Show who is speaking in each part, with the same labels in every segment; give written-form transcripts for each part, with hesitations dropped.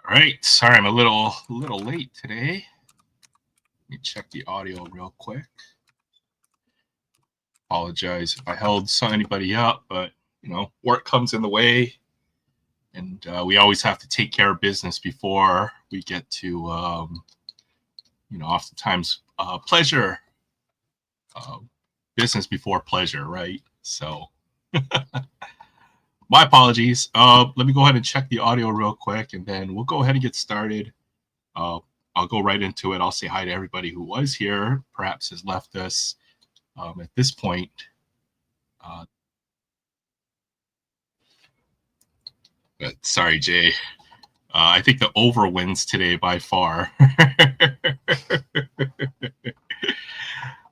Speaker 1: All right, sorry I'm a little late today. Let me check the audio real quick. Apologize if I held anybody up, but work comes in the way, and we always have to take care of business before we get to oftentimes pleasure, business before pleasure, right? So my apologies. Let me go ahead and check the audio real quick, and then we'll go ahead and get started. I'll go right into it. I'll say hi to everybody who was here, perhaps has left us at this point. But sorry, Jay. I think the over wins today by far.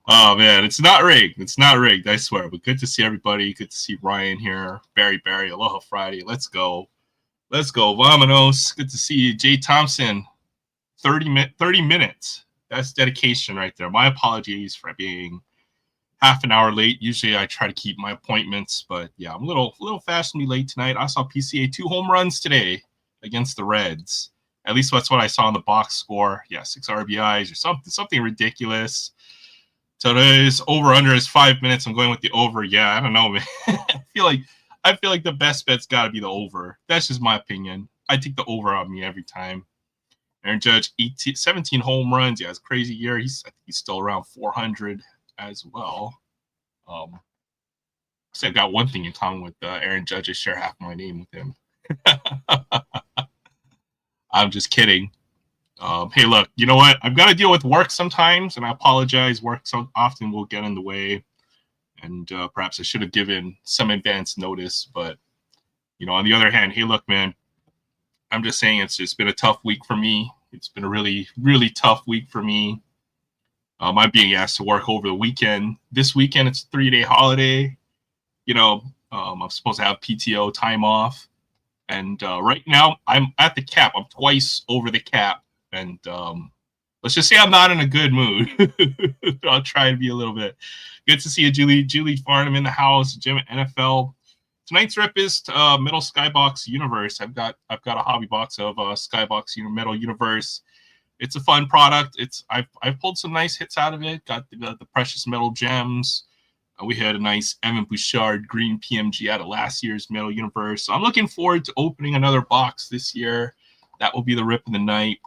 Speaker 1: Oh, man, it's not rigged. It's not rigged, I swear. But good to see everybody. Good to see Ryan here. Barry, Aloha Friday. Let's go. Let's go. Vamonos. Good to see you. Jay Thompson. 30 minutes. That's dedication right there. My apologies for being half an hour late. Usually I try to keep my appointments, but yeah, I'm a little fashionably late tonight. I saw PCA 2 home runs today against the Reds. At least that's what I saw in the box score. Yeah, 6 RBIs or something ridiculous. Today's over under is 5 minutes. I'm going with the over. Yeah, I don't know, man. I feel like the best bet's got to be the over. That's just my opinion. I take the over on me every time. Aaron Judge, 17 home runs. Yeah, it's a crazy year. I think he's still around 400 as well. So I've got one thing in common with Aaron Judge. I share half my name with him. I'm just kidding. Hey, look, you know what? I've got to deal with work sometimes, and I apologize. Work so often will get in the way, and perhaps I should have given some advance notice. But, on the other hand, hey, look, man, I'm just saying it's just been a tough week for me. It's been a really, really tough week for me. I'm being asked to work over the weekend. This weekend, it's a 3-day holiday. I'm supposed to have PTO time off. And right now, I'm at the cap. I'm twice over the cap. And let's just say I'm not in a good mood. I'll try to be a little bit. Good to see you, Julie Farnham in the house. Jim at NFL. Tonight's rip is Metal Skybox Universe. I've got a hobby box of Skybox Metal Universe. It's a fun product. I've pulled some nice hits out of it. Got the precious metal gems. We had a nice Evan Bouchard green PMG out of last year's Metal Universe. So I'm looking forward to opening another box this year. That will be the rip of the night.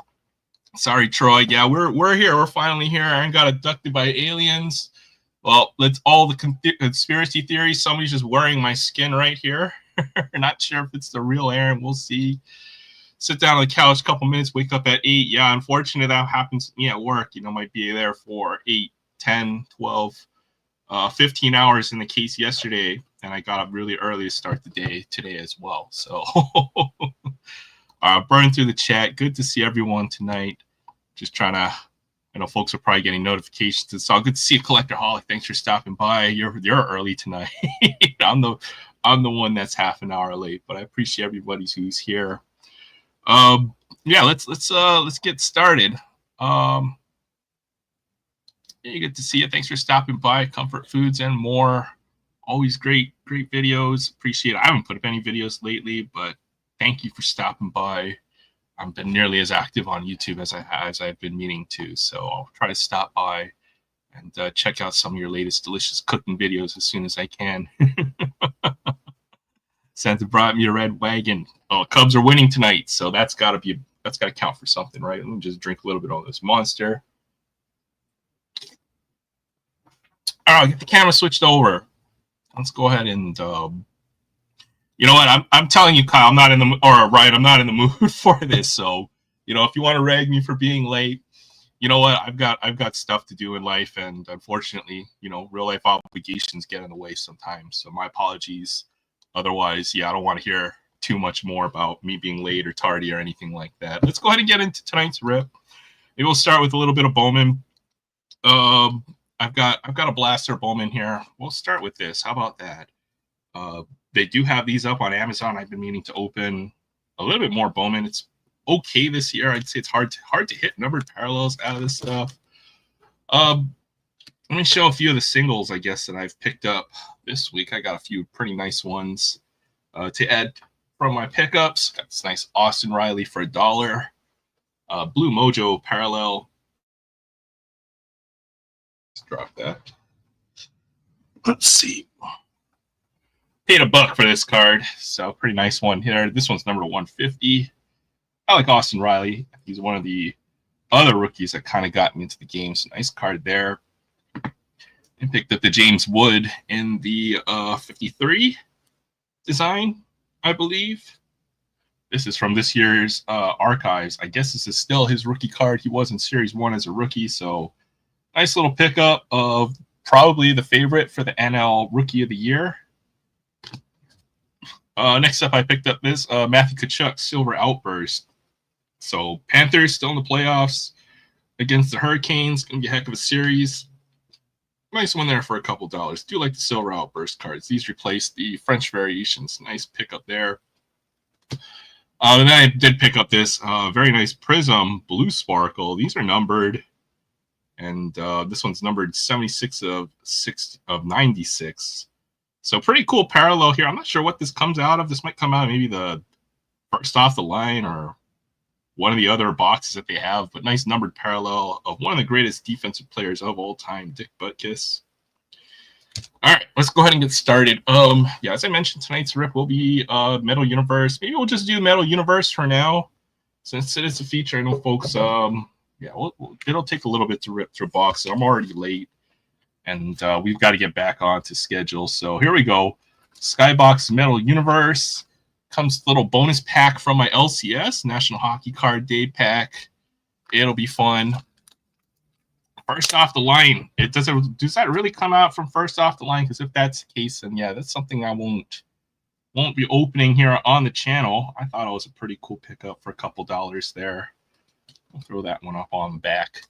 Speaker 1: Sorry, Troy. Yeah, we're here. We're finally here. Aaron got abducted by aliens. Well, let's all the conspiracy theories. Somebody's just wearing my skin right here. Not sure if it's the real Aaron. We'll see. Sit down on the couch, a couple minutes, wake up at 8. Yeah, unfortunately, that happens to me at work. Might be there for 8, 10, 12, 15 hours in the case yesterday. And I got up really early to start the day today as well. So burn through the chat. Good to see everyone tonight. Just trying to, I know folks are probably getting notifications. It's all good to see you, Collector Holic. Thanks for stopping by. You're early tonight. I'm the one that's half an hour late, but I appreciate everybody who's here. Yeah, let's get started. You get to see you. Thanks for stopping by. Comfort Foods and more. Always great videos. Appreciate it. I haven't put up any videos lately, but thank you for stopping by. I've been nearly as active on YouTube as I've been meaning to, so I'll try to stop by and check out some of your latest delicious cooking videos as soon as I can. Santa brought me a red wagon. Oh, Cubs are winning tonight, so that's got to count for something, right? Let me just drink a little bit of this Monster. All right, I'll get the camera switched over. Let's go ahead and you know what? I'm telling you, Kyle, I'm not in the mood for this. So, if you want to rag me for being late, you know what? I've got stuff to do in life, and unfortunately, real life obligations get in the way sometimes. So my apologies. Otherwise, yeah, I don't want to hear too much more about me being late or tardy or anything like that. Let's go ahead and get into tonight's rip. Maybe we'll start with a little bit of Bowman. I've got a blaster Bowman here. We'll start with this. How about that? They do have these up on Amazon. I've been meaning to open a little bit more Bowman. It's okay this year. I'd say it's hard to hit numbered parallels out of this stuff. Let me show a few of the singles, I guess, that I've picked up this week. I got a few pretty nice ones to add from my pickups. Got this nice Austin Riley for $1. Blue Mojo parallel. Let's drop that. Let's see. Paid $1 for this card, so pretty nice one here. This one's number 150. I like Austin Riley. He's one of the other rookies that kind of got me into the game. So nice card there. And picked up the James Wood in the 53 design, I believe. This is from this year's archives. I guess this is still his rookie card. He was in Series 1 as a rookie, so nice little pickup of probably the favorite for the NL Rookie of the Year. Next up, I picked up this Matthew Tkachuk Silver Outburst. So Panthers still in the playoffs against the Hurricanes. Going to be a heck of a series. Nice one there for a couple dollars. Do like the Silver Outburst cards. These replace the French variations. Nice pickup there. And then I did pick up this very nice Prism Blue Sparkle. These are numbered. And this one's numbered 76 of 96. So pretty cool parallel here. I'm not sure what this comes out of. This might come out of maybe the first off the line or one of the other boxes that they have. But nice numbered parallel of one of the greatest defensive players of all time, Dick Butkus. All right, let's go ahead and get started. Yeah, as I mentioned, tonight's rip will be Metal Universe. Maybe we'll just do Metal Universe for now, since it is a feature. I know folks, yeah, it'll take a little bit to rip through boxes. I'm already late, and we've got to get back onto schedule. So here we go. Skybox Metal Universe comes a little bonus pack from my LCS National Hockey Card Day pack. It'll be fun. First off the line, does that really come out from first off the line? Because if that's the case, then yeah, that's something I won't be opening here on the channel. I thought it was a pretty cool pickup for a couple dollars there. I'll throw that one up on the back.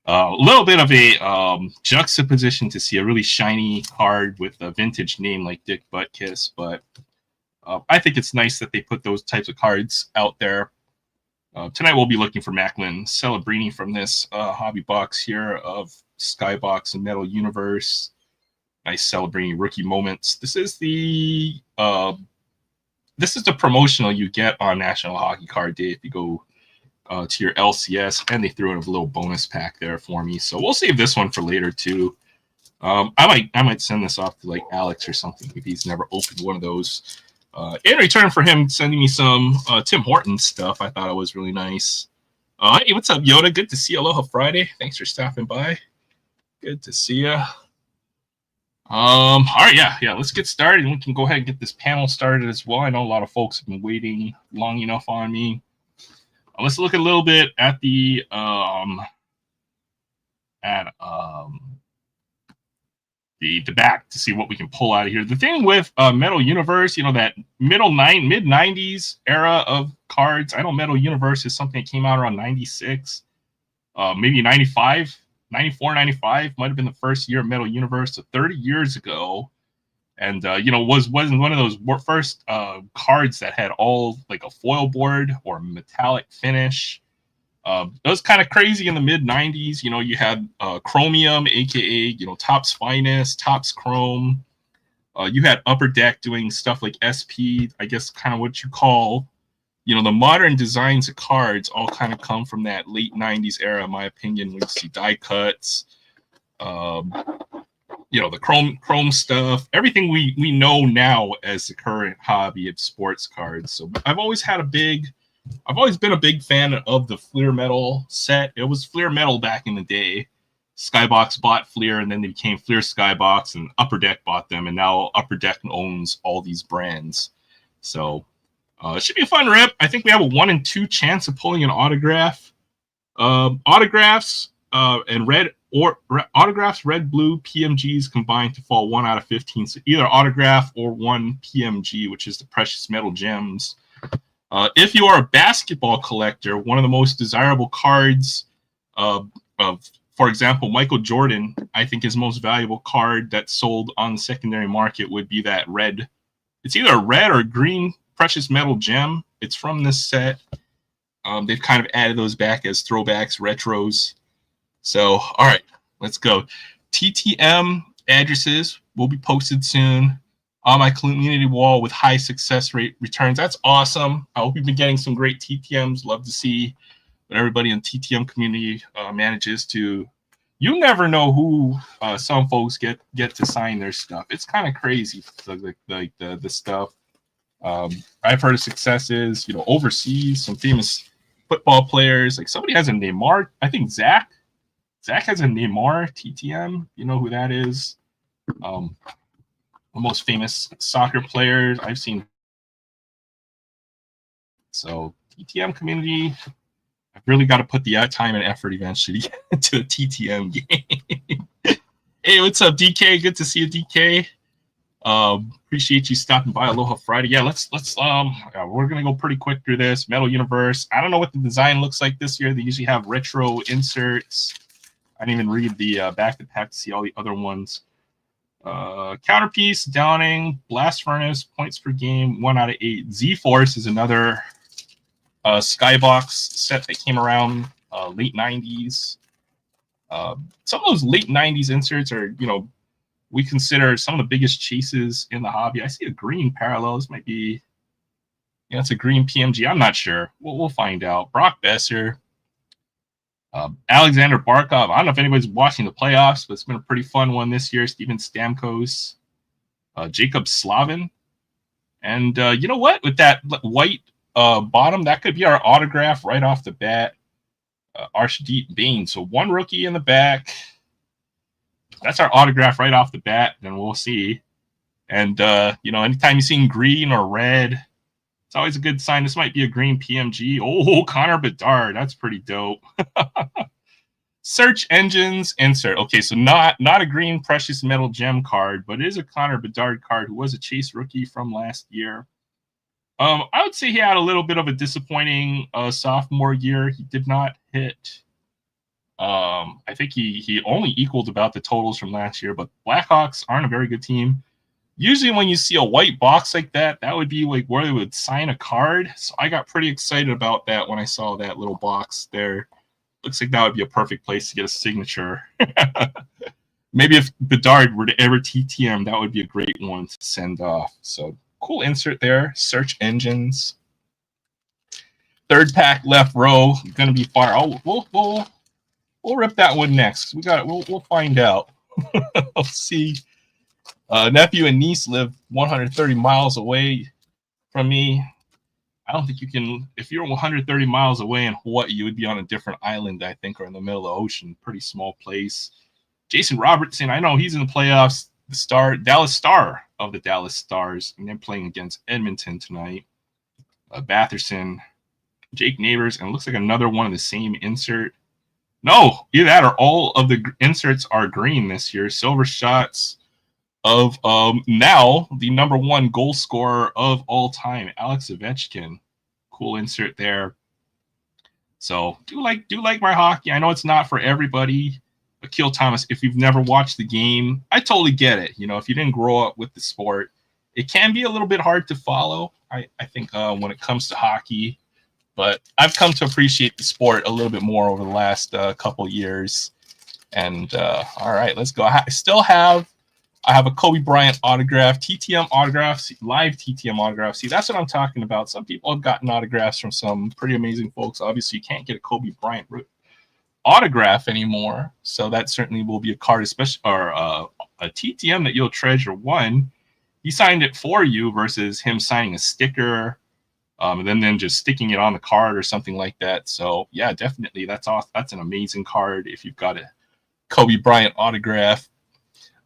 Speaker 1: A little bit of a juxtaposition to see a really shiny card with a vintage name like Dick Butkus, but I think it's nice that they put those types of cards out there. Tonight we'll be looking for Macklin Celebrini from this hobby box here of Skybox and Metal Universe. Nice Celebrini rookie moments. This is the promotional you get on National Hockey Card Day if you go to your LCS, and they threw in a little bonus pack there for me. So we'll save this one for later too. I might send this off to like Alex or something if he's never opened one of those. In return for him sending me some Tim Hortons stuff, I thought it was really nice. Hey, what's up, Yoda? Good to see you. Aloha Friday. Thanks for stopping by. Good to see you. All right, yeah. Let's get started, and we can go ahead and get this panel started as well. I know a lot of folks have been waiting long enough on me. Let's look a little bit at the back to see what we can pull out of here. The thing with Metal Universe, you know, that mid-90s era of cards, I know Metal Universe is something that came out around 96, maybe 95, 94, 95, might have been the first year of Metal Universe, so 30 years ago. And, you know, wasn't one of those first cards that had all like a foil board or metallic finish. It was kind of crazy in the mid-90s. You know, you had Chromium, a.k.a., you know, Topps Finest, Topps Chrome. You had Upper Deck doing stuff like SP, I guess kind of what you call, you know, the modern designs of cards all kind of come from that late 90s era, in my opinion, when you see die cuts, you know, the chrome stuff, everything we know now as the current hobby of sports cards. So I've always been a big fan of the Fleer Metal set. It was Fleer Metal back in the day. Skybox bought Fleer, and then they became Fleer Skybox, and Upper Deck bought them, and now Upper Deck owns all these brands. So it should be a fun rip. I think we have a 1 in 2 chance of pulling an autograph. Autographs and autographs, red, blue, PMGs combined to fall 1 out of 15. So either autograph or 1 PMG, which is the Precious Metal Gems. If you are a basketball collector, one of the most desirable cards of, for example, Michael Jordan, I think his most valuable card that's sold on the secondary market would be that red. It's either a red or green Precious Metal Gem. It's from this set. They've kind of added those back as throwbacks, retros. So, all right, let's go. TTM addresses will be posted soon. on my community wall with high success rate returns. That's awesome. I hope you've been getting some great TTMs. Love to see what everybody in TTM community manages to. You never know who some folks get to sign their stuff. It's kind of crazy, like the stuff. I've heard of successes, overseas, some famous football players. Like somebody has a Neymar. I think Zach has a Neymar TTM. You know who that is? The most famous soccer players I've seen. So TTM community, I've really got to put the time and effort eventually into a TTM game. Hey, what's up, DK? Good to see you, DK. Appreciate you stopping by Aloha Friday. Yeah, let's we're gonna go pretty quick through this. Metal Universe. I don't know what the design looks like this year. They usually have retro inserts. I didn't even read the back to pack to see all the other ones. Counterpiece, Downing, Blast Furnace, points per game, 1 out of 8. Z-Force is another skybox set that came around late 90s. Some of those late 90s inserts are, we consider some of the biggest chases in the hobby. I see a green parallel. This might be, it's a green PMG. I'm not sure. We'll find out. Brock Besser. Alexander Barkov. I don't know if anybody's watching the playoffs, but it's been a pretty fun one this year. Steven Stamkos. Jacob Slavin. And you know what? With that white bottom, that could be our autograph right off the bat. Arshdeep Bain. So one rookie in the back. That's our autograph right off the bat, and we'll see. And, anytime you're seeing green or red, it's always a good sign. This might be a green PMG. Oh, Connor Bedard. That's pretty dope. Search engines insert. Okay, so not a green precious metal gem card, but it is a Connor Bedard card who was a Chase rookie from last year. I would say he had a little bit of a disappointing sophomore year. He did not hit. I think he only equaled about the totals from last year, but Blackhawks aren't a very good team. Usually when you see a white box like that, that would be like where they would sign a card. So I got pretty excited about that when I saw that little box there. Looks like that would be a perfect place to get a signature. Maybe if Bedard were to ever TTM, that would be a great one to send off. So cool insert there. Search engines. Third pack left row. Going to be fire. We'll rip that one next. We'll find out. We'll see. Nephew and niece live 130 miles away from me. I don't think you can. If you're 130 miles away in Hawaii, you would be on a different island, I think, or in the middle of the ocean. Pretty small place. Jason Robertson, I know he's in the playoffs. The Dallas Star of the Dallas Stars, and they're playing against Edmonton tonight. Batherson, Jake Neighbors, and it looks like another one of the same insert. No, either that or all of the inserts are green this year. Silver shots of now the #1 goal scorer of all time, Alex Ovechkin. Cool insert there. So do like my hockey. I know it's not for everybody. Akil Thomas, if you've never watched the game, I totally get it. If you didn't grow up with the sport, it can be a little bit hard to follow. I think when it comes to hockey. But I've come to appreciate the sport a little bit more over the last couple years. And all right, let's go. I have a Kobe Bryant autograph, TTM autograph, live TTM autograph. See, that's what I'm talking about. Some people have gotten autographs from some pretty amazing folks. Obviously, you can't get a Kobe Bryant autograph anymore. So that certainly will be a card, especially or a TTM that you'll treasure. One, he signed it for you versus him signing a sticker. And then just sticking it on the card or something like that. So yeah, definitely that's awesome. That's an amazing card if you've got a Kobe Bryant autograph.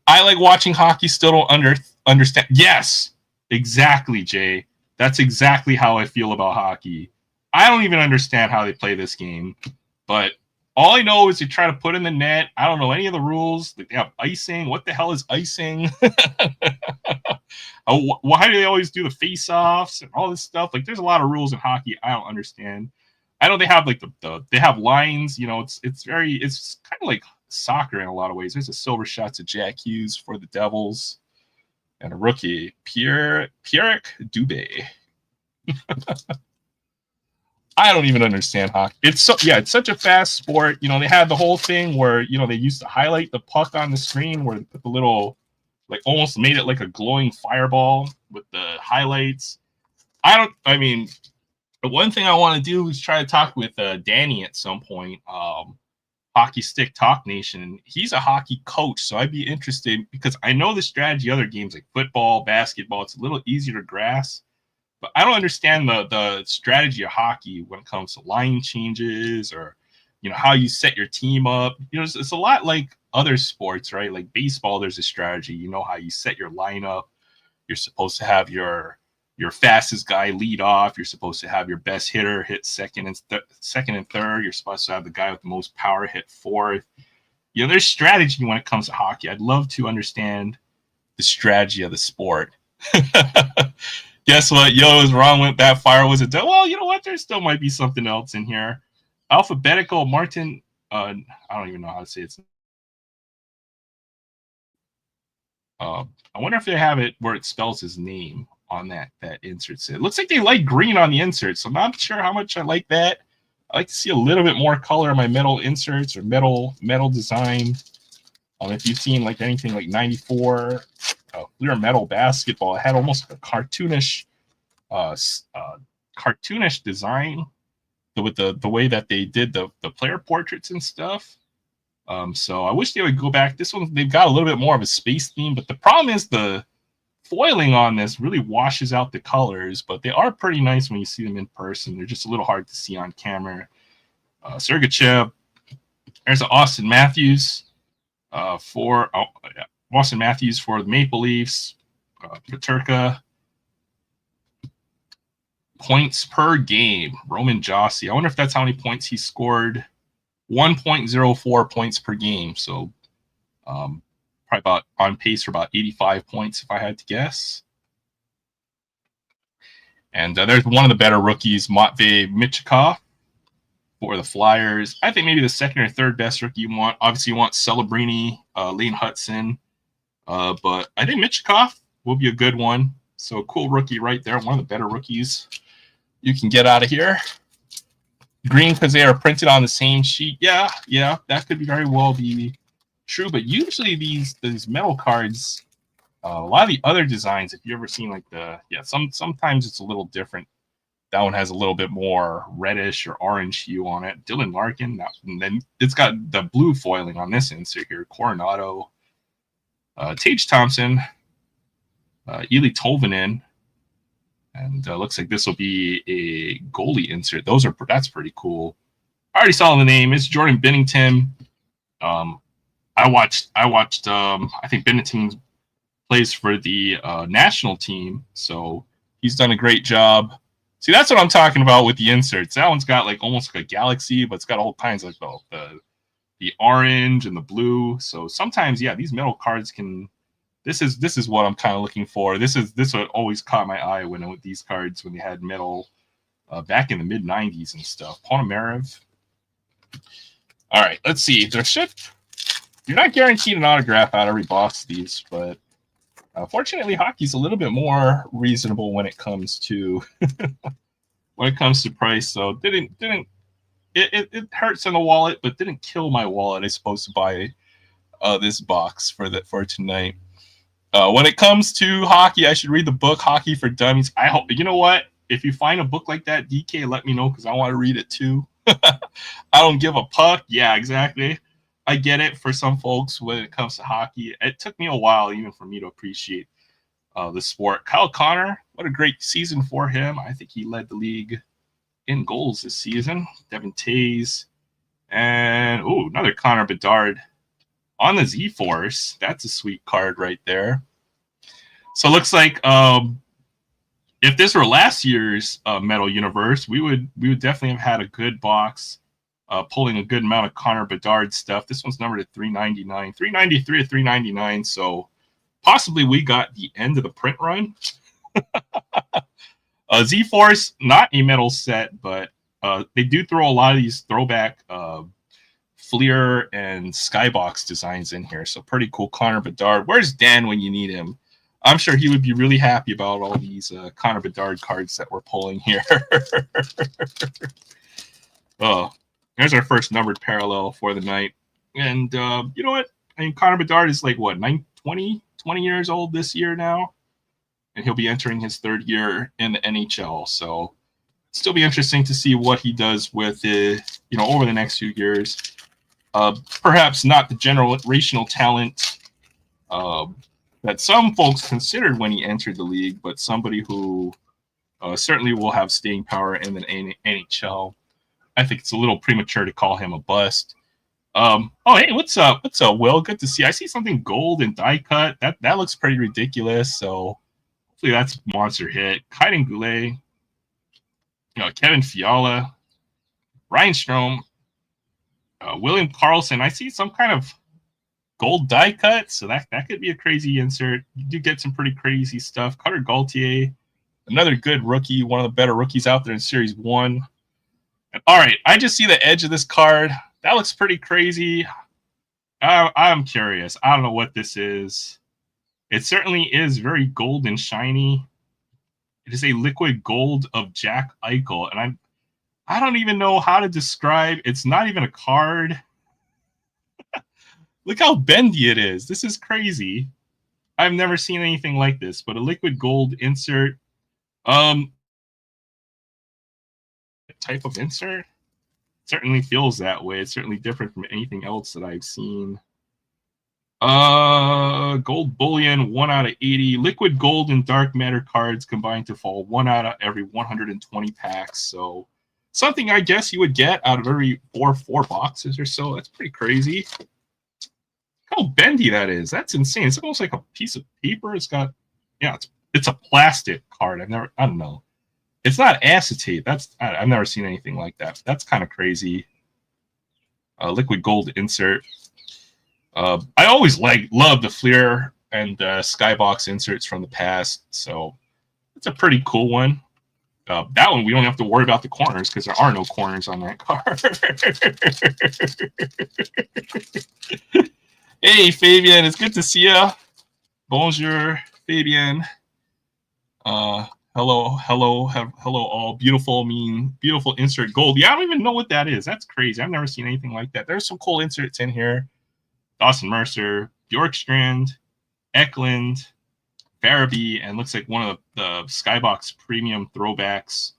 Speaker 1: I like watching hockey. Still don't understand. Yes, exactly, Jay. That's exactly how I feel about hockey. I don't even understand how they play this game, but all I know is they try to put in the net. I don't know any of the rules. They have icing. What the hell is icing? Why do they always do the face-offs and all this stuff? Like, there's a lot of rules in hockey I don't understand. I know they have like they have lines. It's kind of like soccer in a lot of ways. There's a silver shot to Jack Hughes for the Devils, and a rookie Pierre Dubé. I don't even understand hockey. It's such a fast sport. They had the whole thing where they used to highlight the puck on the screen where they put the little like almost made it like a glowing fireball with the highlights. I mean, the one thing I want to do is try to talk with Danny at some point. Hockey Stick Talk Nation. He's a hockey coach, so I'd be interested because I know the strategy of other games like football, basketball. It's a little easier to grasp, but I don't understand the strategy of hockey when it comes to line changes or how you set your team up. It's a lot like other sports, right? Like baseball, there's a strategy. You know how you set your lineup. You're supposed to have your fastest guy lead off. You're supposed to have your best hitter hit second and third. You're supposed to have the guy with the most power hit fourth. There's strategy when it comes to hockey. I'd love to understand the strategy of the sport. Guess what? Yo, is wrong with that fire was a dead. Well, you know what? There still might be something else in here. Alphabetical Martin. I don't even know how to say it. I wonder if they have it where it spells his name on that insert. It looks like they like green on the insert, so I'm not sure how much I like that. I like to see a little bit more color in my metal inserts or metal design. If you've seen like anything like 94 clear metal basketball, it had almost a cartoonish design with the way that they did the player portraits and stuff. So I wish they would go back. This one, they've got a little bit more of a space theme, but the problem is the foiling on this really washes out the colors, but they are pretty nice when you see them in person. They're just a little hard to see on camera. Sergachev. There's an Austin Matthews for the Maple Leafs. Peterka. Points per game. Roman Josi. I wonder if that's how many points he scored. 1.04 points per game. So probably about on pace for about 85 points if I had to guess. And there's one of the better rookies, Matvei Michikov for the Flyers. I think maybe the second or third best rookie you want. Obviously, you want Celebrini, Lane Hudson. But I think Michikov will be a good one. So cool rookie right there. One of the better rookies you can get out of here. Green because they are printed on the same sheet. Yeah, that could very well be true. But usually these metal cards, a lot of the other designs, if you've ever seen like sometimes it's a little different. That one has a little bit more reddish or orange hue on it. Dylan Larkin, and then it's got the blue foiling on this insert here. Coronado, Tage Thompson, Eli Tolvanen. And looks like this will be a goalie insert. That's pretty cool. I already saw the name. It's Jordan Binnington. I watched. I think Binnington plays for the national team, so he's done a great job. See, that's what I'm talking about with the inserts. That one's got like almost like a galaxy, but it's got all kinds of the orange and the blue. So sometimes, these metal cards can. This is what I'm kind of looking for. This what always caught my eye with these cards when they had metal back in the mid '90s and stuff. Ponomarev. All right, let's see. You're not guaranteed an autograph out of every box of these, but fortunately, hockey's a little bit more reasonable when it comes to price. So it hurts in the wallet, but didn't kill my wallet. I suppose to buy this box for tonight. When it comes to hockey, I should read the book Hockey for Dummies. I hope, you know what? If you find a book like that, DK, let me know because I want to read it too. I don't give a puck. Yeah, exactly. I get it for some folks when it comes to hockey. It took me a while even for me to appreciate the sport. Kyle Connor, what a great season for him. I think he led the league in goals this season. Devin Tays. And, another Connor Bedard. On the Z-Force, that's a sweet card right there. So it looks like if this were last year's Metal Universe, we would definitely have had a good box, pulling a good amount of Connor Bedard stuff. This one's numbered at 399, 393 or 399. So possibly we got the end of the print run. Z-Force, not a metal set, but they do throw a lot of these throwback Fleer and Skybox designs in here. So pretty cool. Connor Bedard. Where's Dan when you need him? I'm sure he would be really happy about all these Connor Bedard cards that we're pulling here. There's our first numbered parallel for the night. And you know what? I mean, Connor Bedard is like, what, 20, 20 years old this year now, and he'll be entering his 3rd year in the NHL. So still be interesting to see what he does with it, over the next few years. Perhaps not the generational talent that some folks considered when he entered the league, but somebody who certainly will have staying power in the NHL. I think it's a little premature to call him a bust. Oh, hey, what's up? What's up, Will? Good to see you. I see something gold and die cut. That looks pretty ridiculous. So hopefully that's a monster hit. Kaiden Goulet, Kevin Fiala, Ryan Strome, William Karlsson. I see some kind of gold die cut, so that could be a crazy insert. You do get some pretty crazy stuff. Cutter Gauthier, another good rookie, one of the better rookies out there in Series 1. And, all right, I just see the edge of this card. That looks pretty crazy. I'm curious. I don't know what this is. It certainly is very gold and shiny. It is a liquid gold of Jack Eichel, and I don't even know how to describe. It's not even a card. Look how bendy it is. This is crazy. I've never seen anything like this, but a liquid gold insert. Type of insert certainly feels that way. It's certainly different from anything else that I've seen. Gold bullion, 1 out of 80. Liquid gold and dark matter cards combined to fall 1 out of every 120 packs. So something I guess you would get out of every four boxes or so. That's pretty crazy. How bendy that is. That's insane. It's almost like a piece of paper. It's got, it's a plastic card. I don't know. It's not acetate. I've never seen anything like that. That's kind of crazy. Liquid gold insert. I always love the Fleer and Skybox inserts from the past. So it's a pretty cool one. That one, we don't have to worry about the corners because there are no corners on that card. Hey, Fabian, it's good to see you. Bonjour, Fabian. Hello, all. Beautiful insert gold. Yeah, I don't even know what that is. That's crazy. I've never seen anything like that. There's some cool inserts in here. Dawson Mercer, Bjorkstrand, Eklund, Farabee, and looks like one of the Skybox premium throwbacks.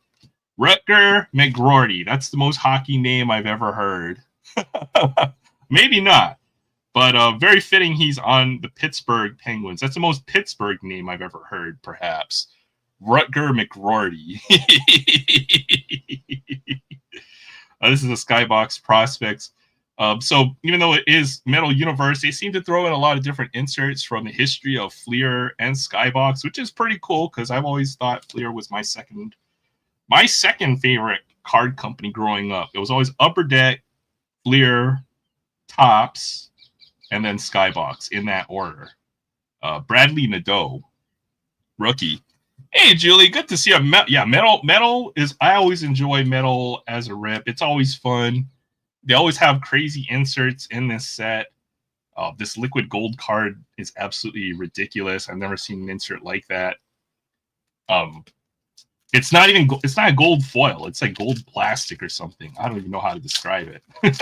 Speaker 1: Rutger McGroarty. That's the most hockey name I've ever heard. Maybe not. But very fitting he's on the Pittsburgh Penguins. That's the most Pittsburgh name I've ever heard, perhaps. Rutger McGroarty. This is a Skybox Prospects. So even though it is Metal Universe, they seem to throw in a lot of different inserts from the history of Fleer and Skybox, which is pretty cool because I've always thought Fleer was my second favorite card company growing up. It was always Upper Deck, Fleer, Topps, and then Skybox in that order. Bradley Nadeau, rookie. Hey, Julie, good to see you. Metal is, I always enjoy Metal as a rip. It's always fun. They always have crazy inserts in this set. This liquid gold card is absolutely ridiculous. I've never seen an insert like that. It's not a gold foil. It's like gold plastic or something. I don't even know how to describe it. It's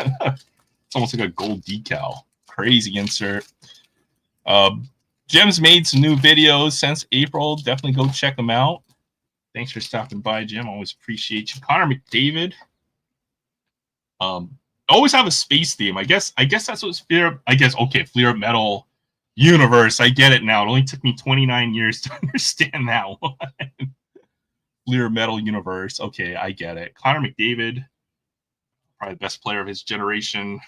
Speaker 1: almost like a gold decal. Crazy insert. Jim's made some new videos since April. Definitely go check them out. Thanks for stopping by, Jim. Always appreciate you. Connor McDavid. Always have a space theme. I guess that's what's Fleer. Fleer Metal Universe. I get it now. It only took me 29 years to understand that one. Fleer Metal Universe. Okay, I get it. Connor McDavid, probably the best player of his generation.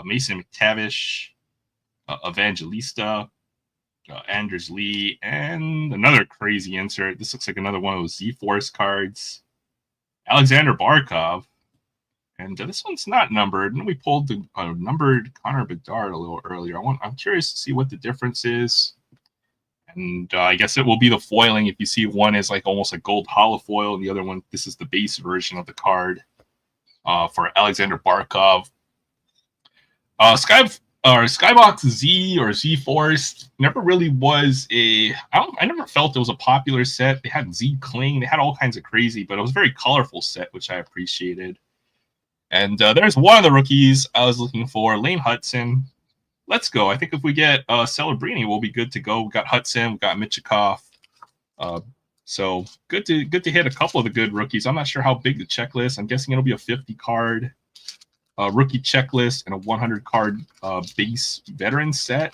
Speaker 1: Mason McTavish, Evangelista, Anders Lee, and another crazy insert. This looks like another one of those Z-Force cards. Alexander Barkov. And this one's not numbered. And we pulled the numbered Connor Bedard a little earlier. I'm curious to see what the difference is. And I guess it will be the foiling. If you see one is like almost a gold hollow foil, and the other one, this is the base version of the card for Alexander Barkov. Skybox Z or Z-Force never really was I never felt it was a popular set. They had Z Kling. They had all kinds of crazy, but it was a very colorful set, which I appreciated. And there's one of the rookies I was looking for, Lane Hudson. let's go. I think if we get Celebrini, we'll be good to go. We got Hudson, we got Michikov. So good to hit a couple of the good rookies. I'm not sure how big the checklist. I'm guessing it'll be a 50 card rookie checklist and a 100 card base veteran set.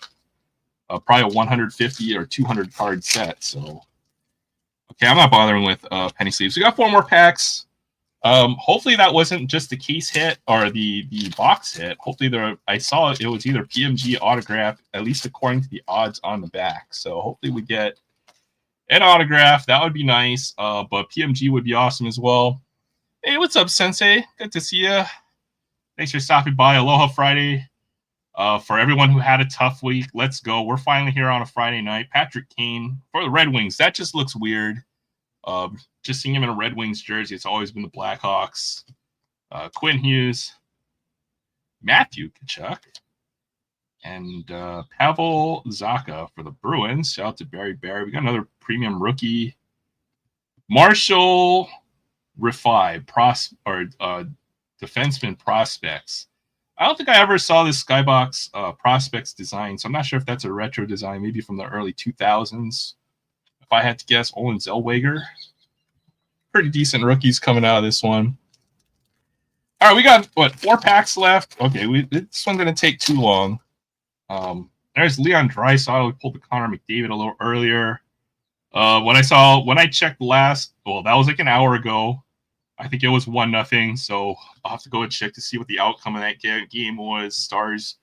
Speaker 1: Probably a 150 or 200 card set. So okay, I'm not bothering with penny sleeves. We got 4 more packs. Hopefully that wasn't just the case hit or the box hit. Hopefully I saw it was either PMG autograph, at least according to the odds on the back. So hopefully we get an autograph. That would be nice. But PMG would be awesome as well. Hey, what's up, Sensei? Good to see you. Thanks for stopping by. Aloha Friday. For everyone who had a tough week, let's go. We're finally here on a Friday night. Patrick Kane for the Red Wings. That just looks weird. Just seeing him in a Red Wings jersey. It's always been the Blackhawks. Quinn Hughes. Matthew Tkachuk. And Pavel Zacha for the Bruins. Shout out to Barry Barry. We got another premium rookie. Marshall Rifai, defenseman prospects. I don't think I ever saw this Skybox prospects design, so I'm not sure if that's a retro design, maybe from the early 2000s. If I had to guess, Olin Zellweger. Pretty decent rookies coming out of this one. All right, we got, 4 packs left? Okay, this one's going to take too long. There's Leon Draisaitl. We pulled the Connor McDavid a little earlier. When I checked last, well, that was like an hour ago. I think it was 1-0, so I'll have to go and check to see what the outcome of that game was. Stars.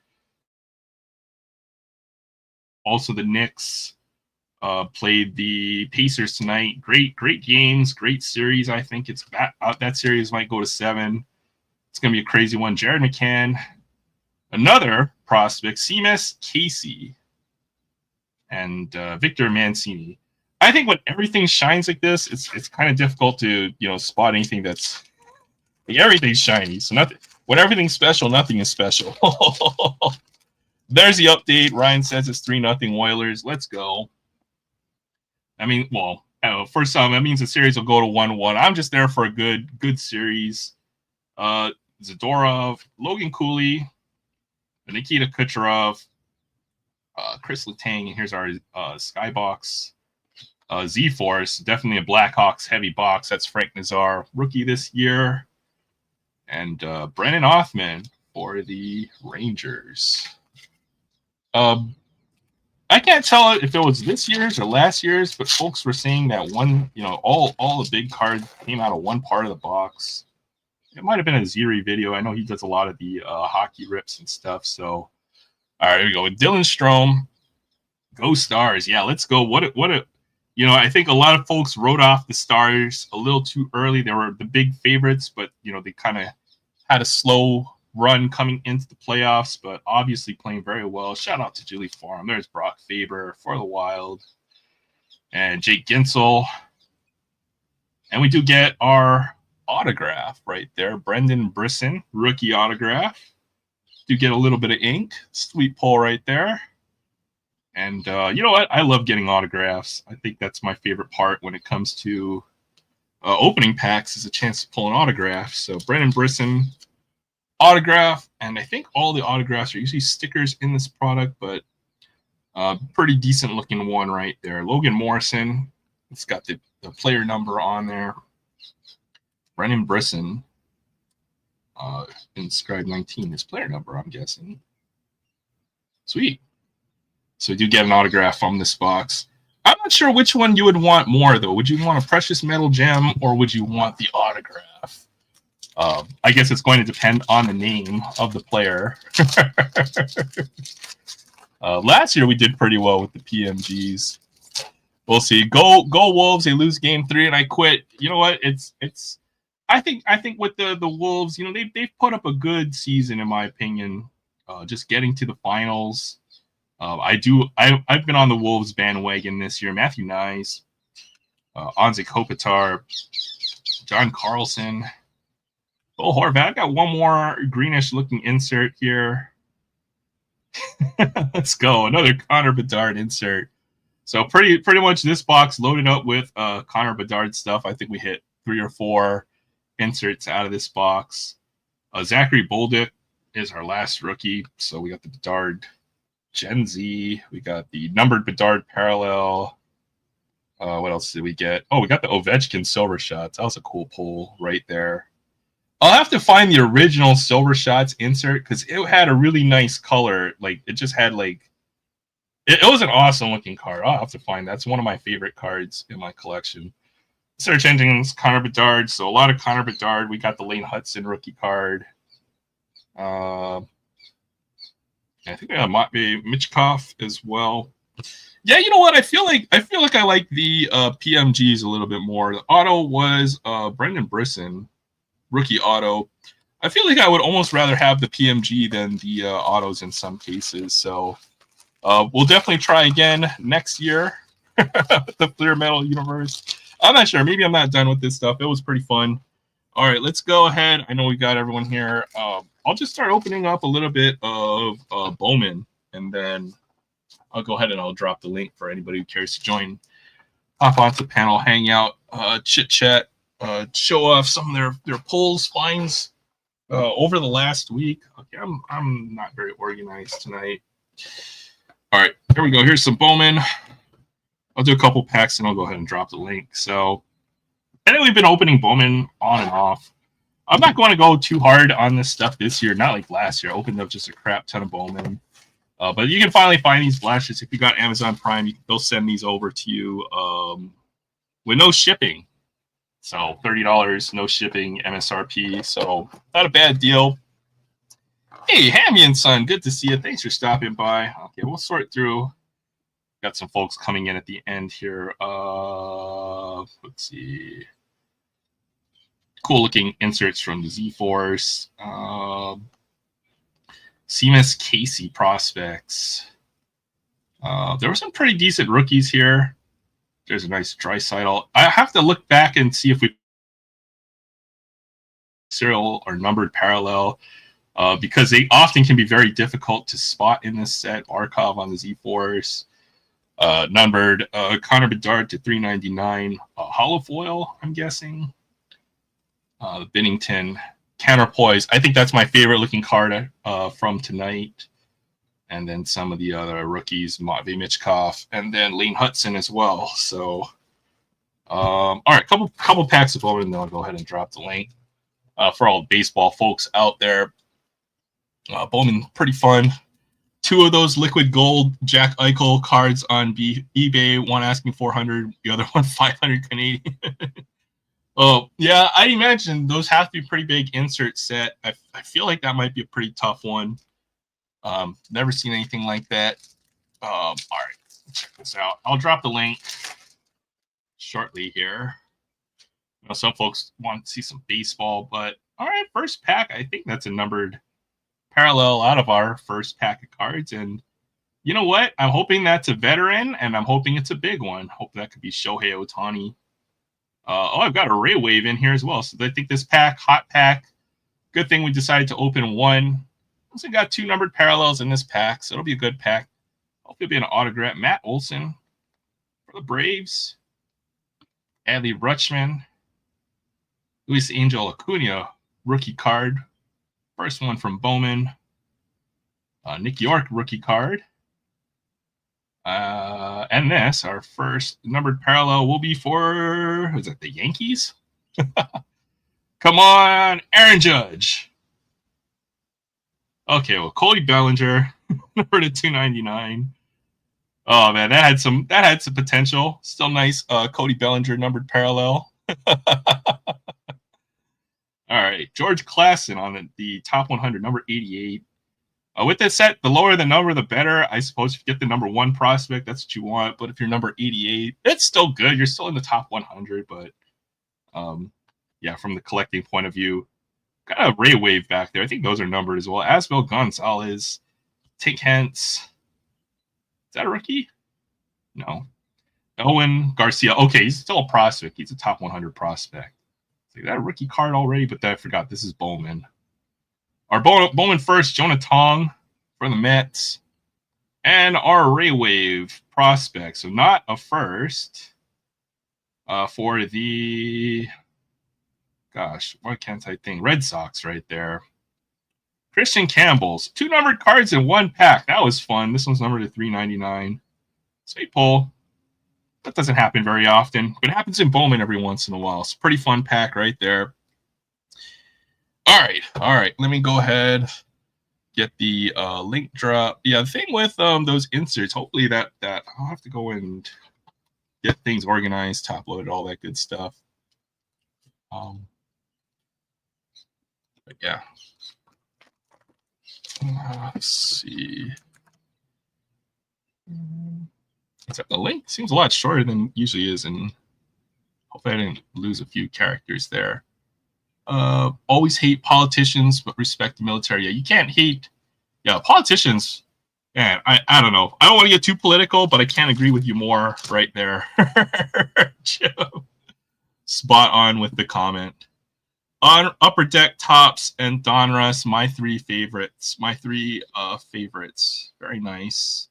Speaker 1: Also, the Knicks played the Pacers tonight. Great games, great series. I think that series might go to 7. It's going to be a crazy one. Jared McCann, another prospect, Seamus Casey, and Victor Mancini. I think when everything shines like this, it's kind of difficult to spot anything that's like everything's shiny. So when everything's special, nothing is special. There's the update. Ryan says it's 3-0 Oilers. Let's go. I mean, well, for some, that means the series will go to 1-1. I'm just there for a good series. Zadorov, Logan Cooley, Nikita Kucherov, Chris Letang, and here's our Skybox. Z-Force, definitely a Blackhawks heavy box. That's Frank Nazar, rookie this year. And Brennan Othman for the Rangers. I can't tell if it was this year's or last year's, but folks were saying that all the big cards came out of one part of the box. It might have been a Ziri video. I know he does a lot of the hockey rips and stuff. So, all right, here we go with Dylan Strome. Go Stars. Yeah, let's go. I think a lot of folks wrote off the Stars a little too early. They were the big favorites, but, they kind of had a slow run coming into the playoffs, but obviously playing very well. Shout out to Julie Farm. There's Brock Faber for the Wild and Jake Ginsel. And we do get our autograph right there. Brendan Brisson, rookie autograph. Do get a little bit of ink. Sweet pull right there. And you know what? I love getting autographs. I think that's my favorite part when it comes to opening packs is a chance to pull an autograph. So Brendan Brisson autograph. And I think all the autographs are usually stickers in this product, but pretty decent looking one right there. Logan Morrison. It's got the player number on there. Brendan Brisson. Inscribed 19 is player number, I'm guessing. Sweet. So you do get an autograph from this box. I'm not sure which one you would want more, though. Would you want a precious metal gem or would you want the autograph? I guess it's going to depend on the name of the player. Last year we did pretty well with the PMGs. We'll see. Go Wolves! They lose game 3 and I quit. You know what? I think with the Wolves, they've put up a good season in my opinion. Just getting to the finals. I've been on the Wolves bandwagon this year. Matthew Nyes, Anze Kopitar, John Carlson, Bo Horvat. I've got one more greenish looking insert here. Let's go. Another Connor Bedard insert. So pretty much this box loaded up with Connor Bedard stuff. I think we hit 3 or 4 inserts out of this box. Zachary Bolduc is our last rookie. So we got the Bedard Gen Z. We got the numbered Bedard parallel. What else did we get? Oh, we got the Ovechkin silver shots. That was a cool pull right there. I'll have to find the original silver shots insert because it had a really nice color. Like it just had like it was an awesome looking card. I'll have to find that's one of my favorite cards in my collection. Search engines, Connor Bedard. So a lot of Connor Bedard. We got the Lane Hudson rookie card. I think I got Matvei Michkov as well. Yeah, you know what? I feel like I like the PMGs a little bit more. The auto was Brendan Brisson, rookie auto. I feel like I would almost rather have the PMG than the autos in some cases. So we'll definitely try again next year with the Clear Metal Universe. I'm not sure. Maybe I'm not done with this stuff. It was pretty fun. All right, let's go ahead. I know we got everyone here. I'll just start opening up a little bit of Bowman, and then I'll go ahead and I'll drop the link for anybody who cares to join. Hop onto the panel, hang out, chit chat, show off some of their polls, finds over the last week. Okay, I'm not very organized tonight. All right, here we go. Here's some Bowman. I'll do a couple packs and I'll go ahead and drop the link. So, I think we've been opening Bowman on and off. I'm not going to go too hard on this stuff this year. Not like last year. I opened up just a crap ton of Bowman. But you can finally find these flashes. If you got Amazon Prime, they'll send these over to you with no shipping. So $30, no shipping, MSRP. So not a bad deal. Hey, Hammy and Son, good to see you. Thanks for stopping by. Okay, we'll sort through. Got some folks coming in at the end here. Let's see. Cool looking inserts from the Z-Force. Seamus Casey prospects. There were some pretty decent rookies here. There's a nice Draisaitl. I have to look back and see if we serial or numbered parallel because they often can be very difficult to spot in this set. Barkov on the Z-Force. Numbered Connor Bedard to 399. Hollow foil, I'm guessing. The Binnington Counterpoise. I think that's my favorite looking card from tonight. And then some of the other rookies, Matvei Michkov, and then Lane Hudson as well. So, all right, couple packs of Bowman, and then I'll go ahead and drop the link for all baseball folks out there. Bowman, pretty fun. 2 of those liquid gold Jack Eichel cards on eBay. One asking 400, the other one 500 Canadian. Oh, yeah, I imagine those have to be pretty big insert set. I feel like that might be a pretty tough one. Never seen anything like that. All right, check this out. I'll drop the link shortly here. You know, some folks want to see some baseball, but all right, first pack. I think that's a numbered parallel out of our first pack of cards. And you know what? I'm hoping that's a veteran, and I'm hoping it's a big one. Hope that could be Shohei Ohtani. I've got a Ray Wave in here as well. So I think this pack, hot pack. Good thing we decided to open one. Also got 2 numbered parallels in this pack, so it'll be a good pack. Hopefully it'll be an autograph. Matt Olson for the Braves. Adley Rutschman. Luis Angel Acuna, rookie card. First one from Bowman. Nick York, rookie card. And this, our first numbered parallel, will be for, is it the Yankees? Come on, Aaron Judge. Okay, well, Cody Bellinger, number to 299. Oh man, that had some potential. Still nice. Cody Bellinger numbered parallel. All right, George Klassen on the top 100, number 88. With this set, the lower the number, the better. I suppose if you get the number 1 prospect, that's what you want. But if you're number 88, it's still good. You're still in the top 100. But yeah, from the collecting point of view, got a Ray Wave back there. I think those are numbered as well. Asbel Gonzalez, Tink Hence. Is that a rookie? No. Owen Garcia. Okay, he's still a prospect. He's a top 100 prospect. Is that a rookie card already? But I forgot. This is Bowman. Our Bowman first, Jonah Tong for the Mets. And our Ray Wave prospect. So not a first for the, gosh, why can't I think? Red Sox right there. Christian Campbell's 2 numbered cards in 1 pack. That was fun. This one's numbered to 399. Sweet pull. That doesn't happen very often, but it happens in Bowman every once in a while. It's a pretty fun pack right there. All right. Let me go ahead, get the link drop. Yeah, the thing with those inserts, hopefully that I'll have to go and get things organized, top loaded, all that good stuff. But yeah. Let's see. Except the link seems a lot shorter than it usually is, and hopefully I didn't lose a few characters there. Always hate politicians, but respect the military. Yeah, you can't hate. Yeah, politicians. Man, I don't know. I don't want to get too political, but I can't agree with you more right there. Spot on with the comment. On Upper Deck, Tops, and Donruss, my 3 favorites. Very nice.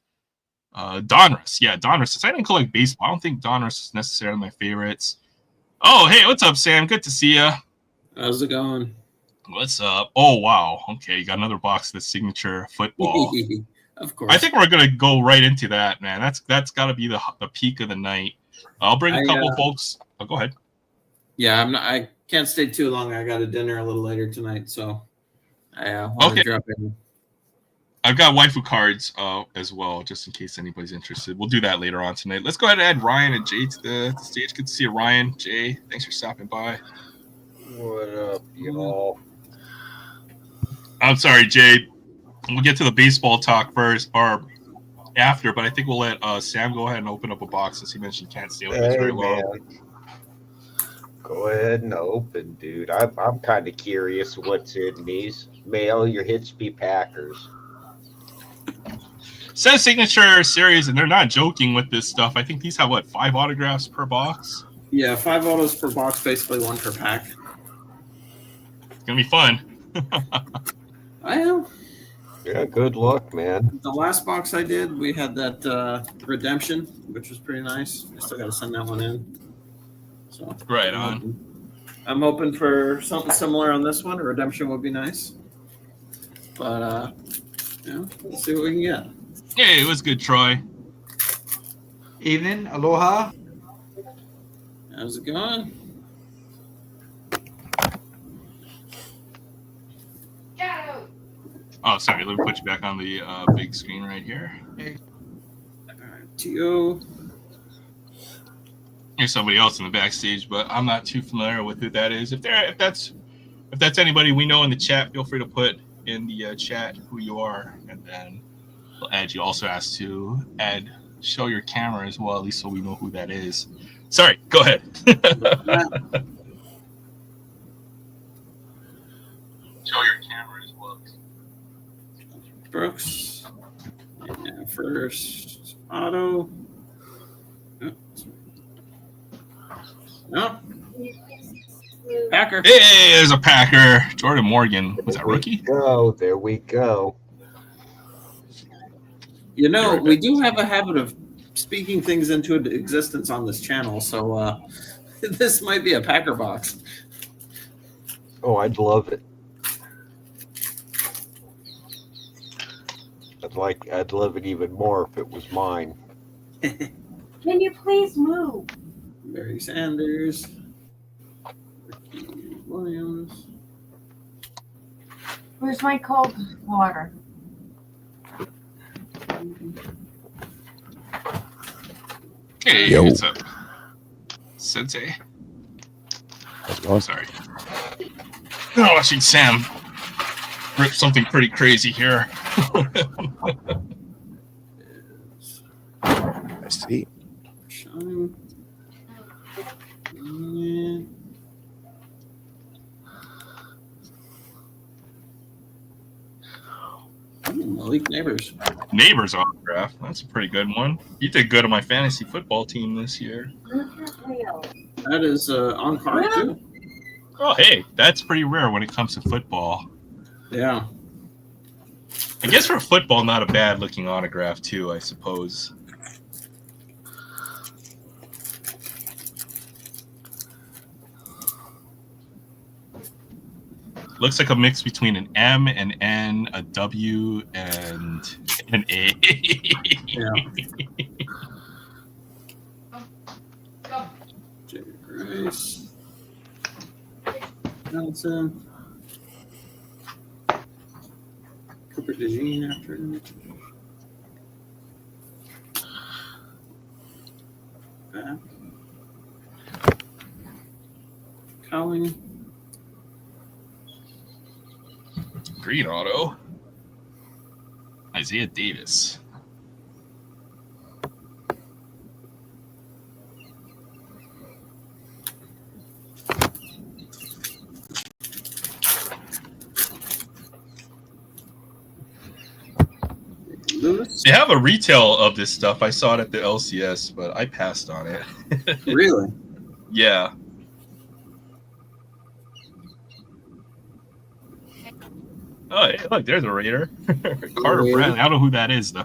Speaker 1: Donruss. Yeah, Donruss. Since I didn't collect baseball, I don't think Donruss is necessarily my favorites. Oh, hey, what's up, Sam? Good to see you.
Speaker 2: How's it going?
Speaker 1: What's up? Oh, wow. Okay, you got another box of the signature football.
Speaker 2: Of course.
Speaker 1: I think we're gonna go right into that, man. That's got to be the peak of the night. I'll bring a couple folks. Oh, go ahead.
Speaker 2: Yeah, I can't stay too long. I got a dinner a little later tonight, so I want to drop in.
Speaker 1: I've got waifu cards as well, just in case anybody's interested. We'll do that later on tonight. Let's go ahead and add Ryan and Jay to the stage. Good to see you, Ryan. Jay, thanks for stopping by.
Speaker 3: What up, y'all?
Speaker 1: I'm sorry, Jay. We'll get to the baseball talk first or after, but I think we'll let Sam go ahead and open up a box since he mentioned you can't stay with us very long.
Speaker 3: Go ahead and open, dude. I'm kind of curious what's in these. Mail your Hitsby Packers.
Speaker 1: Says signature series, and they're not joking with this stuff. I think these have, 5 autographs per box?
Speaker 2: Yeah, 5 autos per box, basically 1 per pack.
Speaker 1: It's going to be fun.
Speaker 2: I am.
Speaker 3: Yeah, good luck, man.
Speaker 2: The last box I did, we had that redemption, which was pretty nice. I still got to send that one in. So
Speaker 1: right on.
Speaker 2: I'm hoping for something similar on this one. A redemption would be nice. But, we'll see what we can get.
Speaker 1: Hey, it was good, Troy.
Speaker 4: Evening. Aloha.
Speaker 2: How's it going?
Speaker 1: Oh, sorry. Let me put you back on the big screen right here.
Speaker 2: All right, T.O.
Speaker 1: Here's somebody else in the backstage, but I'm not too familiar with who that is. If that's anybody we know in the chat, feel free to put in the chat who you are, and then we'll add you. Also asked to show your camera as well, at least so we know who that is. Sorry, go ahead. Show your camera as well.
Speaker 2: Brooks. Yeah, first auto. No. Packer.
Speaker 1: Hey, there's a Packer. Jordan Morgan. Was that rookie?
Speaker 3: There we go.
Speaker 2: You know, we do have a habit of speaking things into existence on this channel, so this might be a Packer box.
Speaker 3: Oh, I'd love it. I'd love it even more if it was mine.
Speaker 5: Can you please move?
Speaker 2: Barry Sanders. Ricky Williams.
Speaker 5: Where's my cold water?
Speaker 1: Hey,
Speaker 6: Yo.
Speaker 1: what's up? Sensei. Oh, sorry. Oh, watching Sam rip something pretty crazy here.
Speaker 6: I see.
Speaker 2: Sean. Malik Neighbors.
Speaker 1: Neighbors autograph. That's a pretty good one. You did good on my fantasy football team this year.
Speaker 2: That is on card too.
Speaker 1: Oh, hey, that's pretty rare when it comes to football.
Speaker 2: Yeah.
Speaker 1: I guess for football, not a bad looking autograph too, I suppose. Looks like a mix between an M, an N, a W, and an A.
Speaker 2: Yeah. Jerry Rice. Nelson. Cooper DeJean after him. Back. Cowling.
Speaker 1: Green auto. Isaiah Davis.
Speaker 2: Lewis.
Speaker 1: They have a retail of this stuff. I saw it at the LCS, but I passed on it.
Speaker 2: Really?
Speaker 1: Yeah. Oh, hey, look, there's a Raider. Carter
Speaker 2: Raider.
Speaker 1: Brown. I don't know who that is, though.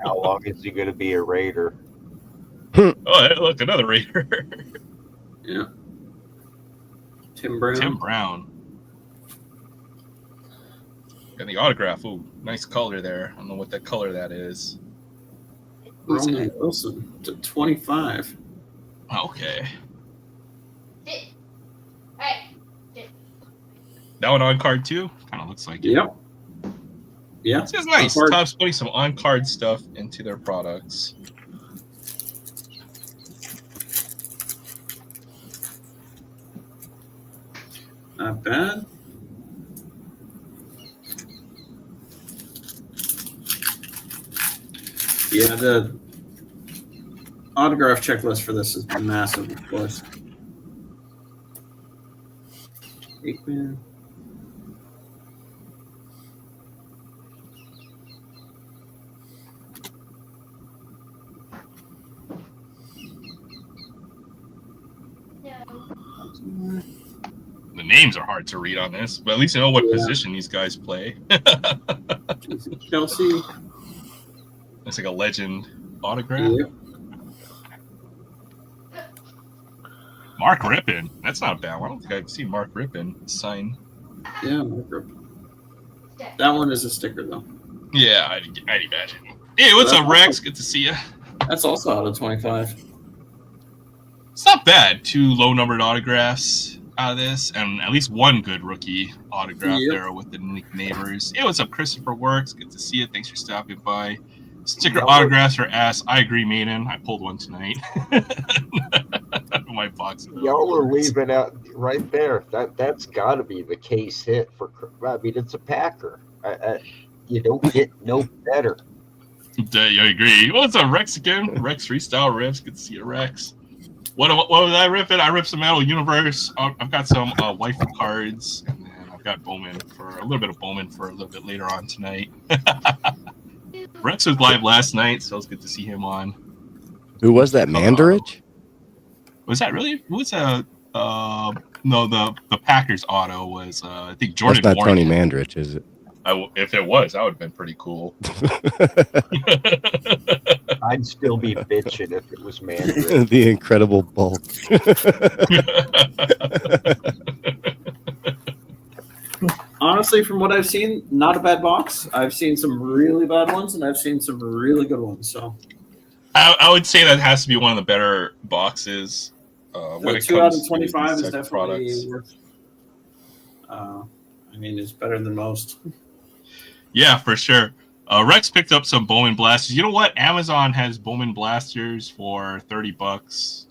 Speaker 3: How long is he going to be a Raider?
Speaker 1: Oh, hey, look, another Raider.
Speaker 2: Yeah. Tim Brown.
Speaker 1: Tim Brown. And the autograph. Ooh, nice color there. I don't know what that color that is.
Speaker 2: Roman Wilson to 25.
Speaker 1: Okay. That one on card too? Kind of looks like it.
Speaker 2: Yep. Yeah.
Speaker 1: It's just nice.
Speaker 2: On card.
Speaker 1: Topps putting some on card stuff into their products.
Speaker 2: Not bad. Yeah, the autograph checklist for this is massive, of course. Aikman.
Speaker 1: The names are hard to read on this, but at least you know what
Speaker 2: Yeah.
Speaker 1: position these guys play.
Speaker 2: Chelsea.
Speaker 1: It's like a legend autograph.
Speaker 2: Yep.
Speaker 1: Mark Rippon. That's not a bad one. I don't think I've seen Mark Rippon sign.
Speaker 2: Yeah, that one is a sticker, though.
Speaker 1: Yeah, I'd imagine. Hey, what's up, Rex? Good to see you.
Speaker 2: That's also out of 25.
Speaker 1: It's not bad. 2 low-numbered autographs out of this, and at least one good rookie autograph
Speaker 2: Yep.
Speaker 1: there with the Nick Neighbors. Hey, what's up, Christopher Works? Good to see you. Thanks for stopping by. Sticker
Speaker 3: Yeah,
Speaker 1: autographs are ass. I agree, Maiden. I pulled one tonight. My box. of
Speaker 3: Y'all are
Speaker 1: cards.
Speaker 3: leaving out right there. That's got to be the case hit for. I mean, it's a Packer. You don't get no better.
Speaker 1: I agree. What's up, Rex again? Rex Freestyle Rips. Good to see you, Rex. What was I ripping? I ripped some Metal Universe. I've got some waifu cards, and then I've got Bowman for a little bit of Bowman for a little bit later on tonight. Rex was live last night, so it's good to see him on.
Speaker 4: Who was that? Mandarich?
Speaker 1: Was that really? Who was no, the Packers auto was I think Jordan.
Speaker 4: That's not
Speaker 1: Warren.
Speaker 4: Tony Mandarich, is it?
Speaker 1: If it was, that would have been pretty cool.
Speaker 3: I'd still be bitching if it was Mandarin.
Speaker 4: The Incredible Bulk.
Speaker 2: Honestly, from what I've seen, not a bad box. I've seen some really bad ones, and I've seen some really good ones. So
Speaker 1: I would say that has to be one of the better boxes when
Speaker 2: the
Speaker 1: it
Speaker 2: 2 out
Speaker 1: comes
Speaker 2: of 25
Speaker 1: to
Speaker 2: is
Speaker 1: these type of
Speaker 2: definitely
Speaker 1: products.
Speaker 2: worth. I mean, it's better than most.
Speaker 1: Yeah, for sure. Rex picked up some Bowman blasters. You know what? Amazon has Bowman blasters for $30.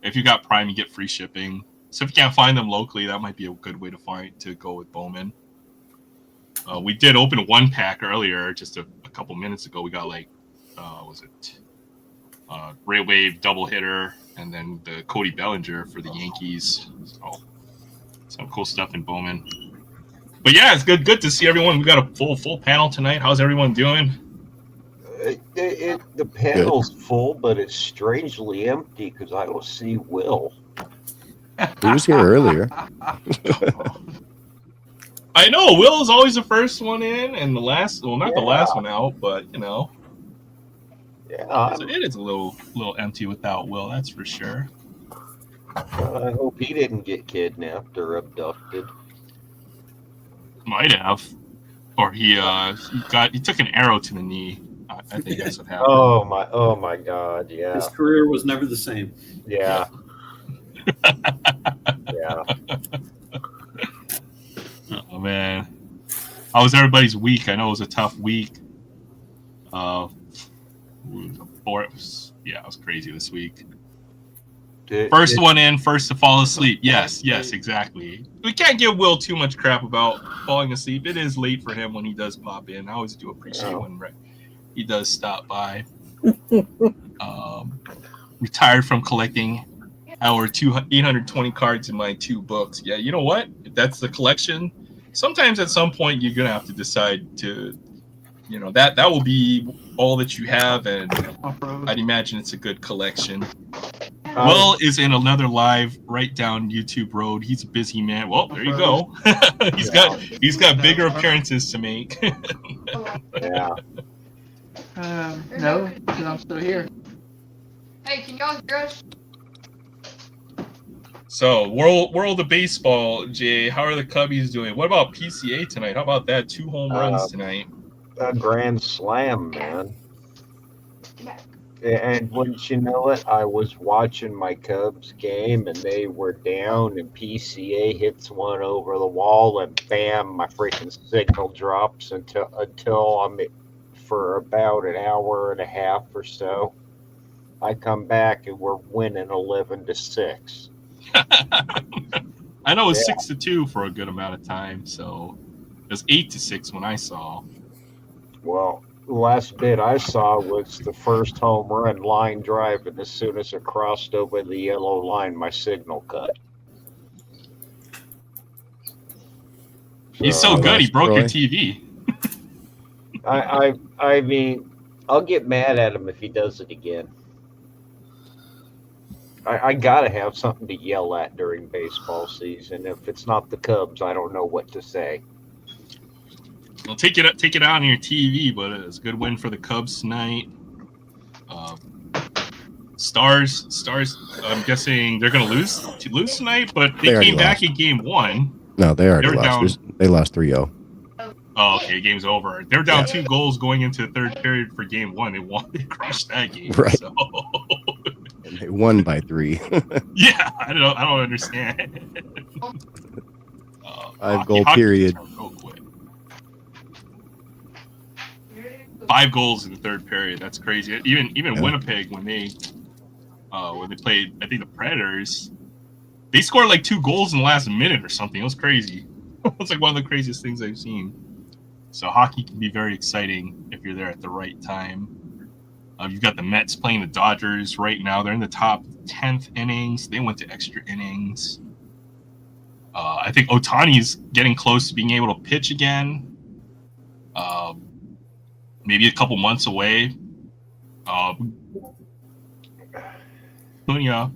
Speaker 1: If you got Prime, you get free shipping. So if you can't find them locally, that might be a good way to go with Bowman. We did open one pack earlier, just a couple minutes ago. We got Ray Wave double hitter, and then the Cody Bellinger for the Yankees. So some cool stuff in Bowman. But yeah, it's good to see everyone. We got a full panel tonight. How's everyone doing?
Speaker 3: The panel's full, but it's strangely empty because I don't see Will.
Speaker 4: He was here earlier.
Speaker 1: I know Will is always the first one in, and the last. Well, not the last one out, but you know.
Speaker 3: Yeah,
Speaker 1: So it is a little empty without Will. That's for sure.
Speaker 3: I hope he didn't get kidnapped or abducted.
Speaker 1: Might have, or he took an arrow to the knee. I think that's what happened.
Speaker 3: Oh my God, yeah,
Speaker 2: His career was never the same.
Speaker 3: yeah, yeah.
Speaker 1: Oh man, how was everybody's week? I know it was a tough week. It was crazy this week. First one in, first to fall asleep. Yes, exactly. We can't give Will too much crap about falling asleep. It is late for him when he does pop in. I always do appreciate when he does stop by. Retired from collecting our 820 cards in my 2 books. Yeah, you know what? If that's the collection, sometimes at some point you're gonna have to decide to, that will be all that you have, and I'd imagine it's a good collection. Will is in another live right down YouTube Road. He's a busy man. Well, there you go. He's got bigger appearances to make.
Speaker 3: Yeah.
Speaker 6: No, because I'm still here.
Speaker 7: Hey, can y'all hear us?
Speaker 1: So, world of baseball, Jay. How are the Cubbies doing? What about PCA tonight? How about that? 2 home runs tonight.
Speaker 3: A grand slam, man. And wouldn't you know it, I was watching my Cubs game and they were down, and PCA hits one over the wall, and bam, my freaking signal drops until I'm for about an hour and a half or so. I come back and we're winning 11-6.
Speaker 1: I know it was 6-2 for a good amount of time, so it was 8-6 when I saw.
Speaker 3: Well, the last bit I saw was the first home run line drive, and as soon as it crossed over the yellow line, my signal cut.
Speaker 1: He's so good, he broke your TV.
Speaker 3: I mean, I'll get mad at him if he does it again. I gotta have something to yell at during baseball season. If it's not the Cubs, I don't know what to say.
Speaker 1: Well, take it out on your TV, but it's a good win for the Cubs tonight. Stars. I'm guessing they're going to lose tonight, but they came back in game 1.
Speaker 4: No, they already lost. They lost 3-0.
Speaker 1: Oh, okay, game's over. They're down 2 goals going into the third period for game 1. They crushed that game.
Speaker 4: Right.
Speaker 1: So.
Speaker 4: And they won by 3.
Speaker 1: Yeah, I don't understand.
Speaker 4: 5-goal period.
Speaker 1: 5 goals in the third period. That's crazy. Even Winnipeg, when they played, I think the Predators, they scored like 2 goals in the last minute or something. It was crazy. It's like one of the craziest things I've seen. So hockey can be very exciting if you're there at the right time. You've got the Mets playing the Dodgers right now. They're in the top 10th innings. They went to extra innings. I think Ohtani's getting close to being able to pitch again. Maybe a couple months away. Cunha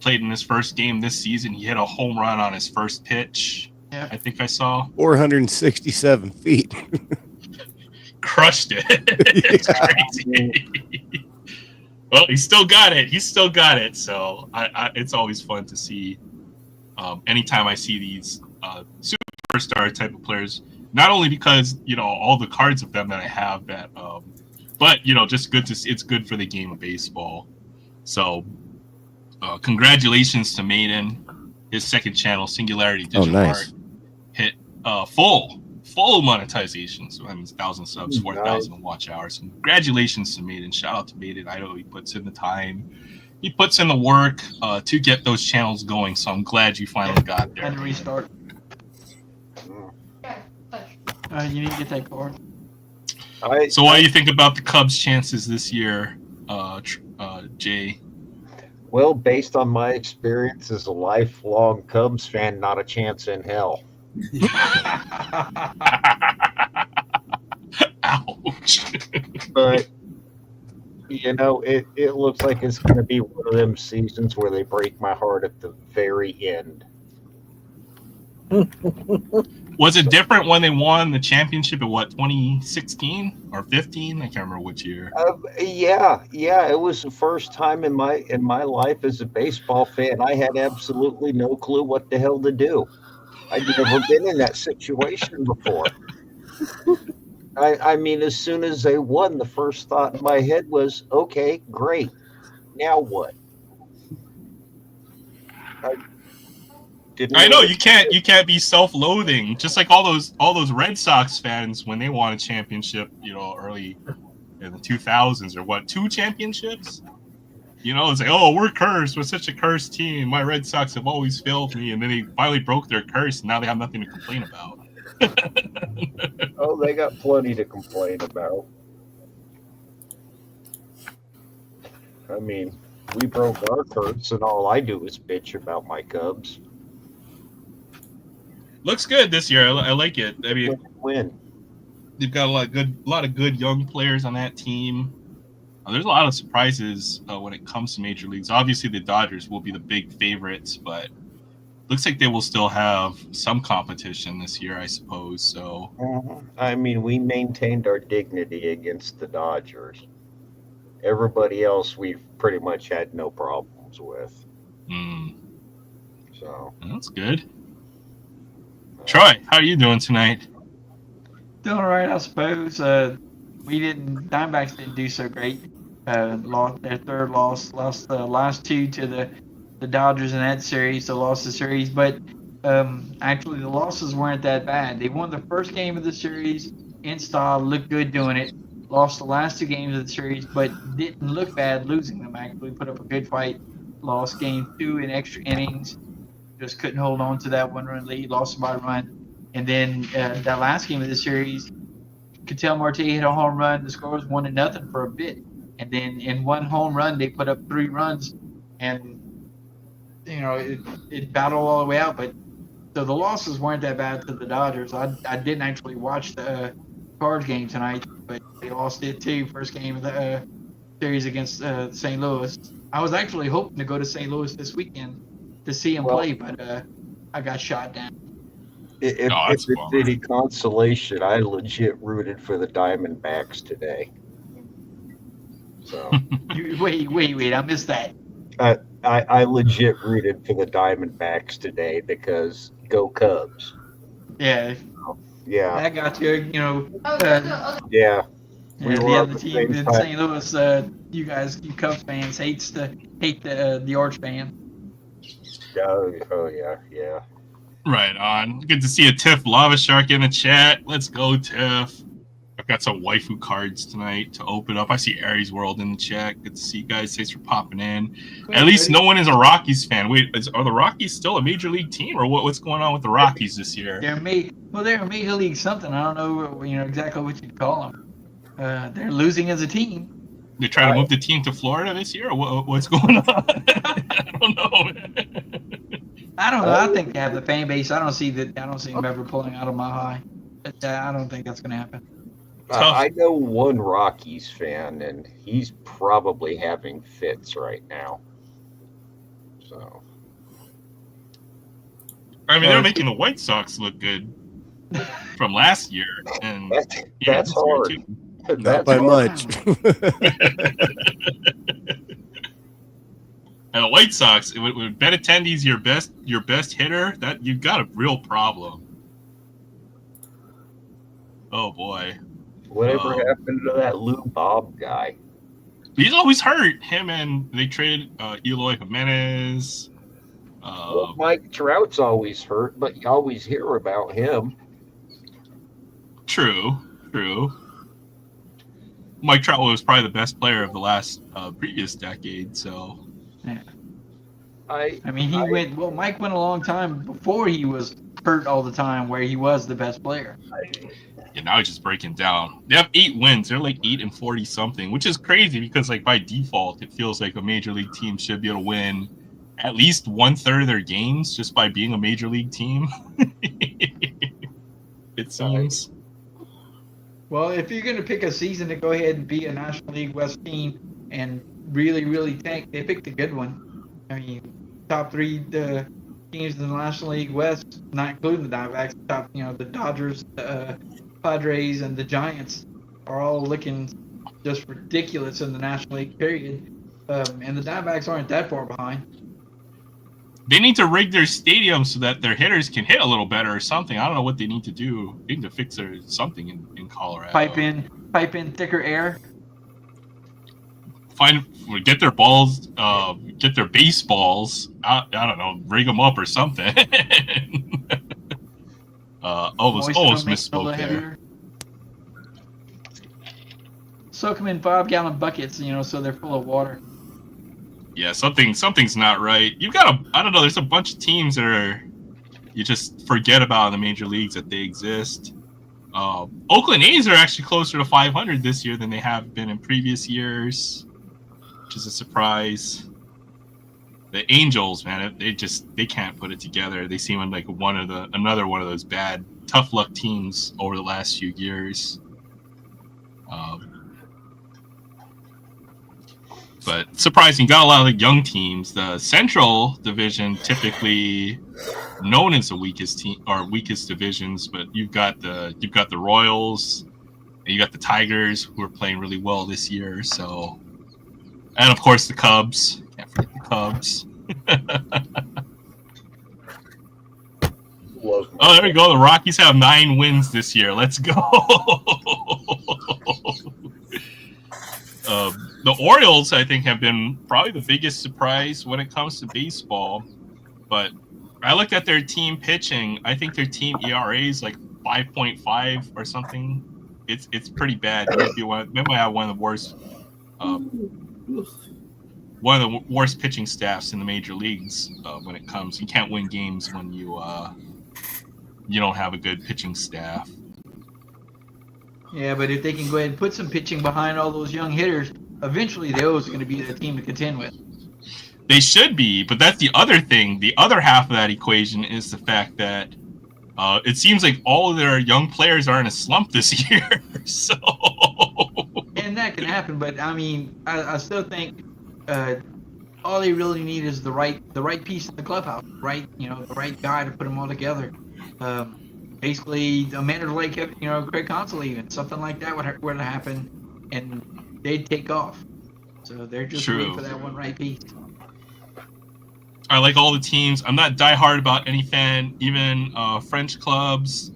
Speaker 1: played in his first game this season. He hit a home run on his first pitch.
Speaker 6: Yeah.
Speaker 1: I think I saw
Speaker 4: 467 feet.
Speaker 1: Crushed it. It's crazy. Well, he still got it. So it's always fun to see. Anytime I see these superstar type of players. Not only because, all the cards of them that I have that, but, just good to see. It's good for the game of baseball. So, congratulations to Maiden. His second channel, Singularity Digital Art, hit full monetization. So that means 1,000 subs, 4,000 watch hours. Congratulations to Maiden. Shout out to Maiden. I know he puts in the time. He puts in the work to get those channels going. So I'm glad you finally got there.
Speaker 6: And restart. You need to get that card.
Speaker 1: So what do you think about the Cubs' chances this year, Jay?
Speaker 3: Well, based on my experience as a lifelong Cubs fan, not a chance in hell.
Speaker 1: Ouch.
Speaker 3: But, it looks like it's going to be one of them seasons where they break my heart at the very end.
Speaker 1: Was it different when they won the championship in 2016 or 15? I can't remember which year.
Speaker 3: Yeah. It was the first time in my life as a baseball fan I had absolutely no clue what the hell to do. I'd never been in that situation before. I mean, as soon as they won, the first thought in my head was, okay, great. Now what? I didn't
Speaker 1: I
Speaker 3: know
Speaker 1: know
Speaker 3: what to
Speaker 1: you can't be self-loathing, just like all those Red Sox fans when they won a championship, you know, early in the 2000s or what, 2 championships. You know, it's like, oh, we're cursed. We're such a cursed team. My Red Sox have always failed me, and then they finally broke their curse, and now they have nothing to complain about.
Speaker 3: Oh, they got plenty to complain about. I mean, we broke our curse, and all I do is bitch about my Cubs.
Speaker 1: Looks good this year. I like it. I mean,
Speaker 3: Win.
Speaker 1: they've got a lot of good young players on that team. There's a lot of surprises when it comes to major leagues. Obviously, the Dodgers will be the big favorites, but looks like they will still have some competition this year, I suppose. So,
Speaker 3: I mean, we maintained our dignity against the Dodgers. Everybody else we've pretty much had no problems with. So
Speaker 1: that's good. Troy, how are you doing tonight?
Speaker 6: Doing all right, I suppose. Diamondbacks didn't do so great. Lost their third loss, lost the last two to the Dodgers in that series, so lost the series. But actually, the losses weren't that bad. They won the first game of the series in style, looked good doing it. Lost the last two games of the series, but didn't look bad losing them. Actually, put up a good fight. Lost game 2 in extra innings. Just couldn't hold on to that 1-run lead. Lost by a run. And then that last game of the series, Ketel Marte hit a home run. The score was 1-0 for a bit, and then in one home run they put up 3 runs, and you know it battled all the way out. But so the losses weren't that bad to the Dodgers. I didn't actually watch the Cards game tonight, but they lost it too. First game of the series against St. Louis. I was actually hoping to go to St. Louis this weekend to see him play, but I got shot down.
Speaker 3: If it's any consolation, I legit rooted for the Diamondbacks today. So
Speaker 6: wait, I missed that.
Speaker 3: I legit rooted for the Diamondbacks today because go Cubs.
Speaker 6: Yeah.
Speaker 3: Yeah.
Speaker 6: I got you. You know.
Speaker 3: Yeah.
Speaker 6: We the other team in St. Louis, you Cubs fans hate the Arch fan.
Speaker 3: Oh yeah.
Speaker 1: Right on. Good to see a Tiff Lava Shark in the chat. Let's go, Tiff. I've got some waifu cards tonight to open up. I see Aries World in the chat. Good to see you guys. Thanks for popping in. At least no one is a Rockies fan. Wait, are the Rockies still a major league team, or what's going on with the Rockies this year?
Speaker 6: They're a major league something. I don't know, exactly what you'd call them. They're losing as a team.
Speaker 1: They try to move the team to Florida this year, or what's going on? I don't know.
Speaker 6: I don't know. I think they have the fan base. I don't see them ever pulling out of my high. But, I don't think that's going to happen.
Speaker 3: I know one Rockies fan, and he's probably having fits right now. So,
Speaker 1: I mean, they're making the White Sox look good from last year, and
Speaker 3: that's hard.
Speaker 4: Not by much.
Speaker 1: And the White Sox, with Benintendi's your best hitter, that you've got a real problem. Oh boy.
Speaker 3: Whatever happened to that Lou Bob guy?
Speaker 1: He's always hurt. Him, and they traded Eloy Jimenez.
Speaker 3: Well, Mike Trout's always hurt, but you always hear about him.
Speaker 1: True. Mike Trout was probably the best player of the last previous decade, so.
Speaker 6: Yeah. Mike went a long time before he was hurt all the time, where he was the best player.
Speaker 1: Yeah, now he's just breaking down. They have 8 wins. They're like 8-40 something, which is crazy because like by default, it feels like a major league team should be able to win at least 1/3 of their games just by being a major league team. It seems.
Speaker 6: Well, if you're going to pick a season to go ahead and be a National League West team and really, really tank, they picked a good one. I mean, top 3 teams in the National League West, not including the Diamondbacks, the Dodgers, the Padres, and the Giants are all looking just ridiculous in the National League period. And the Diamondbacks aren't that far behind.
Speaker 1: They need to rig their stadium so that their hitters can hit a little better or something. I don't know what they need to do. They need to fix something in Colorado.
Speaker 6: Pipe in thicker air.
Speaker 1: Get their balls, get their baseballs. I don't know, rig them up or something. Almost misspoke there.
Speaker 6: Soak them in 5-gallon buckets, so they're full of water.
Speaker 1: Yeah, something's not right. I don't know, there's a bunch of teams that you just forget about in the major leagues that they exist. Oakland A's are actually closer to 500 this year than they have been in previous years, which is a surprise. The Angels, man, they can't put it together. They seem like another one of those bad tough luck teams over the last few years. But surprising, got a lot of young teams. The Central Division typically known as the weakest team or weakest divisions, but you've got the Royals and you got the Tigers who are playing really well this year. So, and of course the Cubs. Can't forget the Cubs. Oh, there we go. The Rockies have 9 wins this year. Let's go. The Orioles, I think, have been probably the biggest surprise when it comes to baseball. But I looked at their team pitching. I think their team ERA is like 5.5 or something. It's pretty bad. They might have one of the worst pitching staffs in the major leagues when it comes. You can't win games when you don't have a good pitching staff.
Speaker 6: Yeah, but if they can go ahead and put some pitching behind all those young hitters, eventually the O's are going to be the team to contend with.
Speaker 1: They should be, but that's the other thing. The other half of that equation is the fact that it seems like all of their young players are in a slump this year. So,
Speaker 6: and that can happen, but I mean, I still think all they really need is the right piece in the clubhouse, right? The right guy to put them all together. Basically, a manager like Craig Counsell, even something like that would happen, and they'd take off. So they're just waiting for that one right piece.
Speaker 1: I like all the teams. I'm not diehard about any fan, even French clubs.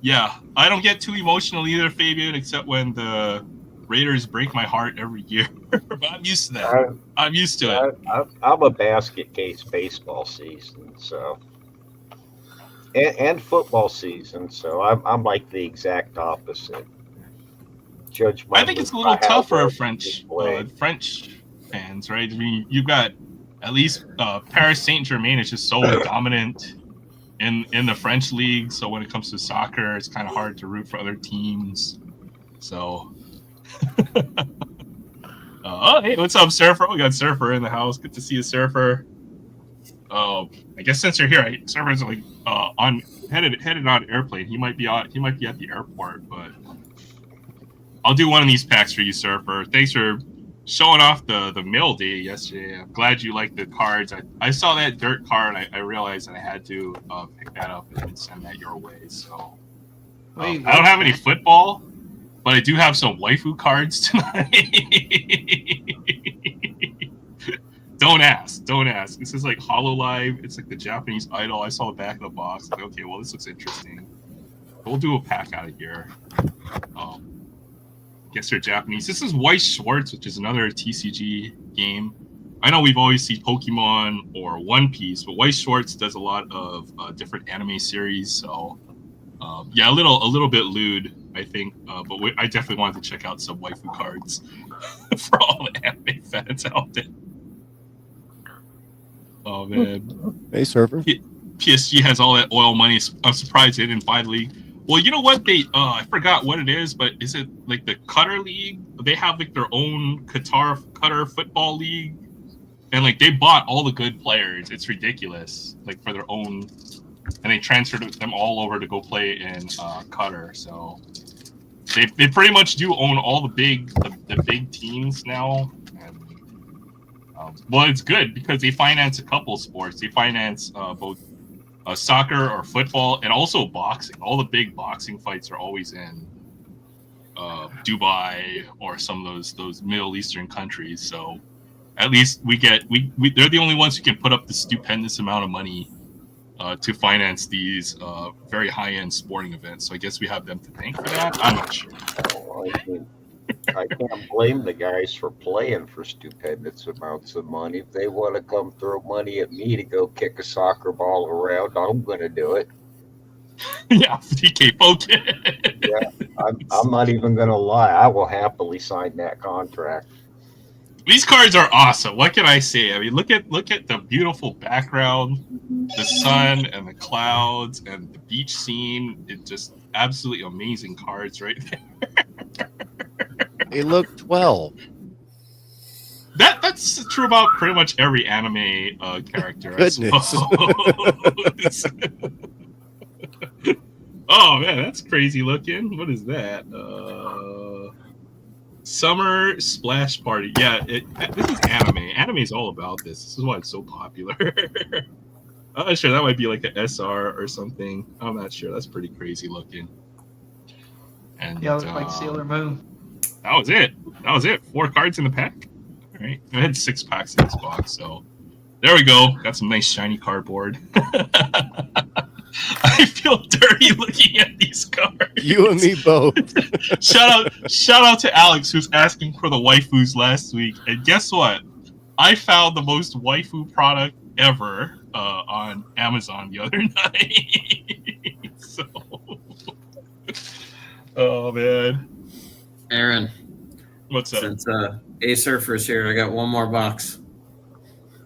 Speaker 1: Yeah, I don't get too emotional either, Fabian, except when the Raiders break my heart every year. But I'm used to that. I'm used to it.
Speaker 3: I'm a basket case baseball season, so. And football season, so I'm like the exact opposite.
Speaker 1: I think it's a little tough for French fans, right? I mean, you've got at least Paris Saint-Germain is just so dominant in the French league. So when it comes to soccer, it's kind of hard to root for other teams. So, oh hey, what's up, Surfer? We got Surfer in the house. Good to see you, Surfer. I guess since you're here, Surfer's like headed on airplane. He might be at the airport, but I'll do one of these packs for you, Surfer. Thanks for showing off the mail day yesterday. I'm glad you liked the cards. I saw that dirt card. I realized that I had to pick that up and send that your way. So I don't have any football, but I do have some waifu cards tonight. Don't ask. This is like HoloLive. It's like the Japanese Idol. I saw the back of the box. Like, okay, well, this looks interesting. We'll do a pack out of here. Guess they're Japanese. This is Weiss Schwartz, which is another TCG game. I know we've always seen Pokemon or One Piece, but Weiss Schwartz does a lot of different anime series. So, yeah, a little bit lewd, I think. But I definitely wanted to check out some waifu cards for all the anime fans out there. Oh man!
Speaker 4: Hey, Surfer.
Speaker 1: PSG has all that oil money. I'm surprised they didn't buy the league. Well, you know what? I forgot what it is, but is it like the Qatar League? They have like their own Qatar football league, and like they bought all the good players. It's ridiculous, like for their own, and they transferred them all over to go play in Qatar. So they pretty much do own all the big teams now. Well, it's good because they finance a couple sports. They finance both soccer or football and also boxing. All the big boxing fights are always in Dubai or some of those Middle Eastern countries. So at least we they're the only ones who can put up the stupendous amount of money to finance these very high-end sporting events. So I guess we have them to thank for that. I'm not sure.
Speaker 3: Well, I mean, I can't blame the guys for playing for stupendous amounts of money. If they want to come throw money at me to go kick a soccer ball around, I'm going to do it.
Speaker 1: Yeah, DK poke.
Speaker 3: I'm not even going to lie. I will happily sign that contract.
Speaker 1: These cards are awesome. What can I say? I mean, look at the beautiful background, the sun and the clouds and the beach scene. It's just absolutely amazing cards right there.
Speaker 4: They look 12.
Speaker 1: That's true about pretty much every anime character.
Speaker 4: Goodness.
Speaker 1: Oh man, that's crazy looking. What is that? Summer Splash Party. Yeah, this is anime. Anime is all about this. This is why it's so popular. I'm not sure. That might be like an SR or something. I'm not sure. That's pretty crazy looking. And
Speaker 6: Yeah, it looks like Sailor Moon.
Speaker 1: that was it. 4 cards in the pack. All right. I had 6 packs in this box, so there we go. Got some nice shiny cardboard. I feel dirty looking at these cards.
Speaker 4: You and me both.
Speaker 1: Shout out to Alex, who's asking for the waifus last week. And guess what? I found the most waifu product ever on Amazon the other night. So, oh man,
Speaker 2: Aaron,
Speaker 1: what's up?
Speaker 2: since Ace Surfer's here, I got one more box.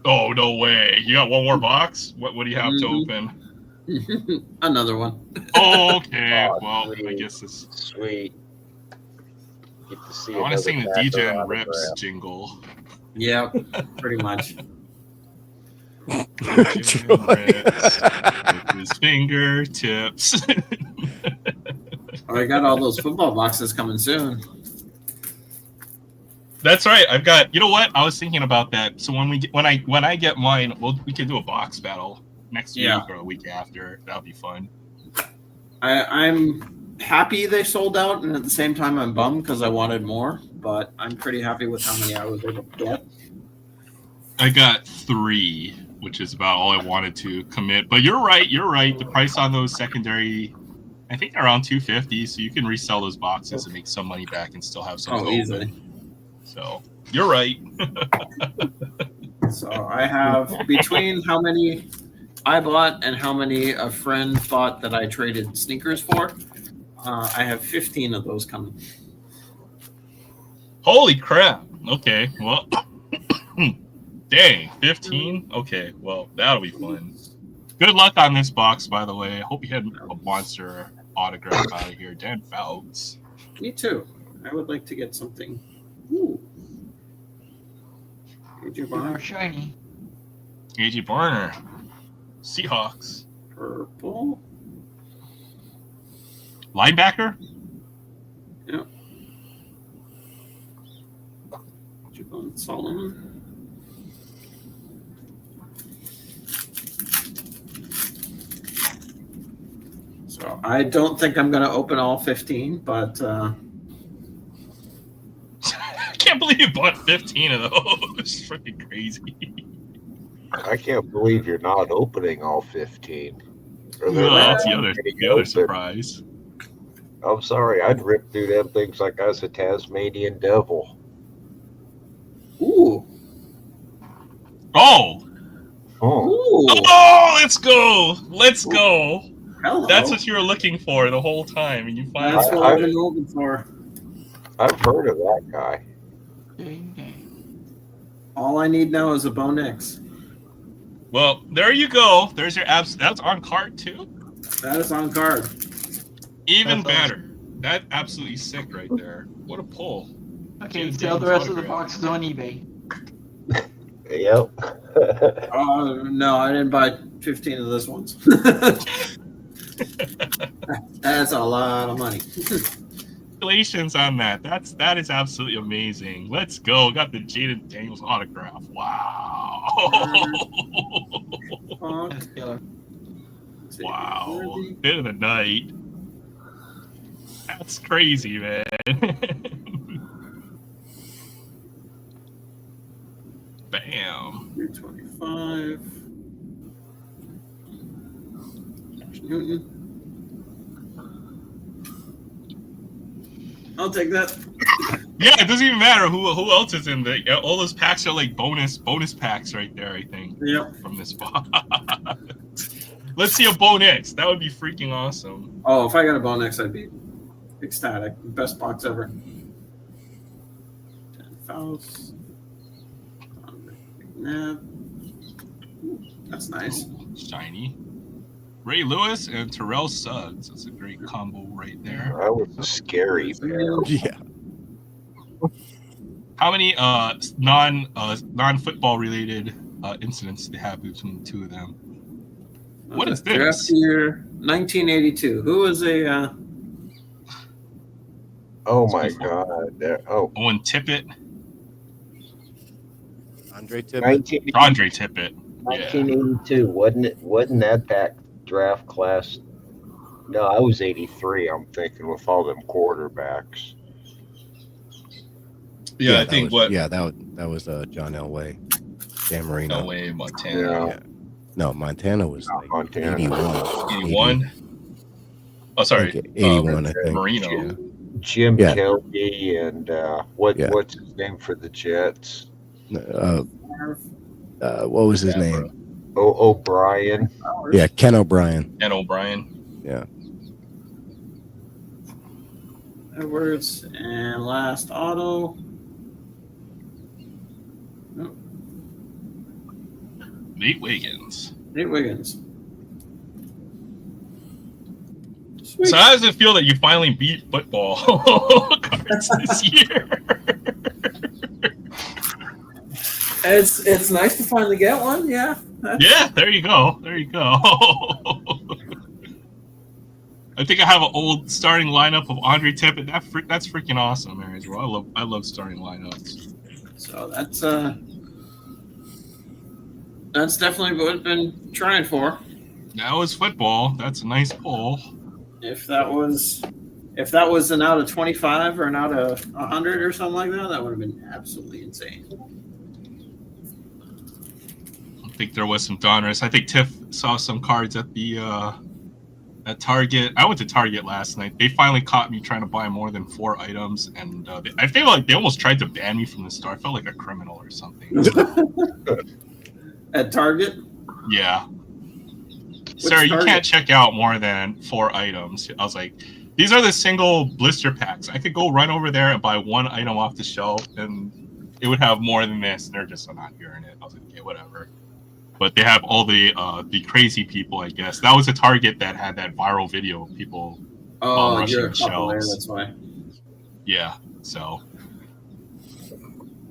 Speaker 1: Oh no way! You got one more box? What do you have to
Speaker 2: Mhm.
Speaker 1: open?
Speaker 2: Another one.
Speaker 1: Oh, okay.
Speaker 3: Oh,
Speaker 1: Well, I
Speaker 3: sweet.
Speaker 1: guess it's.
Speaker 3: Sweet. Get to see
Speaker 1: I want to
Speaker 3: another
Speaker 1: sing the
Speaker 3: Packer
Speaker 1: DJ and
Speaker 3: autograph.
Speaker 1: Rips jingle.
Speaker 2: Yep, pretty much.
Speaker 1: With his fingertips.
Speaker 2: Oh, I got all those football boxes coming soon.
Speaker 1: That's right. I've got. You know what? I was thinking about that. So when I get mine, we can do a box battle next
Speaker 2: Yeah.
Speaker 1: week or a week after. That'll be fun.
Speaker 2: I'm happy they sold out, and at the same time, I'm bummed because I wanted more. But I'm pretty happy with how many I was able to get.
Speaker 1: I got 3, which is about all I wanted to commit. But you're right. The price on those secondary, I think they're around $250. So you can resell those boxes and make some money back and still have some.
Speaker 2: Oh, easily.
Speaker 1: So you're right.
Speaker 2: So I have between how many I bought and how many a friend thought that I traded sneakers for. I have 15 of those coming.
Speaker 1: Holy crap. Okay. Well, dang, 15? Okay. Well, that'll be fun. Good luck on this box, by the way. I hope you had a monster autograph out of here. Dan Fouts.
Speaker 2: Me too. I would like to get something. Ooh. AJ
Speaker 6: More
Speaker 2: Barnes,
Speaker 6: shiny.
Speaker 1: A.J. Barner. Seahawks.
Speaker 2: purple.
Speaker 1: Linebacker?
Speaker 2: Yep. Javon Solomon. So I don't think I'm going to open all 15, but
Speaker 1: I can't believe you bought 15 of those. It's freaking crazy.
Speaker 3: I can't believe you're not opening all 15. Or they're
Speaker 1: Well,
Speaker 3: not
Speaker 1: that's the
Speaker 3: getting
Speaker 1: other
Speaker 3: open.
Speaker 1: surprise.
Speaker 3: I'm sorry, I'd rip through them things like I was a Tasmanian devil.
Speaker 2: ooh.
Speaker 1: Oh!
Speaker 3: Oh,
Speaker 2: Ooh.
Speaker 1: Oh, let's go! Let's go!
Speaker 2: Hello.
Speaker 1: That's what you were looking for the whole time, and you finally.
Speaker 2: That's what I've been looking for.
Speaker 3: I've heard of that guy.
Speaker 2: All I need now is a Bo Nix.
Speaker 1: Well, there you go. There's your abs. That's on card too.
Speaker 2: That is on card.
Speaker 1: Even
Speaker 6: That's
Speaker 1: better. That's absolutely sick right there. What a pull.
Speaker 6: Okay,
Speaker 1: James
Speaker 6: sell the
Speaker 1: Daniels
Speaker 6: rest of the
Speaker 1: autograph.
Speaker 6: boxes on eBay.
Speaker 3: Yep.
Speaker 2: No, I didn't buy 15 of this ones. That's a lot of money.
Speaker 1: Congratulations on that. That is absolutely amazing. Let's go. Got the Jaden Daniels autograph. Wow.
Speaker 6: That's killer.
Speaker 1: Wow. Bit of the night. That's crazy, man. Bam.
Speaker 2: 325. Josh Newton. I'll take that.
Speaker 1: Yeah, it doesn't even matter who else is in the. All those packs are like bonus packs right there. I think.
Speaker 2: Yep.
Speaker 1: From this spot. Let's see a bonus. That would be freaking awesome.
Speaker 2: Oh, if I got a bonus, I'd be ecstatic. Best box ever. 10 Faust. That's nice.
Speaker 1: Shiny. Ray Lewis and Terrell Suggs. That's a great combo right there.
Speaker 3: That was a scary pair.
Speaker 4: Yeah.
Speaker 1: How many non-football related incidents do they have between the two of them? What is this?
Speaker 2: Draft year 1982. Who was a?
Speaker 3: Oh my God! Oh,
Speaker 1: Owen Tippett.
Speaker 4: Andre Tippett.
Speaker 3: 19,
Speaker 1: Andre Tippett. Yeah.
Speaker 3: 1982. Wasn't that draft class? No, I was 83. I'm thinking with all them quarterbacks.
Speaker 1: Yeah, I think
Speaker 4: that was John Elway, Dan Marino.
Speaker 1: Elway, Montana.
Speaker 4: Yeah. No, Montana was like
Speaker 3: Montana.
Speaker 4: 81.
Speaker 1: 81. Oh, sorry.
Speaker 4: 81, I think.
Speaker 1: Marino.
Speaker 4: Yeah.
Speaker 3: Jim
Speaker 4: Yeah.
Speaker 3: Kelly and what's his name for the Jets?
Speaker 4: What was his name?
Speaker 3: O'Brien.
Speaker 4: Yeah, Ken O'Brien.
Speaker 1: And O'Brien.
Speaker 4: Yeah.
Speaker 2: Edwards and last auto.
Speaker 1: Nate Wiggins.
Speaker 2: Nate Wiggins. Sweet.
Speaker 1: So how does it feel that you finally beat football cards this year?
Speaker 2: It's nice to finally get one. Yeah.
Speaker 1: Yeah, there you go. There you go. I think I have an old starting lineup of Andre Tippett. That's freaking awesome there as well. I love starting lineups.
Speaker 2: So that's definitely what I've been trying for.
Speaker 1: That was football. That's a nice pull.
Speaker 2: If that was an out of 25 or an out of 100 or something like that, that would have been absolutely insane.
Speaker 1: I think there was some Donruss. I think Tiff saw some cards at the at Target. I went to Target last night. They finally caught me trying to buy more than 4 items, and I feel like they almost tried to ban me from the store. I felt like a criminal or something.
Speaker 2: At Target?
Speaker 1: Yeah. Sir, you can't check out more than 4 items. I was like, these are the single blister packs. I could go run over there and buy 1 item off the shelf, and it would have more than this. And they're just not hearing it. I was like, okay, whatever. But they have all the crazy people, I guess. That was a Target that had that viral video of people rushing
Speaker 2: you're
Speaker 1: the
Speaker 2: popular,
Speaker 1: shelves.
Speaker 2: that's why.
Speaker 1: Yeah, so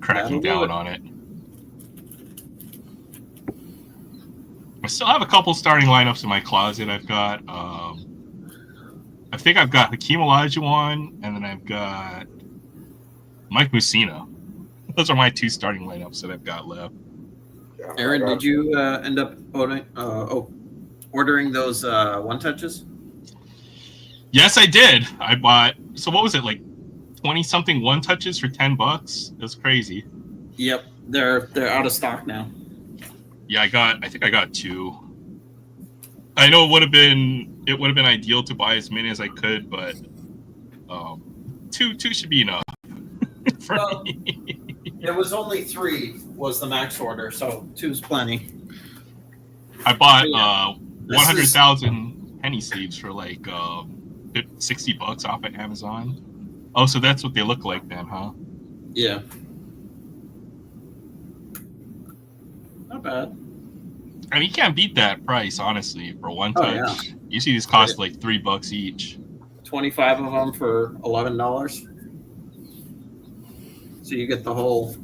Speaker 1: cracking down on it. I still have a couple starting lineups in my closet. I've got, I think I've got Hakeem Olajuwon, and then I've got Mike Mussina. Those are my 2 starting lineups that I've got left.
Speaker 2: Aaron, did you end up ordering those one-touches?
Speaker 1: Yes, I did. I bought, so what was it, like 20-something one-touches for $10? It was crazy.
Speaker 2: Yep, they're out of stock now.
Speaker 1: Yeah, I think I got 2. I know it would have been ideal to buy as many as I could, but 2 should be enough for me.
Speaker 2: It was only 3 was the max order, so 2's plenty.
Speaker 1: I bought 100,000 penny sleeves for like $60 off at Amazon. Oh, so that's what they look like then, huh?
Speaker 2: Yeah. Not bad.
Speaker 1: I mean, you can't beat that price, honestly, for one touch.
Speaker 2: Yeah.
Speaker 1: Usually these cost like $3 each.
Speaker 2: 25 of them for $11. So you get the whole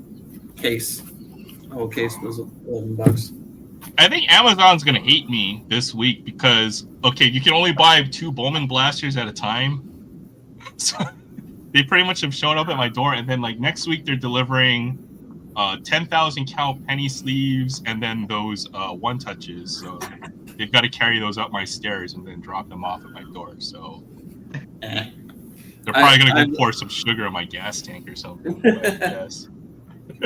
Speaker 2: case. The whole case was $11.
Speaker 1: I think Amazon's gonna hate me this week because you can only buy 2 Bowman blasters at a time. So they pretty much have shown up at my door, and then like next week they're delivering 10,000 count penny sleeves and then those one touches. So they've got to carry those up my stairs and then drop them off at my door. So they're probably gonna go pour some sugar in my gas tank or something. Yes.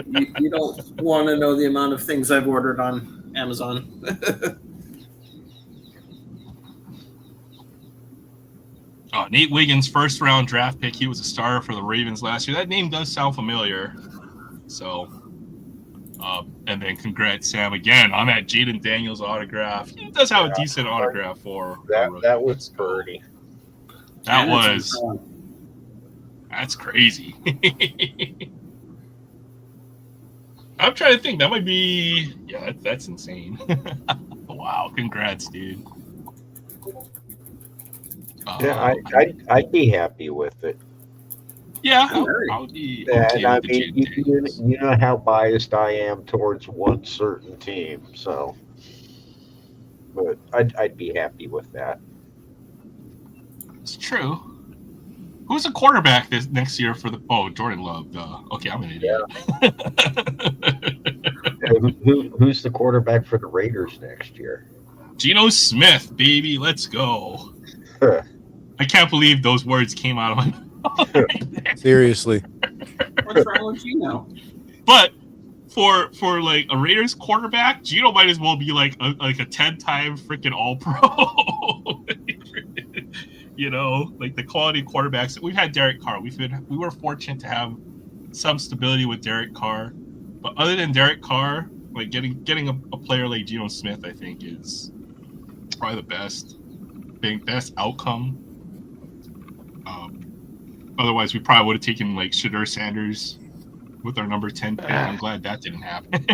Speaker 2: You don't want to know the amount of things I've ordered on Amazon.
Speaker 1: Nate Wiggins, first round draft pick. He was a starter for the Ravens last year. That name does sound familiar. So, and then congrats, Sam, again on that Jaden Daniels autograph. He does have a decent autograph for a rookie.
Speaker 3: That was pretty.
Speaker 1: That's crazy. I'm trying to think. That might be, that's insane. Wow, congrats, dude.
Speaker 3: Yeah, I'd be happy with it.
Speaker 1: Yeah, I'll be okay
Speaker 3: And I
Speaker 1: with the
Speaker 3: mean,
Speaker 1: Jaden Daniels.
Speaker 3: you know how biased I am towards one certain team, so. But I'd be happy with that.
Speaker 1: It's true. Who's the quarterback this next year for the? Oh, Jordan Love. Okay, I'm an idiot.
Speaker 3: Who's the quarterback for the Raiders next year?
Speaker 1: Geno Smith, baby, let's go. I can't believe those words came out of my mouth.
Speaker 4: Seriously.
Speaker 2: What's wrong with Gino?
Speaker 1: But for like a Raiders quarterback, Geno might as well be like a 10-time freaking All-Pro. You know, like the quality quarterbacks. We've had Derek Carr. We were fortunate to have some stability with Derek Carr. But other than Derek Carr, like getting a player like Geno Smith, I think is probably the best outcome. Otherwise, we probably would have taken like Shadur Sanders with our number 10 pick. I'm glad that didn't happen.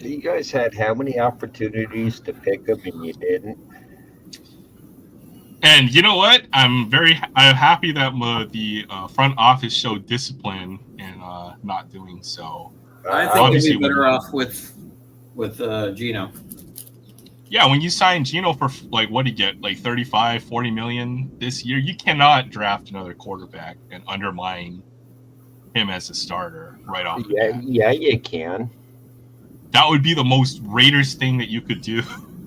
Speaker 3: You guys had how many opportunities to pick them and you didn't?
Speaker 1: And you know what? I'm happy that the front office showed discipline in not doing so.
Speaker 2: I think they'd be better off with Gino.
Speaker 1: Yeah, when you sign Gino for like what do you get, like 35, 40 million this year, you cannot draft another quarterback and undermine him as a starter right off the bat.
Speaker 3: Yeah, you can.
Speaker 1: That would be the most Raiders thing that you could do.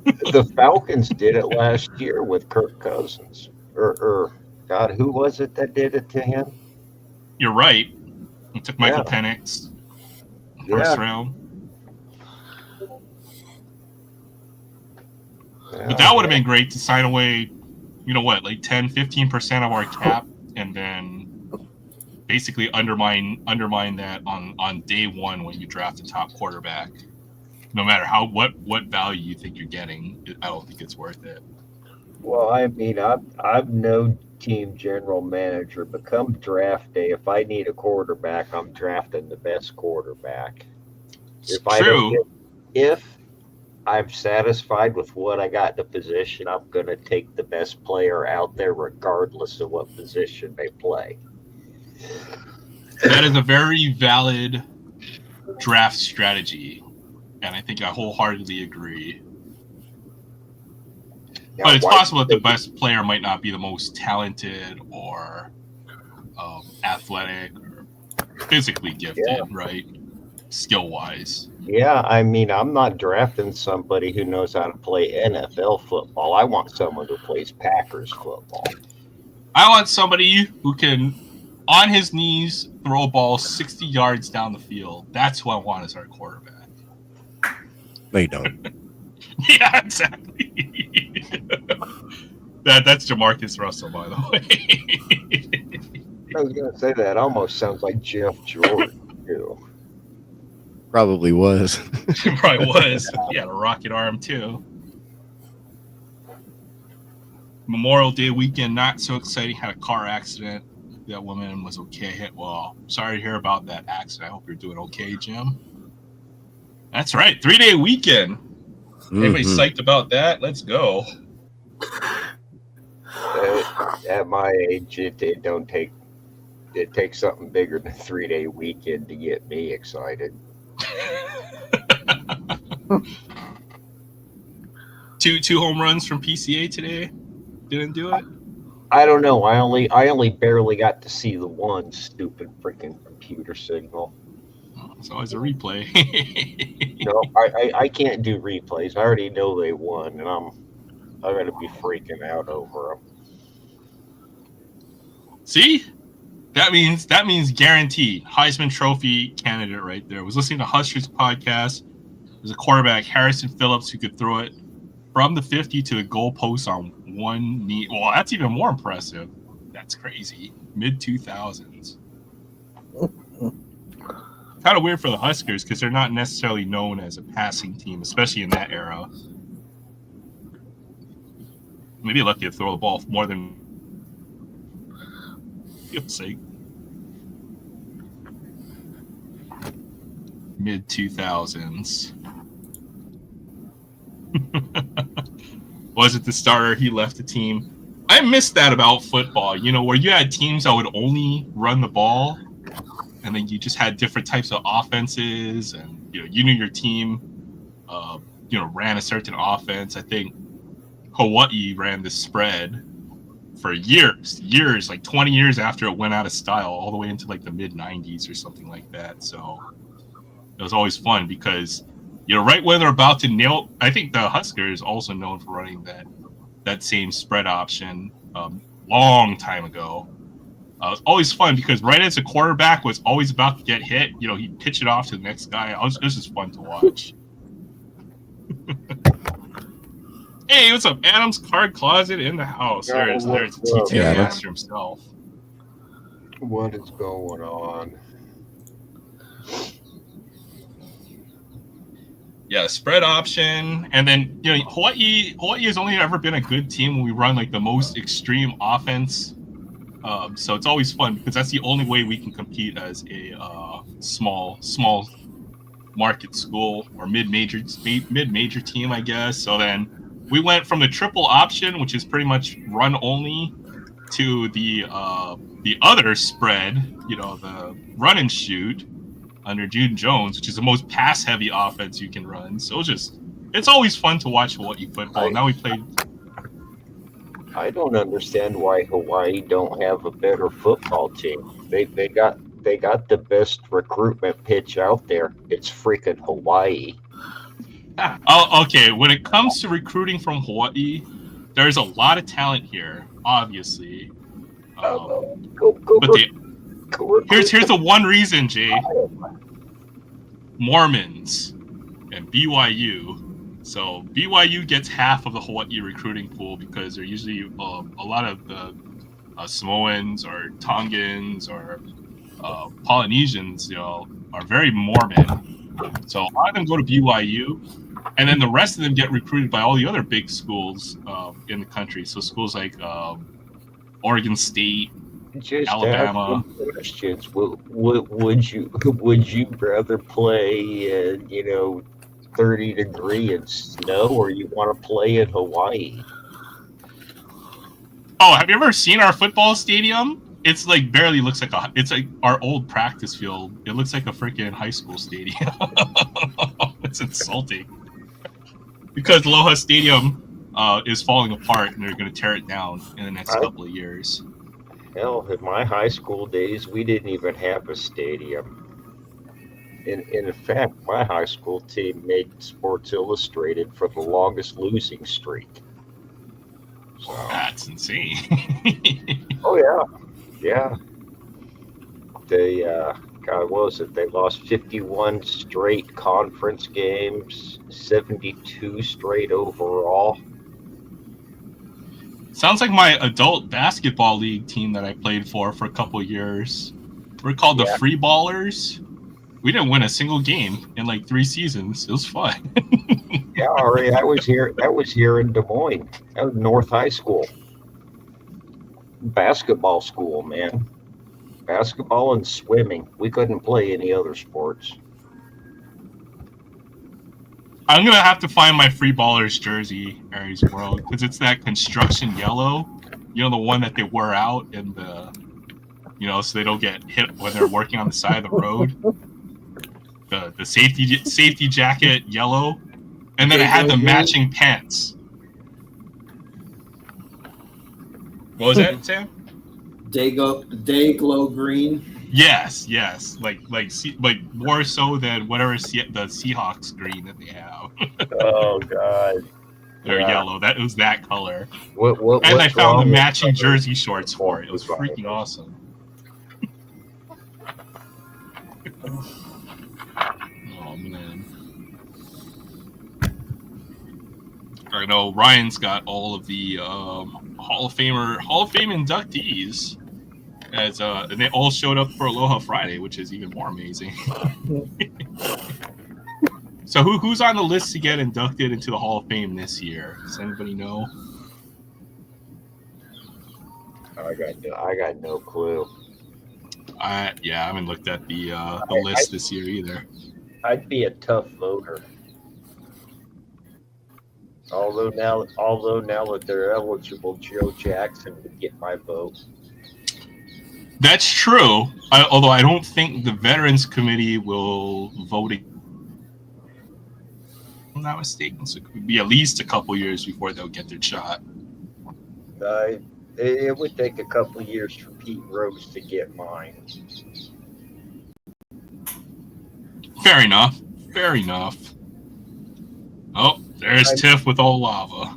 Speaker 3: The Falcons did it last year with Kirk Cousins. Or God, who was it that did it to him?
Speaker 1: You're right. He took Michael Penix first round. But that would have been great to sign away, you know what, like 10, 15% of our cap and then basically undermine that on day one when you draft a top quarterback. No matter what value you think you're getting, I don't think it's worth it.
Speaker 3: Well, I mean, I'm no team general manager, but come draft day, if I need a quarterback, I'm drafting the best quarterback. If I'm satisfied with what I got in the position, I'm going to take the best player out there regardless of what position they play.
Speaker 1: That is a very valid draft strategy, and I think I wholeheartedly agree. Now, but it's possible that the best player might not be the most talented or athletic or physically gifted, right? Skill-wise.
Speaker 3: Yeah, I mean, I'm not drafting somebody who knows how to play NFL football. I want someone who plays Packers football.
Speaker 1: I want somebody who can, on his knees, throw a ball 60 yards down the field. That's who I want as our quarterback.
Speaker 4: No, you don't.
Speaker 1: Yeah, exactly. That's Jamarcus Russell, by the way.
Speaker 3: I was going to say that almost sounds like Jeff Jordan, too.
Speaker 4: Probably was.
Speaker 1: It probably was. He had a rocket arm, too. Memorial Day weekend, not so exciting. Had a car accident. That woman was okay. Well, sorry to hear about that accident. I hope you're doing okay, Jim. That's right. 3-day weekend. Anybody psyched about that? Let's go.
Speaker 3: At my age, it takes something bigger than a 3-day weekend to get me excited.
Speaker 1: Two home runs from PCA today. Didn't do it.
Speaker 3: I don't know. I only barely got to see the one stupid freaking computer signal.
Speaker 1: It's always a replay.
Speaker 3: No, I can't do replays. I already know they won, and I'm going to be freaking out over them.
Speaker 1: See, That means guaranteed Heisman Trophy candidate right there. I was listening to Huskers podcast. There's a quarterback, Harrison Phillips, who could throw it from the 50 to the goalpost on one knee. Well, that's even more impressive. That's crazy. Mid-2000s. Kind of weird for the Huskers because they're not necessarily known as a passing team, especially in that era. Maybe lucky to throw the ball more than sake. Mid-2000s. Was it the starter? He left the team. I missed that about football, where you had teams that would only run the ball, and then you just had different types of offenses, and you knew your team, ran a certain offense. I think Hawaii ran the spread for years, like 20 years after it went out of style, all the way into like the mid-90s or something like that. So it was always fun because, right when they're about to nail, I think the Huskers also known for running that same spread option long time ago. It was always fun because right as the quarterback was always about to get hit, he'd pitch it off to the next guy. It was just fun to watch. Hey, what's up? Adam's card closet in the house. There's TT
Speaker 4: Yeah,
Speaker 1: Master himself.
Speaker 3: What is going on?
Speaker 1: Yeah, spread option, and then Hawaii has only ever been a good team when we run like the most extreme offense. So it's always fun because that's the only way we can compete as a small market school or mid-major team, I guess. So then we went from the triple option, which is pretty much run only, to the other spread, the run and shoot under June Jones, which is the most pass-heavy offense you can run. So it's always fun to watch Hawaii football. Now we played.
Speaker 3: I don't understand why Hawaii don't have a better football team. They got the best recruitment pitch out there. It's freaking Hawaii.
Speaker 1: Oh, okay. When it comes to recruiting from Hawaii, there's a lot of talent here, obviously. Here's the one reason, Jay. Mormons and BYU. So BYU gets half of the Hawaii recruiting pool because they're usually a lot of the Samoans or Tongans or Polynesians, are very Mormon. So a lot of them go to BYU, and then the rest of them get recruited by all the other big schools in the country. So schools like Oregon State,
Speaker 3: Just
Speaker 1: Alabama.
Speaker 3: Questions. Would you rather play 30-degree and snow, or you want to play in Hawaii?
Speaker 1: Oh, have you ever seen our football stadium? It's like barely looks like it's like our old practice field. It looks like a freaking high school stadium. It's insulting. Because Aloha Stadium is falling apart and they're going to tear it down in the next couple of years.
Speaker 3: Hell, in my high school days, we didn't even have a stadium. In fact, my high school team made Sports Illustrated for the longest losing streak. So,
Speaker 1: That's insane.
Speaker 3: oh yeah. They God, what was it? They lost 51 straight conference games, 72 straight overall.
Speaker 1: Sounds like my adult basketball league team that I played for a couple of years. We're called the Free Ballers. We didn't win a single game in like 3 seasons. It was fun.
Speaker 3: Yeah, Ari, that was here in Des Moines. That was North High School. Basketball school, man. Basketball and swimming. We couldn't play any other sports.
Speaker 1: I'm going to have to find my Free Ballers jersey, Aries World, because it's that construction yellow. The one that they wear out in the, so they don't get hit when they're working on the side of the road. The safety jacket yellow, and then it had the matching pants. What was that, Sam?
Speaker 2: Day glow green.
Speaker 1: Yes, like more so than whatever the Seahawks green that they have.
Speaker 3: Oh God,
Speaker 1: they're yellow. That was that color.
Speaker 3: And
Speaker 1: I found the matching jersey shorts for it. It was freaking awesome. Oh man. I know Ryan's got all of the Hall of Fame inductees and they all showed up for Aloha Friday, which is even more amazing. So who's on the list to get inducted into the Hall of Fame this year? Does anybody know?
Speaker 3: I got no clue.
Speaker 1: I haven't looked at the list this year either.
Speaker 3: I'd be a tough voter. Although now that they're eligible, Joe Jackson would get my vote.
Speaker 1: That's true. Although I don't think the Veterans Committee will vote. I'm not mistaken, so it could be at least a couple years before they'll get their shot.
Speaker 3: It would take a couple years for Pete Rose to get mine.
Speaker 1: Fair enough. Fair enough. Oh, there's Tiff with all lava.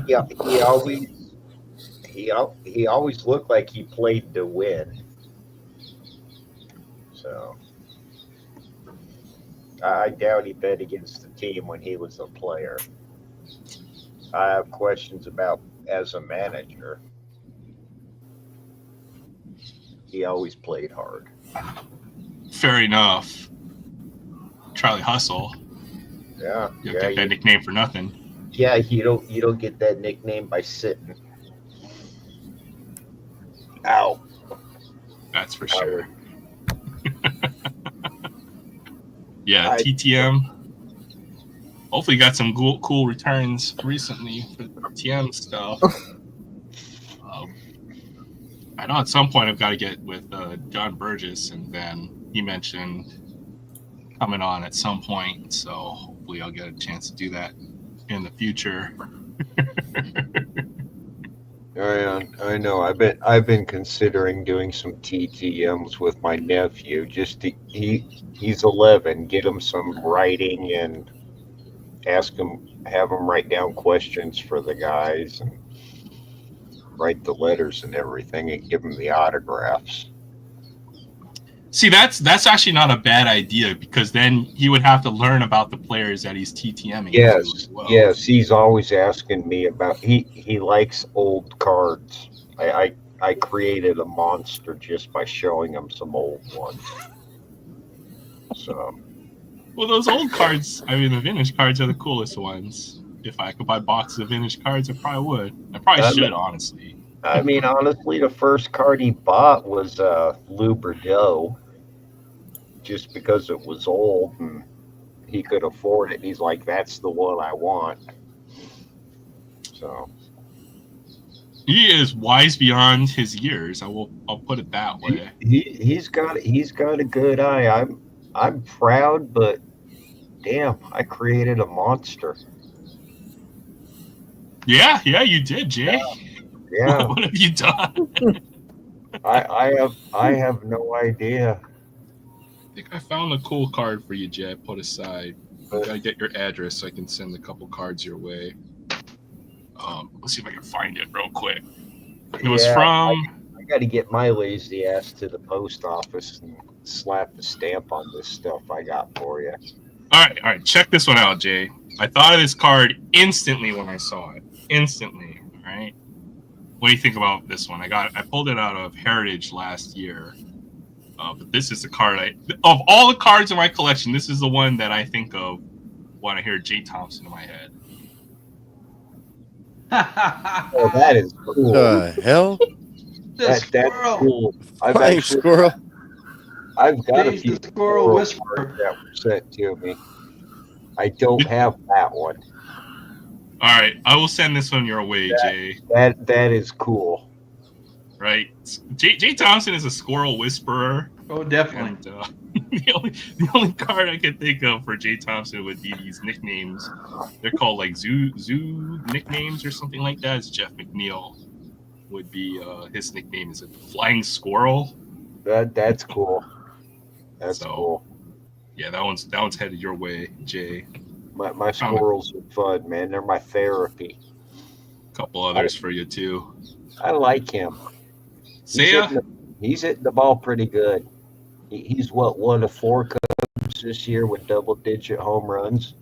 Speaker 3: Yeah, he always looked like he played to win. So I doubt he bet against the team when he was a player. I have questions about as a manager. He always played hard.
Speaker 1: Fair enough. Charlie Hustle.
Speaker 3: Yeah,
Speaker 1: You get that nickname for nothing.
Speaker 3: yeah. You don't get that nickname by sitting. Ow.
Speaker 1: That's for sure. Yeah, TTM. Hopefully got some cool returns recently for TM stuff. I know at some point I've got to get with John Burgess, and then he mentioned coming on at some point, so hopefully I'll get a chance to do that in the future.
Speaker 3: I know. I've been considering doing some TTMs with my nephew. He's 11. Get him some writing and have him write down questions for the guys and write the letters and everything, and give him the autographs.
Speaker 1: See, that's actually not a bad idea, because then he would have to learn about the players that he's TTMing.
Speaker 3: Yes,
Speaker 1: as well.
Speaker 3: yes. He's always asking me about. He likes old cards. I created a monster just by showing him some old ones. So.
Speaker 1: Well, those old cards, I mean, the vintage cards are the coolest ones. If I could buy boxes of vintage cards, I probably would. I probably should, honestly.
Speaker 3: I mean, honestly, the first card he bought was Lou Bordeaux, just because it was old and he could afford it. He's like, that's the one I want. So
Speaker 1: he is wise beyond his years. I'll put it that way.
Speaker 3: He's got a good eye. I'm proud, but damn, I created a monster.
Speaker 1: Yeah, you did, Jay.
Speaker 3: Yeah.
Speaker 1: What have you done?
Speaker 3: I have no idea.
Speaker 1: I think I found a cool card for you, Jay. I put aside. I gotta get your address so I can send a couple cards your way. Let's see if I can find it real quick. It was from.
Speaker 3: I got to get my lazy ass to the post office and slap the stamp on this stuff I got for you.
Speaker 1: All right. Check this one out, Jay. I thought of this card instantly when I saw it. Instantly. All right. What do you think about this one? I pulled it out of Heritage last year. But this is the card of all the cards in my collection, this is the one that I think of when I hear Jay Thompson in my head.
Speaker 3: Oh, that is cool.
Speaker 4: The hell?
Speaker 3: That's cool.
Speaker 4: Squirrel.
Speaker 3: I've got a
Speaker 6: James
Speaker 3: few
Speaker 6: the Squirrel Whisperer
Speaker 3: that were sent to me. I don't have that one.
Speaker 1: All right, I will send this one your way, Jay.
Speaker 3: That is cool.
Speaker 1: Right, Jay Thompson is a Squirrel Whisperer.
Speaker 6: Oh, definitely.
Speaker 1: And, the only card I could think of for Jay Thompson would be these nicknames. They're called like zoo nicknames or something like that. It's Jeff McNeil would be his nickname is a Flying Squirrel.
Speaker 3: That's cool. That's cool.
Speaker 1: Yeah, that one's headed your way, Jay.
Speaker 3: My squirrels are fun, man. They're my therapy.
Speaker 1: A couple others for you too.
Speaker 3: I like him.
Speaker 1: Saya?
Speaker 3: He's hitting the ball pretty good. He's what, one of 4 Cubs this year with double-digit home runs.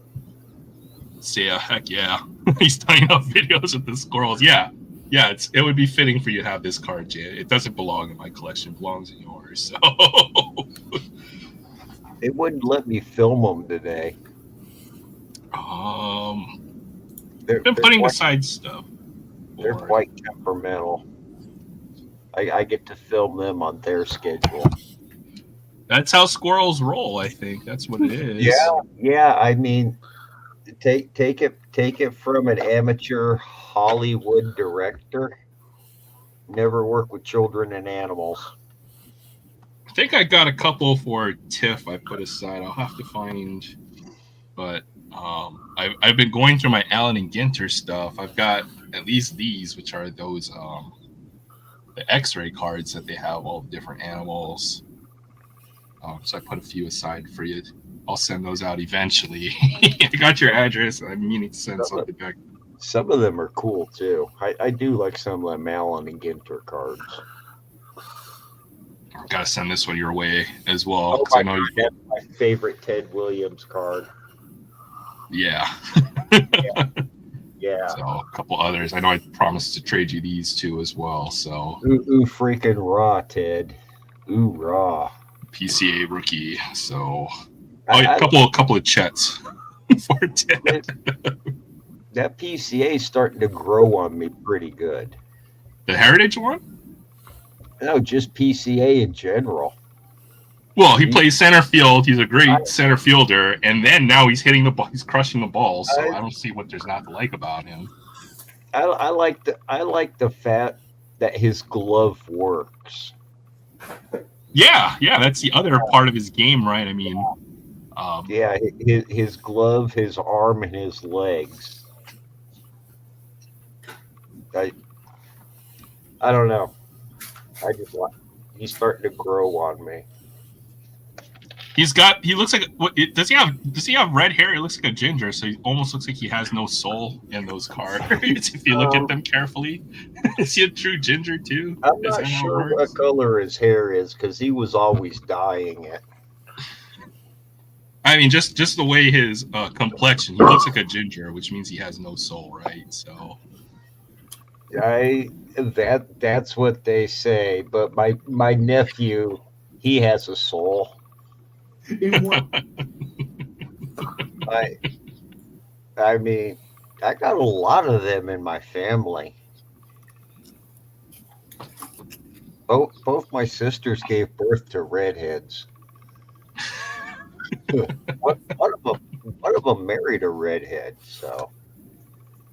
Speaker 1: So yeah, heck yeah. He's tying up videos of the squirrels. Yeah. Yeah, it would be fitting for you to have this card, Jay. It doesn't belong in my collection. It belongs in yours. So
Speaker 3: They wouldn't let me film them today.
Speaker 1: I've been putting aside stuff.
Speaker 3: They're
Speaker 1: for-
Speaker 3: quite temperamental. I get to film them on their schedule.
Speaker 1: That's how squirrels roll, I think. That's what it is.
Speaker 3: Yeah. I mean, take it from an amateur Hollywood director. Never work with children and animals.
Speaker 1: I think I got a couple for TIFF I put aside. I'll have to find, but I've been going through my Allen and Ginter stuff. I've got at least these, which are those the X-ray cards that they have all different animals. So I put a few aside for you. I'll send those out eventually. I got your address. I'm meaning to send something back.
Speaker 3: Some of them are cool too. I do like some of them Allen and Ginter cards.
Speaker 1: I've got to send this one your way as well. 'Cause I know you.
Speaker 3: That's my favorite Ted Williams card.
Speaker 1: Yeah.
Speaker 3: Yeah.
Speaker 1: So a couple others. I know I promised to trade you these two as well. So
Speaker 3: Ooh, freaking raw, Ted. Ooh, raw.
Speaker 1: PCA rookie. So
Speaker 3: I
Speaker 1: a couple of Chets for Ted.
Speaker 3: That PCA is starting to grow on me pretty good.
Speaker 1: The Heritage one?
Speaker 3: No, just PCA in general.
Speaker 1: Well, he plays center field. He's a great center fielder, and then now he's hitting the ball. He's crushing the ball. So I don't see what there's not to like about him.
Speaker 3: I like the fact that his glove works.
Speaker 1: Yeah, that's the other part of his game, right? I mean,
Speaker 3: Yeah, his glove, his arm, and his legs. I don't know. I just like he's starting to grow on me.
Speaker 1: he looks like does he have red hair? He looks like a ginger, so he almost looks like he has no soul in those cards. If you look at them carefully, is he a true ginger too?
Speaker 3: I'm not sure what color his hair is because he was always dyeing it.
Speaker 1: I mean, just the way his complexion, he looks like a ginger, which means he has no soul, right? So
Speaker 3: that's what they say. But my nephew, he has a soul. I mean, I got a lot of them in my family. Both my sisters gave birth to redheads. One of them married a redhead. So,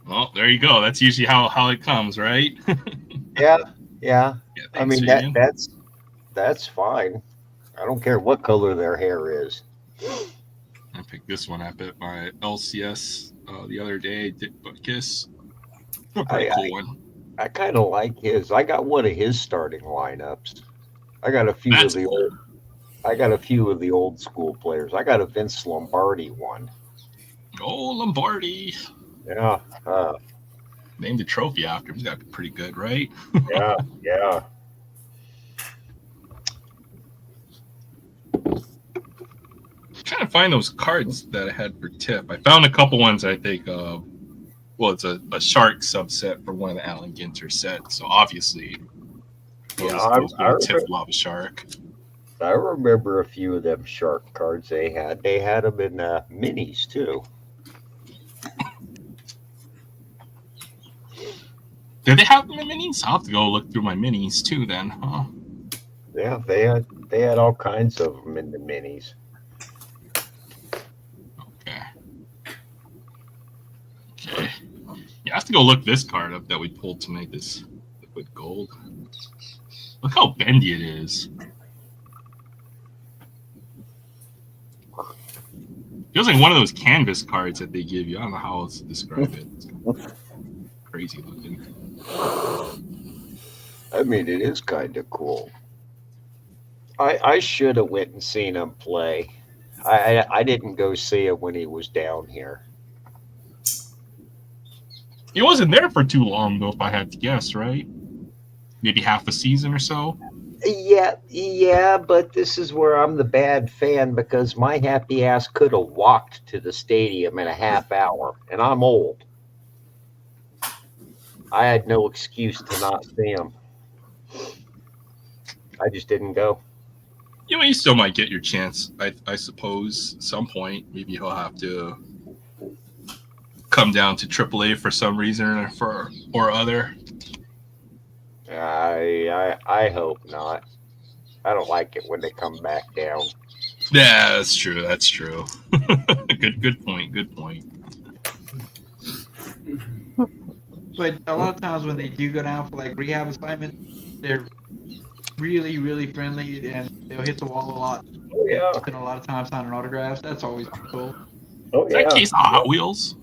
Speaker 1: well, there you go. That's usually how it comes, right?
Speaker 3: yeah. I mean that's fine. I don't care what color their hair is.
Speaker 1: I picked this one up at my LCS the other day. Dick Butkus. Pretty cool one.
Speaker 3: I kind of like his. I got one of his starting lineups. I got a few of the old school players. I got a Vince Lombardi one.
Speaker 1: Oh, Lombardi.
Speaker 3: Yeah.
Speaker 1: Named the trophy after him. He's got to be pretty good, right?
Speaker 3: Yeah.
Speaker 1: Trying to find those cards that I had for tip. I found a couple ones I think it's a shark subset from one of the Allen Ginter sets. So obviously those tip love a shark.
Speaker 3: I remember a few of them shark cards they had. They had them in minis too.
Speaker 1: Did they have them in minis? I'll have to go look through my minis too then, huh?
Speaker 3: Yeah, they had all kinds of them in the minis.
Speaker 1: Okay. Yeah, I have to go look this card up that we pulled to make this liquid gold. Look how bendy it is. Feels like one of those canvas cards that they give you. I don't know how else to describe it. It's crazy looking.
Speaker 3: I mean, it is kind of cool. I should have went and seen him play. I didn't go see him when he was down here.
Speaker 1: He wasn't there for too long, though, if I had to guess, right? Maybe half a season or so?
Speaker 3: Yeah, but this is where I'm the bad fan because my happy ass could have walked to the stadium in a half hour, and I'm old. I had no excuse to not see them. I just didn't go.
Speaker 1: You know, you still might get your chance. I suppose some point maybe he'll have to come down to AAA for some reason or other.
Speaker 3: I hope not. I don't like it when they come back down.
Speaker 1: Yeah, that's true. That's true. Good point. Good point.
Speaker 6: But a lot of times when they do go down for like rehab assignment, they're really, really friendly and they'll hit the wall a lot.
Speaker 3: Oh yeah.
Speaker 6: Spend a lot of time signing autographs. That's always cool.
Speaker 3: Oh
Speaker 1: Is that case of Hot Wheels?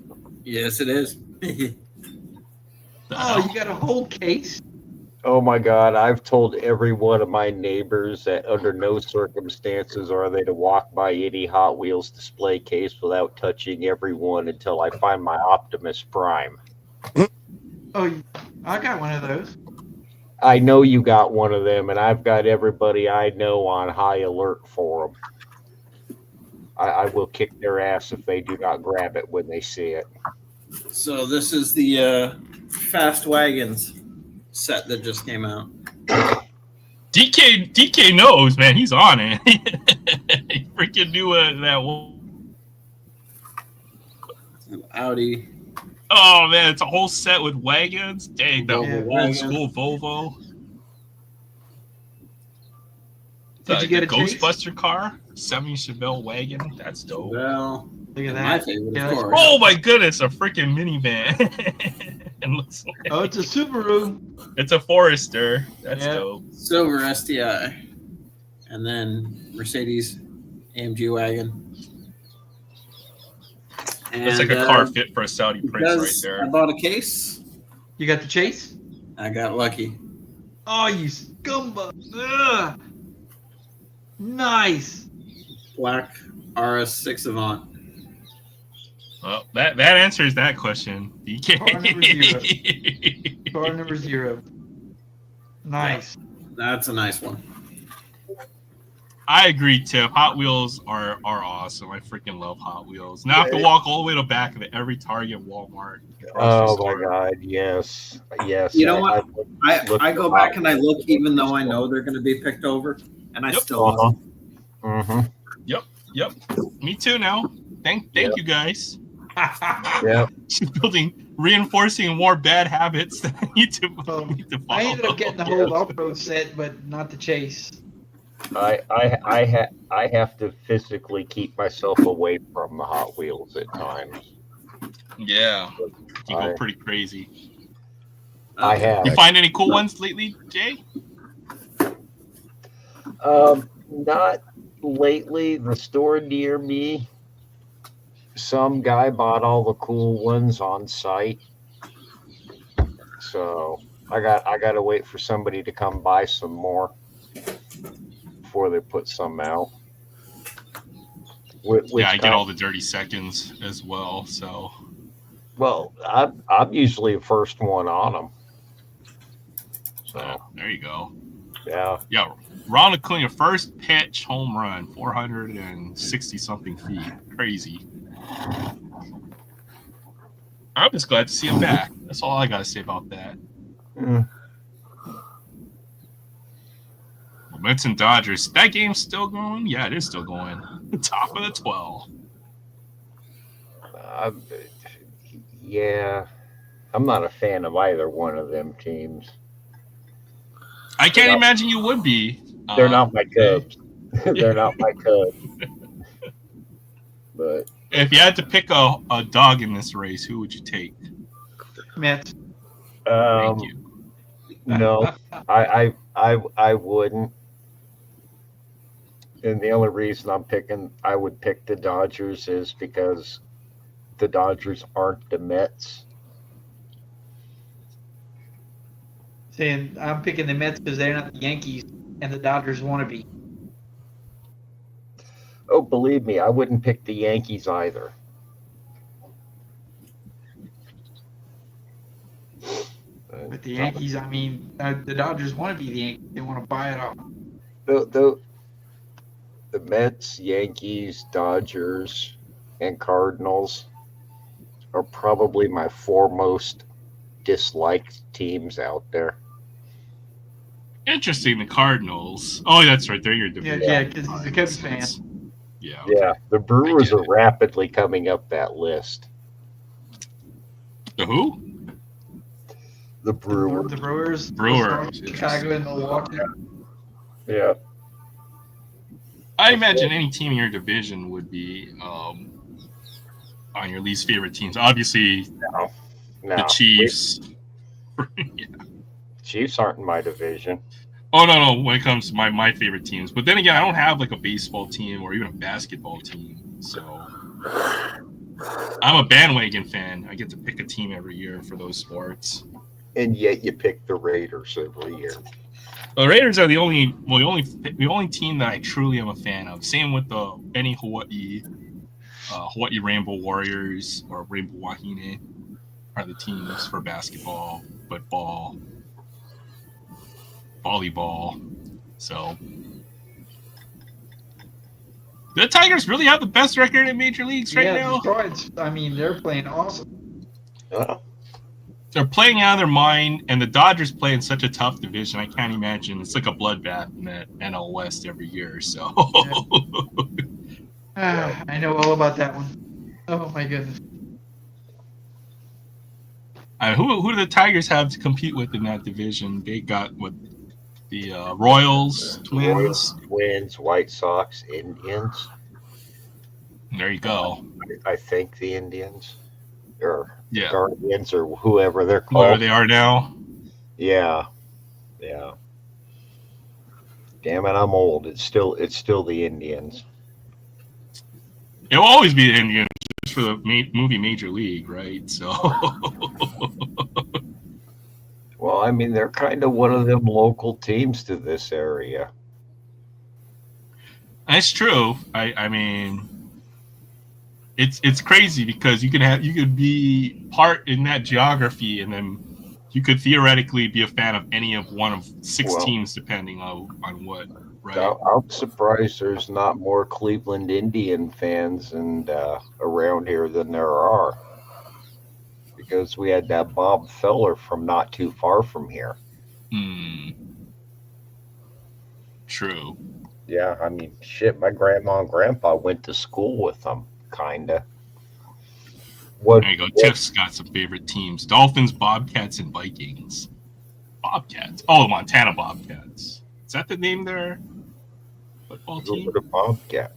Speaker 2: Yes, it is.
Speaker 1: The
Speaker 6: Oh,
Speaker 1: hell?
Speaker 6: you got a whole case?
Speaker 3: Oh my God! I've told every one of my neighbors that under no circumstances are they to walk by any Hot Wheels display case without touching every one until I find my Optimus Prime.
Speaker 6: Oh, I got one of those.
Speaker 3: I know you got one of them, and I've got everybody I know on high alert for them. I will kick their ass if they do not grab it when they see it.
Speaker 2: So this is the Fast Wagons set that just came out.
Speaker 1: DK knows, man. He's on it. He freaking knew that one.
Speaker 2: Audi.
Speaker 1: Oh man, it's a whole set with wagons. Dang, the
Speaker 2: Yeah,
Speaker 1: old
Speaker 2: wagon.
Speaker 1: school Volvo.
Speaker 6: Did you get a chase?
Speaker 1: Ghostbuster car? 70 Chevelle wagon. That's dope.
Speaker 2: Well,
Speaker 6: Look at
Speaker 2: my
Speaker 6: that.
Speaker 2: favorite,
Speaker 6: Yeah,
Speaker 2: of
Speaker 6: that's
Speaker 2: course.
Speaker 1: Oh my goodness, a freaking minivan. And looks like
Speaker 6: Oh, it's a Subaru.
Speaker 1: it's a Forester. That's
Speaker 6: Yeah.
Speaker 1: dope.
Speaker 2: Silver STI. And then Mercedes AMG wagon. And,
Speaker 1: That's like a car fit for a Saudi prince right
Speaker 2: because
Speaker 1: there.
Speaker 2: I bought a case,
Speaker 6: You got the chase?
Speaker 2: I got lucky.
Speaker 6: Oh, you scumbag. Ugh. Nice.
Speaker 2: Black RS6 Avant.
Speaker 1: Well, that answers that question. DK.
Speaker 6: Car number 0. Nice.
Speaker 2: That's a nice one.
Speaker 1: I agree, Tip. Hot Wheels are awesome. I freaking love Hot Wheels. Now I have to walk all the way to the back of every Target, Walmart.
Speaker 3: Oh
Speaker 1: grocery
Speaker 3: my
Speaker 1: store.
Speaker 3: God! Yes.
Speaker 2: You know what? I
Speaker 3: look
Speaker 2: go
Speaker 3: for
Speaker 2: back
Speaker 3: Hot
Speaker 2: and I
Speaker 3: Wheels.
Speaker 2: look even though I know they're going to be picked over, and I
Speaker 1: Yep.
Speaker 2: still love them.
Speaker 3: Mm-hmm.
Speaker 1: Yep. Me too now. Thank
Speaker 3: Yep.
Speaker 1: you guys.
Speaker 3: Yep.
Speaker 1: Reinforcing more bad habits that I need to follow.
Speaker 6: I ended up getting the whole off-road set, but not the chase.
Speaker 3: I have to physically keep myself away from the Hot Wheels at times.
Speaker 1: Yeah. You go
Speaker 3: I-
Speaker 1: pretty crazy.
Speaker 3: I have.
Speaker 1: You find any cool ones lately, Jay?
Speaker 3: Not lately. The store near me, some guy bought all the cool ones on site. So I got to wait for somebody to come buy some more before they put some out.
Speaker 1: Yeah, I get all the dirty seconds as well. So
Speaker 3: Well, I'm usually the first one on them. So
Speaker 1: there you go.
Speaker 3: yeah.
Speaker 1: Yeah, Ron Acuna, first pitch home run, 460 something feet. Crazy. I'm just glad to see him back. That's all I gotta say about that.
Speaker 3: Mm.
Speaker 1: Mets and Dodgers. That game's still going? Yeah, it is still going. Top of the 12.
Speaker 3: Yeah, I'm not a fan of either one of them teams.
Speaker 1: I can't imagine you would be.
Speaker 3: They're not my Cubs. They're not my Cubs. But
Speaker 1: If you had to pick a dog in this race, who would you take?
Speaker 6: Mets.
Speaker 1: Thank you.
Speaker 3: no, I wouldn't. And the only reason I would pick the Dodgers is because the Dodgers aren't the Mets.
Speaker 6: Saying I'm picking the Mets because they're not the Yankees and the Dodgers want to be.
Speaker 3: Oh, believe me, I wouldn't pick the Yankees either.
Speaker 6: But the Yankees, I mean, the Dodgers want to be the Yankees. They want to buy it off.
Speaker 3: The Mets, Yankees, Dodgers, and Cardinals are probably my four most disliked teams out there.
Speaker 1: Interesting. The Cardinals. Oh, that's right. They're your
Speaker 6: Yeah,
Speaker 1: division.
Speaker 6: because he's a Cubs fan.
Speaker 1: Yeah.
Speaker 3: Yeah, the Brewers
Speaker 1: get
Speaker 3: are rapidly coming up that list.
Speaker 1: The who?
Speaker 3: The Brewers.
Speaker 6: The Brewers.
Speaker 1: Brewers.
Speaker 6: Chicago and Milwaukee.
Speaker 3: Yeah.
Speaker 1: I imagine any team in your division would be on your least favorite teams. Obviously,
Speaker 3: No.
Speaker 1: the Chiefs. Yeah.
Speaker 3: Chiefs aren't in my division.
Speaker 1: Oh no! When it comes to my favorite teams, but then again, I don't have like a baseball team or even a basketball team, so I'm a bandwagon fan. I get to pick a team every year for those sports.
Speaker 3: And yet you pick the Raiders every year.
Speaker 1: The Raiders are the only team that I truly am a fan of. Same with any Hawaii Rainbow Warriors or Rainbow Wahine are the teams for basketball, football, volleyball. So the Tigers really have the best record in major leagues right now.
Speaker 6: Detroit's, I mean, they're playing awesome.
Speaker 1: They're playing out of their mind, and the Dodgers play in such a tough division. I can't imagine. It's like a bloodbath in that NL West every year. So
Speaker 6: I know all about that one. Oh my goodness.
Speaker 1: Who do the Tigers have to compete with in that division? They got the Royals, Twins.
Speaker 3: Twins, White Sox, Indians.
Speaker 1: There you go.
Speaker 3: I think the Indians. Or
Speaker 1: Yeah.
Speaker 3: Guardians or whoever they're called.
Speaker 1: Whatever they are now.
Speaker 3: Yeah. Damn it, I'm old. It's still the Indians.
Speaker 1: It will always be the Indians just for the movie Major League, right? So.
Speaker 3: Well, I mean, they're kind of one of them local teams to this area.
Speaker 1: That's true. I mean, it's crazy because you could be part in that geography, and then you could theoretically be a fan of any of one of six teams, depending on what. Right.
Speaker 3: I'm surprised there's not more Cleveland Indian fans around here than there are, because we had that Bob Feller from not too far from here.
Speaker 1: True.
Speaker 3: Yeah, I mean, shit, my grandma and grandpa went to school with them, kinda.
Speaker 1: There you go. Tiff's got some favorite teams: Dolphins, Bobcats, and Vikings. Bobcats. Oh, Montana Bobcats. Is that the name of their football team?
Speaker 3: The Bobcat.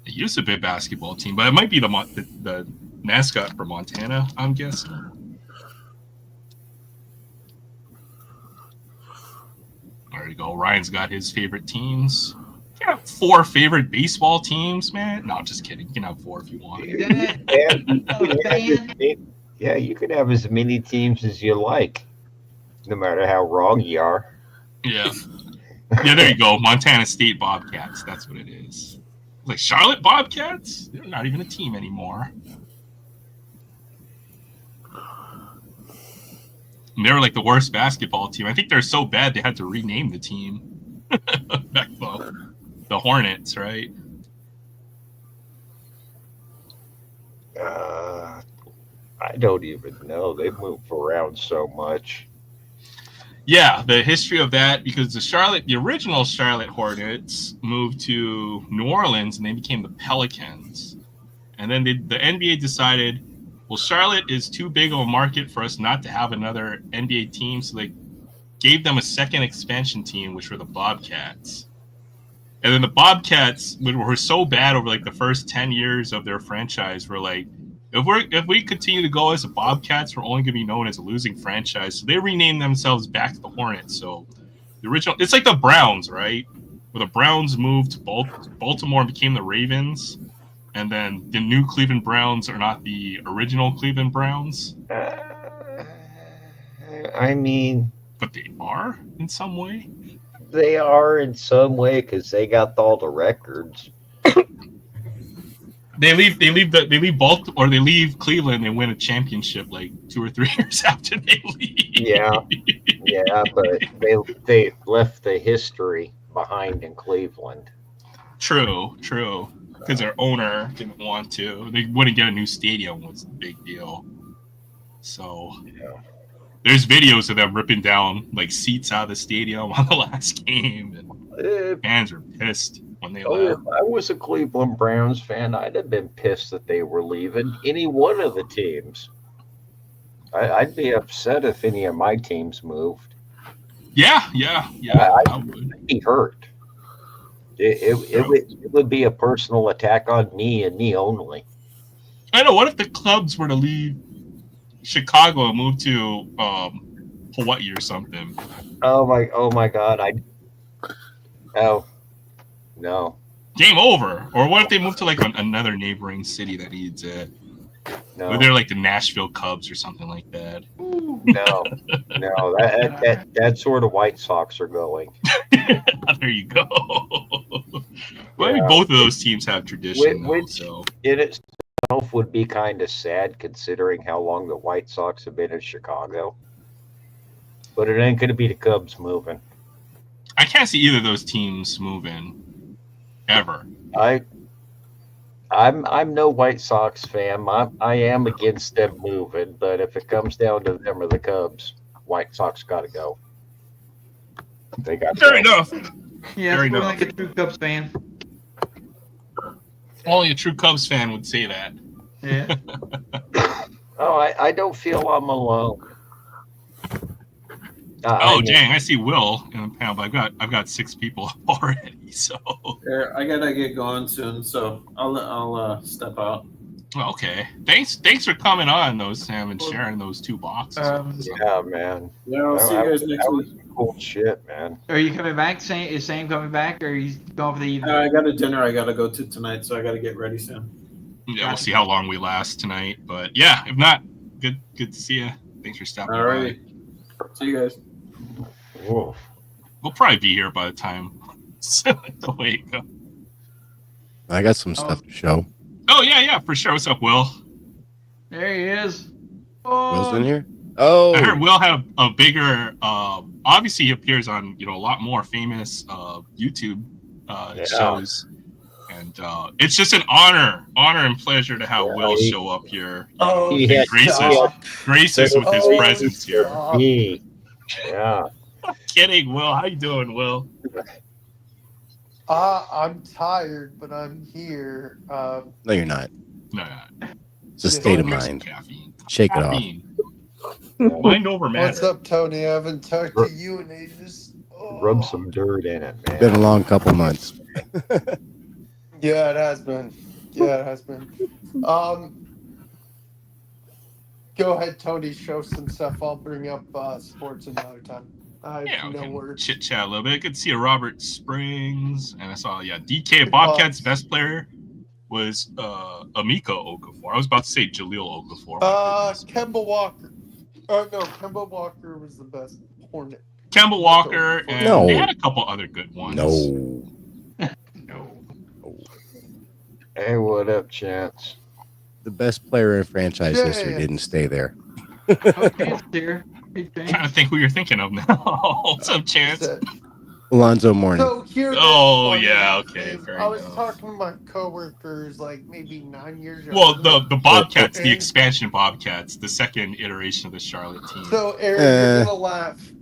Speaker 1: It used to be a basketball team, but it might be the mascot for Montana, I'm guessing. There you go. Ryan's got his favorite teams. You can have 4 favorite baseball teams, man. No, just kidding. You can have 4 if you want.
Speaker 3: Yeah, you can have as many teams as you like, no matter how wrong you are.
Speaker 1: Yeah. Yeah, there you go. Montana State Bobcats. That's what it is. Like Charlotte Bobcats? They're not even a team anymore. And they were like the worst basketball team. I think they're so bad they had to rename the team. Back the Hornets, right?
Speaker 3: I don't even know. They move around so much.
Speaker 1: Yeah, the history of that, because the original Charlotte Hornets moved to New Orleans and they became the Pelicans. And then the NBA decided, well, Charlotte is too big of a market for us not to have another NBA team, so they gave them a second expansion team, which were the Bobcats. And then the Bobcats were so bad over like the first 10 years of their franchise, were like, if we continue to go as the Bobcats, we're only going to be known as a losing franchise. So they renamed themselves back to the Hornets. So the original, it's like the Browns, right? Where the Browns moved to Baltimore and became the Ravens. And then the new Cleveland Browns are not the original Cleveland Browns.
Speaker 3: I mean,
Speaker 1: but they are in some way.
Speaker 3: They are in some way because they got all the records.
Speaker 1: They leave Baltimore, or they leave Cleveland and win a championship like 2 or 3 years after they leave.
Speaker 3: Yeah, but they left the history behind in Cleveland.
Speaker 1: True. Because their owner didn't want to. They wouldn't get a new stadium was the big deal. So there's videos of them ripping down like seats out of the stadium on the last game, and fans are pissed when they left.
Speaker 3: If I was a Cleveland Browns fan, I'd have been pissed that they were leaving any one of the teams. I'd be upset if any of my teams moved.
Speaker 1: Yeah. I would.
Speaker 3: I'd be hurt. It would be a personal attack on me and me only.
Speaker 1: I know. What if the clubs were to leave Chicago and move to Hawaii or something?
Speaker 3: Oh my God! No.
Speaker 1: Game over. Or what if they move to like another neighboring city that needs it?
Speaker 3: No.
Speaker 1: Or they're like the Nashville Cubs or something like that.
Speaker 3: No. That's where the White Sox are going.
Speaker 1: There you go. Well, I mean, both of those teams have tradition,
Speaker 3: Which in itself would be kind of sad considering how long the White Sox have been in Chicago. But it ain't going to be the Cubs moving.
Speaker 1: I can't see either of those teams moving ever.
Speaker 3: I'm no White Sox fan. I am against them moving, but if it comes down to them or the Cubs, White Sox got to go. They got
Speaker 1: Fair enough.
Speaker 6: Yeah,
Speaker 1: Fair
Speaker 6: it's
Speaker 1: enough.
Speaker 6: like a true Cubs fan.
Speaker 1: Only a true Cubs fan would say that.
Speaker 6: Yeah.
Speaker 3: Oh, I don't feel I'm alone.
Speaker 1: Dang! I see Will in the panel, but I've got 6 people already. So
Speaker 2: I gotta get going soon, so I'll step out.
Speaker 1: okay. Thanks for coming on, though, Sam, and sharing those 2 boxes.
Speaker 3: Yeah, man.
Speaker 2: Yeah, I'll see you guys next week.
Speaker 3: Cool shit, man.
Speaker 6: Are you coming back? Is Sam coming back, or are you going for the evening?
Speaker 2: I got a dinner I gotta go to tonight, so I gotta get ready soon.
Speaker 1: Yeah, we'll see how long we last tonight. But yeah, if not, good to see you. Thanks for stopping
Speaker 2: All right. See you guys.
Speaker 3: Whoa.
Speaker 1: We'll probably be here by the time the way it goes.
Speaker 4: I got some stuff to show.
Speaker 1: Oh yeah, for sure. What's up, Will?
Speaker 6: There he is.
Speaker 4: Will's in here. Oh,
Speaker 1: I heard Will have a bigger. Obviously, he appears on a lot more famous YouTube shows, and it's just an honor and pleasure to have Will show up here. Grace us with his presence here.
Speaker 3: Yeah.
Speaker 1: Kidding, Will. How you doing, Will?
Speaker 8: I'm tired, but I'm here.
Speaker 4: no, you're not.
Speaker 1: No,
Speaker 4: It's a state of
Speaker 1: drink some
Speaker 4: mind.
Speaker 1: caffeine.
Speaker 4: Shake it off.
Speaker 1: Caffeine. Mind over matter.
Speaker 8: What's up, Tony? I haven't talked to you in ages. Oh.
Speaker 3: Rub some dirt in it, man.
Speaker 4: Been a long couple months.
Speaker 8: Yeah, it has been. Go ahead, Tony. Show some stuff. I'll bring up sports another time. I have no words.
Speaker 1: Chit chat a little bit. Good to see you, Robert Springs, and I saw DK Bobcats' best player was Amiko Okafor. I was about to say Jaleel Okafor.
Speaker 8: Kemba Walker. Oh no, Kemba Walker was the best Hornet.
Speaker 1: Kemba Walker, and they had a couple other good ones.
Speaker 4: No.
Speaker 3: Hey, what up, Chance?
Speaker 4: The best player in franchise history didn't stay there.
Speaker 6: Okay, it's here.
Speaker 1: I'm trying to think who you're thinking of now. What's up, Chance?
Speaker 4: Alonzo Mourning.
Speaker 8: So here.
Speaker 1: Okay. Fair
Speaker 8: I was
Speaker 1: enough.
Speaker 8: talking to my coworkers like maybe 9 years ago.
Speaker 1: Well, the Bobcats, the expansion Bobcats, the second iteration of the Charlotte team.
Speaker 8: So Aaron, you're gonna laugh.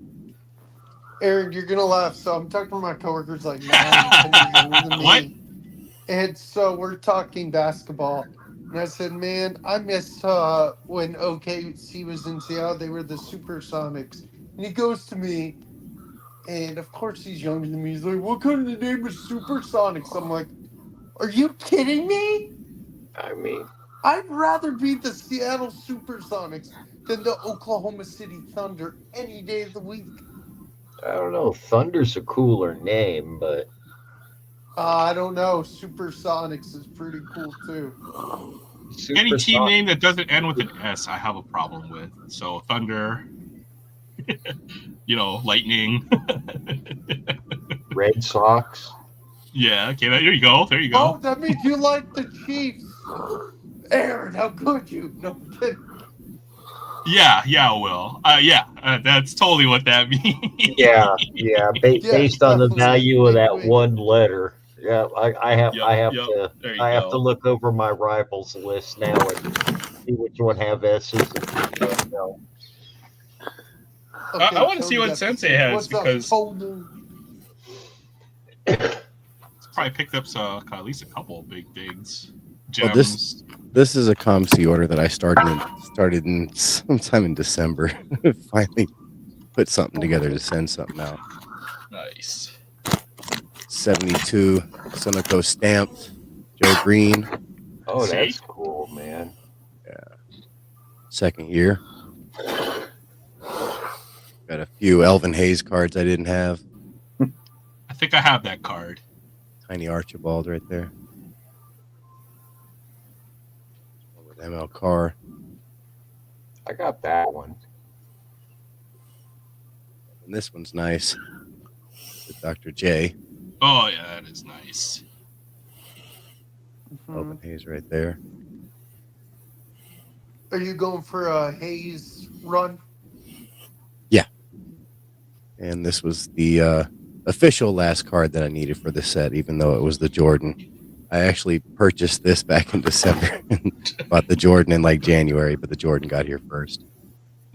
Speaker 8: You're gonna laugh. So I'm talking to my coworkers like 9, 10 years younger than me.
Speaker 1: What?
Speaker 8: And so we're talking basketball. And I said, man, I missed when OKC was in Seattle. They were the Supersonics. And he goes to me, and of course he's younger than me. He's like, what kind of the name is Supersonics? I'm like, are you kidding me?
Speaker 3: I mean,
Speaker 8: I'd rather be the Seattle Supersonics than the Oklahoma City Thunder any day of the week.
Speaker 3: I don't know. Thunder's a cooler name, but
Speaker 8: I don't know. Supersonics is pretty cool too.
Speaker 1: Any team name that doesn't end with an S, I have a problem with. So Thunder, Lightning,
Speaker 3: Red Sox.
Speaker 1: Yeah. Okay. There you go.
Speaker 8: Oh, that means you like the Chiefs. Aaron, how could you? No I'm kidding.
Speaker 1: Yeah, Will. That's totally what that means.
Speaker 3: Yeah. Based on the
Speaker 8: definitely.
Speaker 3: value of that
Speaker 8: Wink, wink.
Speaker 3: one letter. Yeah, I have to
Speaker 1: There you
Speaker 3: I have
Speaker 1: go.
Speaker 3: to look over my rivals list now and see which one have S's and which one don't.
Speaker 1: I want to see
Speaker 8: Tony
Speaker 1: what
Speaker 8: got the
Speaker 1: Sensei
Speaker 8: same.
Speaker 1: has
Speaker 8: What's up,
Speaker 1: because
Speaker 8: Tony?
Speaker 1: it's probably picked up at least a couple of big things.
Speaker 4: Well,
Speaker 1: Gems.
Speaker 4: this is a ComC order that I started in sometime in December. Finally put something together to send something out.
Speaker 1: Nice.
Speaker 4: 72 Sunoco stamped. Joe Green,
Speaker 3: Oh,
Speaker 1: See?
Speaker 3: that's cool, man.
Speaker 4: second year. Got a few Elvin Hayes cards I didn't have.
Speaker 1: I think I have that card.
Speaker 4: Tiny Archibald right there. One with ML Carr.
Speaker 3: I got that one.
Speaker 4: And this one's nice. With Dr. J.
Speaker 1: Oh yeah, that is nice.
Speaker 4: Elvin Hayes right there.
Speaker 8: Are you going for a Hayes run?
Speaker 4: And this was the official last card that I needed for the set, even though it was the Jordan. I actually purchased this back in December and bought the Jordan in like January, but the Jordan got here first.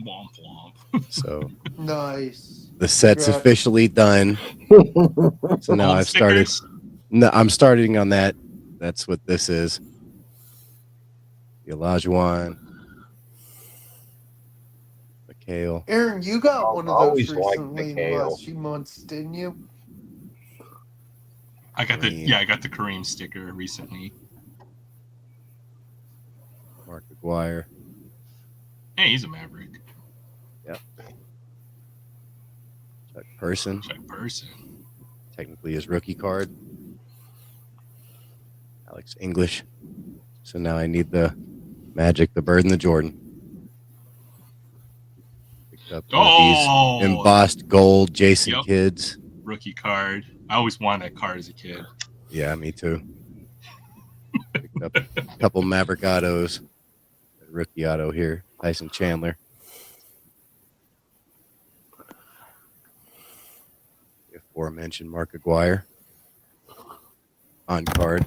Speaker 1: Womp womp.
Speaker 4: So
Speaker 8: Nice.
Speaker 4: the set's
Speaker 8: Congrats.
Speaker 4: officially done. So now
Speaker 1: All the
Speaker 4: I've started.
Speaker 1: stickers?
Speaker 4: No, I'm starting on that. That's what this is. The Olajuwon. McHale.
Speaker 8: Aaron, you got one of
Speaker 3: Always
Speaker 8: those
Speaker 3: liked
Speaker 8: recently in the
Speaker 3: McHale.
Speaker 8: last few months, didn't you?
Speaker 1: I got
Speaker 4: Kareem.
Speaker 1: I got the Kareem sticker recently.
Speaker 4: Mark Aguirre.
Speaker 1: Hey, he's a Maverick.
Speaker 4: Chuck Person.
Speaker 1: Check person.
Speaker 4: Technically his rookie card. Alex English. So now I need the Magic, the Bird, and the Jordan. Picked up one of
Speaker 1: Oh,
Speaker 4: these embossed gold Jason
Speaker 1: Yep.
Speaker 4: Kids.
Speaker 1: rookie card. I always wanted that card as a kid.
Speaker 4: Yeah, me too. Picked up a couple Maverick autos. A rookie auto here. Tyson Chandler. The aforementioned Mark Aguirre. On card.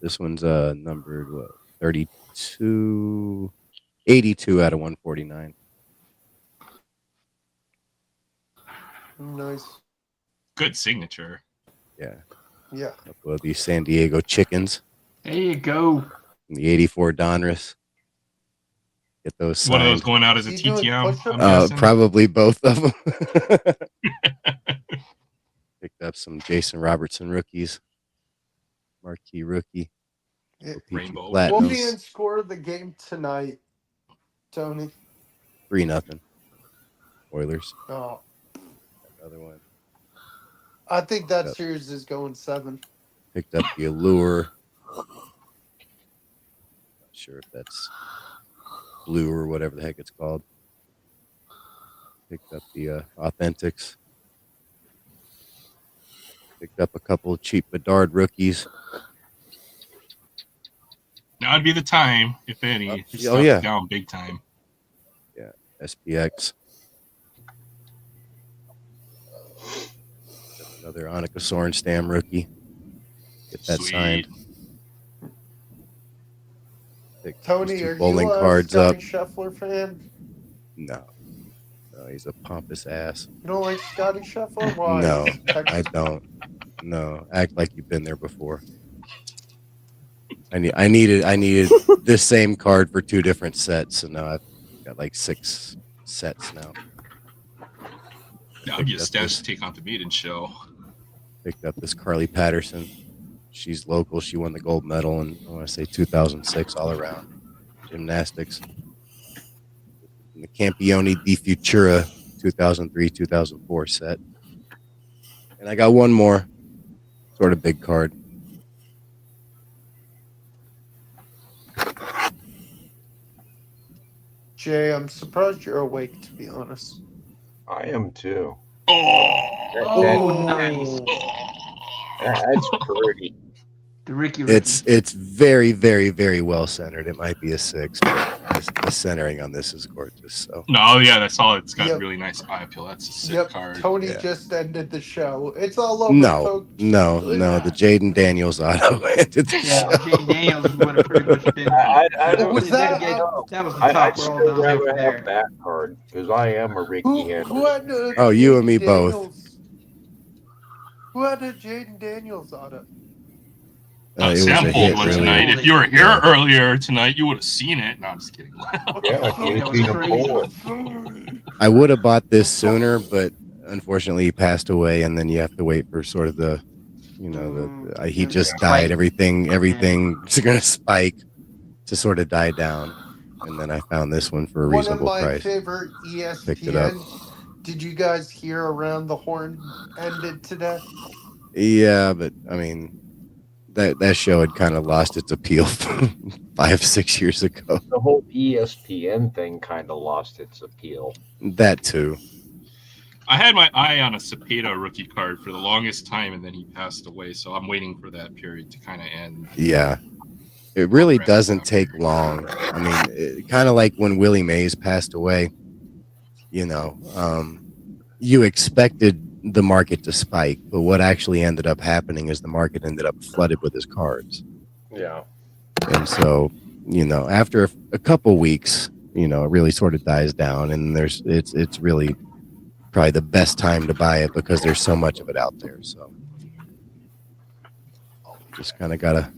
Speaker 4: This one's numbered 32, 82 out of 149.
Speaker 8: Nice.
Speaker 1: Good signature.
Speaker 4: Yeah.
Speaker 8: Yeah.
Speaker 4: A couple of these San Diego Chickens.
Speaker 6: There you go.
Speaker 4: And the 84 Donruss. Get those signed.
Speaker 1: One of those going out as a
Speaker 8: You doing
Speaker 1: TTM.
Speaker 8: push-ups?
Speaker 1: I'm guessing.
Speaker 4: Probably both of them. Picked up some Jason Robertson rookies. Marquee rookie.
Speaker 8: Yeah.
Speaker 4: OPG
Speaker 1: Rainbow.
Speaker 8: What will be
Speaker 4: Platinums.
Speaker 8: in score of the game tonight, Tony?
Speaker 4: 3-0. Oilers.
Speaker 8: Oh,
Speaker 4: Another one.
Speaker 8: I think that
Speaker 4: Yep.
Speaker 8: series is going 7.
Speaker 4: Picked up the Allure. Not sure if that's blue or whatever the heck it's called. Picked up the Authentics. Picked up a couple of cheap Bedard rookies.
Speaker 1: Now would be the time, if any.
Speaker 4: Oh,
Speaker 1: Your
Speaker 4: oh,
Speaker 1: stuff's
Speaker 4: yeah.
Speaker 1: down big time.
Speaker 4: SPX. Another Annika Sorenstam rookie. Get that
Speaker 1: Sweet.
Speaker 4: signed. Pick these
Speaker 8: Tony,
Speaker 4: two
Speaker 8: are
Speaker 4: bowling
Speaker 8: you a
Speaker 4: cards
Speaker 8: Scotty
Speaker 4: up.
Speaker 8: Scheffler fan?
Speaker 4: No. No, he's a pompous ass.
Speaker 8: You don't like Scotty Scheffler? Why?
Speaker 4: No,
Speaker 8: He's a
Speaker 4: I
Speaker 8: Texas-
Speaker 4: don't. No, act like you've been there before. I needed this same card for 2 different sets, so now I've got like 6 sets now.
Speaker 1: That would be a
Speaker 4: That's
Speaker 1: stash
Speaker 4: this.
Speaker 1: to take on the maiden show.
Speaker 4: Picked up this Carly Patterson. She's local. She won the gold medal in, I want to say 2006 all around gymnastics. And the Campione di Futura 2003-2004 set. And I got one more sort of big card.
Speaker 8: Jay, I'm surprised you're awake, to be honest.
Speaker 3: I am too.
Speaker 1: Oh,
Speaker 3: That-
Speaker 6: Oh,
Speaker 3: that-
Speaker 6: nice.
Speaker 3: that's pretty.
Speaker 6: The Ricky.
Speaker 4: It's very, very, very well centered. It might be a 6, but the centering on this is gorgeous. So
Speaker 1: No, yeah, that's all. It's got
Speaker 8: Yep.
Speaker 1: really nice eye appeal. That's a sick
Speaker 8: Yep,
Speaker 1: card.
Speaker 8: Tony
Speaker 4: Yeah.
Speaker 8: just ended the show. It's all over,
Speaker 4: no,
Speaker 8: folks.
Speaker 4: no, the Jaden Daniels auto ended the
Speaker 6: Yeah,
Speaker 4: show.
Speaker 6: Jane Daniels would have pretty much been.
Speaker 3: I don't
Speaker 8: Was that-
Speaker 6: that was the
Speaker 3: I'd
Speaker 6: top
Speaker 3: still
Speaker 6: roll downhill
Speaker 3: rather
Speaker 6: from
Speaker 3: have
Speaker 6: there.
Speaker 3: that card because I am a Ricky
Speaker 8: Who
Speaker 3: Henderson.
Speaker 8: had
Speaker 4: Oh, you and me
Speaker 8: Jaden
Speaker 4: both.
Speaker 8: Daniels? Who had a Jaden Daniels auto?
Speaker 4: It was a
Speaker 1: Sam
Speaker 4: hit,
Speaker 1: pulled one
Speaker 4: really.
Speaker 1: tonight. If you were here
Speaker 4: Yeah.
Speaker 1: earlier tonight, you would have seen it. No, I'm just kidding.
Speaker 3: Yeah,
Speaker 6: That
Speaker 3: you've
Speaker 6: was
Speaker 3: seen him
Speaker 6: crazy.
Speaker 3: pull it.
Speaker 4: I would have bought this sooner, but unfortunately he passed away, and then you have to wait for sort of the, he just died. Everything's going to spike to sort of die down, and then I found this one for a reasonable
Speaker 8: One of my
Speaker 4: price.
Speaker 8: favorite
Speaker 4: Picked it up.
Speaker 8: ESPN. Did you guys hear Around the Horn ended today?
Speaker 4: Yeah, but I mean, that show had kind of lost its appeal 5-6 years ago.
Speaker 3: The whole ESPN thing kind of lost its appeal.
Speaker 4: That too.
Speaker 1: I had my eye on a Cepeda rookie card for the longest time, and then he passed away. So I'm waiting for that period to kind of end.
Speaker 4: Yeah. It really doesn't take long. I mean, kind of like when Willie Mays passed away, you expected the market to spike, but what actually ended up happening is the market ended up flooded with his cards.
Speaker 3: Yeah.
Speaker 4: And so, after a couple weeks, it really sort of dies down, and it's really probably the best time to buy it because there's so much of it out there. So just kind of got to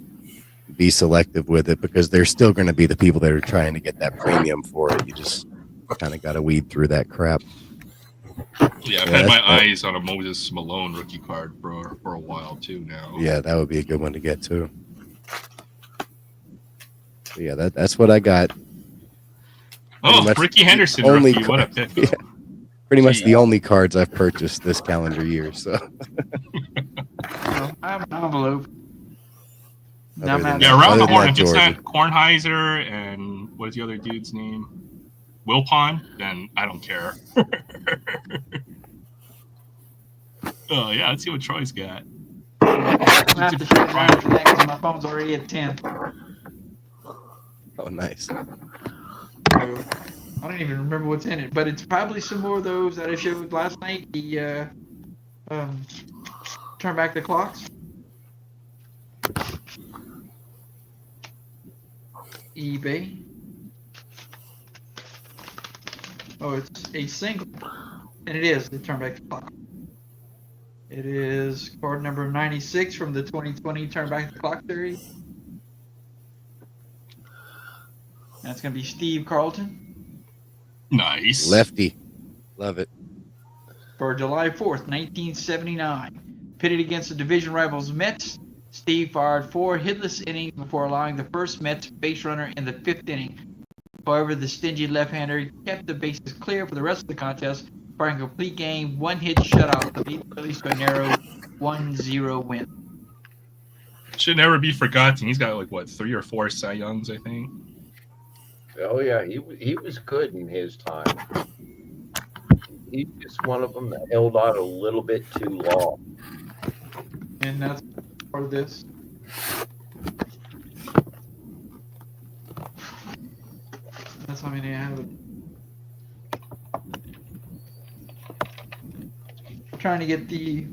Speaker 4: be selective with it because there's still going to be the people that are trying to get that premium for it. You just kind of got to weed through that crap.
Speaker 1: Yeah, I've had my eyes on a Moses Malone rookie card for a while too now.
Speaker 4: Yeah, that would be a good one to get too. So yeah, that's what I got.
Speaker 1: Oh,
Speaker 4: much
Speaker 1: Ricky Henderson
Speaker 4: only
Speaker 1: rookie. What a
Speaker 4: card.
Speaker 1: pick.
Speaker 4: Yeah. Pretty much
Speaker 1: Gee.
Speaker 4: the only cards I've purchased this calendar year. So
Speaker 6: I have an envelope.
Speaker 4: Other
Speaker 6: I'm
Speaker 4: than
Speaker 6: at-
Speaker 1: Yeah, around the
Speaker 4: Other than
Speaker 1: horn.
Speaker 4: that,
Speaker 1: If it's
Speaker 4: Georgia.
Speaker 1: not Kornheiser and what is the other dude's name? Wilpon, then I don't care. Oh yeah, let's see what Troy's got.
Speaker 6: I'm gonna have to shut down for that because my phone's already at 10.
Speaker 4: oh, nice.
Speaker 6: So, I don't even remember what's in it, but it's probably some more of those that I showed last night. The turn back the clocks. eBay. Oh, it's a single, and it is the turn back the clock. It is card number 96 from the 2020 Turn Back the Clock series. That's going to be Steve Carlton.
Speaker 1: Nice.
Speaker 4: Lefty. Love it.
Speaker 6: For July 4th, 1979. Pitted against the division rivals Mets, Steve fired 4 hitless innings before allowing the first Mets base runner in the 5th inning. However, the stingy left-hander kept the bases clear for the rest of the contest, firing a complete game, 1-hit shutout to beat the Phillies to a narrow 1-0 win.
Speaker 1: Should never be forgotten. He's got 3 or 4 Cy Youngs, I think.
Speaker 3: Oh yeah, he was good in his time. He's just one of them that held on a little bit too long.
Speaker 6: And that's part of this. That's how many I have. I'm trying to get the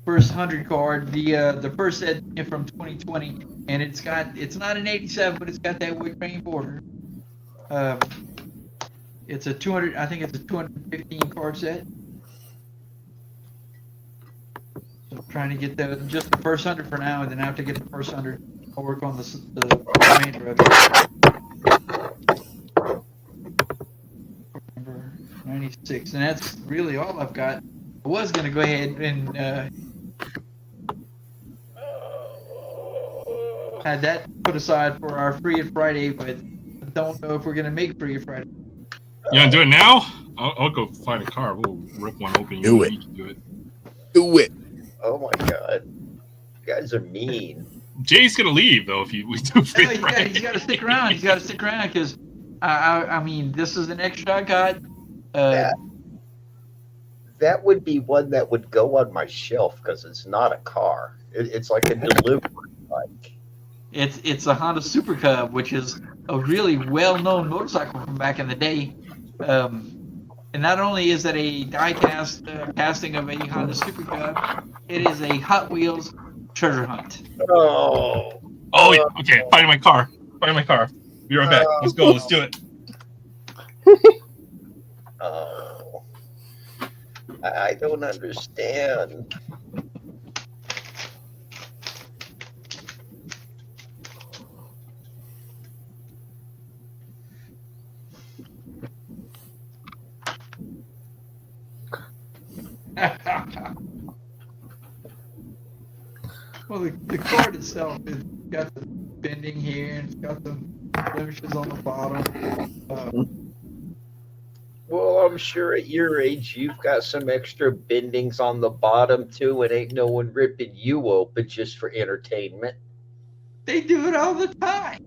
Speaker 6: first 100 card, the first set from 2020, and it's not an 87, but it's got that wood grain border. It's a 200. I think it's a 215 card set. So I'm trying to get just the first 100 for now, and then after I get the first 100, I'll work on the remainder of it. Number 96, and that's really all I've got. I was gonna go ahead and had that put aside for our Free It Friday, but I don't know if we're gonna make Free It Friday.
Speaker 1: You want to do it now? I'll go find a car. We'll rip one open.
Speaker 4: Do it.
Speaker 1: You can do it.
Speaker 4: Do it.
Speaker 3: Oh my god, you guys are mean.
Speaker 1: Jay's gonna leave though if we do Free
Speaker 6: No,
Speaker 1: Friday.
Speaker 6: he's got to stick around. He's got to stick around because I mean, this is an extra I got.
Speaker 3: that would be one that would go on my shelf because it's not a car. It's like a delivery bike.
Speaker 6: It's a Honda Super Cub, which is a really well-known motorcycle from back in the day. And not only is it a die-cast casting of a Honda Super Cub, it is a Hot Wheels treasure hunt.
Speaker 3: Oh,
Speaker 1: Oh, yeah. Okay. Finding my car. Finding my car. Be right back. Let's go. Let's do it.
Speaker 3: oh, I don't understand.
Speaker 6: Well, the card itself has got the bending here, and it's got the blemishes on the bottom.
Speaker 3: Well, I'm sure at your age you've got some extra bendings on the bottom too, and ain't no one ripping you open just for entertainment.
Speaker 6: They do it all the time.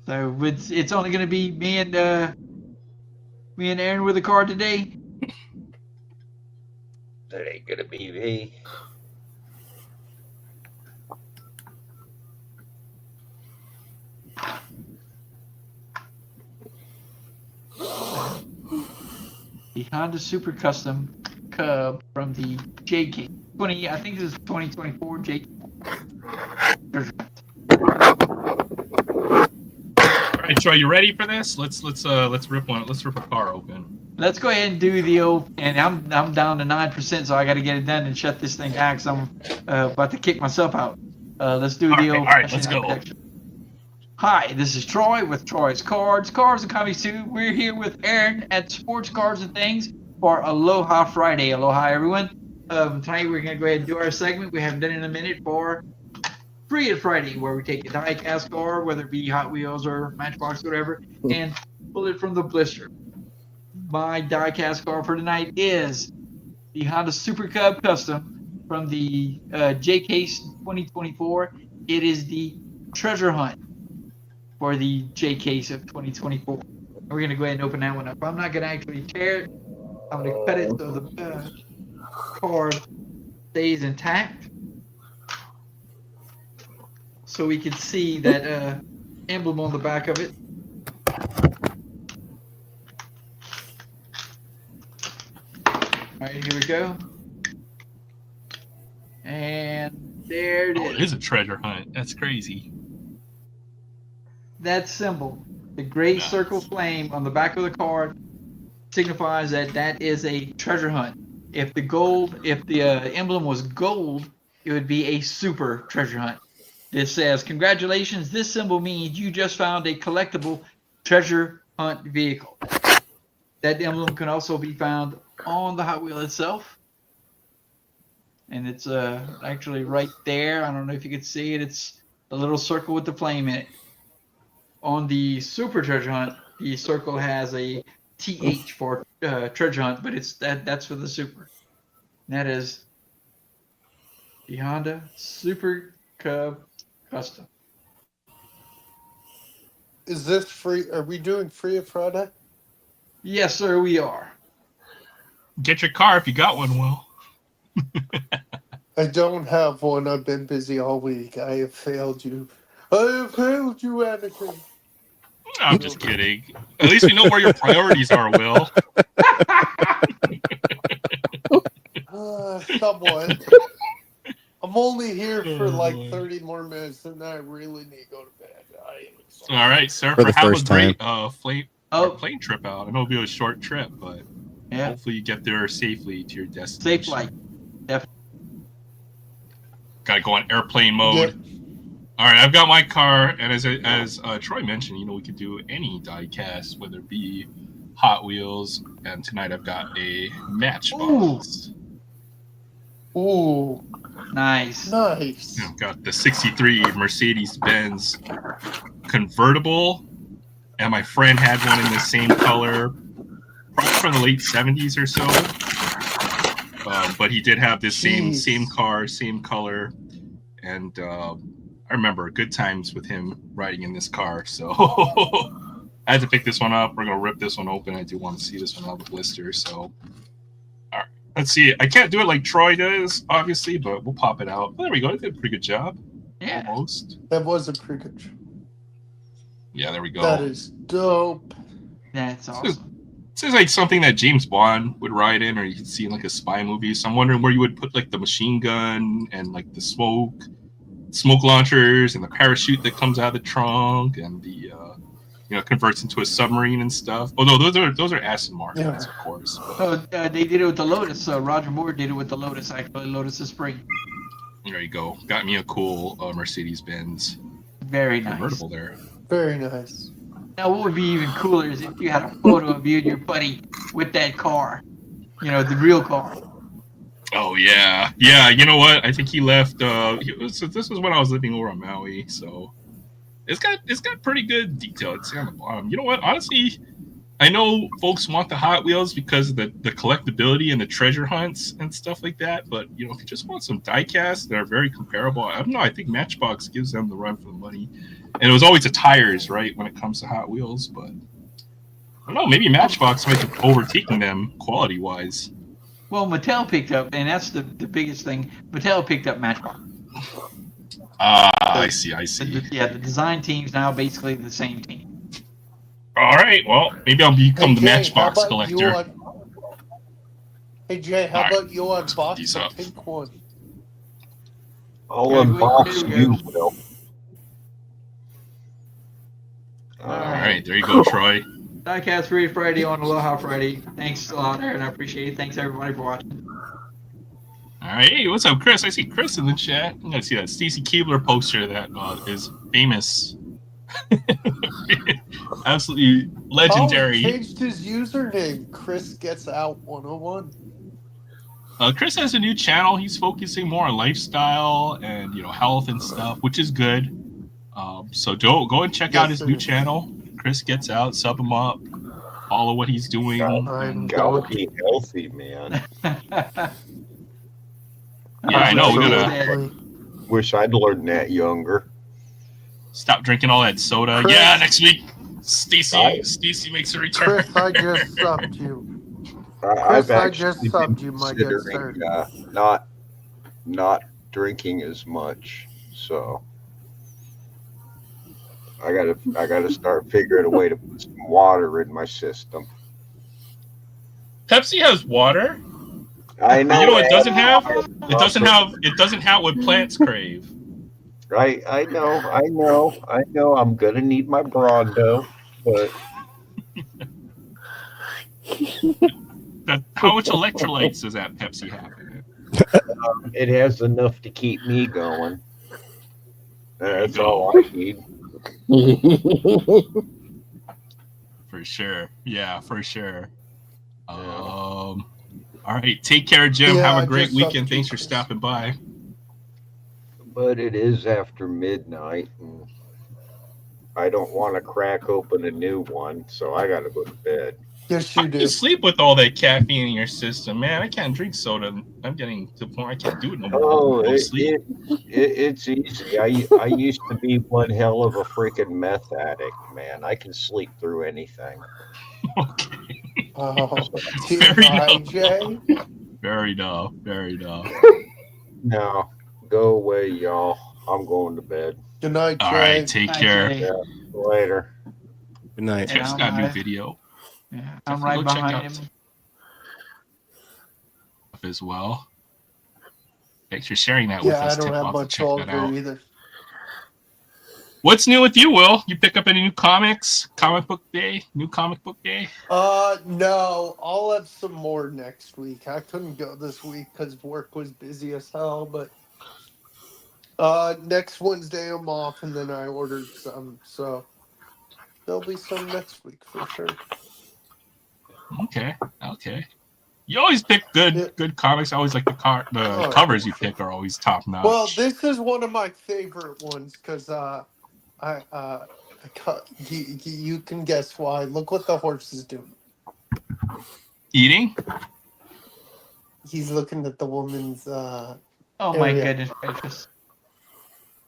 Speaker 6: So it's only going to be me and Aaron with the card today.
Speaker 3: That ain't gonna be me.
Speaker 6: The Honda Super Custom Cub from the JK 20. I think this is 2024 JK.
Speaker 1: All right, Troy, you ready for this? Let's rip one. Let's rip a car open.
Speaker 6: Let's go ahead and do the old. And I'm down to 9%, so I got to get it done and shut this thing down because I'm about to kick myself out. Let's do the old.
Speaker 1: All right, let's go.
Speaker 6: Hi, this is Troy with Troy's Cards and Comics too. We're here with Aaron at Sports Cards and Things for Aloha Friday. Aloha, everyone. Tonight we're going to go ahead and do our segment we haven't done in a minute for Free It Friday, where we take a die-cast card, whether it be Hot Wheels or Matchbox, whatever, and pull it from the blister. My die-cast card for tonight is the Honda Super Cub Custom from the J-Case 2024. It is the Treasure Hunt for the J-Case of 2024. And we're going to go ahead and open that one up. I'm not going to actually tear it. I'm going to cut it so the card stays intact, so we can see that emblem on the back of it. All right, here we go. And there it is.
Speaker 1: Oh, it is a treasure hunt. That's crazy.
Speaker 6: That symbol, the gray
Speaker 1: Nice.
Speaker 6: circle flame on the back of the card, signifies that that is a treasure hunt. If the emblem was gold, it would be a super treasure hunt. This says, congratulations, this symbol means you just found a collectible treasure hunt vehicle. That emblem can also be found on the Hot Wheel itself. And it's actually right there. I don't know if you can see it. It's a little circle with the flame in it. On the Super Treasure Hunt, the circle has a TH for Treasure Hunt, but that's for the Super. And that is the Honda Super Cub Custom.
Speaker 8: Is this free? Are we doing Free It Friday?
Speaker 6: Yes, sir, we are.
Speaker 1: Get your car if you got one, Will.
Speaker 8: I don't have one. I've been busy all week. I have failed you. I have failed you, Anakin.
Speaker 1: I'm just kidding. At least we know where your priorities are, Will.
Speaker 8: Somewhat. I'm only here for like 30 more minutes, and I really need to go to bed. I am exhausted.
Speaker 1: All right, sir.
Speaker 4: For the
Speaker 1: Have a
Speaker 4: first
Speaker 1: great plane trip out. I know it'll be a short trip, but
Speaker 6: Yeah,
Speaker 1: hopefully you get there safely to your destination.
Speaker 6: safe flight.
Speaker 1: Gotta go on airplane mode.
Speaker 8: Yep.
Speaker 1: All right, I've got my car, and as Troy mentioned, we could do any die cast, whether it be Hot Wheels, and tonight I've got a Matchbox.
Speaker 8: Ooh,
Speaker 6: Nice.
Speaker 8: nice.
Speaker 1: I've got the '63 Mercedes-Benz convertible, and my friend had one in the same color, probably from the late '70s or so. But he did have this same car, same color, and I remember good times with him riding in this car. So I I had to pick this one up. We're gonna rip this one open. I do want to see this one out of the blister. So, all right, let's see. I can't do it like Troy does, obviously, but we'll pop it out. Oh, there we go. I did a pretty good job.
Speaker 6: Yeah.
Speaker 1: Almost.
Speaker 8: That was a pretty good show.
Speaker 1: Yeah, there we go.
Speaker 8: That is dope.
Speaker 6: That's awesome.
Speaker 1: This is like something that James Bond would ride in, or you could see in like a spy movie. So I'm wondering where you would put like the machine gun and like the smoke launchers and the parachute that comes out of the trunk and the converts into a submarine and stuff. Although those are acid markings,
Speaker 8: Yeah.
Speaker 1: of course. But
Speaker 6: Oh, they did it with the Lotus. Roger Moore did it with the Lotus, actually. Lotus of Spring.
Speaker 1: there you go. Got me a cool Mercedes-Benz
Speaker 6: Very nice.
Speaker 1: convertible there.
Speaker 8: Very nice.
Speaker 6: Now, what would be even cooler is if you had a photo of you and your buddy with that car. The real car.
Speaker 1: Oh yeah. You know what? I think he left. This was when I was living over on Maui, so it's got pretty good detail. It's on the bottom. You know what? Honestly, I know folks want the Hot Wheels because of the collectability and the treasure hunts and stuff like that. But if you just want some die-casts that are very comparable, I don't know. I think Matchbox gives them the run for the money. And it was always the tires, right, when it comes to Hot Wheels. But I don't know. Maybe Matchbox might be overtaking them quality-wise.
Speaker 6: Well, Mattel picked up, and that's the biggest thing. Mattel picked up Matchbox.
Speaker 1: I see.
Speaker 6: The design team's now basically the same team.
Speaker 1: All right. Well, maybe I'll become the
Speaker 8: Jay,
Speaker 1: Matchbox
Speaker 8: how about
Speaker 1: collector.
Speaker 8: Hey Jay, how
Speaker 1: All right,
Speaker 8: about you unbox
Speaker 1: these
Speaker 8: the
Speaker 1: up.
Speaker 8: pink one?
Speaker 3: I'll
Speaker 6: Okay,
Speaker 3: unbox
Speaker 6: we-
Speaker 3: you, Will.
Speaker 1: All right. There you go, Troy.
Speaker 6: Diecast Free Friday on Aloha Friday. Thanks a lot, Aaron. I appreciate it. Thanks, everybody, for watching.
Speaker 1: All right. Hey, what's up, Chris? I see Chris in the chat. I'm gonna see that Stacy Keebler poster that is famous. Absolutely legendary.
Speaker 8: Oh, he changed his username. Chris Gets Out 101.
Speaker 1: Chris has a new channel. He's focusing more on lifestyle and health and stuff, which is good. So go and check out his new channel. Chris Gets Out. Sub him up. Follow what he's doing.
Speaker 8: I'm
Speaker 3: Gotta be healthy, man.
Speaker 1: Yeah, I know. We gotta
Speaker 3: Wish I'd learned that younger.
Speaker 1: stop drinking all that soda.
Speaker 8: Chris.
Speaker 1: Yeah, next week,
Speaker 3: Right.
Speaker 1: Stacy makes a return.
Speaker 8: Chris, I just subbed you.
Speaker 3: I've
Speaker 8: I just
Speaker 3: actually been
Speaker 8: subbed you, my good sir.
Speaker 3: considering not drinking as much. So I gotta start figuring a way to put some water in my system.
Speaker 1: Pepsi has water.
Speaker 3: I know.
Speaker 1: You know what it doesn't have?
Speaker 3: that.
Speaker 1: It doesn't have what plants crave.
Speaker 3: Right? I know. I'm gonna need my Brondo, but
Speaker 1: How much electrolytes does that Pepsi have in it?
Speaker 3: it has enough to keep me going. That's
Speaker 1: go.
Speaker 3: all I need.
Speaker 1: For sure. Yeah, for sure. All right. Take care, Jim.
Speaker 8: Yeah,
Speaker 1: have
Speaker 8: I
Speaker 1: a great
Speaker 8: just
Speaker 1: weekend.
Speaker 8: subbed
Speaker 1: Thanks
Speaker 8: you.
Speaker 1: for stopping by.
Speaker 3: But it is after midnight, and I don't want to crack open a new one, so I gotta go to bed.
Speaker 8: Yes,
Speaker 1: How
Speaker 8: you
Speaker 1: can
Speaker 8: do.
Speaker 1: you sleep with all that caffeine in your system, man? I can't drink soda. I'm getting to the point I can't do it no more.
Speaker 3: Oh,
Speaker 1: No sleep.
Speaker 3: it's easy. I used to be one hell of a freaking meth addict, man. I can sleep through anything.
Speaker 1: Okay.
Speaker 8: Oh,
Speaker 1: Very
Speaker 8: TIJ.
Speaker 1: Very dull. Very dull.
Speaker 3: Now, go away, y'all. I'm going to bed.
Speaker 8: Good night, Jay.
Speaker 1: All right. Take
Speaker 6: Bye,
Speaker 1: care.
Speaker 6: Jay.
Speaker 3: Yeah. Later.
Speaker 4: Good night.
Speaker 6: Yeah.
Speaker 1: Jeff's got a new video
Speaker 6: Yeah, I'm
Speaker 1: Definitely
Speaker 6: right
Speaker 1: go check
Speaker 6: behind
Speaker 1: out
Speaker 6: him.
Speaker 1: as well. Thanks for sharing that with
Speaker 8: Yeah, I
Speaker 1: us.
Speaker 8: don't
Speaker 1: Tip.
Speaker 8: have
Speaker 1: I'll have to
Speaker 8: much
Speaker 1: check that out.
Speaker 8: longer either.
Speaker 1: What's new with you, Will? You pick up any new comics? Comic book day? New comic book day?
Speaker 8: No, I'll have some more next week. I couldn't go this week because work was busy as hell, but next Wednesday I'm off, and then I ordered some, so there'll be some next week for sure.
Speaker 1: Okay. You always pick good
Speaker 8: Yeah.
Speaker 1: good comics. I always like the
Speaker 8: Oh.
Speaker 1: covers you pick are always top notch.
Speaker 8: Well, this is one of my favorite ones because you can guess why. Look what the horse is doing.
Speaker 1: Eating?
Speaker 8: He's looking at the woman's.
Speaker 6: Oh my
Speaker 8: yeah.
Speaker 6: goodness gracious.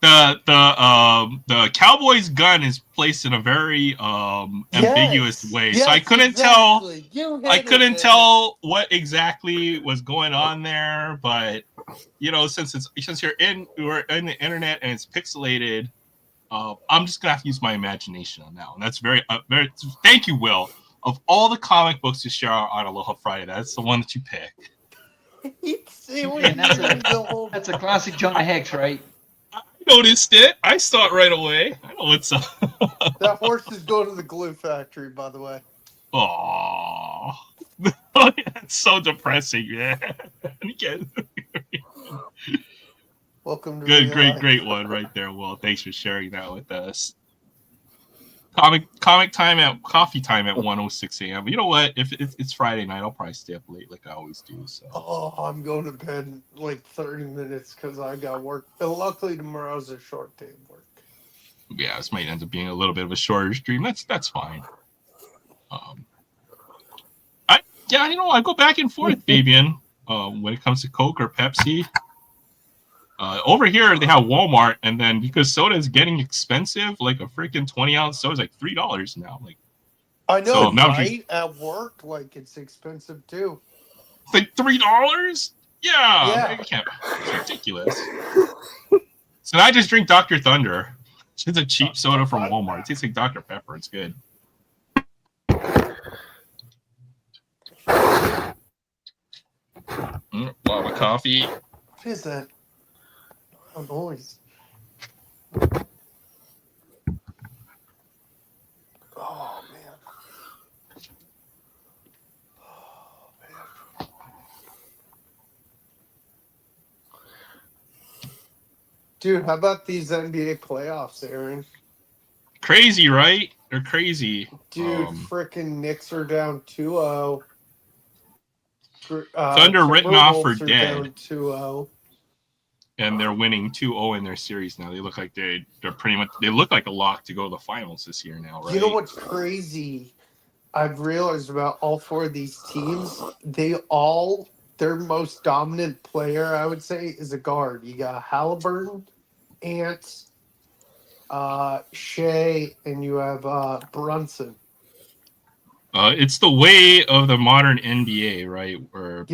Speaker 1: the Cowboy's gun is placed in a very ambiguous way, so I couldn't tell. I couldn't tell what exactly was going on there, but since we're in the internet and it's pixelated, I'm just gonna have to use my imagination on that one. That's very Thank you, Will. Of all the comic books to share on Aloha Friday, that's the one that you pick.
Speaker 6: And that's a classic Jonah Hex, right?
Speaker 1: I noticed it. I saw it right away. I know what's up.
Speaker 8: That horse is going to the glue factory, by the way.
Speaker 1: Aww. That's so depressing, man.
Speaker 8: Welcome to
Speaker 1: Good,
Speaker 8: real life.
Speaker 1: great one right there, Will. Thanks for sharing that with us. Coffee time at 1:06 a.m. But you know what? If it's Friday night, I'll probably stay up late like I always do. So.
Speaker 8: Oh, I'm going to bed like 30 minutes because I got work. But luckily, tomorrow's a short day of work.
Speaker 1: Yeah, this might end up being a little bit of a shorter stream. That's fine. I go back and forth, Fabian. When it comes to Coke or Pepsi. Over here they have Walmart, and then because soda is getting expensive, like a freaking 20-ounce soda is like $3 now. Like
Speaker 8: I know,
Speaker 1: so
Speaker 8: right? At work, like it's expensive too.
Speaker 1: It's like $3? Yeah.
Speaker 8: Yeah.
Speaker 1: It's ridiculous. So I just drink Dr. Thunder. It's a cheap soda from Walmart. It tastes like Dr. Pepper. It's good. Lava coffee.
Speaker 8: What is that? A noise. Oh man. Dude, how about these NBA playoffs, Aaron?
Speaker 1: Crazy, right? They're crazy.
Speaker 8: Dude, frickin' Knicks are down 2-0.
Speaker 1: Thunder written off for dead.
Speaker 8: Down 2-0.
Speaker 1: And they're winning 2-0 in their series now. They look like they're pretty much they look like a lock to go to the finals this year now, right?
Speaker 8: You know what's crazy? I've realized about all four of these teams, their most dominant player, I would say, is a guard. You got Halliburton, Ant, Shea, and you have Brunson.
Speaker 1: It's the way of the modern NBA, right? Where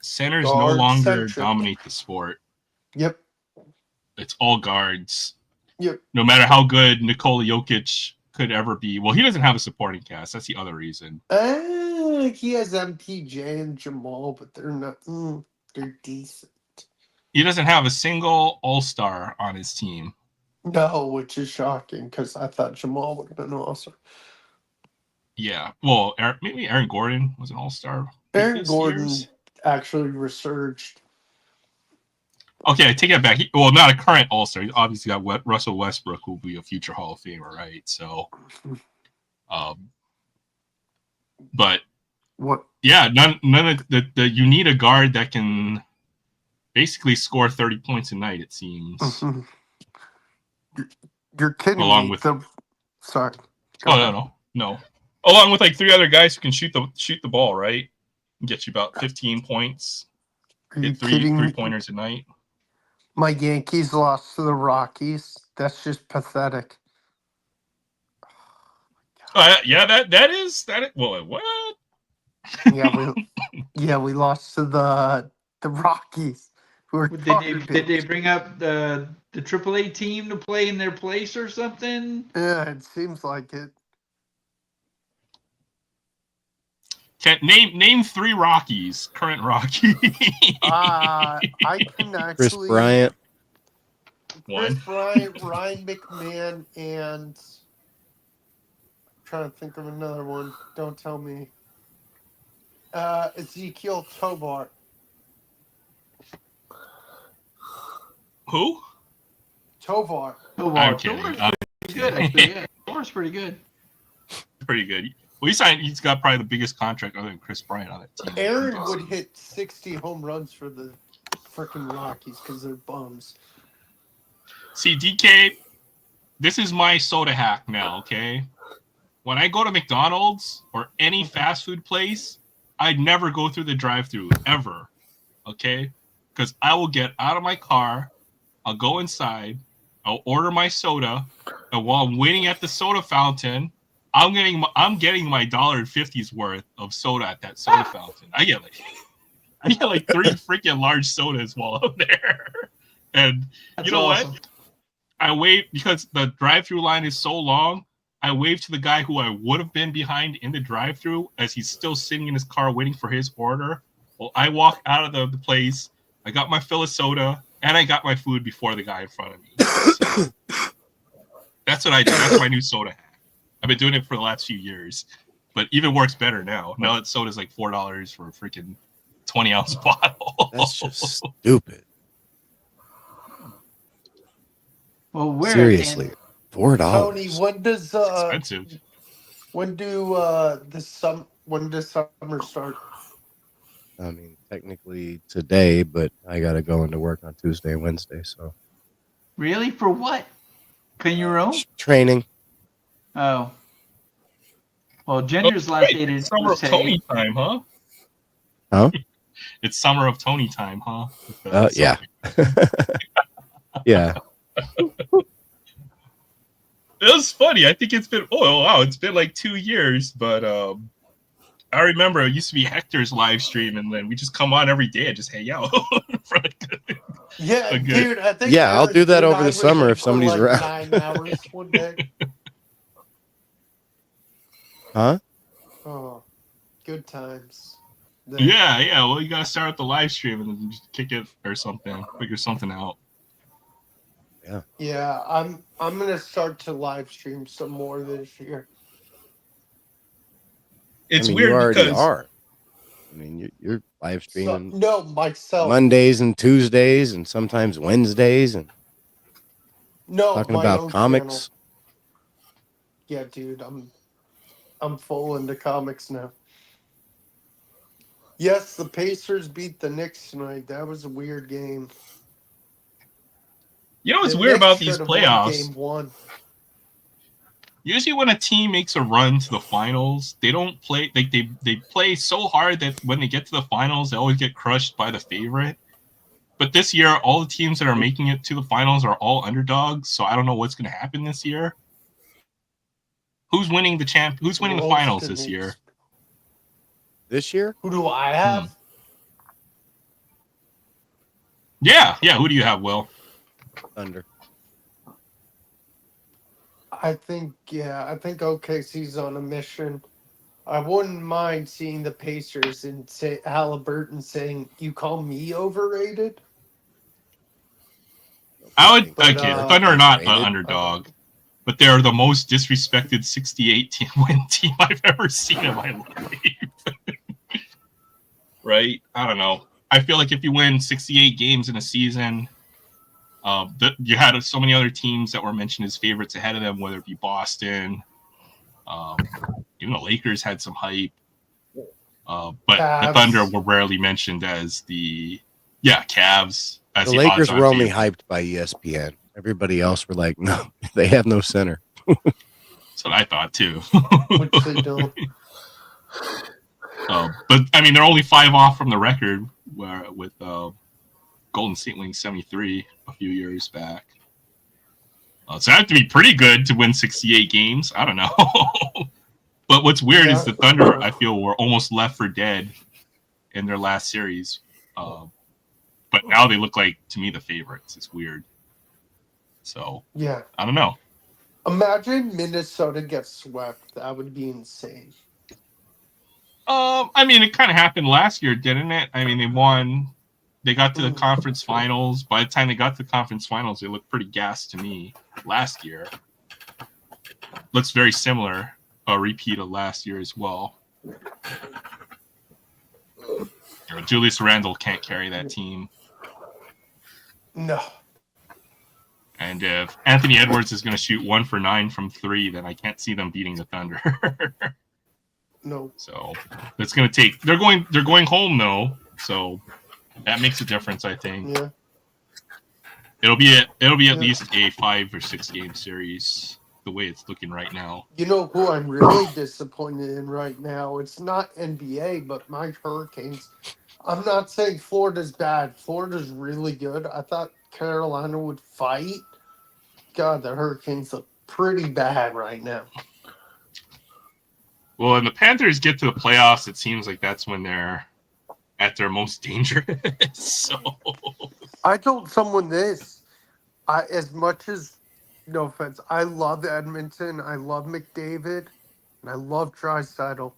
Speaker 1: centers no longer dominate the sport.
Speaker 8: Yep.
Speaker 1: It's all guards.
Speaker 8: Yep.
Speaker 1: No matter how good Nikola Jokic could ever be. Well, he doesn't have a supporting cast. That's the other reason.
Speaker 8: He has MPJ and Jamal, but they're not. They're decent.
Speaker 1: He doesn't have a single All-Star on his team.
Speaker 8: No, which is shocking because I thought Jamal would have been awesome.
Speaker 1: Yeah. Well, maybe Aaron Gordon was an All-Star.
Speaker 8: Aaron Gordon actually resurged.
Speaker 1: Okay, I take that back. Not a current All-Star. He's obviously got Russell Westbrook, who will be a future Hall of Famer, right? So, but
Speaker 8: what?
Speaker 1: Yeah, none of the you need a guard that can basically score 30 points a night. It seems.
Speaker 8: Mm-hmm. You're kidding
Speaker 1: Along
Speaker 8: me.
Speaker 1: with
Speaker 8: Sorry.
Speaker 1: No. Along with like three other guys who can shoot the ball, right? And get you about 15 points. Hit three pointers a night.
Speaker 8: My Yankees lost to the Rockies. That's just pathetic.
Speaker 1: That is. Well, what?
Speaker 8: We lost to the Rockies.
Speaker 6: Did they bring up the AAA team to play in their place or something?
Speaker 8: Yeah, it seems like it.
Speaker 1: Name three Rockies, current Rockies.
Speaker 8: I can actually.
Speaker 4: Chris Bryant.
Speaker 8: Ryan McMahon, and I'm trying to think of another one. Don't tell me. Ezekiel Tovar.
Speaker 1: Who?
Speaker 8: Tovar.
Speaker 1: I'm kidding.
Speaker 6: Good, actually. Yeah, Tovar's pretty good.
Speaker 1: Pretty good. Well, he's got probably the biggest contract other than Chris Bryant on that team.
Speaker 8: Aaron would hit 60 home runs for the freaking Rockies because they're bums.
Speaker 1: See, DK, this is my soda hack now, okay? When I go to McDonald's or any fast food place, I'd never go through the drive-thru ever, okay? Because I will get out of my car, I'll go inside, I'll order my soda, and while I'm waiting at the soda fountain, I'm getting my $1.50 worth of soda at that soda fountain. I get like 3 freaking large sodas while I'm there. And
Speaker 6: That's
Speaker 1: you know
Speaker 6: awesome.
Speaker 1: what? I wait because the drive-through line is so long. I wave to the guy who I would have been behind in the drive-through as he's still sitting in his car waiting for his order. Well, I walk out of the place. I got my fill of soda and I got my food before the guy in front of me. So, that's what I do. That's my new soda hack. I've been doing it for the last few years, but even works better now. Now that soda's like $4 for a freaking 20-ounce bottle.
Speaker 4: That's just stupid.
Speaker 6: Well, we're
Speaker 4: Seriously,
Speaker 6: in,
Speaker 4: $4.
Speaker 8: Tony, when does
Speaker 1: It's expensive.
Speaker 8: when does summer start?
Speaker 4: I mean, technically today, but I got to go into work on Tuesday and Wednesday. So
Speaker 6: really for what? Clean your room?
Speaker 4: training.
Speaker 6: Oh. Well, Ginger's last
Speaker 1: Wait,
Speaker 6: day
Speaker 1: it's summer
Speaker 6: to
Speaker 1: of
Speaker 6: say.
Speaker 1: Tony time, huh?
Speaker 4: Huh?
Speaker 1: It's summer of Tony time, huh?
Speaker 4: Yeah. Yeah.
Speaker 1: It was funny. I think it's been it's been like 2 years, but I remember it used to be Hector's live stream, and then we just come on every day and just hang out. For
Speaker 8: Yeah,
Speaker 1: Okay.
Speaker 8: dude, I think
Speaker 4: Yeah, I'll
Speaker 8: Eric,
Speaker 4: do that
Speaker 8: you and
Speaker 4: over
Speaker 8: I
Speaker 4: the
Speaker 8: were
Speaker 4: summer
Speaker 8: in
Speaker 4: if
Speaker 8: for
Speaker 4: somebody's
Speaker 8: like
Speaker 4: around.
Speaker 8: 9 hours one day.
Speaker 4: Huh?
Speaker 8: Oh, good times.
Speaker 1: Yeah. Well, you gotta start with the live stream and then just kick it or something. Figure something out.
Speaker 8: Yeah, I'm gonna start to live stream some more this year.
Speaker 1: It's
Speaker 4: I mean,
Speaker 1: weird
Speaker 4: you already
Speaker 1: because
Speaker 4: are. I mean, you're live
Speaker 8: So,
Speaker 4: streaming
Speaker 8: no, myself.
Speaker 4: Mondays and Tuesdays and sometimes Wednesdays and
Speaker 8: No,
Speaker 4: talking
Speaker 8: my
Speaker 4: about
Speaker 8: own
Speaker 4: comics.
Speaker 8: channel. Yeah, dude, I'm full into comics now. Yes, the Pacers beat the Knicks tonight. That was a weird game.
Speaker 1: you know what's
Speaker 8: The
Speaker 1: weird
Speaker 8: Knicks
Speaker 1: about these
Speaker 8: should have won
Speaker 1: playoffs.
Speaker 8: Game 1.
Speaker 1: Usually, when a team makes a run to the finals, they don't play like they play so hard that when they get to the finals, they always get crushed by the favorite. But this year, all the teams that are making it to the finals are all underdogs. So I don't know what's going to happen this year. Who's winning the Who's winning the finals this year?
Speaker 4: This year?
Speaker 8: Who do I have?
Speaker 1: Yeah. Who do you have, Will?
Speaker 4: Thunder.
Speaker 8: I think OKC's on a mission. I wouldn't mind seeing the Pacers and say Halliburton saying, "You call me overrated?"
Speaker 1: I would.
Speaker 8: But,
Speaker 1: Okay, the Thunder are not an
Speaker 4: rated.
Speaker 1: underdog, but they're the most disrespected 68 win team I've ever seen in my life. Right? I don't know. I feel like if you win 68 games in a season, you had so many other teams that were mentioned as favorites ahead of them, whether it be Boston, even the Lakers had some hype. But
Speaker 8: Cavs.
Speaker 1: the Thunder were rarely mentioned as Cavs. As
Speaker 4: The Lakers
Speaker 1: odds-on
Speaker 4: were only
Speaker 1: favorite.
Speaker 4: hyped by ESPN. Everybody else were like, no, they have no center.
Speaker 1: That's what I thought too.
Speaker 8: Which they don't.
Speaker 1: But I mean, they're only 5 off from the record with Golden State winning 73 a few years back. So I have to be pretty good to win 68 games. I don't know. But what's weird is the Thunder, I feel, were almost left for dead in their last series. But now they look like, to me, the favorites. It's weird. So,
Speaker 8: Yeah.
Speaker 1: I don't know.
Speaker 8: Imagine Minnesota gets swept. That would be insane.
Speaker 1: I mean, it kind of happened last year, didn't it? I mean, they won. They got to the conference finals. By the time they got to the conference finals, they looked pretty gassed to me last year. Looks very similar. A repeat of last year as well. Julius Randle can't carry that team.
Speaker 8: No.
Speaker 1: And if Anthony Edwards is going to shoot 1 for 9 from 3, then I can't see them beating the Thunder.
Speaker 8: No.
Speaker 1: So it's going to take. They're going home though, so that makes a difference. I think.
Speaker 8: Yeah.
Speaker 1: It'll be at least a 5 or 6 game series the way it's looking right now.
Speaker 8: You know who I'm really disappointed in right now? It's not NBA, but my Hurricanes. I'm not saying Florida's bad. Florida's really good. I thought Carolina would fight, God, the Hurricanes look pretty bad right now.
Speaker 1: Well, when the Panthers get to the playoffs, it seems like that's when they're at their most dangerous. So
Speaker 8: I told someone this. As much as, no offense, I love Edmonton, I love McDavid, and I love Draisaitl.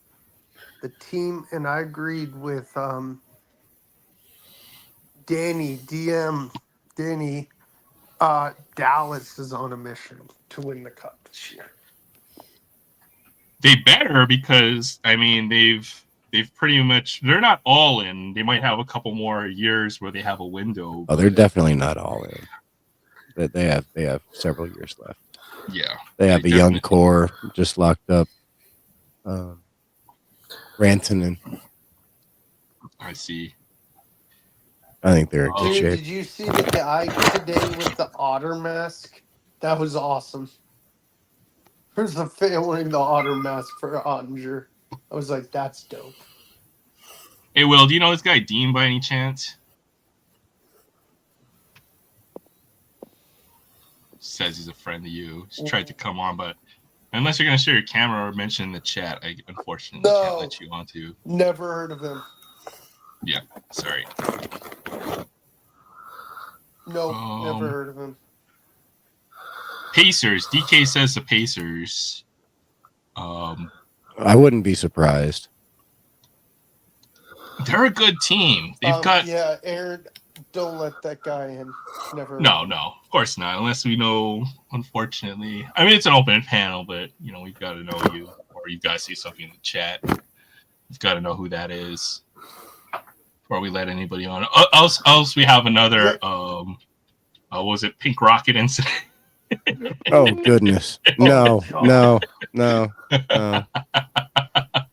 Speaker 8: The team, and I agreed with Danny. Dallas is on a mission to win the cup this year.
Speaker 1: they better, because I mean they've pretty much, they're not all in. They might have a couple more years where they have a window.
Speaker 4: Oh, they're definitely not all in. But they have several years left.
Speaker 1: Yeah,
Speaker 4: They have a young core just locked up. Rantanen.
Speaker 1: I see.
Speaker 4: I think they're in good
Speaker 8: Dude,
Speaker 4: shape.
Speaker 8: did you see the guy today with the otter mask? That was awesome. There's a fan wearing the otter mask for Ottinger. I was like, that's dope.
Speaker 1: Hey, Will, do you know this guy Dean by any chance? Says he's a friend of you. He's tried to come on, but unless you're going to share your camera or mention in the chat, I unfortunately can't let you on to.
Speaker 8: Never heard of him.
Speaker 1: Yeah, sorry.
Speaker 8: Nope, never heard of him.
Speaker 1: Pacers. DK says the Pacers.
Speaker 4: I wouldn't be surprised.
Speaker 1: They're a good team. They've got.
Speaker 8: Yeah, Aaron, don't let that guy in. Never.
Speaker 1: No, of course not. Unless we know, unfortunately. I mean, it's an open panel, but we've got to know you, or you've got to see something in the chat. You've got to know who that is before we let anybody on. Else we have another. What was it, Pink Rocket incident?
Speaker 4: Oh goodness! No.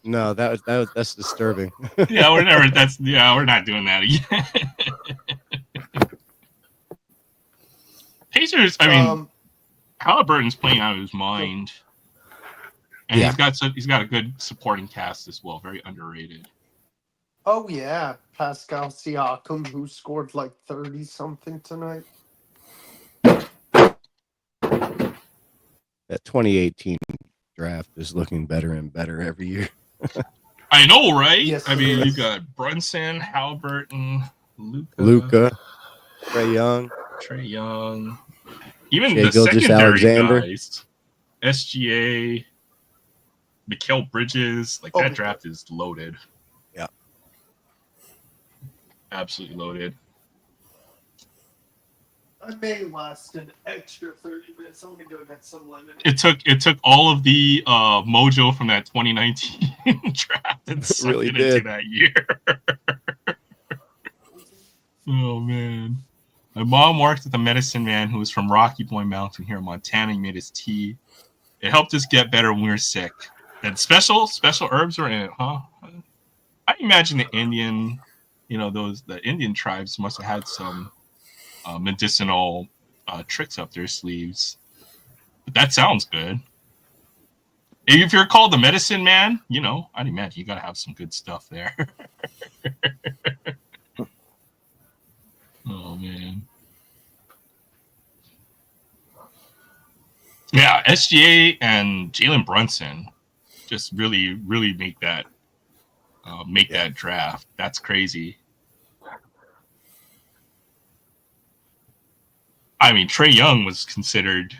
Speaker 4: That's disturbing.
Speaker 1: Yeah, we're not doing that again. Pacers. I mean, Halliburton's playing out of his mind, and he's got a good supporting cast as well. Very underrated.
Speaker 8: Oh yeah, Pascal Siakam, who scored like 30 something tonight.
Speaker 4: That 2018 draft is looking better and better every year.
Speaker 1: I know, right?
Speaker 8: Yes,
Speaker 1: I mean,
Speaker 8: it
Speaker 1: you
Speaker 8: is.
Speaker 1: got Brunson, Halliburton,
Speaker 4: Luka, Trae Young,
Speaker 1: even
Speaker 4: Shai
Speaker 1: the
Speaker 4: Gilgeous-Alexander.
Speaker 1: secondary guys, SGA, Mikal Bridges. Like that draft is loaded.
Speaker 4: Yeah, absolutely loaded.
Speaker 8: I may last an extra 30 minutes. I'm gonna go get some lemon.
Speaker 1: It took all of the mojo from that 2019 draft and sucked
Speaker 4: really
Speaker 1: it
Speaker 4: did.
Speaker 1: into that year. Oh man. My mom worked with a medicine man who was from Rocky Boy Mountain here in Montana. He made his tea. It helped us get better when we were sick. And special herbs were in it, huh? I imagine the Indian, the Indian tribes must have had some medicinal tricks up their sleeves. But that sounds good. If you're called the medicine man, I'd imagine you got to have some good stuff there. Oh, man. Yeah, SGA and Jalen Brunson just really, really make that draft. That's crazy. I mean, Trae Young was considered,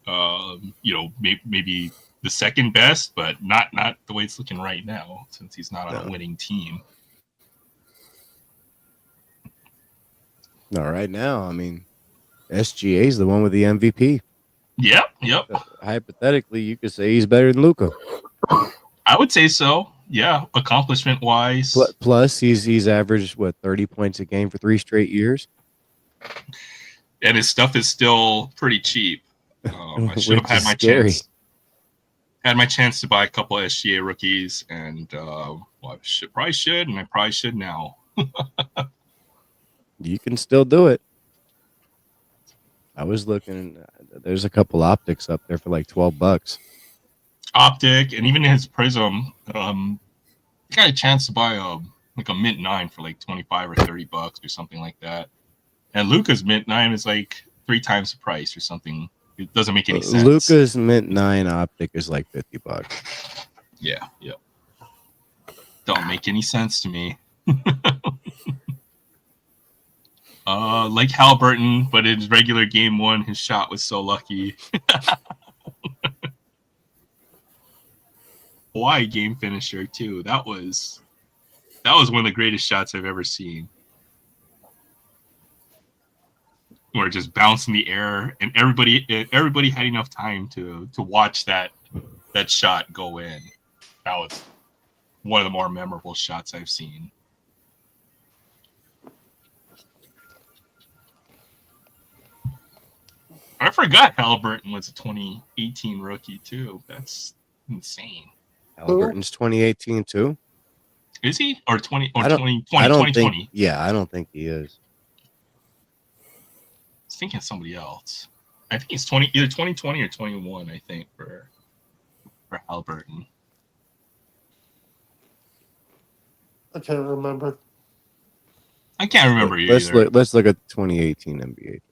Speaker 1: maybe the second best, but not the way it's looking right now, since he's not on a winning team.
Speaker 4: No, right now, I mean, SGA is the one with the MVP.
Speaker 1: Yep.
Speaker 4: Hypothetically, you could say he's better than Luka.
Speaker 1: I would say so. Yeah, accomplishment wise.
Speaker 4: Plus, he's averaged 30 points a game for 3 straight years,
Speaker 1: and his stuff is still pretty cheap. I should have had my chance. Had my chance to buy a couple of SGA rookies, and I probably should now.
Speaker 4: You can still do it. I was looking. There's a couple optics up there for like $12.
Speaker 1: Optic, and even his Prism. I got a chance to buy a Mint 9 for like $25 or $30 or something like that. And Luka's Mint 9 is like 3 times the price or something It doesn't make any sense.
Speaker 4: Luca's Mint 9 optic is like $50.
Speaker 1: Yeah. Don't make any sense to me. Like Halliburton, but in his regular game 1, his shot was so lucky. Hawaii game finisher too. That was one of the greatest shots I've ever seen. Where it just bounced in the air, and everybody had enough time to watch that shot go in. That was one of the more memorable shots I've seen. I forgot Halliburton was a 2018 rookie too. That's insane.
Speaker 4: Halliburton's 2018 too.
Speaker 1: Is he? Or 20 or
Speaker 4: I don't
Speaker 1: 2020?
Speaker 4: think. Yeah, I don't think he is.
Speaker 1: I was thinking somebody else. I think it's either 2020 or 21. I think for Halliburton.
Speaker 8: I can't remember.
Speaker 1: I can't remember
Speaker 4: Let's
Speaker 1: either.
Speaker 4: look at the 2018 NBA draft.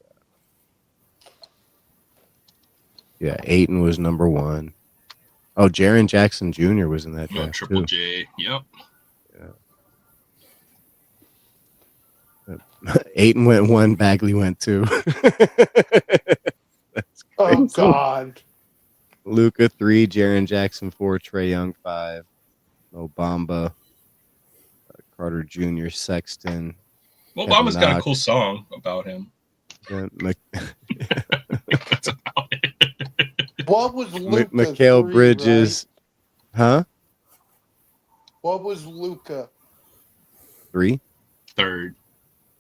Speaker 4: Yeah, Ayton was number 1. Oh, Jaren Jackson Jr. was in that
Speaker 1: No,
Speaker 4: draft
Speaker 1: Triple
Speaker 4: too.
Speaker 1: J. Yep.
Speaker 4: Ayton went 1, Bagley went 2. That's
Speaker 8: Oh
Speaker 4: crazy.
Speaker 8: God.
Speaker 4: Luca 3, Jaren Jackson 4, Trae Young 5, Obamba, Carter Jr., Sexton.
Speaker 1: Well,
Speaker 4: Kevin
Speaker 1: Obama's got a
Speaker 4: Knox.
Speaker 1: cool song about him. That's about it.
Speaker 8: What was Luca?
Speaker 4: Mikal
Speaker 8: 3,
Speaker 4: Bridges, huh?
Speaker 8: right? What was Luca?
Speaker 4: 3,
Speaker 1: Third,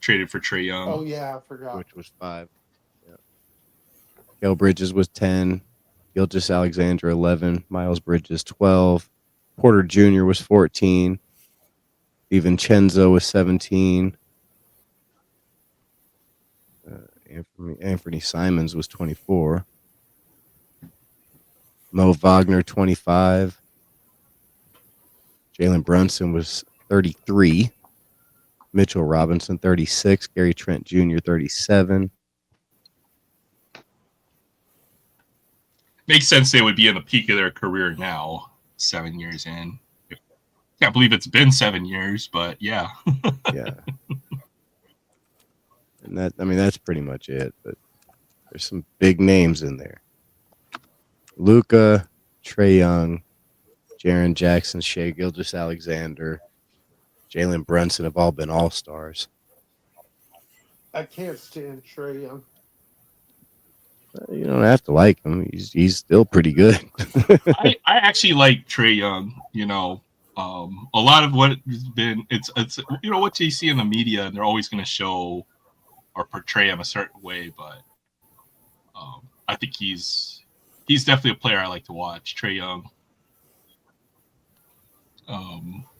Speaker 1: traded for Trae Young.
Speaker 8: Oh yeah, I forgot.
Speaker 4: which was 5. Yeah. Mikal Bridges was 10, Gilgeous Alexander 11, Miles Bridges 12, Porter Jr. was 14, DiVincenzo was 17. Anthony Simons was 24. Mo Wagner 25. Jalen Brunson was 33. Mitchell Robinson 36. Gary Trent Jr. 37.
Speaker 1: Makes sense they would be in the peak of their career now, 7 years in. Can't believe it's been 7 years, but yeah.
Speaker 4: Yeah. And that's pretty much it. But there's some big names in there. Luka, Trae Young, Jaren Jackson, Shai Gilgeous-Alexander, Jalen Brunson have all been all-stars.
Speaker 8: I can't stand Trae Young.
Speaker 4: You don't have to like him. He's still pretty good.
Speaker 1: I actually like Trae Young. You know, a lot of what has been it's you know what you see in the media, and they're always going to show or portray him a certain way. But I think he's definitely a player I like to watch. Trae Young.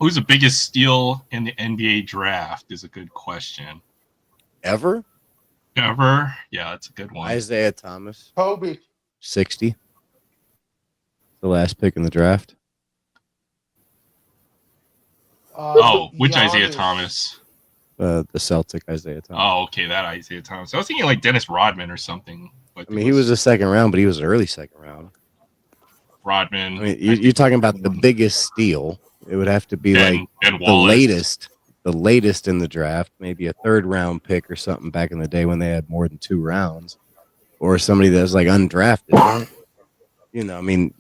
Speaker 1: Who's the biggest steal in the NBA draft is a good question.
Speaker 4: Ever?
Speaker 1: Ever? Yeah, that's a good one.
Speaker 4: Isaiah Thomas,
Speaker 8: Kobe.
Speaker 4: 60. The last pick in the draft.
Speaker 1: Which
Speaker 8: Giannis.
Speaker 1: Isaiah Thomas?
Speaker 4: The Celtic Isaiah Thomas.
Speaker 1: Oh, okay, that Isaiah Thomas. I was thinking like Dennis Rodman or something. But
Speaker 4: I mean, he was a second round, but he was an early second round.
Speaker 1: Rodman.
Speaker 4: I mean, you're talking about the biggest steal. It would have to be like
Speaker 1: Ben
Speaker 4: the
Speaker 1: Wallace.
Speaker 4: latest in the draft, maybe a third round pick or something back in the day when they had more than 2 rounds, or somebody that was like undrafted. I mean,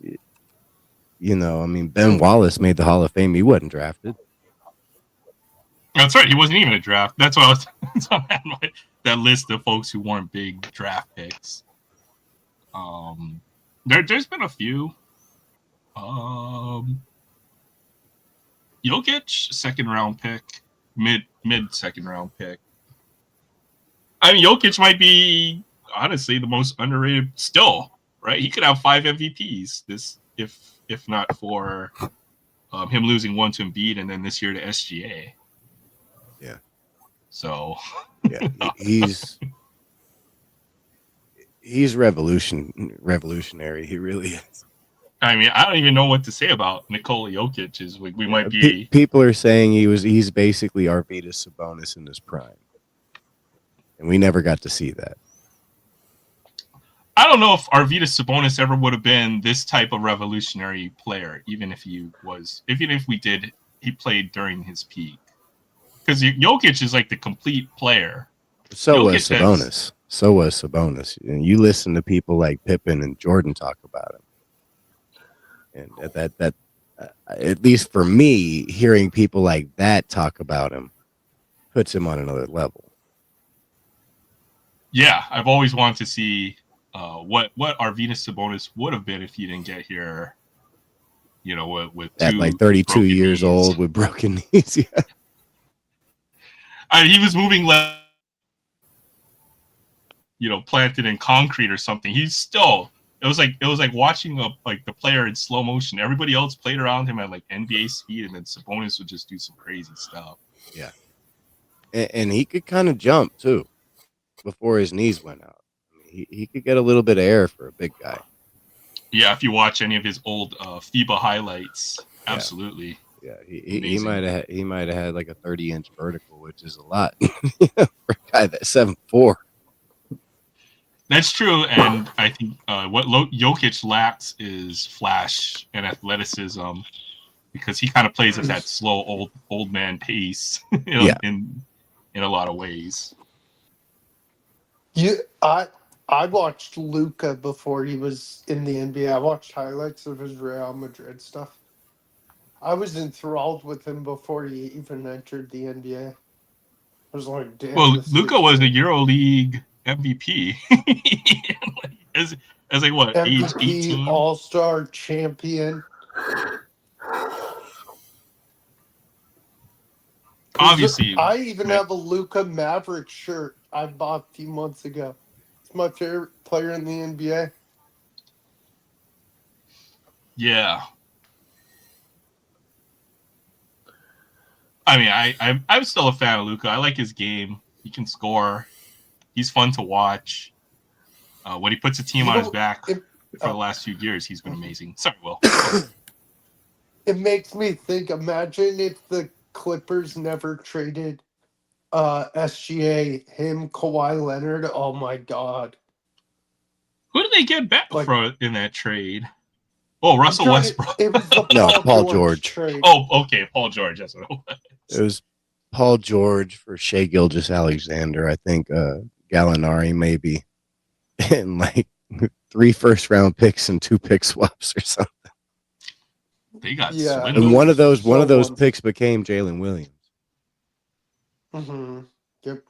Speaker 4: Ben Wallace made the Hall of Fame. He wasn't drafted.
Speaker 1: That's right. He wasn't even a draft. That's why I was that's why I had that list of folks who weren't big draft picks. There's been a few. Jokic, second round pick, mid second round pick. I mean, Jokic might be honestly the most underrated still, right? He could have 5 MVPs this if not for him losing one to Embiid and then this year to SGA.
Speaker 4: Yeah.
Speaker 1: So
Speaker 4: Yeah, he's revolutionary. He really is.
Speaker 1: I mean, I don't even know what to say about Nikola Jokic. We might be
Speaker 4: People are saying he's basically Arvydas Sabonis in his prime, and we never got to see that.
Speaker 1: I don't know if Arvydas Sabonis ever would have been this type of revolutionary player, even if he played during his peak. Because Jokic is like the complete player.
Speaker 4: So was
Speaker 1: Jokic has-
Speaker 4: Sabonis. So was Sabonis. And you listen to people like Pippen and Jordan talk about him, and that at least for me, hearing people like that talk about him puts him on another level.
Speaker 1: Yeah, I've always wanted to see what Arvydas Sabonis would have been if he didn't get here. You know, with
Speaker 4: At
Speaker 1: two
Speaker 4: like 32
Speaker 1: broken
Speaker 4: years
Speaker 1: knees.
Speaker 4: old with broken knees. Yeah.
Speaker 1: He was moving like, planted in concrete or something. He's still. It was like watching the player in slow motion. Everybody else played around him at like NBA speed, and then Sabonis would just do some crazy stuff.
Speaker 4: Yeah. And he could kind of jump too before his knees went out. I mean, he could get a little bit of air for a big guy.
Speaker 1: Yeah, if you watch any of his old FIBA highlights, absolutely.
Speaker 4: Yeah, he might have had like a 30-inch vertical, which is a lot for a guy that's 7'4".
Speaker 1: That's true, and I think what Jokic lacks is flash and athleticism, because he kind of plays at that slow old man pace, in a lot of ways.
Speaker 8: I watched Luka before he was in the NBA. I watched highlights of his Real Madrid stuff. I was enthralled with him before he even entered the NBA. I was like, damn.
Speaker 1: Well, Luka was a EuroLeague MVP. as like what, age
Speaker 8: MVP,
Speaker 1: 18?
Speaker 8: All-Star, champion.
Speaker 1: Obviously.
Speaker 8: I even have a Luka Maverick shirt I bought a few months ago. It's my favorite player in the NBA.
Speaker 1: Yeah. I mean, I'm still a fan of Luka. I like his game. He can score. He's fun to watch. When he puts a team on his back for the last few years, he's been amazing. Sorry, Will.
Speaker 8: It makes me think, imagine if the Clippers never traded SGA, him, Kawhi Leonard. Oh, my God.
Speaker 1: Who did they get back in that trade? Oh, Russell Westbrook.
Speaker 8: It was the
Speaker 4: Paul George
Speaker 8: trade.
Speaker 1: Oh, okay, Paul George. That's what it was.
Speaker 4: It was Paul George for Shea Gilgeous-Alexander. I think Gallinari maybe, and like 3 first-round picks and 2 pick swaps or something.
Speaker 1: They got
Speaker 4: swindled. And one of those picks became Jalen Williams.
Speaker 8: Mm-hmm. Yep.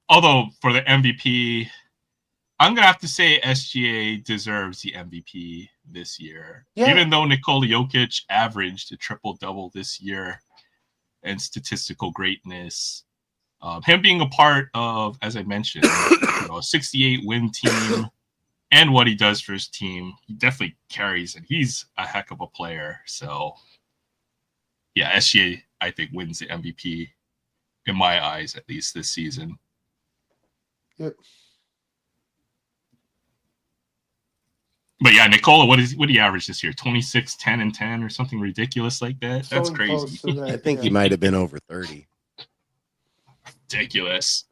Speaker 1: Although for the MVP, I'm gonna have to say SGA deserves the MVP this year. Yeah. Even though Nikola Jokic averaged a triple-double this year and statistical greatness, him being a part of, as I mentioned, a 68 win team, and what he does for his team, he definitely carries, and he's a heck of a player. So, yeah, SGA, I think, wins the MVP in my eyes, at least this season.
Speaker 8: Yep.
Speaker 1: But yeah, Nikola, what do you average this year? 26, 10, and 10 or something ridiculous like that? That's crazy.
Speaker 8: That,
Speaker 4: I think he might have been over 30.
Speaker 1: Ridiculous.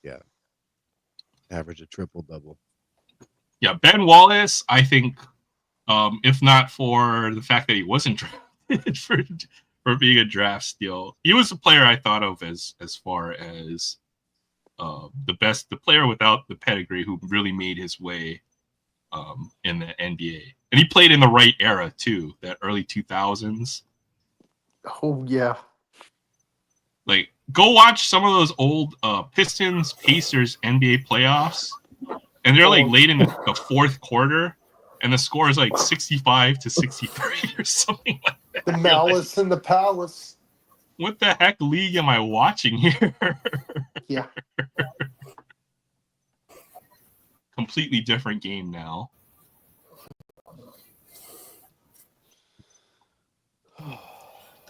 Speaker 4: Yeah. Average a triple-double.
Speaker 1: Yeah, Ben Wallace, I think, if not for the fact that he wasn't drafted for being a draft steal, he was a player I thought of as far as the player without the pedigree who really made his way in the NBA. And he played in the right era, too, that early 2000s.
Speaker 8: Oh, yeah.
Speaker 1: Like, go watch some of those old Pistons, Pacers NBA playoffs, and they're like late in the fourth quarter, and the score is like 65-63 or something like that.
Speaker 8: The Malice and the Palace.
Speaker 1: What the heck league am I watching here?
Speaker 8: Yeah.
Speaker 1: Completely different game now.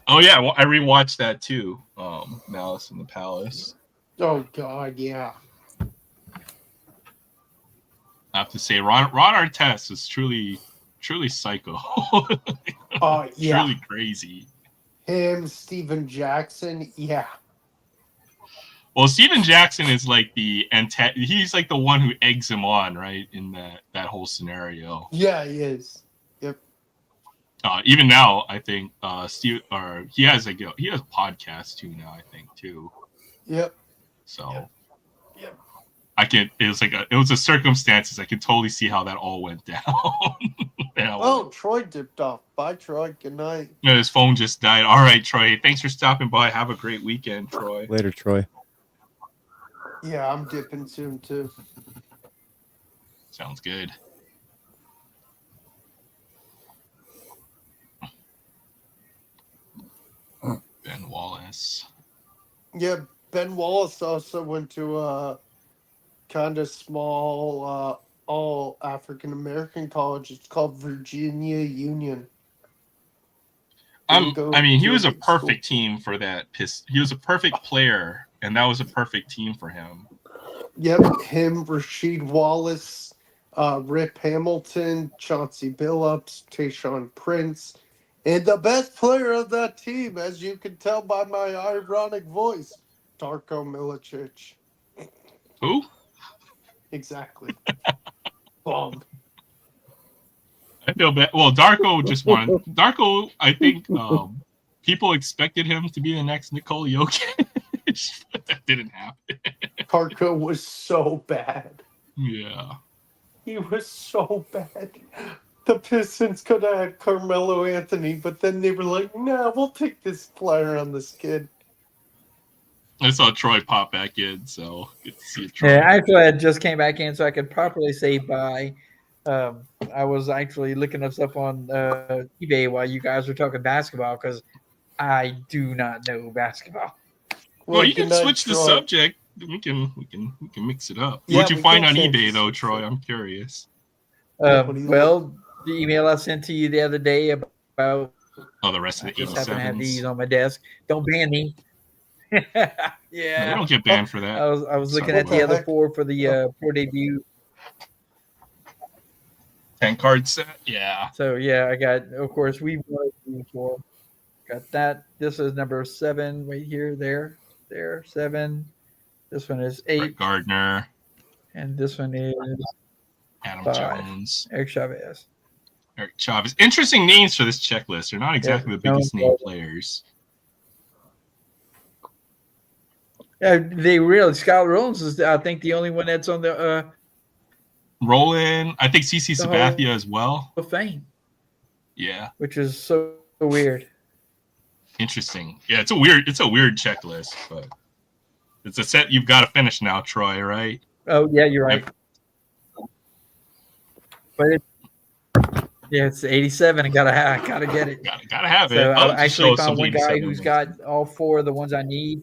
Speaker 1: Oh yeah, well, I rewatched that too. Malice in the Palace.
Speaker 8: Oh God, yeah.
Speaker 1: I have to say, Ron Artest is truly psycho.
Speaker 8: Yeah.
Speaker 1: Truly crazy.
Speaker 8: Him, Steven Jackson, yeah.
Speaker 1: Well, Steven Jackson is like he's like the one who eggs him on, right, in that whole scenario.
Speaker 8: Yeah, he is. Yep.
Speaker 1: Even now, I think Steve, or he has a podcast too now. I think too.
Speaker 8: Yep.
Speaker 1: So.
Speaker 8: Yep.
Speaker 1: It was a circumstances. I can totally see how that all went down.
Speaker 8: Oh, Troy dipped off. Bye, Troy. Good night.
Speaker 1: No, his phone just died. All right, Troy. Thanks for stopping by. Have a great weekend, Troy.
Speaker 4: Later, Troy.
Speaker 8: Yeah, I'm dipping soon too.
Speaker 1: Sounds good. Ben Wallace.
Speaker 8: Yeah, Ben Wallace also went to a kind of small, all African American college. It's called Virginia Union.
Speaker 1: He was a perfect team for that. He was a perfect player, and that was a perfect team for him.
Speaker 8: Yep, him, Rasheed Wallace, Rip Hamilton, Chauncey Billups, Tayshaun Prince, and the best player of that team, as you can tell by my ironic voice, Darko Milicic.
Speaker 1: Who?
Speaker 8: Exactly. Bomb.
Speaker 1: I feel bad. Well, Darko just won. Darko, I think people expected him to be the next Nikola Jokic, but that didn't happen.
Speaker 8: Darko was so bad.
Speaker 1: Yeah.
Speaker 8: He was so bad. The Pistons could have had Carmelo Anthony, but then they were like, nah, we'll take this flyer on this kid.
Speaker 1: I saw Troy pop back in, so good to see you, Troy.
Speaker 6: Yeah, actually, I just came back in so I could properly say bye. I was actually looking up stuff on eBay while you guys were talking basketball because I do not know basketball.
Speaker 1: Well, you can switch the subject. We can mix it up.
Speaker 8: Yeah,
Speaker 1: What'd you find on
Speaker 8: change
Speaker 1: eBay
Speaker 8: the
Speaker 1: though,
Speaker 8: subject.
Speaker 1: Troy? I'm curious.
Speaker 6: Well, the email I sent to you the other day about
Speaker 1: The rest of
Speaker 6: I
Speaker 1: the
Speaker 6: just happen to have
Speaker 1: 87s.
Speaker 6: these on my desk. Don't ban me.
Speaker 1: No,
Speaker 6: Yeah,
Speaker 1: we don't get banned for that.
Speaker 6: I was looking
Speaker 1: Sorry,
Speaker 6: at the
Speaker 8: what the
Speaker 6: other
Speaker 8: heck?
Speaker 6: four for the pro debut.
Speaker 1: 10 card set. Yeah.
Speaker 6: So yeah, I got. Of course, we wanted four. Got that. This is number 7 right here. There 7. This one is 8,
Speaker 1: Brett Gardner,
Speaker 6: and this one is
Speaker 1: Adam
Speaker 6: 5.
Speaker 1: Jones,
Speaker 6: Eric Chavez.
Speaker 1: Eric Chavez. Interesting names for this checklist. They're not exactly the biggest name players.
Speaker 6: Yeah, they really. Scott Rowlands is, I think, the only one that's on the
Speaker 1: Roland, I think CC
Speaker 6: The
Speaker 1: Sabathia as well.
Speaker 6: Hall of Fame,
Speaker 1: Yeah,
Speaker 6: which is so weird.
Speaker 1: interesting. Yeah, it's a weird checklist, but it's a set you've got to finish now, Troy. Right?
Speaker 6: Oh yeah, you're right. But it's 87. I gotta get it.
Speaker 1: Gotta have it.
Speaker 6: So
Speaker 1: Oh,
Speaker 6: I
Speaker 1: just
Speaker 6: actually
Speaker 1: show
Speaker 6: found
Speaker 1: some
Speaker 6: one guy
Speaker 1: 87
Speaker 6: who's
Speaker 1: ones.
Speaker 6: got all 4 of the ones I need.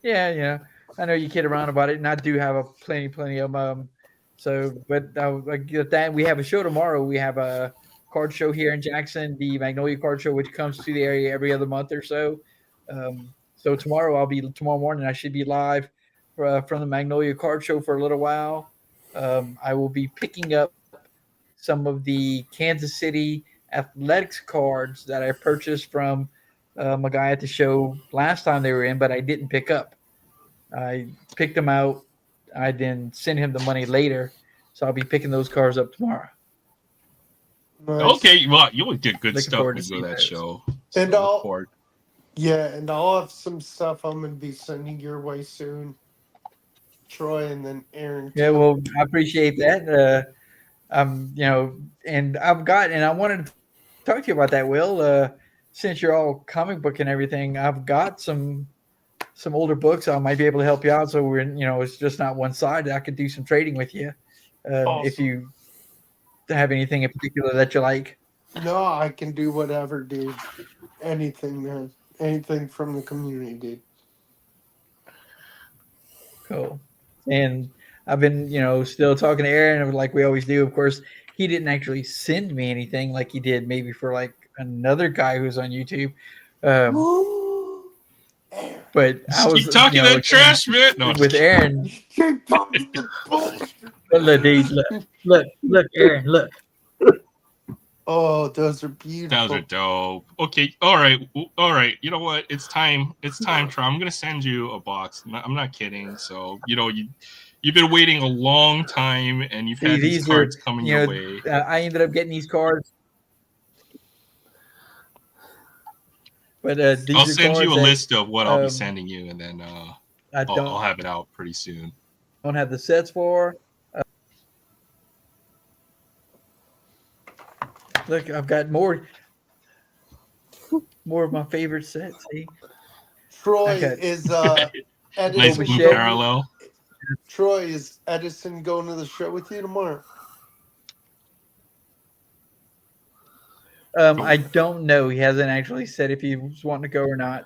Speaker 6: Yeah. I know you kid around about it, and I do have plenty of them. So, but I get that. We have a show tomorrow. We have a card show here in Jackson, the Magnolia Card Show, which comes to the area every other month or so. So tomorrow morning I should be live from the Magnolia Card Show for a little while. I will be picking up some of the Kansas City Athletics cards that I purchased from a guy at the show last time they were in, but I didn't pick up. I picked them out. I then sent him the money later, so I'll be picking those cards up tomorrow.
Speaker 8: Nice.
Speaker 1: Okay, well, you'll get good
Speaker 6: Looking
Speaker 1: stuff
Speaker 6: forward
Speaker 1: when
Speaker 6: to
Speaker 1: you go to that
Speaker 6: seeing
Speaker 1: show.
Speaker 8: And
Speaker 1: So
Speaker 8: I'll-
Speaker 1: look forward.
Speaker 8: Yeah, and I'll have some stuff I'm going to be sending your way soon. Troy and then Aaron.
Speaker 6: Yeah, well, I appreciate that. And I wanted to talk to you about that, Will. Since you're all comic book and everything, I've got some older books. I might be able to help you out. So it's just not one side. I could do some trading with you if you have anything in particular that you like.
Speaker 8: No, I can do whatever, dude. Anything, man. Anything from the community, dude.
Speaker 6: Cool. And I've been, still talking to Aaron like we always do. Of course, he didn't actually send me anything like he did maybe for like another guy who's on YouTube. But I was
Speaker 1: Keep talking that trash, man. No,
Speaker 6: with Aaron. Look, dude, look, Aaron, look.
Speaker 8: Oh, those are beautiful.
Speaker 1: Those are dope. Okay, all right, all right. You know what? It's time. It's time, Troy. I'm gonna send you a box. I'm not kidding. So you've been waiting a long time, and you've
Speaker 6: See,
Speaker 1: had these
Speaker 6: these
Speaker 1: cards
Speaker 6: are,
Speaker 1: coming
Speaker 6: you
Speaker 1: your
Speaker 6: know,
Speaker 1: way.
Speaker 6: I ended up getting these cards, but these
Speaker 1: I'll
Speaker 6: are
Speaker 1: send you
Speaker 6: cards
Speaker 1: a
Speaker 6: that
Speaker 1: list of what I'll be
Speaker 6: um,
Speaker 1: sending you, and then
Speaker 6: I
Speaker 1: I'll have it out pretty soon.
Speaker 6: don't have the sets for. Look, I've got more of my favorite sets. See, I
Speaker 8: Troy
Speaker 6: got
Speaker 8: is
Speaker 1: Nice
Speaker 8: Edison
Speaker 1: blue
Speaker 6: Bichette.
Speaker 8: going.
Speaker 1: parallel.
Speaker 8: Troy, is Edison going to the show with you tomorrow?
Speaker 6: I don't know. He hasn't actually said if he was wanting to go or not.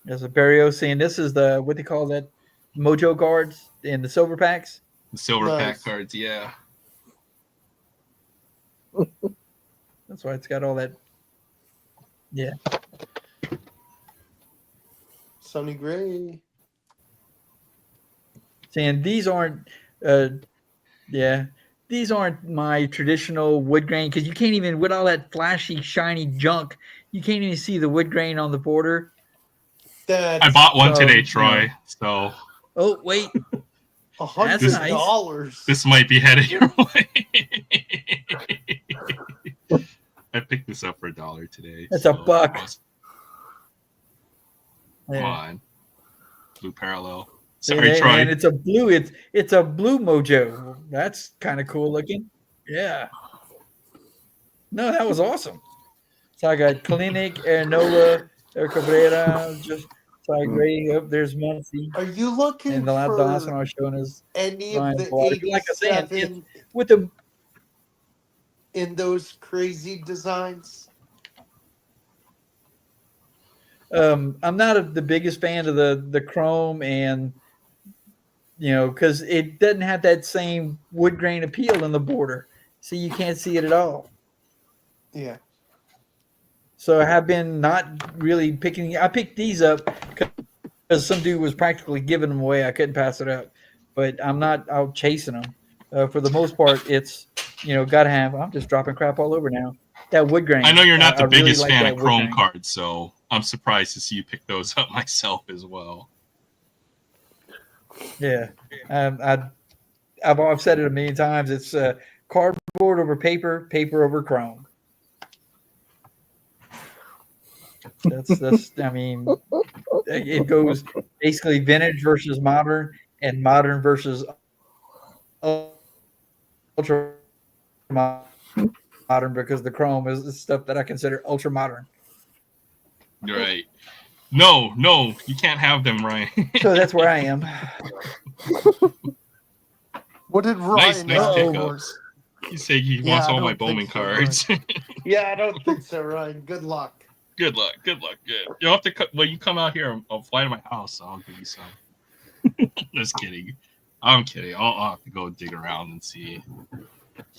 Speaker 6: There's a Barrios scene. This is the what they call that Mojo cards in the silver packs.
Speaker 1: The silver pack
Speaker 8: Nice.
Speaker 1: cards, yeah.
Speaker 6: That's why it's got all that. Yeah.
Speaker 8: Sonny Gray.
Speaker 6: Saying these aren't yeah. These aren't my traditional wood grain because you can't even with all that flashy, shiny junk, you can't even see the wood grain on the border.
Speaker 1: I bought one today,
Speaker 6: you
Speaker 1: Troy.
Speaker 6: know.
Speaker 1: So
Speaker 6: Oh wait, that's
Speaker 1: This-
Speaker 6: nice.
Speaker 8: $100.
Speaker 1: this might be headed your way. I picked this up for $1 today.
Speaker 6: That's a buck.
Speaker 1: Come
Speaker 6: Yeah.
Speaker 1: on, blue parallel.
Speaker 6: See,
Speaker 1: Sorry, Troy.
Speaker 6: and it's a blue. It's a blue Mojo. That's kind of cool looking. Yeah. No, that was awesome. So I got Clinic, Arenola, Cabrera, just Ty Gray. Up there's Muncie.
Speaker 8: Are you looking
Speaker 6: And the last one I
Speaker 8: for
Speaker 6: was showing is
Speaker 8: any
Speaker 6: Ryan
Speaker 8: of the
Speaker 6: Black. Like I said,
Speaker 8: 87
Speaker 6: with the
Speaker 8: in those crazy designs?
Speaker 6: I'm not the biggest fan of the chrome and because it doesn't have that same wood grain appeal in the border. See, you can't see it at all.
Speaker 8: Yeah.
Speaker 6: So I have been not really picking. I picked these up because some dude was practically giving them away. I couldn't pass it up, but I'm not out chasing them. For the most part, it's gotta have. I'm just dropping crap all over now. That wood grain.
Speaker 1: I know you're not the
Speaker 6: I really
Speaker 1: biggest
Speaker 6: like
Speaker 1: fan
Speaker 6: that
Speaker 1: of
Speaker 6: wood
Speaker 1: Chrome
Speaker 6: grain.
Speaker 1: cards, so I'm surprised to see you pick those up myself as well.
Speaker 6: Yeah, I've said it a million times. It's cardboard over paper, paper over chrome. That's. I mean, it goes basically vintage versus modern, and modern versus ultra modern because the chrome is stuff that I consider ultra modern.
Speaker 1: Right. No, you can't have them, Ryan.
Speaker 6: So that's where I am.
Speaker 8: What did Ryan
Speaker 1: nice
Speaker 8: ask
Speaker 1: pickups. He said he
Speaker 8: Yeah,
Speaker 1: wants
Speaker 8: I
Speaker 1: all my
Speaker 8: don't
Speaker 1: Bowman
Speaker 8: think so,
Speaker 1: cards.
Speaker 8: Yeah, I don't think so, Ryan. Good luck.
Speaker 1: Good luck. Good. You'll have to when you come out here. I'll fly to my house. So I'll give you some. Just kidding. I'm kidding. I'll have to go dig around and see.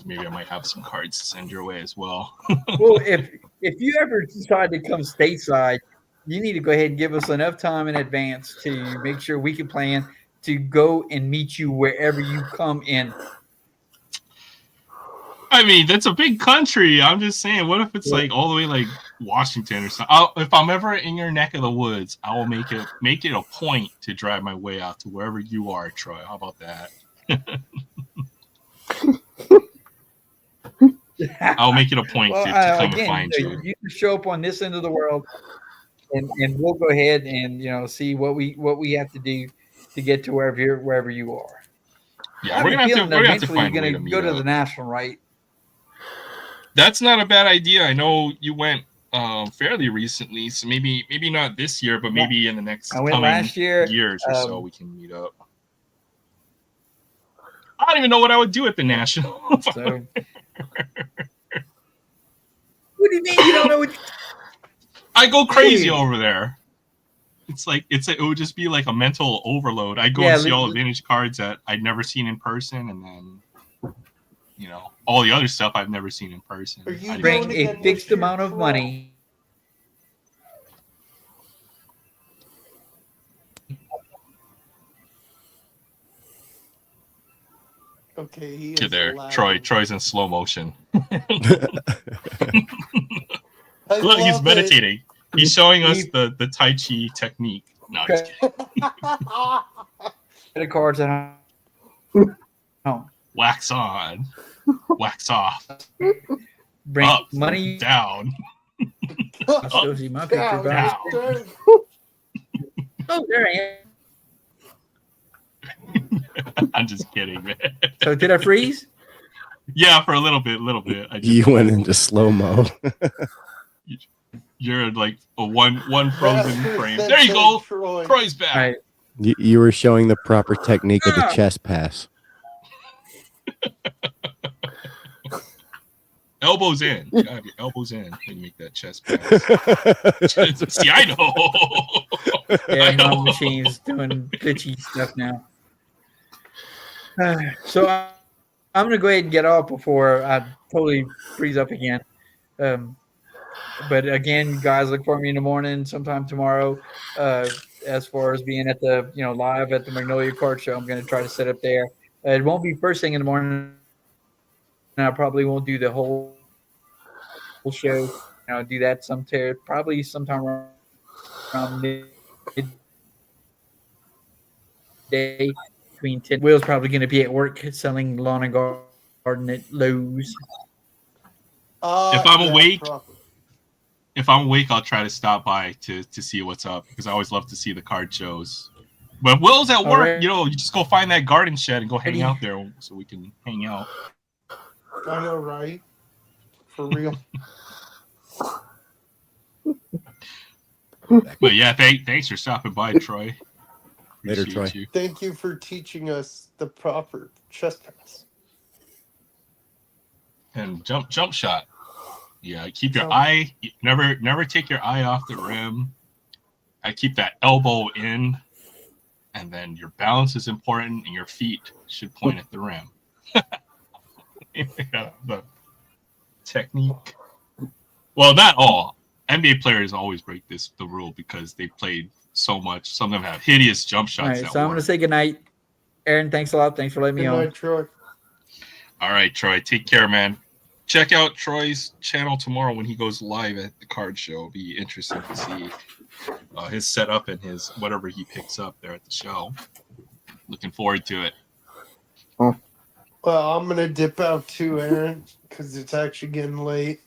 Speaker 1: Maybe I might have some cards to send your way as well.
Speaker 6: Well, if you ever decide to come stateside, you need to go ahead and give us enough time in advance to make sure we can plan to go and meet you wherever you come in.
Speaker 1: I mean, that's a big country. I'm just saying, what if it's like all the way like Washington or something? If I'm ever in your neck of the woods, I will make it a point to drive my way out to wherever you are, Troy. How about that? I'll make it a point to come and find you.
Speaker 6: You can show up on this end of the world, and we'll go ahead and see what we have to do to get to wherever you are.
Speaker 1: Yeah, we're gonna have to find a way to meet
Speaker 6: go to
Speaker 1: up.
Speaker 6: the national, right?
Speaker 1: That's not a bad idea. I know you went fairly recently, so maybe not this year, but maybe in the next
Speaker 6: I went
Speaker 1: coming
Speaker 6: last year.
Speaker 1: years or so we can meet up. I don't even know what I would do at the national.
Speaker 6: So, what do you mean you don't know what?
Speaker 1: I go crazy over there. It would just be like a mental overload. I go and see all the vintage cards that I'd never seen in person, and then all the other stuff I've never seen in person.
Speaker 8: Are you
Speaker 6: Bring a fixed amount of money.
Speaker 8: Okay, he
Speaker 1: Get
Speaker 8: is
Speaker 1: there.
Speaker 8: lagging.
Speaker 1: Troy's in slow motion.
Speaker 8: I
Speaker 1: Look, he's
Speaker 8: love
Speaker 1: meditating. He's showing us
Speaker 6: He-
Speaker 1: the Tai Chi technique. No, I'm just kidding.
Speaker 8: it.
Speaker 6: Credit cards at home.
Speaker 1: Wax on, wax off,
Speaker 6: Bring
Speaker 1: up,
Speaker 6: money.
Speaker 1: down.
Speaker 6: Shows you my picture.
Speaker 8: Down,
Speaker 1: Down.
Speaker 8: down.
Speaker 6: Oh, there I am.
Speaker 1: I'm just kidding, man.
Speaker 6: So did I freeze?
Speaker 1: Yeah, for a little bit. I just,
Speaker 4: You went into slow mo.
Speaker 1: you're in like a one frozen
Speaker 8: Master
Speaker 1: frame.
Speaker 8: Sensei
Speaker 1: There you go.
Speaker 8: Troy.
Speaker 1: Troy's back.
Speaker 6: All right.
Speaker 4: You were showing the proper technique of the chest pass.
Speaker 1: Elbows in. You gotta have your elbows in when you make that chest pass. See, I know.
Speaker 6: Yeah,
Speaker 1: I
Speaker 6: my
Speaker 1: know.
Speaker 6: machine's doing glitchy stuff now. So I'm gonna go ahead and get off before I totally freeze up again. But again, you guys, look for me in the morning, sometime tomorrow. As far as being at the live at the Magnolia Kart Show, I'm gonna try to set up there. It won't be first thing in the morning, and I probably won't do the whole show. Do that probably sometime around midday between 10. Will's probably going to be at work selling lawn and garden at Lowe's.
Speaker 1: If I'm awake,
Speaker 8: proper.
Speaker 1: If I'm awake, I'll try to stop by to see what's up because I always love to see the card shows. But if Will's at work,
Speaker 6: Alright.
Speaker 1: you just go find that garden shed and go hang out there so we can hang out.
Speaker 8: I know, right? For real.
Speaker 1: But yeah, thanks for stopping by, Troy.
Speaker 4: Later,
Speaker 1: Appreciate
Speaker 4: Troy.
Speaker 1: you.
Speaker 8: Thank you for teaching us the proper chest pass.
Speaker 1: And jump shot. Yeah, keep your
Speaker 8: Jump.
Speaker 1: eye. Never take your eye off the rim. I keep that elbow in, and then your balance is important, and your feet should point at the rim. The technique. Well, not all NBA players always break the rule because they played so much. Some of them have hideous jump shots.
Speaker 6: All right,
Speaker 1: that
Speaker 6: so I'm going to
Speaker 1: work.
Speaker 6: say goodnight. Aaron, thanks a lot. Thanks for letting me
Speaker 8: Good
Speaker 6: on.
Speaker 8: night, Troy.
Speaker 1: All right, Troy. Take care, man. Check out Troy's channel tomorrow when he goes live at the card show. It'll be interesting to see his setup and his whatever he picks up there at the show. Looking forward to it.
Speaker 8: Well, I'm going to dip out too, Aaron, because it's actually getting late.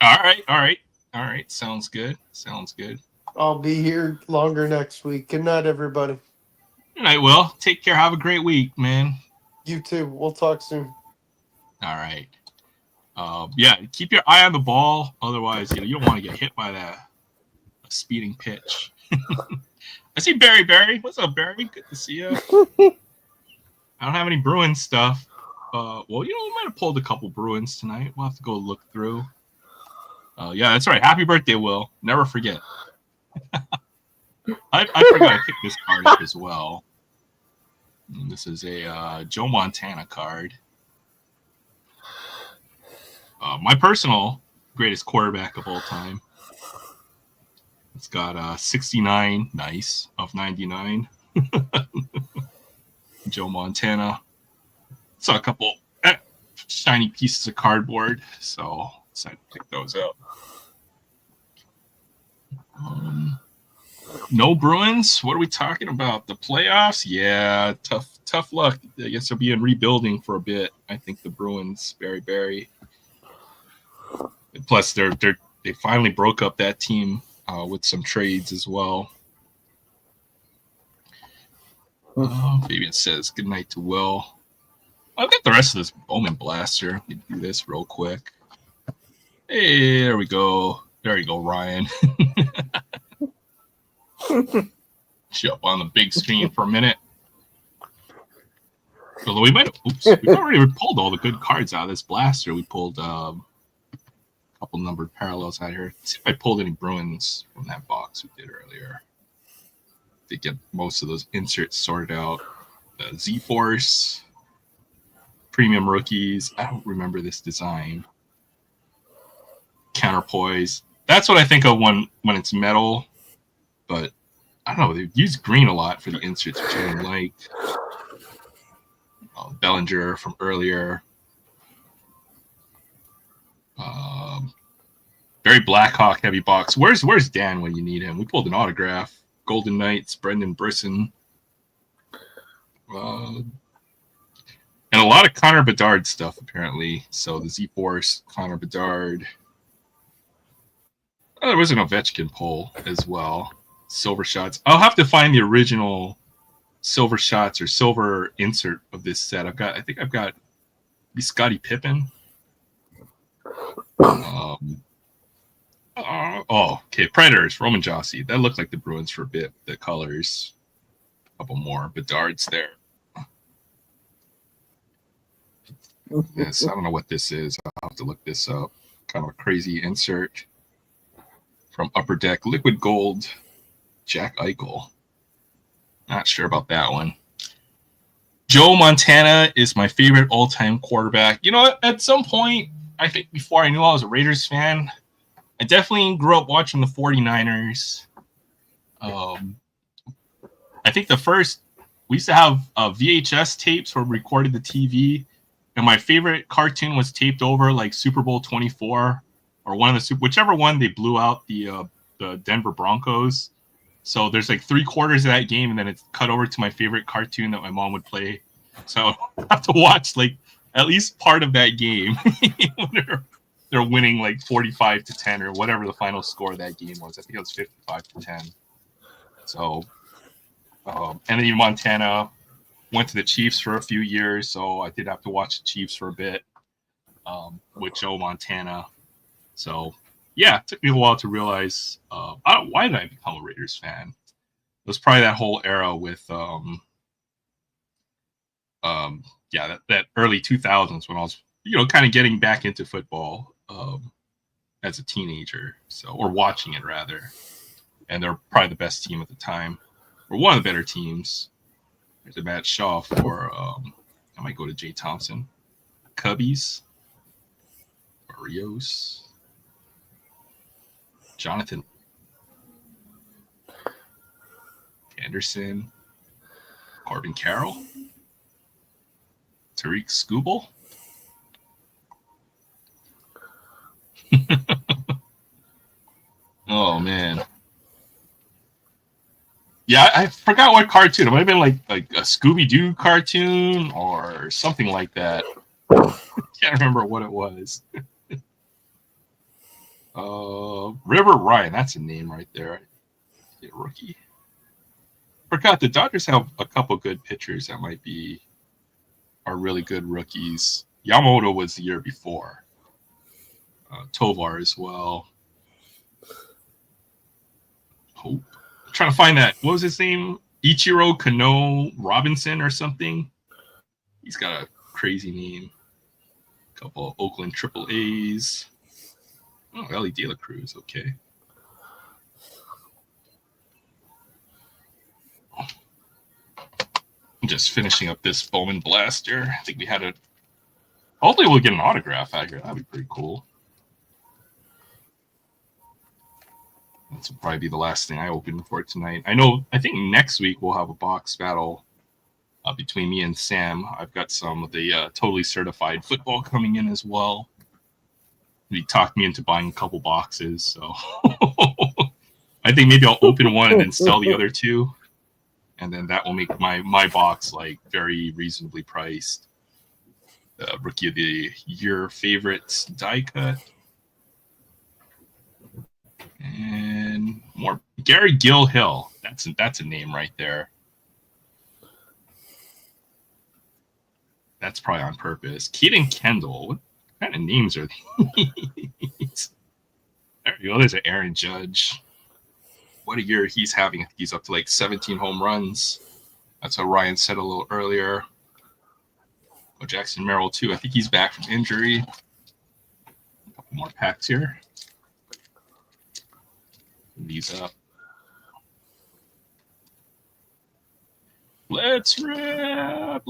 Speaker 1: All right. Sounds good.
Speaker 8: I'll be here longer next week. Good night, everybody.
Speaker 1: All right, Will. Take care. Have a great week, man.
Speaker 8: You too. We'll talk soon.
Speaker 1: All right. Yeah, keep your eye on the ball. Otherwise, you don't want to get hit by a speeding pitch. I see Barry. What's up, Barry? Good to see you. I don't have any Bruins stuff. Well, we might have pulled a couple Bruins tonight. We'll have to go look through. Yeah, that's right. Happy birthday, Will. Never forget. I forgot I picked this card up as well. And this is a Joe Montana card. My personal greatest quarterback of all time. It's got 69, nice, of 99. Joe Montana. Saw a couple shiny pieces of cardboard, so decided to pick those up. No Bruins? What are we talking about? The playoffs? Yeah, tough luck. I guess they'll be in rebuilding for a bit. I think the Bruins, Barry. Plus, they finally broke up that team with some trades as well. Maybe it says good night to Will. I've got the rest of this Bowman Blaster. Let me do this real quick. Hey, there we go. There you go, Ryan. Show up on the big screen for a minute. Although we've already pulled all the good cards out of this blaster. We pulled a couple numbered parallels out here. Let's see if I pulled any Bruins from that box we did earlier. To get most of those inserts sorted out. Z-Force, Premium Rookies. I don't remember this design. Counterpoise. That's what I think of when it's metal. But I don't know. They use green a lot for the inserts, which I don't like. Bellinger from earlier. Very Blackhawk heavy box. Where's Dan when you need him? We pulled an autograph. Golden Knights, Brendan Brisson. And a lot of Connor Bedard stuff, apparently. So the Z-Force, Connor Bedard. Oh, there was an Ovechkin pull as well. Silver shots. I'll have to find the original silver shots or silver insert of this set. I think I've got Scottie Pippen. Okay. Predators, Roman Josi. That looked like the Bruins for a bit. The colors. A couple more Bedard's there. Yes, I don't know what this is. I'll have to look this up. Kind of a crazy insert from Upper Deck. Liquid Gold, Jack Eichel. Not sure about that one. Joe Montana is my favorite all-time quarterback. You know, at some point, I think before I knew I was a Raiders fan, I definitely grew up watching the 49ers. I think we used to have VHS tapes where we recorded the TV, and my favorite cartoon was taped over like Super Bowl 24 or whichever one they blew out the Denver Broncos. So there's like 3/4 of that game, and then it's cut over to my favorite cartoon that my mom would play. So I have to watch like at least part of that game when they're winning like 45-10 or whatever the final score of that game was. I think it was 55-10. So, and then Montana went to the Chiefs for a few years, so I did have to watch the Chiefs for a bit with Joe Montana. So, yeah, it took me a while to realize why did I become a Raiders fan? It was probably that whole era with that early 2000s when I was kind of getting back into football as a teenager, or watching it rather. And they're probably the best team at the time, or one of the better teams. There's a Matt Shaw for I might go to Jay Thompson, Cubbies, Barrios, Jonathan Anderson, Corbin Carroll, Tariq Skubal. Oh man. Yeah, I forgot what cartoon. It might have been like a Scooby-Doo cartoon or something like that. Can't remember what it was. River Ryan, that's a name right there. Yeah, rookie. Forgot the Dodgers have a couple good pitchers that are really good rookies. Yamamoto was the year before. Tovar as well. Hope. I'm trying to find that. What was his name? Ichiro Kano Robinson or something. He's got a crazy name. A couple of Oakland Triple A's. Oh, Ellie De La Cruz. Okay. I'm just finishing up this Bowman Blaster. I think we had a. Hopefully, we'll get an autograph out here. That'd be pretty cool. This will probably be the last thing I open for tonight. I think next week we'll have a box battle between me and Sam. I've got some of the totally certified football coming in as well. He talked me into buying a couple boxes, so I think maybe I'll open one and then sell the other two, and then that will make my box like very reasonably priced. Rookie of the Year favorites die cut. And more Gary Gill Hill. That's a name right there. That's probably on purpose. Keaton Kendall. What kind of names are these? There you go. There's an Aaron Judge. What a year he's having. I think he's up to like 17 home runs. That's what Ryan said a little earlier. Oh, Jackson Merrill too. I think he's back from injury. A couple more packs here. These up. Let's rip.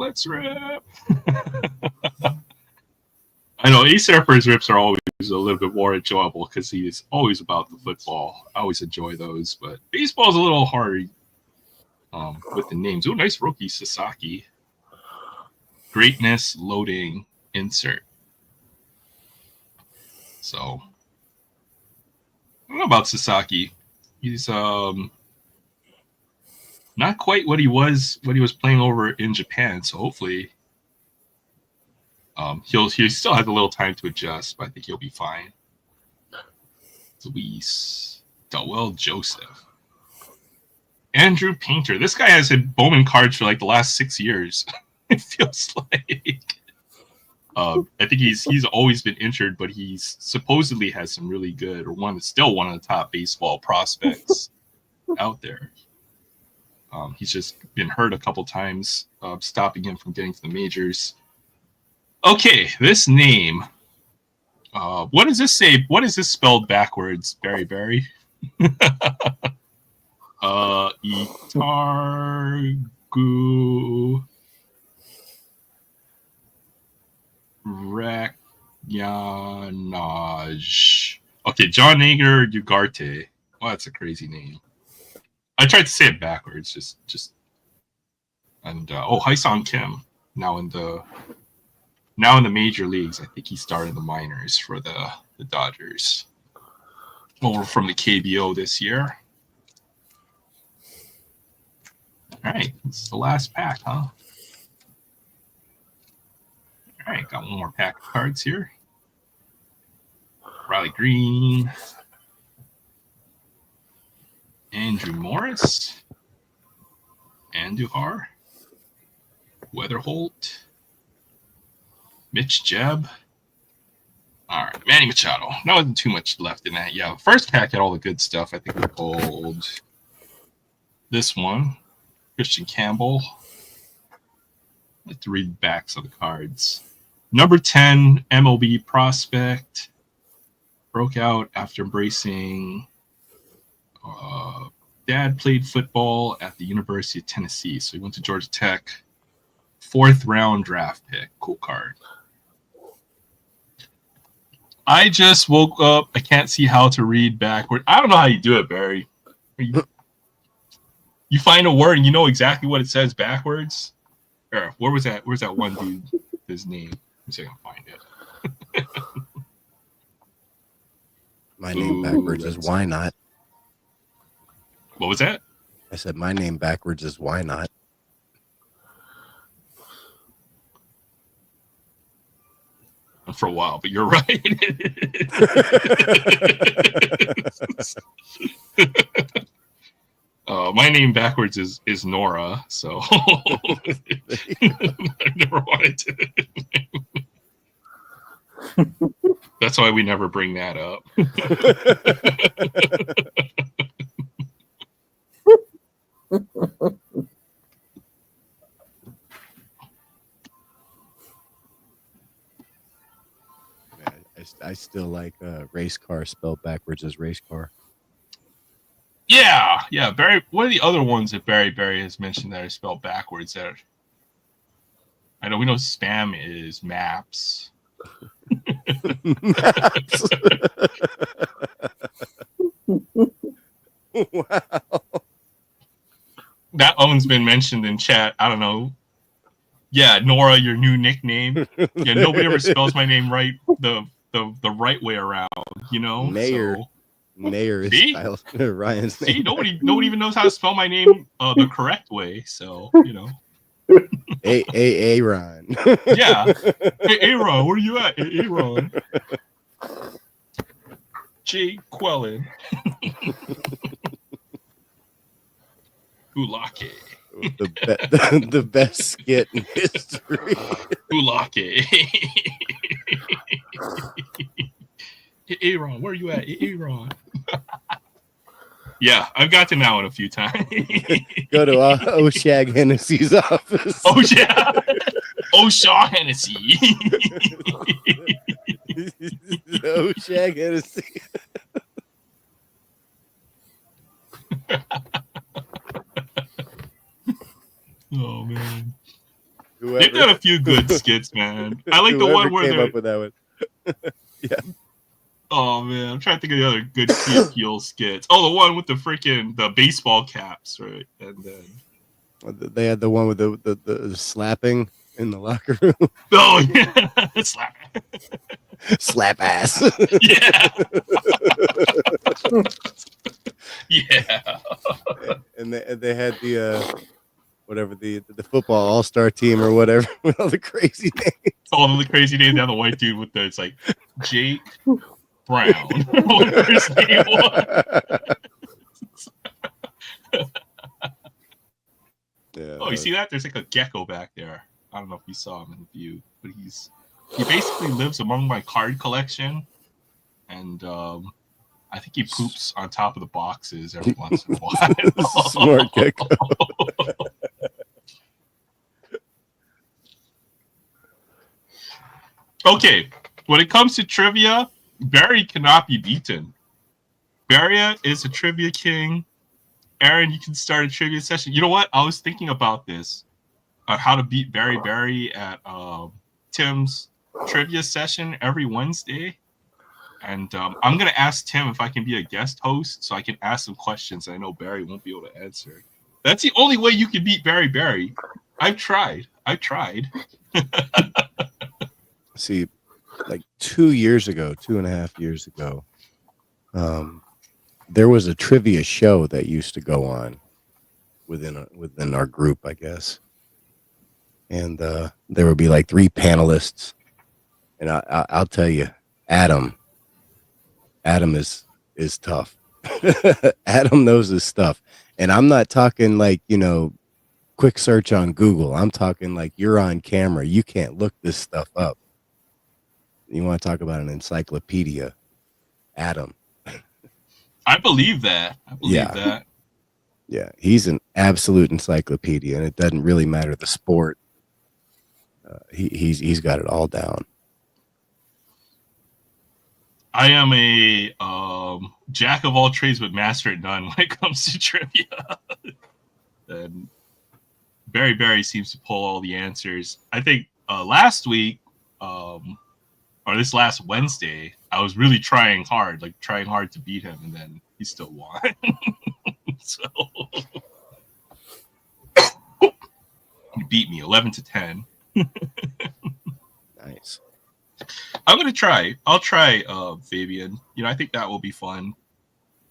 Speaker 1: I know Ace Surfer's rips are always a little bit more enjoyable because he's always about the football. I always enjoy those, but baseball's a little hard with the names. Oh, nice rookie Sasaki. Greatness loading insert. So I don't know about Sasaki. He's not quite what he was playing over in Japan. So hopefully he still has a little time to adjust, but I think he'll be fine. Luis Delwell Joseph. Andrew Painter. This guy has had Bowman cards for like the last 6 years. It feels like. I think he's always been injured, but he's supposedly has some really good, or still one of the top baseball prospects out there. He's just been hurt a couple times, stopping him from getting to the majors. Okay, this name. What does this say? What is this spelled backwards? Barry. Itargu Rakyanaj. Okay, John Nager Ugarte. Oh, that's a crazy name. I tried to say it backwards, just. And Hyesung Kim now in the major leagues. I think he started the minors for the Dodgers. Over from the KBO this year. All right, this is the last pack, huh? All right, got one more pack of cards here. Riley Green. Andrew Morris. Andujar. Weatherholt. Mitch Jebb. All right, Manny Machado. Not wasn't too much left in that. Yeah, first pack had all the good stuff. I think we pulled this one. Christian Campbell. I like to read the backs of the cards. Number 10, MLB prospect. Broke out after embracing. Dad played football at the University of Tennessee, so he went to Georgia Tech. 4th round draft pick. Cool card. I just woke up. I can't see how to read backward. I don't know how you do it, Barry. You find a word and you know exactly what it says backwards. Or where was that? Where's that one dude? His name. Let's see if I can find it.
Speaker 4: My name backwards is why not.
Speaker 1: What was that?
Speaker 4: I said my name backwards is why not.
Speaker 1: For a while, but you're right. My name backwards is Nora, so I never wanted to. That's why we never bring that up.
Speaker 4: I still like race car spelled backwards as race car.
Speaker 1: Yeah. Barry, what are the other ones that Barry has mentioned that are spelled backwards? That I know we know spam is maps.
Speaker 4: Maps. Wow.
Speaker 1: That one's been mentioned in chat. I don't know. Yeah, Nora, your new nickname. Yeah, nobody ever spells my name right the right way around, you know?
Speaker 4: Mayor.
Speaker 1: So,
Speaker 4: Mayor is Ryan's name.
Speaker 1: See, nobody even knows how to spell my name the correct way, so, you know.
Speaker 4: Aaron.
Speaker 1: Yeah. Hey, Aaron, where you at? Hey, Aaron. J. Quellen. Ulake.
Speaker 4: The best skit in history.
Speaker 1: Ulake. Hey, Aaron, where you at? Hey, Aaron. Yeah, I've gotten that one a few times.
Speaker 4: Go to O'Shag Hennessy's office.
Speaker 1: Oh, yeah. O'Shaw Hennessy.
Speaker 4: O'Shag Hennessy.
Speaker 1: Oh, man.
Speaker 4: Whoever,
Speaker 1: They've done a few good skits, man. I like the one where
Speaker 4: came
Speaker 1: they're...
Speaker 4: up with that one. Yeah.
Speaker 1: Oh, man. I'm trying to think of the other good Peel skits. Oh, the one with the baseball caps, right? And then...
Speaker 4: They had the one with the slapping. in the locker room.
Speaker 1: Oh yeah, slap.
Speaker 4: Slap ass.
Speaker 1: Yeah, yeah.
Speaker 4: And they had the whatever the football all-star team or whatever with all the crazy names.
Speaker 1: All the crazy names. The other white dude with the it's like Jake Brown, whatever his name was.
Speaker 4: Yeah.
Speaker 1: Oh, you see that? There's like a gecko back there. I don't know if you saw him in the view, but he basically lives among my card collection, and I think he poops on top of the boxes every once in a while.
Speaker 4: Smart gecko.
Speaker 1: Okay, when it comes to trivia, Barry cannot be beaten. Barry is a trivia king. Aaron, you can start a trivia session. You know what? I was thinking about this, how to beat Barry at Tim's trivia session every Wednesday. And I'm going to ask Tim if I can be a guest host so I can ask some questions I know Barry won't be able to answer. That's the only way you can beat Barry. I've tried.
Speaker 4: See, like 2.5 years ago, there was a trivia show that used to go on within our group, I guess. And there would be like 3 panelists. And I'll tell you, Adam is tough. Adam knows his stuff. And I'm not talking like, quick search on Google. I'm talking like you're on camera. You can't look this stuff up. You want to talk about an encyclopedia, Adam.
Speaker 1: I believe that.
Speaker 4: Yeah, he's an absolute encyclopedia, and it doesn't really matter the sport. He's got it all down.
Speaker 1: I am a jack of all trades but master at none when it comes to trivia. And Barry seems to pull all the answers. I think last week, or this last Wednesday, I was really trying hard to beat him, and then he still won. So he beat me 11-10.
Speaker 4: Nice.
Speaker 1: I'm gonna try. I'll try, Fabian. I think that will be fun.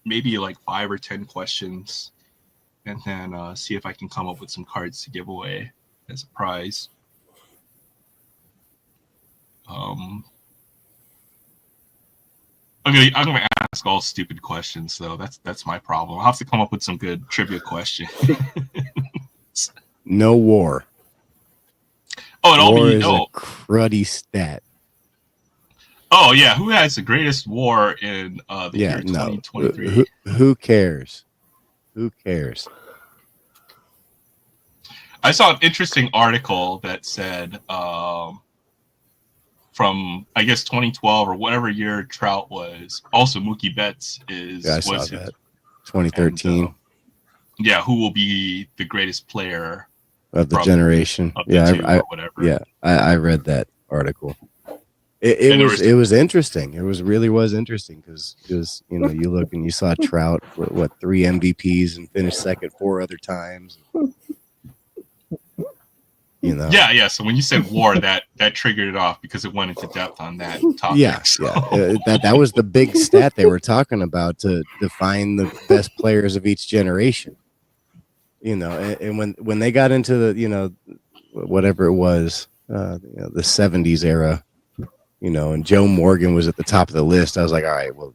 Speaker 1: Maybe like 5 or 10 questions, and then see if I can come up with some cards to give away as a prize. I'm gonna ask all stupid questions, though. That's my problem. I'll have to come up with some good trivia questions.
Speaker 4: No war.
Speaker 1: Oh, and
Speaker 4: war
Speaker 1: a
Speaker 4: is a cruddy stat.
Speaker 1: Oh yeah, who has the greatest war in the year 2023?
Speaker 4: Who cares? Who cares?
Speaker 1: I saw an interesting article that said from I guess 2012 or whatever year Trout was. Also, Mookie Betts is.
Speaker 4: Yeah, I saw that. 2013.
Speaker 1: And, yeah, who will be the greatest player
Speaker 4: of the generation? I read that article. It was interesting. It really was interesting because you look and you saw Trout what 3 MVPs and finished second 4 other times.
Speaker 1: Yeah. So when you said war, that triggered it off because it went into depth on that topic.
Speaker 4: Yeah. That was the big stat they were talking about to define the best players of each generation. And when they got into the whatever it was, the 70s era, and Joe Morgan was at the top of the list, I was like, all right, well,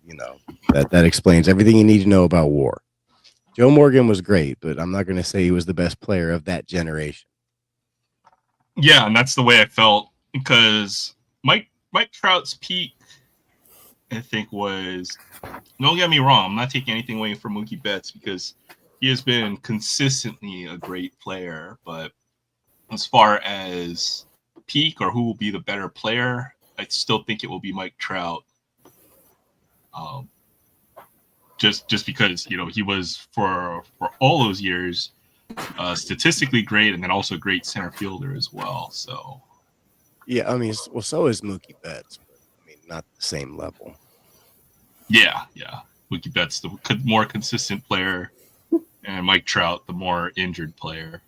Speaker 4: that explains everything you need to know about war. Joe Morgan was great, but I'm not going to say he was the best player of that generation.
Speaker 1: Yeah, and that's the way I felt because Mike Trout's peak, I think, was, don't get me wrong, I'm not taking anything away from Mookie Betts because he has been consistently a great player, but as far as peak or who will be the better player, I still think it will be Mike Trout. Just because he was for all those years statistically great and then also great center fielder as well. So
Speaker 4: yeah, I mean, well, so is Mookie Betts, but I mean, not the same level.
Speaker 1: Yeah. Mookie Betts, the more consistent player, and Mike Trout, the more injured player.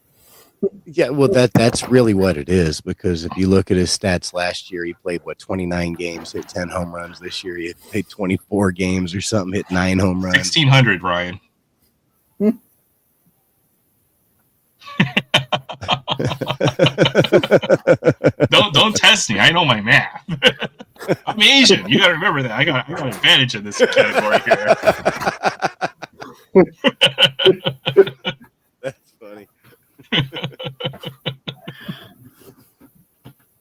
Speaker 4: Yeah, well, that's really what it is, because if you look at his stats last year, he played 29 games, hit 10 home runs. This year, he played 24 games or something, hit 9 home runs.
Speaker 1: 1,600, Ryan. Don't test me. I know my math. I'm Asian. You gotta remember that. I got an advantage in this category here.
Speaker 4: That's funny.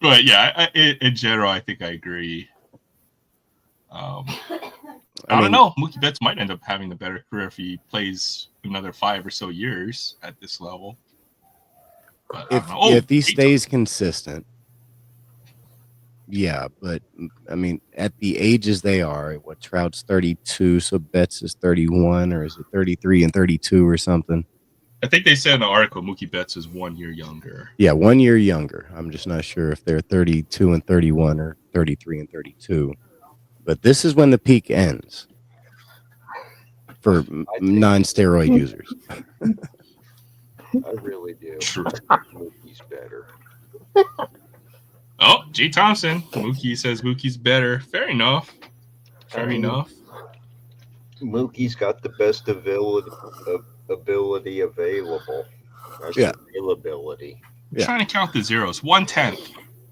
Speaker 1: But yeah, in general, I think I agree. I don't know. Mookie Betts might end up having a better career if he plays another 5 or so years at this level. But
Speaker 4: if he stays consistent, yeah. But I mean, at the ages they are, what, Trout's 32, so Betts is 31, or is it 33 and 32 or something?
Speaker 1: I think they said in the article Mookie Betts is 1 year younger.
Speaker 4: Yeah, 1 year younger. I'm just not sure if they're 32 and 31 or 33 and 32. But this is when the peak ends for non-steroid users.
Speaker 3: I really do.
Speaker 1: True.
Speaker 3: Mookie's better.
Speaker 1: Oh, Jay Thompson. Mookie says Mookie's better. Fair enough. Fair enough.
Speaker 3: Mookie's got the best ability available. That's availability.
Speaker 1: I'm trying to count the zeros. 1/10,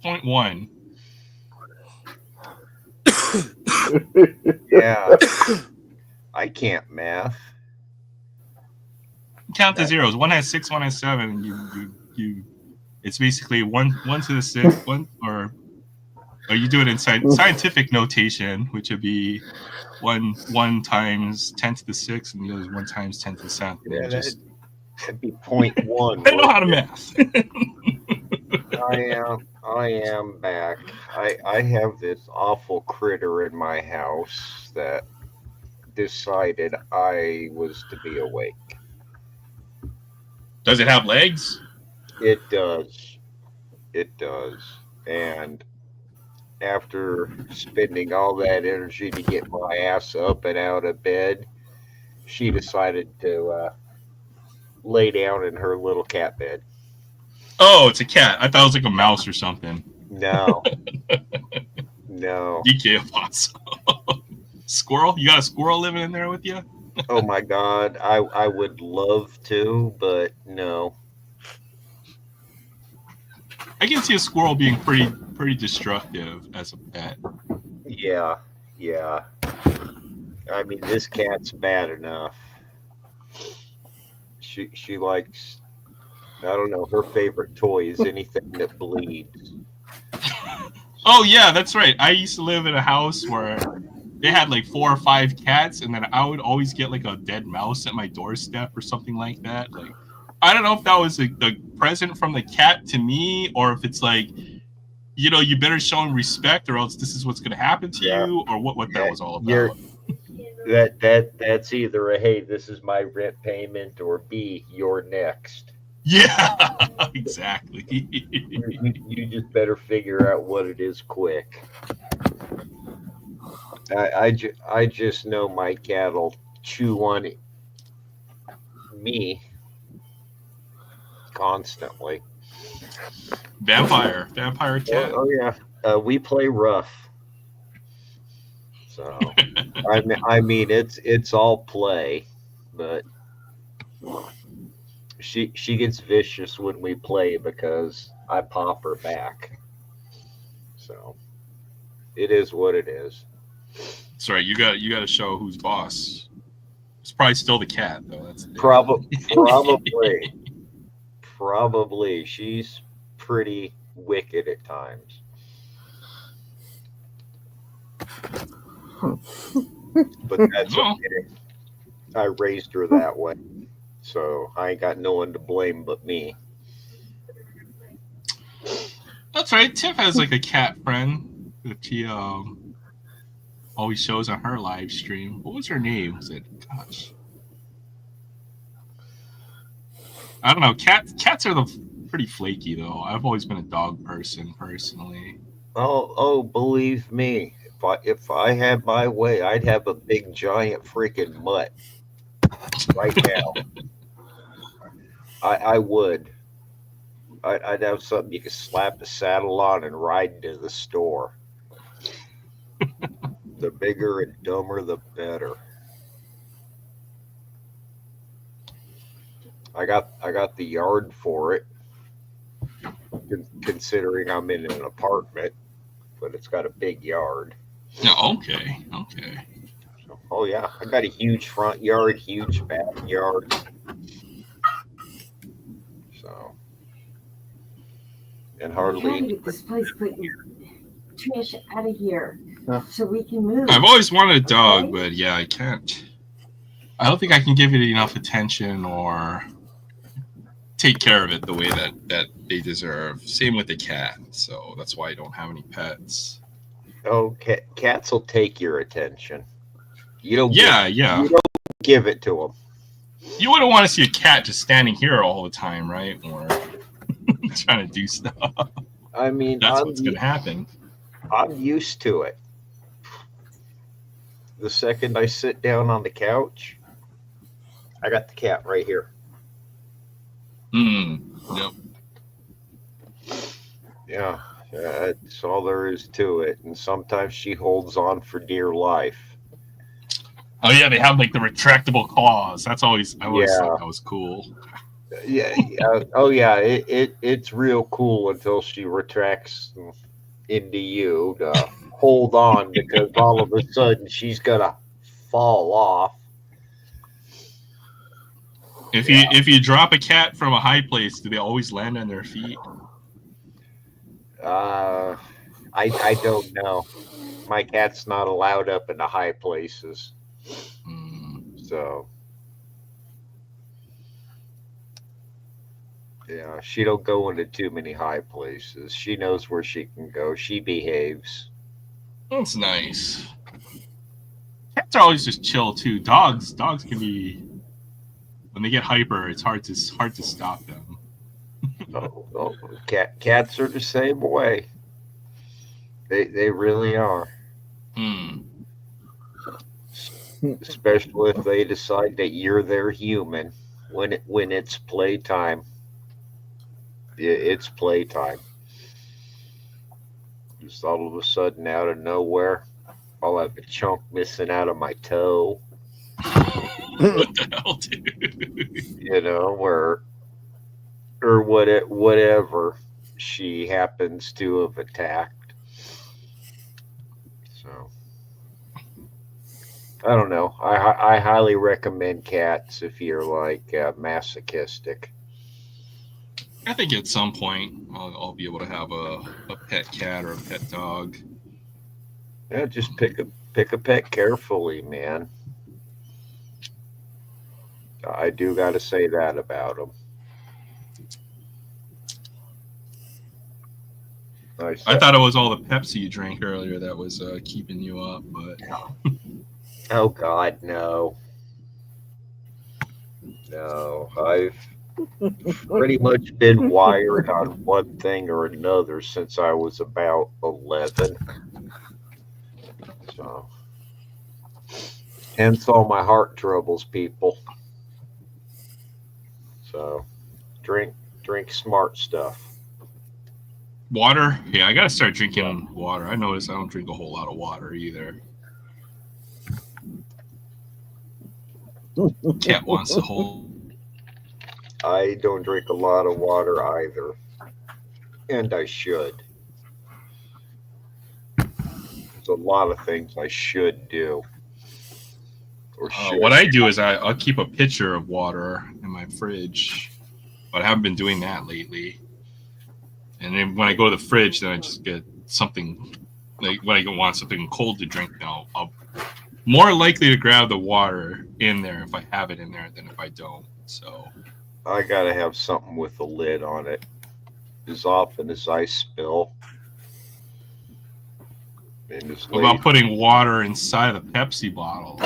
Speaker 1: 0.1.
Speaker 3: Yeah. I can't math.
Speaker 1: Count the zeros. One has 6, one has 7. You. It's basically one to the 6, or you do it in scientific notation, which would be one times 10 to the 6, and the other is 1 times 10 to the 7.
Speaker 3: Yeah, that'd be 0.1.
Speaker 1: I know how to math.
Speaker 3: I am back. I have this awful critter in my house that decided I was to be awake.
Speaker 1: Does it have legs?
Speaker 3: It does. It does. And after spending all that energy to get my ass up and out of bed, she decided to lay down in her little cat bed.
Speaker 1: Oh, it's a cat. I thought it was like a mouse or something.
Speaker 3: No. No.
Speaker 1: DK Apostle. Squirrel? You got a squirrel living in there with you?
Speaker 3: Oh my God. I would love to, but no.
Speaker 1: I can see a squirrel being pretty destructive as a pet.
Speaker 3: Yeah. I mean, this cat's bad enough. She likes, I don't know, her favorite toy is anything that bleeds.
Speaker 1: Oh yeah, that's right. I used to live in a house where they had like 4 or 5 cats, and then I would always get like a dead mouse at my doorstep or something like that. Like, I don't know if that was the present from the cat to me, or if it's like, you better show him respect, or else this is what's going to happen to you, or what that was all about.
Speaker 3: That's either a, hey, this is my rent payment, or B, you're next.
Speaker 1: Yeah, exactly.
Speaker 3: You just better figure out what it is quick. I just know my cat'll chew on me constantly.
Speaker 1: Vampire cat.
Speaker 3: Oh yeah, we play rough. So I mean it's all play, but she gets vicious when we play because I pop her back. So it is what it is.
Speaker 1: That's right. You got to show who's boss. It's probably still the cat though. That's
Speaker 3: Probably. She's pretty wicked at times. But that's okay. I raised her that way. So I ain't got no one to blame but me.
Speaker 1: That's right. Tiff has like a cat friend that she always shows on her live stream. What was her name? Was it? Gosh, I don't know. Cats are pretty flaky though. I've always been a dog person personally.
Speaker 3: Oh, believe me. If I had my way, I'd have a big giant freaking mutt right now. I would. I'd have something you could slap the saddle on and ride into the store. The bigger and dumber, the better. I got the yard for it, considering I'm in an apartment, but it's got a big yard.
Speaker 1: Yeah, okay.
Speaker 3: So, oh yeah, I got a huge front yard, huge backyard. So, and
Speaker 5: I'm trying to
Speaker 3: hardly.
Speaker 5: get this place put your trash out of here
Speaker 3: Huh.
Speaker 5: so we can move.
Speaker 1: I've always wanted a dog,
Speaker 5: Okay.
Speaker 1: but yeah, I can't. I don't think I can give it enough attention or take care of it the way that they deserve. Same with the cat, so that's why I don't have any pets.
Speaker 3: Oh, cats will take your attention. You don't.
Speaker 1: Yeah.
Speaker 3: You don't give it to them.
Speaker 1: You wouldn't want to see a cat just standing here all the time, right? Or trying to do stuff.
Speaker 3: I mean,
Speaker 1: That's what's going to happen.
Speaker 3: I'm used to it. The second I sit down on the couch, I got the cat right here.
Speaker 1: Yep.
Speaker 3: Yeah, that's all there is to it. And sometimes she holds on for dear life.
Speaker 1: Oh yeah, they have like the retractable claws. I always
Speaker 3: Yeah.
Speaker 1: thought that was cool.
Speaker 3: Yeah. Oh yeah. It's real cool until she retracts into you to hold on, because all of a sudden she's gonna fall off.
Speaker 1: If you drop a cat from a high place, do they always land on their feet?
Speaker 3: I don't know. My cat's not allowed up in the high places. So yeah, she don't go into too many high places. She knows where she can go. She behaves.
Speaker 1: That's nice. Cats are always just chill too. Dogs can be, when they get hyper, it's hard to stop them.
Speaker 3: Cats are the same way. They really are. Especially if they decide that you're their human when it's playtime. It's playtime. Just all of a sudden, out of nowhere, I'll have a chunk missing out of my toe.
Speaker 1: What the hell, dude?
Speaker 3: You know, or whatever she happens to have attacked. So I don't know. I highly recommend cats if you're like masochistic.
Speaker 1: I think at some point I'll be able to have a pet cat or a pet dog.
Speaker 3: Yeah, just pick a pet carefully, man. I do got to say that about them.
Speaker 1: I thought it was all the Pepsi you drank earlier that was keeping you up, but
Speaker 3: oh God, no. I've pretty much been wired on one thing or another since I was about 11. So, hence all my heart troubles, people. So, drink smart stuff.
Speaker 1: water. Yeah, I gotta start drinking water. I notice I don't drink a whole lot of water either. Cat wants to hold.
Speaker 3: I don't drink a lot of water either, and I should. There's a lot of things I should do. Or should.
Speaker 1: What I do is I'll keep a pitcher of water in my fridge, but I haven't been doing that lately. And then when I go to the fridge, then I just get something, like when I want something cold to drink now, I'll more likely to grab the water in there if I have it in there than if I don't. So
Speaker 3: I gotta have something with a lid on it. As often as I spill. And
Speaker 1: what about putting water inside of the Pepsi bottles?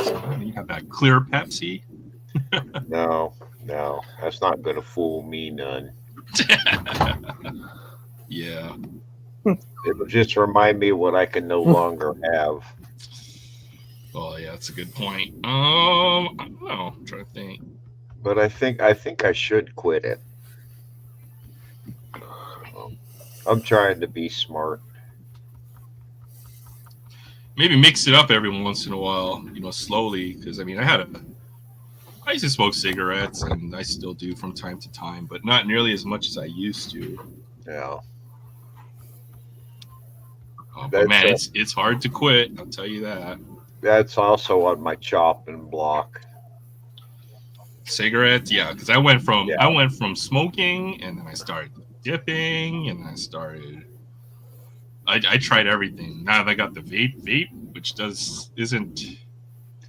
Speaker 1: You have that clear Pepsi?
Speaker 3: No, that's not gonna fool me none.
Speaker 1: Yeah.
Speaker 3: It'll just remind me what I can no longer have.
Speaker 1: Oh yeah, that's a good point. I don't know. I'm trying to think.
Speaker 3: But I think I should quit it. I'm trying to be smart.
Speaker 1: Maybe mix it up every once in a while, slowly. Because I mean, I used to smoke cigarettes, and I still do from time to time, but not nearly as much as I used to.
Speaker 3: Yeah,
Speaker 1: But
Speaker 3: that's
Speaker 1: man, it's hard to quit. I'll tell you that.
Speaker 3: that's also on my chopping block.
Speaker 1: Cigarettes, yeah, because I went from smoking, and then I started dipping, and then I tried everything. Now that I got the vape, which isn't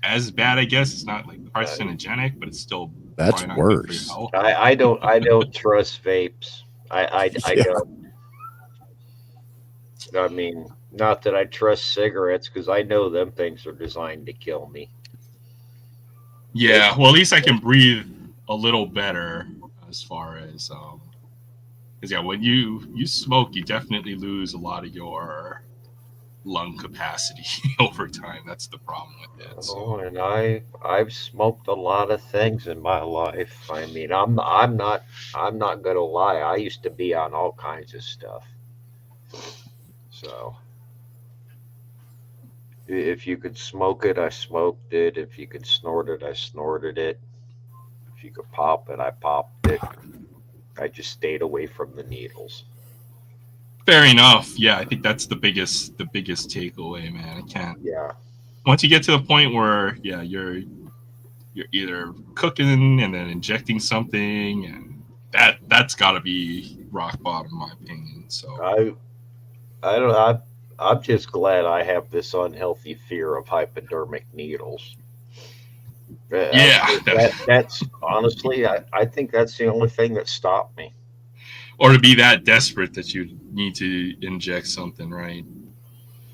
Speaker 1: as bad, I guess. It's not like carcinogenic, but it's still
Speaker 4: That's
Speaker 1: probably not good for your
Speaker 4: worse.
Speaker 1: health.
Speaker 3: I don't trust vapes. I
Speaker 4: Yeah.
Speaker 3: don't. I mean, not that I trust cigarettes because I know them things are designed to kill me.
Speaker 1: Yeah, well, at least I can breathe a little better as far as because yeah, when you smoke, you definitely lose a lot of your lung capacity over time. That's the problem with it.
Speaker 3: Oh,
Speaker 1: So
Speaker 3: and I've smoked a lot of things in my life. I mean, I'm not gonna lie. I used to be on all kinds of stuff. So if you could smoke it, I smoked it. If you could snort it, I snorted it. If you could pop it, I popped it. I just stayed away from the needles.
Speaker 1: fair enough. Yeah, I think that's the biggest takeaway, man. I can't.
Speaker 3: Yeah.
Speaker 1: Once you get to the point where yeah, you're either cooking and then injecting something, and that's got to be rock bottom, in my opinion. So
Speaker 3: I I don't I'm just glad I have this unhealthy fear of hypodermic needles.
Speaker 1: yeah,
Speaker 3: That's honestly, I think that's the only thing that stopped me.
Speaker 1: or to be that desperate that you need to inject something, right?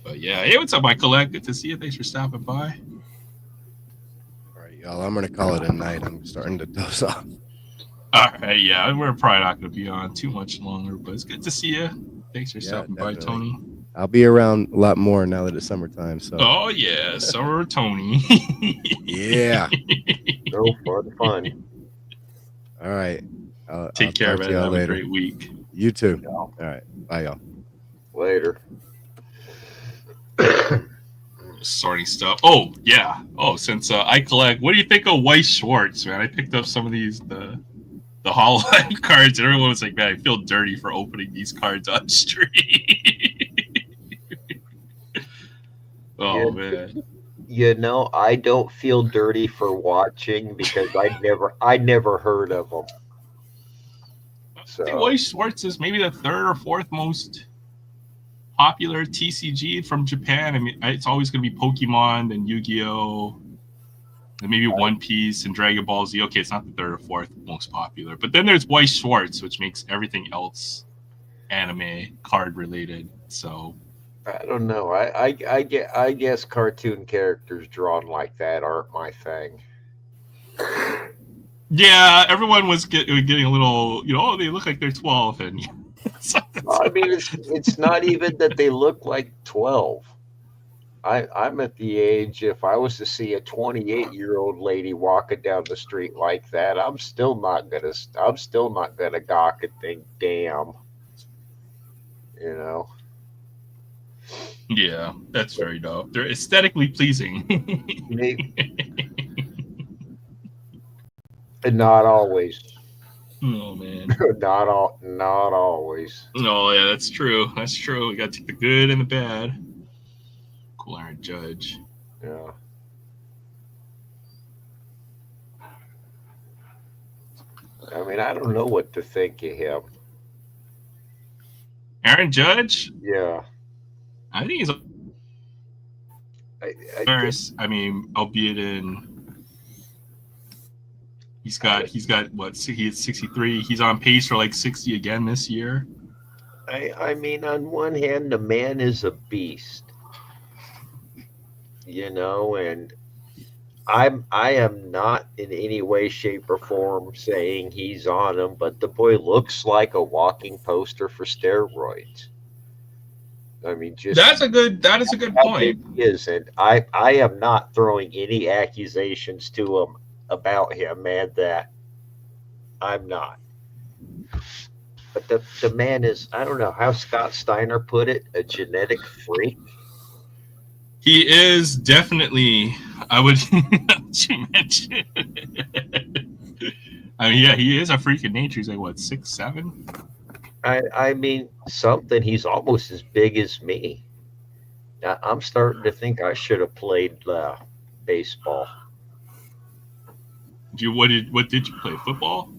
Speaker 1: But yeah, hey, what's up, Michael? Good to see you. Thanks for stopping by.
Speaker 4: All right, y'all. I'm gonna call it a night. I'm starting to doze off.
Speaker 1: All right, yeah, we're probably not going to be on too much longer, but it's good to see you. Thanks for
Speaker 4: Yeah,
Speaker 1: stopping by,
Speaker 4: definitely.
Speaker 1: Tony.
Speaker 4: I'll be around a lot more now that it's summertime. So
Speaker 1: Oh yeah, summer Tony.
Speaker 4: yeah.
Speaker 3: No fun.
Speaker 4: All right. I'll
Speaker 1: Take care,
Speaker 4: talk to
Speaker 1: man.
Speaker 4: y'all
Speaker 1: Have
Speaker 4: later.
Speaker 1: a great week.
Speaker 4: You too. All right. Bye, y'all.
Speaker 3: Later.
Speaker 1: Sorting stuff. Oh yeah. Oh, since I collect, what do you think of Weiss Schwartz, man? I picked up some of the Hololine cards, and everyone was like, "Man, I feel dirty for opening these cards on stream." Oh man.
Speaker 3: I don't feel dirty for watching because I never heard of them.
Speaker 1: I think
Speaker 3: So
Speaker 1: Weiss Schwartz is maybe the third or fourth most popular TCG from Japan. I mean, it's always going to be Pokemon, then Yu-Gi-Oh, and maybe One Piece and Dragon Ball Z. Okay, it's not the third or fourth most popular, but then there's Weiss Schwartz, which makes everything else anime card related. So
Speaker 3: I don't know. I guess cartoon characters drawn like that aren't my thing.
Speaker 1: yeah, everyone was getting a little, oh, they look like they're 12, and
Speaker 3: I mean, it's not even that they look like 12. I'm at the age, if I was to see a 28-year-old lady walking down the street like that, I'm still not gonna gawk and think, damn, you know.
Speaker 1: yeah, that's very dope. They're aesthetically pleasing.
Speaker 3: Maybe, not always.
Speaker 1: Oh man.
Speaker 3: Not always.
Speaker 1: Oh yeah, that's true. That's true. We got to take the good and the bad. Cool Iron Judge.
Speaker 3: Yeah. I mean, I don't know what to think of him.
Speaker 1: Aaron Judge.
Speaker 3: Yeah.
Speaker 1: I think he's
Speaker 3: I
Speaker 1: Harris. I mean, albeit in he's got what? He's 63. He's on pace for like 60 again this year.
Speaker 3: I mean, on one hand, the man is a beast, and I am not in any way, shape, or form saying he's on him, but the boy looks like a walking poster for steroids. I mean, just
Speaker 1: That is a good
Speaker 3: how big
Speaker 1: point.
Speaker 3: he is, and I am not throwing any accusations to him about him, man. That I'm not. But the man is, I don't know how Scott Steiner put it, a genetic freak.
Speaker 1: He is definitely. I would. You mentioned. I mean, yeah, he is a freak of nature. He's like what, 6'7"?
Speaker 3: I mean, something. He's almost as big as me. I'm starting to think I should have played baseball.
Speaker 1: What did you play? Football,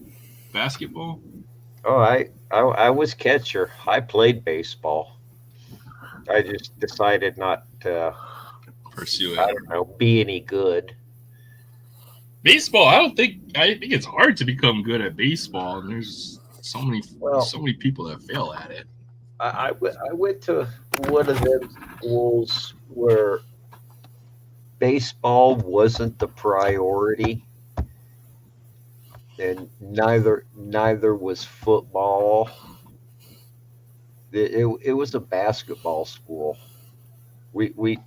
Speaker 1: basketball?
Speaker 3: Oh, I was catcher. I played baseball. I just decided not to,
Speaker 1: Pursue
Speaker 3: I
Speaker 1: it.
Speaker 3: don't know, be any good.
Speaker 1: Baseball. I think it's hard to become good at baseball, and there's
Speaker 3: Well,
Speaker 1: so many people that fail at it.
Speaker 3: I went to one of them schools where baseball wasn't the priority, and neither was football. It was a basketball school. We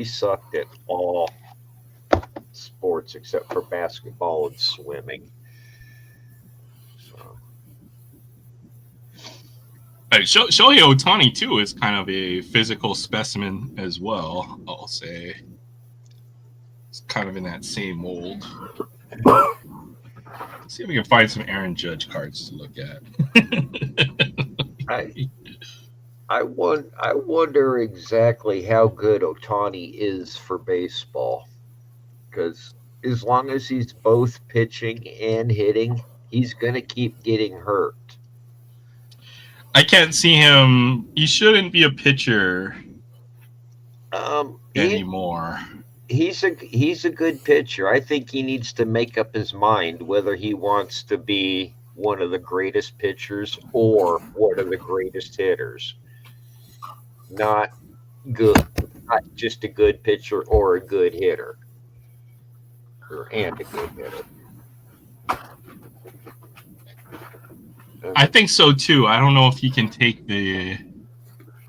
Speaker 3: sucked at all sports except for basketball and swimming. So,
Speaker 1: Shohei Ohtani too is kind of a physical specimen as well. I'll say it's kind of in that same mold. Let's see if we can find some Aaron Judge cards to look at.
Speaker 3: I wonder exactly how good Otani is for baseball, because as long as he's both pitching and hitting, he's gonna keep getting hurt.
Speaker 1: I can't see him. He shouldn't be a pitcher
Speaker 3: He,
Speaker 1: anymore.
Speaker 3: he's a good pitcher. I think he needs to make up his mind whether he wants to be one of the greatest pitchers or one of the greatest hitters. Not good, not just a good pitcher or a good hitter, and a good hitter.
Speaker 1: I think so too. I don't know if he can take the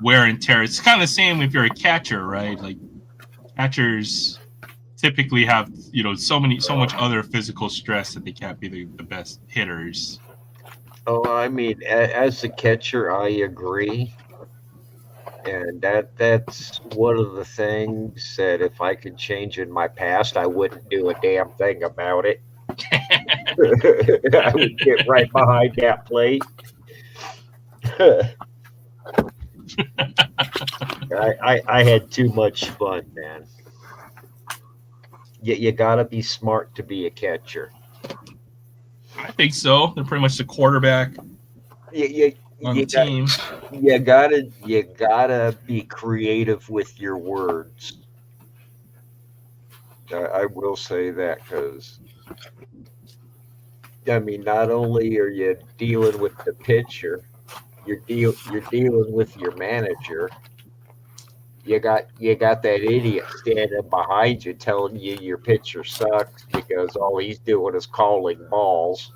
Speaker 1: wear and tear. It's kind of the same if you're a catcher, right? Like catchers typically have so much other physical stress that they can't be the best hitters.
Speaker 3: Oh, I mean, as a catcher, I agree, and that's one of the things that if I could change in my past, I wouldn't do a damn thing about it. I would get right behind that plate. I had too much fun, man. You gotta be smart to be a catcher.
Speaker 1: I think so. They're pretty much the quarterback
Speaker 3: You
Speaker 1: on the team.
Speaker 3: You gotta be creative with your words. I will say that because I mean, not only are you dealing with the pitcher, you're dealing with your manager. You got that idiot standing behind you telling you your pitcher sucks because all he's doing is calling balls.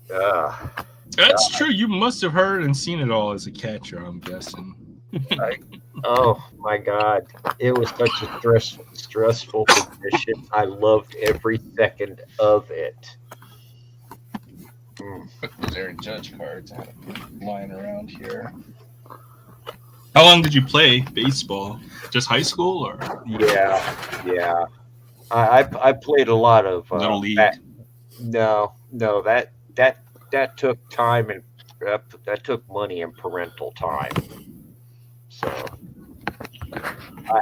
Speaker 1: That's true. You must have heard and seen it all as a catcher, I'm guessing.
Speaker 3: Oh my God, it was such a stressful position. I loved every second of it.
Speaker 1: Those Aaron Judge cards I had lying around here. How long did you play baseball? Just high school or
Speaker 3: Yeah. I played a lot of
Speaker 1: little league?
Speaker 3: No, that took time and that took money and parental time. So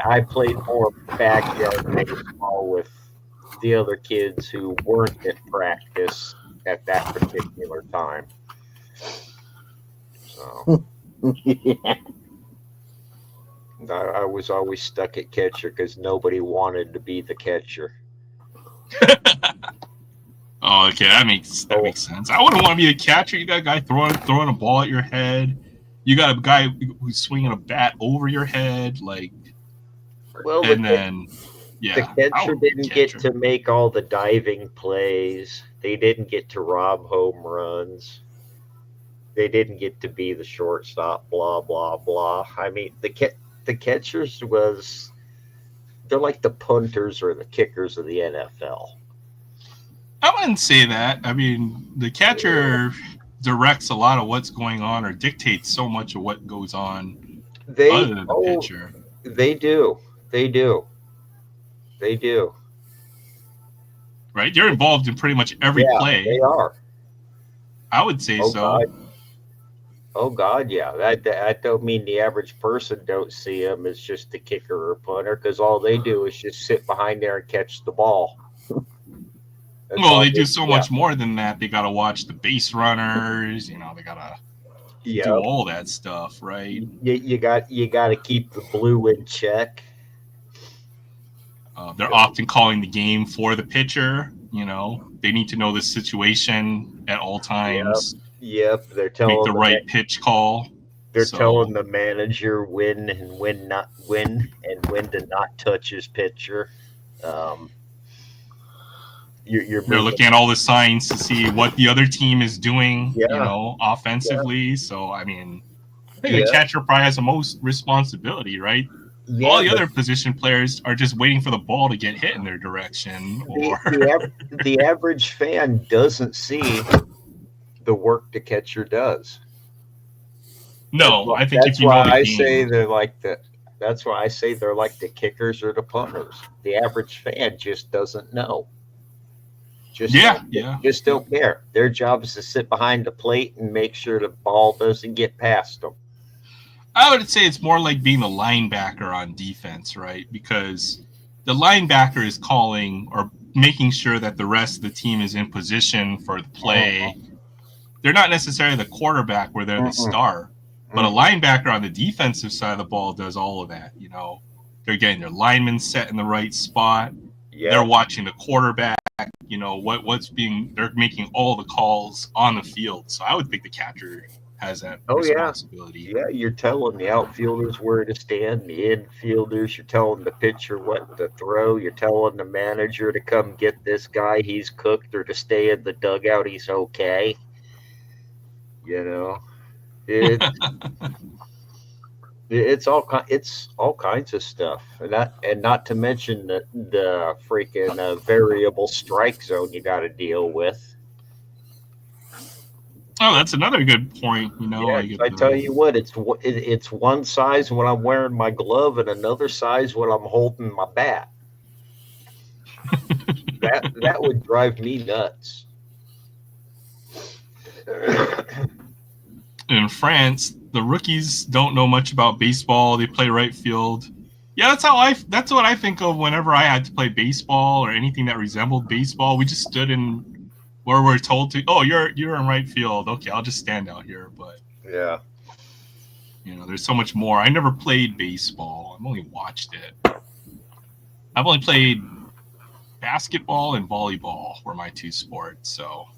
Speaker 3: I played more backyard baseball with the other kids who weren't at practice at that particular time. So I was always stuck at catcher because nobody wanted to be the catcher.
Speaker 1: Oh, okay, that makes sense. I wouldn't want to be a catcher. You got a guy throwing a ball at your head. You got a guy who's swinging a bat over your head, like.
Speaker 3: Well,
Speaker 1: and then, yeah,
Speaker 3: the catcher didn't get to make all the diving plays. They didn't get to rob home runs. They didn't get to be the shortstop. Blah blah blah. I mean, the catchers they're like the punters or the kickers of the NFL.
Speaker 1: I wouldn't say that. I mean, the catcher directs a lot of what's going on or dictates so much of what goes on other than the pitcher.
Speaker 3: They do. They do. They do.
Speaker 1: Right? They're involved in pretty much every
Speaker 3: Yeah,
Speaker 1: play.
Speaker 3: they are.
Speaker 1: I would say so.
Speaker 3: God. Oh God, yeah. That don't mean the average person don't see them as just the kicker or punter, because all they do is just sit behind there and catch the ball.
Speaker 1: Well, they do so much more than that. They got to watch the base runners. You know, they got to do all that stuff, right?
Speaker 3: You got to keep the blue in check.
Speaker 1: They're often calling the game for the pitcher. You know, they need to know the situation at all times.
Speaker 3: Yep. They're telling
Speaker 1: make the right pitch call.
Speaker 3: They're telling the manager when to not touch his pitcher.
Speaker 1: They're looking at all the signs to see what the other team is doing, you know, offensively. Yeah. So, I mean, I think the catcher probably has the most responsibility, right? Yeah, all the other position players are just waiting for the ball to get hit in their direction. Or
Speaker 3: the average fan doesn't see the work the catcher does.
Speaker 1: No, I think
Speaker 3: that's why I say they're like that's why I say they're like the kickers or the punters. The average fan just doesn't know. Just don't care. Their job is to sit behind the plate and make sure the ball doesn't get past them.
Speaker 1: I would say it's more like being a linebacker on defense, right? Because the linebacker is calling or making sure that the rest of the team is in position for the play. They're not necessarily the quarterback where they're the star, but a linebacker on the defensive side of the ball does all of that. You know, they're getting their linemen set in the right spot. They're watching the quarterback. You know they're making all the calls on the field. So I would think the catcher has that responsibility.
Speaker 3: Yeah, you're telling the outfielders where to stand, the infielders, you're telling the pitcher what to throw, you're telling the manager to come get this guy, he's cooked, or to stay in the dugout, he's okay. You know, it's all kinds of stuff, and not to mention the freaking variable strike zone you got to deal with.
Speaker 1: Oh, that's another good point. You know,
Speaker 3: I tell you what, it's one size when I'm wearing my glove and another size when I'm holding my bat. that would drive me nuts.
Speaker 1: In France, the rookies don't know much about baseball. They play right field. Yeah, that's what I think of whenever I had to play baseball or anything that resembled baseball. We just stood in where we're told to. Oh, you're in right field. Okay, I'll just stand out here. But
Speaker 3: yeah,
Speaker 1: you know, there's so much more. I never played baseball. I've only watched it. I've only played basketball and volleyball were my two sports. So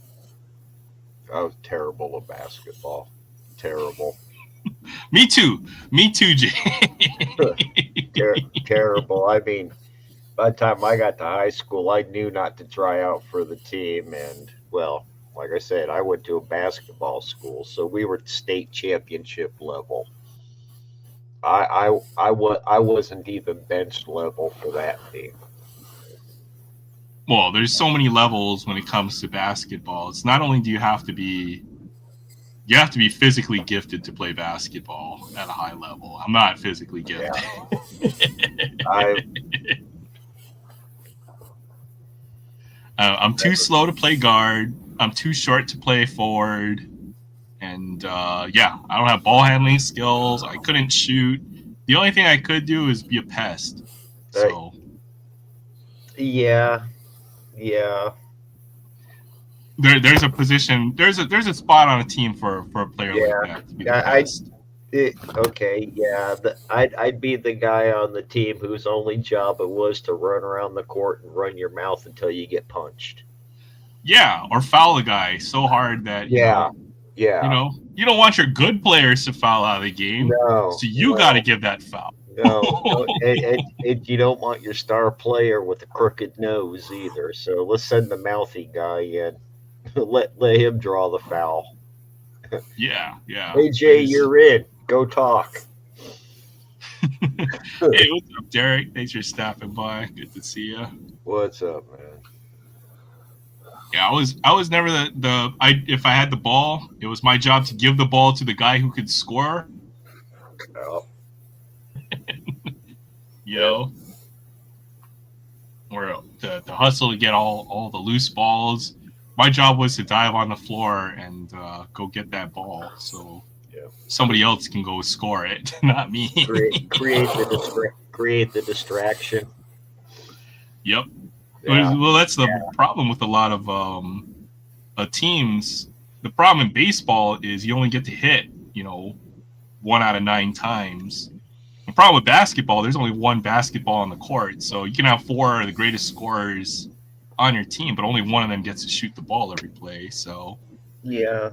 Speaker 3: I was terrible at basketball. Terrible.
Speaker 1: Me too, Jay.
Speaker 3: Terrible. I mean, by the time I got to high school, I knew not to try out for the team. And, well, like I said, I went to a basketball school, so we were state championship level. I wasn't even bench level for that team.
Speaker 1: Well, there's so many levels when it comes to basketball. It's not only do you have to be physically gifted to play basketball at a high level. I'm not physically gifted.
Speaker 3: Yeah.
Speaker 1: I'm too slow to play guard. I'm too short to play forward. And I don't have ball handling skills. I couldn't shoot. The only thing I could do is be a pest. So
Speaker 3: yeah.
Speaker 1: There's a position. There's a spot on a team for a player like that to be the pest.
Speaker 3: I'd be the guy on the team whose only job it was to run around the court and run your mouth until you get punched.
Speaker 1: Yeah, or foul the guy so hard that you know you don't want your good players to foul out of the game. So you got to give that foul.
Speaker 3: And you don't want your star player with a crooked nose either. So let's send the mouthy guy in. let him draw the foul.
Speaker 1: Yeah.
Speaker 3: Hey Jay, you're in. Go talk.
Speaker 1: Hey, what's up, Derek? Thanks for stopping by. Good to see you.
Speaker 3: What's up, man?
Speaker 1: Yeah, I was never if I had the ball, it was my job to give the ball to the guy who could score.
Speaker 3: Oh,
Speaker 1: You
Speaker 3: Yeah.
Speaker 1: know, or to hustle to get all the loose balls. My job was to dive on the floor and go get that ball, so
Speaker 3: Yeah.
Speaker 1: somebody else can go score it, not me.
Speaker 3: create the distraction.
Speaker 1: Yep.
Speaker 3: Yeah.
Speaker 1: Well, that's the problem with a lot of teams. The problem in baseball is you only get to hit, 1 out of 9 times. The problem with basketball, there's only one basketball on the court, so you can have 4 of the greatest scorers on your team, but only one of them gets to shoot the ball every play. So,
Speaker 3: Yeah.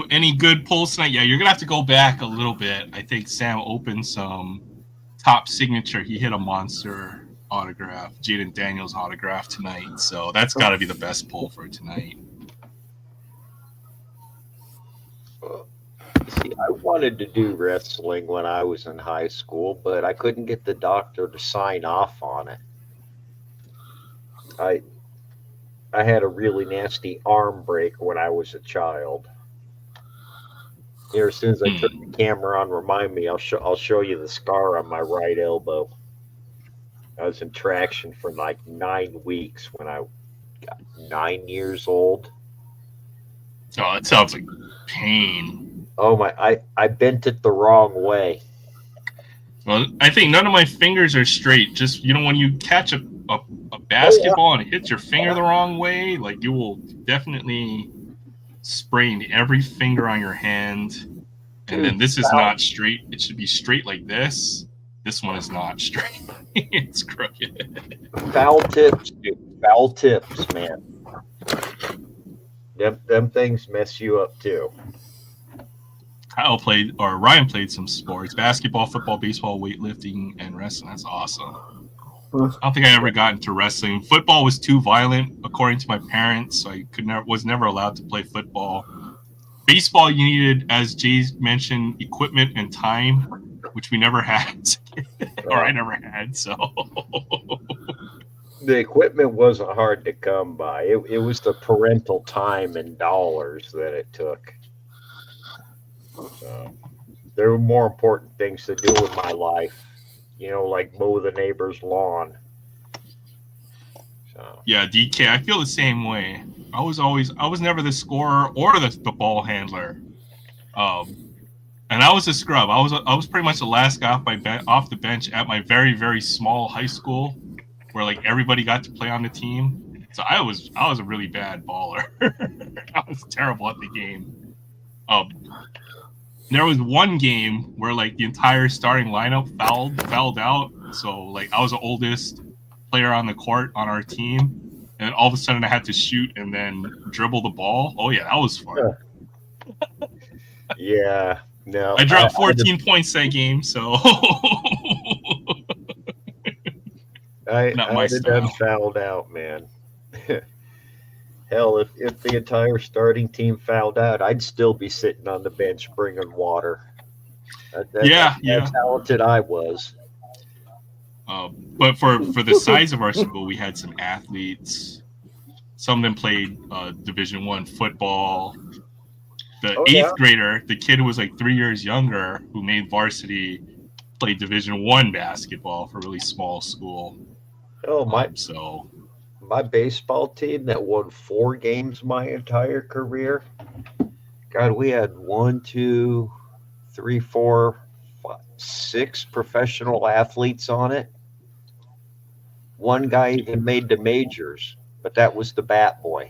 Speaker 1: any good polls tonight? Yeah, you're gonna have to go back a little bit. I think Sam opened some top signature. He hit a monster autograph, Jaden Daniels autograph tonight. So that's got to be the best poll for tonight.
Speaker 3: See, I wanted to do wrestling when I was in high school, but I couldn't get the doctor to sign off on it. I had a really nasty arm break when I was a child. Here, as soon as I turn the camera on, remind me. I'll show you the scar on my right elbow. I was in traction for like 9 weeks when I got 9 years old.
Speaker 1: Oh, that sounds like pain.
Speaker 3: Oh my! I bent it the wrong way.
Speaker 1: Well, I think none of my fingers are straight. Just when you catch a basketball and it hits your finger the wrong way, like you will definitely sprain every finger on your hand. And then this is not straight. It should be straight like this. This one is not straight. It's crooked.
Speaker 3: Foul tips, dude. Foul tips, man. Them things mess you up too.
Speaker 1: Ryan played some sports: basketball, football, baseball, weightlifting, and wrestling. That's awesome. I don't think I ever got into wrestling. Football was too violent, according to my parents, so I was never allowed to play football. Baseball, you needed, as Jay mentioned, equipment and time, which we never had, or I never had. So
Speaker 3: the equipment wasn't hard to come by. It was the parental time and dollars that it took. So there were more important things to do with my life, like mow the neighbor's lawn. So.
Speaker 1: Yeah, DK, I feel the same way. I was never the scorer or the ball handler, and I was a scrub. I was pretty much the last guy off the bench at my very, very small high school, where like everybody got to play on the team. So I was a really bad baller. I was terrible at the game. There was one game where like the entire starting lineup fouled out. So like I was the oldest player on the court on our team, and all of a sudden I had to shoot and then dribble the ball. Oh yeah, that was fun.
Speaker 3: Yeah, no.
Speaker 1: I dropped 14 points that game, so
Speaker 3: I
Speaker 1: not my
Speaker 3: would have done fouled out, man. Hell, if the entire starting team fouled out, I'd still be sitting on the bench bringing water. That's how talented I was.
Speaker 1: But for the size of our school, we had some athletes. Some of them played Division I football. The 8th grader, the kid who was like 3 years younger, who made varsity, played Division I basketball for a really small school.
Speaker 3: Oh, my baseball team that won 4 games my entire career. God, we had 1, 2, 3, 4, 5, 6 professional athletes on it. One guy even made the majors, but that was the bat boy.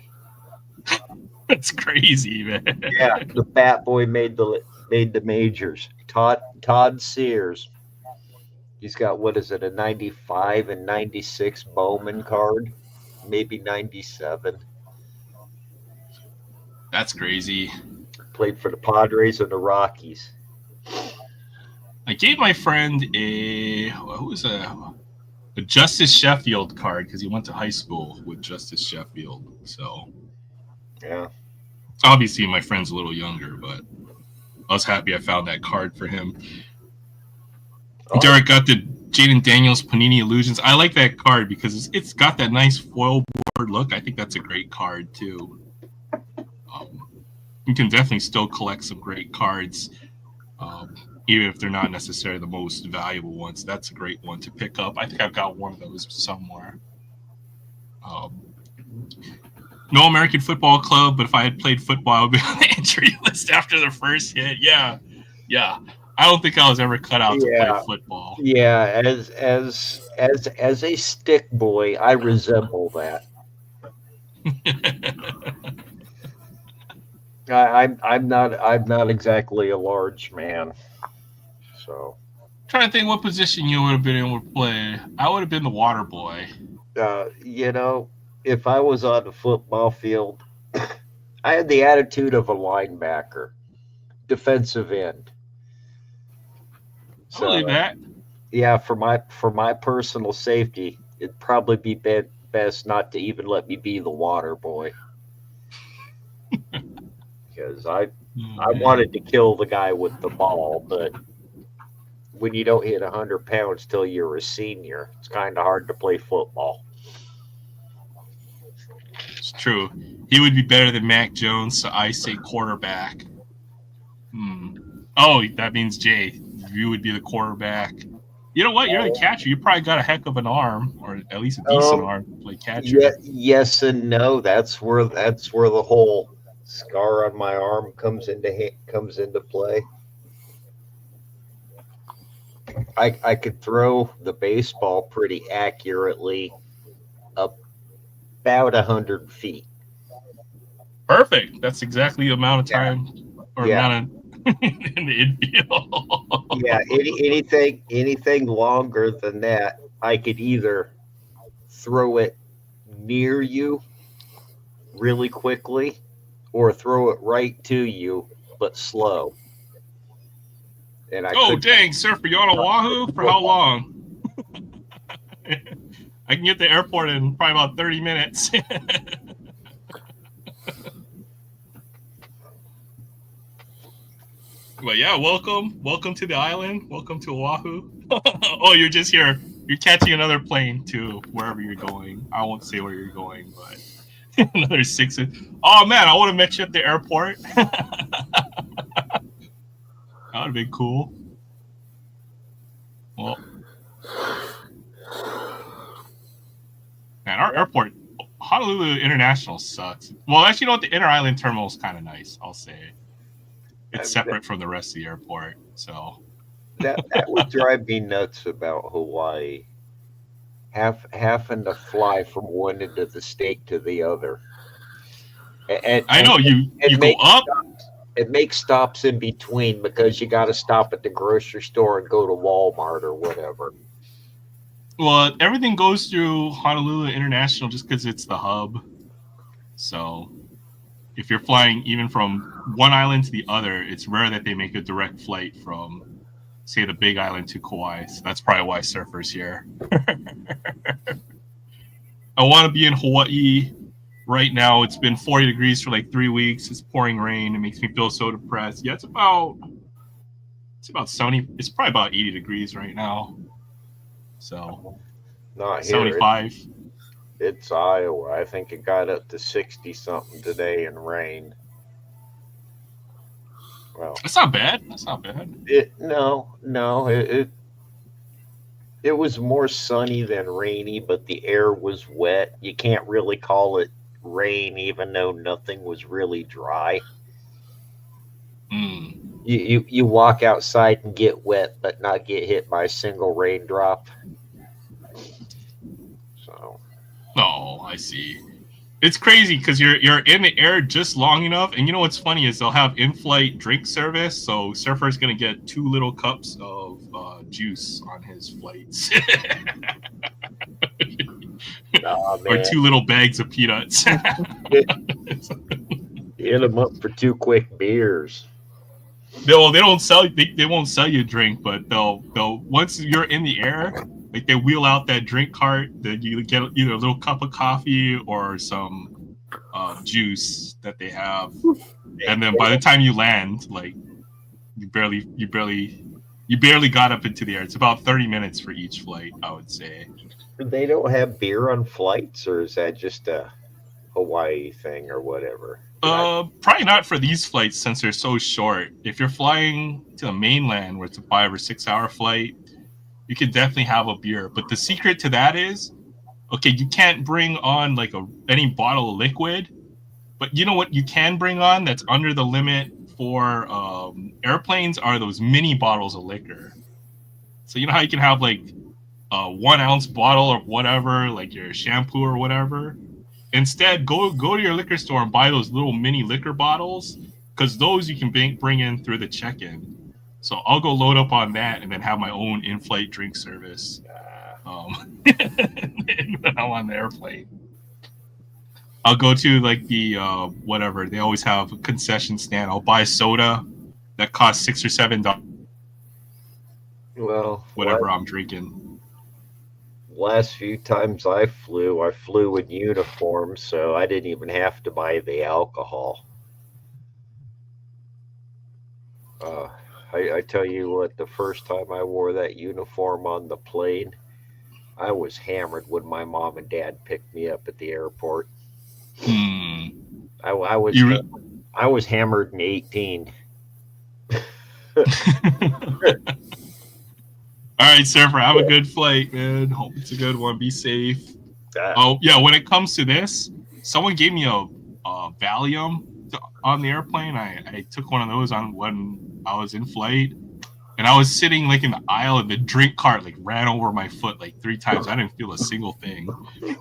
Speaker 1: That's crazy, man.
Speaker 3: Yeah, the bat boy made the majors. Todd Sears. He's got, a 95 and 96 Bowman card, maybe 97.
Speaker 1: That's crazy.
Speaker 3: Played for the Padres and the Rockies.
Speaker 1: I gave my friend a Justice Sheffield card because he went to high school with Justice Sheffield. So
Speaker 3: yeah,
Speaker 1: obviously my friend's a little younger, but I was happy I found that card for him. Oh. Derek got the Jaden Daniels Panini Illusions. I like that card because it's got that nice foil board look. I think that's a great card too. You can definitely still collect some great cards, even if they're not necessarily the most valuable ones. That's a great one to pick up. I think I've got one of those somewhere. No American Football Club, but if I had played football, I would be on the entry list after the first hit. Yeah. I don't think I was ever cut out to play football.
Speaker 3: Yeah, as a stick boy, I resemble that. I'm not exactly a large man, so.
Speaker 1: Trying to think what position you would have been able to play. I would have been the water boy.
Speaker 3: If I was on the football field, I had the attitude of a linebacker, defensive end.
Speaker 1: I believe that.
Speaker 3: Yeah, for my personal safety, it'd probably be best not to even let me be the water boy, because I wanted to kill the guy with the ball, but when you don't hit 100 pounds till you're a senior, it's kind of hard to play football.
Speaker 1: It's true. He would be better than Mac Jones, so I say quarterback. Oh, that means Jay. You would be the quarterback. You know what? You're the catcher. You probably got a heck of an arm, or at least a decent arm to play catcher.
Speaker 3: Yes and no. That's where the whole scar on my arm comes into play. I could throw the baseball pretty accurately up about 100 feet.
Speaker 1: Perfect. That's exactly the amount of time amount of in the infield.
Speaker 3: Yeah, anything longer than that, I could either throw it near you really quickly or throw it right to you but slow. And
Speaker 1: dang, Surfer, you on Oahu for how long? I can get to the airport in probably about 30 minutes. But yeah, welcome to the island. Welcome to Oahu. Oh, you're just here. You're catching another plane to wherever you're going. I won't say where you're going, but another 6. Oh man, I would have met you at the airport. That would have been cool. Well, man, our airport, Honolulu International sucks. Well, actually, you know what? The inner island terminal is kind of nice. I'll say it's separate from the rest of the airport. So
Speaker 3: that would drive me nuts about Hawaii. Having to fly from one end of the state to the other. And
Speaker 1: I know you go up.
Speaker 3: It makes stops in between because you got to stop at the grocery store and go to Walmart or whatever.
Speaker 1: Well, everything goes through Honolulu International just because it's the hub. So if you're flying even from one island to the other, it's rare that they make a direct flight from, say, the Big Island to Kauai. So that's probably why Surfer's here. I want to be in Hawaii right now. It's been 40 degrees for like 3 weeks. It's pouring rain. It makes me feel so depressed. Yeah, it's about 70. It's probably about 80 degrees right now. So
Speaker 3: not
Speaker 1: 75.
Speaker 3: Here. It's Iowa. I think it got up to 60 something today in rain. Well,
Speaker 1: that's not bad. That's not bad.
Speaker 3: It was more sunny than rainy, but the air was wet. You can't really call it rain, even though nothing was really dry. You walk outside and get wet, but not get hit by a single raindrop. So.
Speaker 1: Oh, I see. It's crazy because you're in the air just long enough, and you know what's funny is they'll have in-flight drink service, so Surfer's gonna get 2 little cups of juice on his flights, or 2 little bags of peanuts.
Speaker 3: Hit them up for 2 quick beers.
Speaker 1: They won't sell you a drink, but they'll once you're in the air, like they wheel out that drink cart that you get either a little cup of coffee or some juice that they have, and then by the time you land, like you barely You barely got up into the air. It's about 30 minutes for each flight, I would say.
Speaker 3: They don't have beer on flights, or is that just a Hawaii thing or whatever?
Speaker 1: Probably not for these flights since they're so short. If you're flying to the mainland, where it's a 5 or 6 hour flight, you could definitely have a beer. But the secret to that is, okay, you can't bring on like any bottle of liquid, but you know what you can bring on that's under the limit for airplanes are those mini bottles of liquor. So you know how you can have like a 1 ounce bottle or whatever, like your shampoo or whatever. Instead, go to your liquor store and buy those little mini liquor bottles, because those you can bring in through the check-in. So I'll go load up on that and then have my own in-flight drink service when I'm on the airplane. I'll go to like the whatever, they always have a concession stand. I'll buy soda that costs $6 or $7.
Speaker 3: Well,
Speaker 1: Whatever I'm drinking.
Speaker 3: last few times I flew in uniform, so I didn't even have to buy the alcohol. I tell you what, the first time I wore that uniform on the plane, I was hammered when my mom and dad picked me up at the airport. I was hammered in 18.
Speaker 1: All right, Surfer, have a good flight, man. Hope it's a good one. Be safe. Oh, yeah, when it comes to this, someone gave me a Valium on the airplane. I took one of those on when I was in flight, and I was sitting like in the aisle, and the drink cart like ran over my foot like 3 times. I didn't feel a single thing.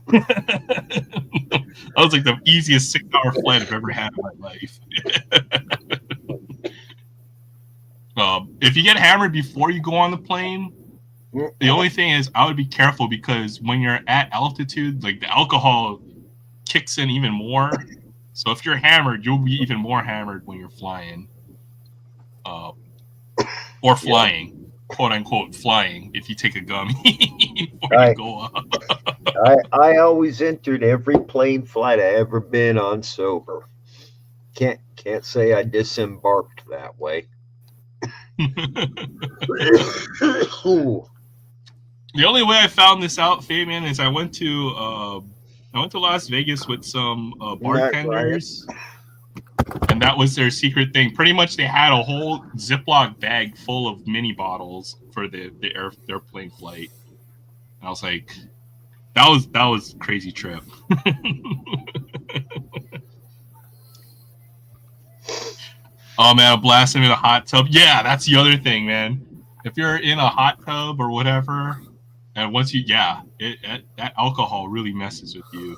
Speaker 1: That was like the easiest 6-hour flight I've ever had in my life. If you get hammered before you go on the plane, the only thing is I would be careful, because when you're at altitude, like the alcohol kicks in even more. So if you're hammered, you'll be even more hammered when you're flying. Or flying, quote unquote flying, if you take a gummy before you go up.
Speaker 3: I always entered every plane flight I ever been on sober. Can't say I disembarked that way.
Speaker 1: The only way I found this out, Fabian, is I went to Las Vegas with some bartenders, and that was their secret thing. Pretty much, they had a whole Ziploc bag full of mini bottles for the airplane flight. And I was like, that was a crazy trip. Oh man, a blast in a hot tub. Yeah, that's the other thing, man. If you're in a hot tub or whatever, and once that alcohol really messes with you.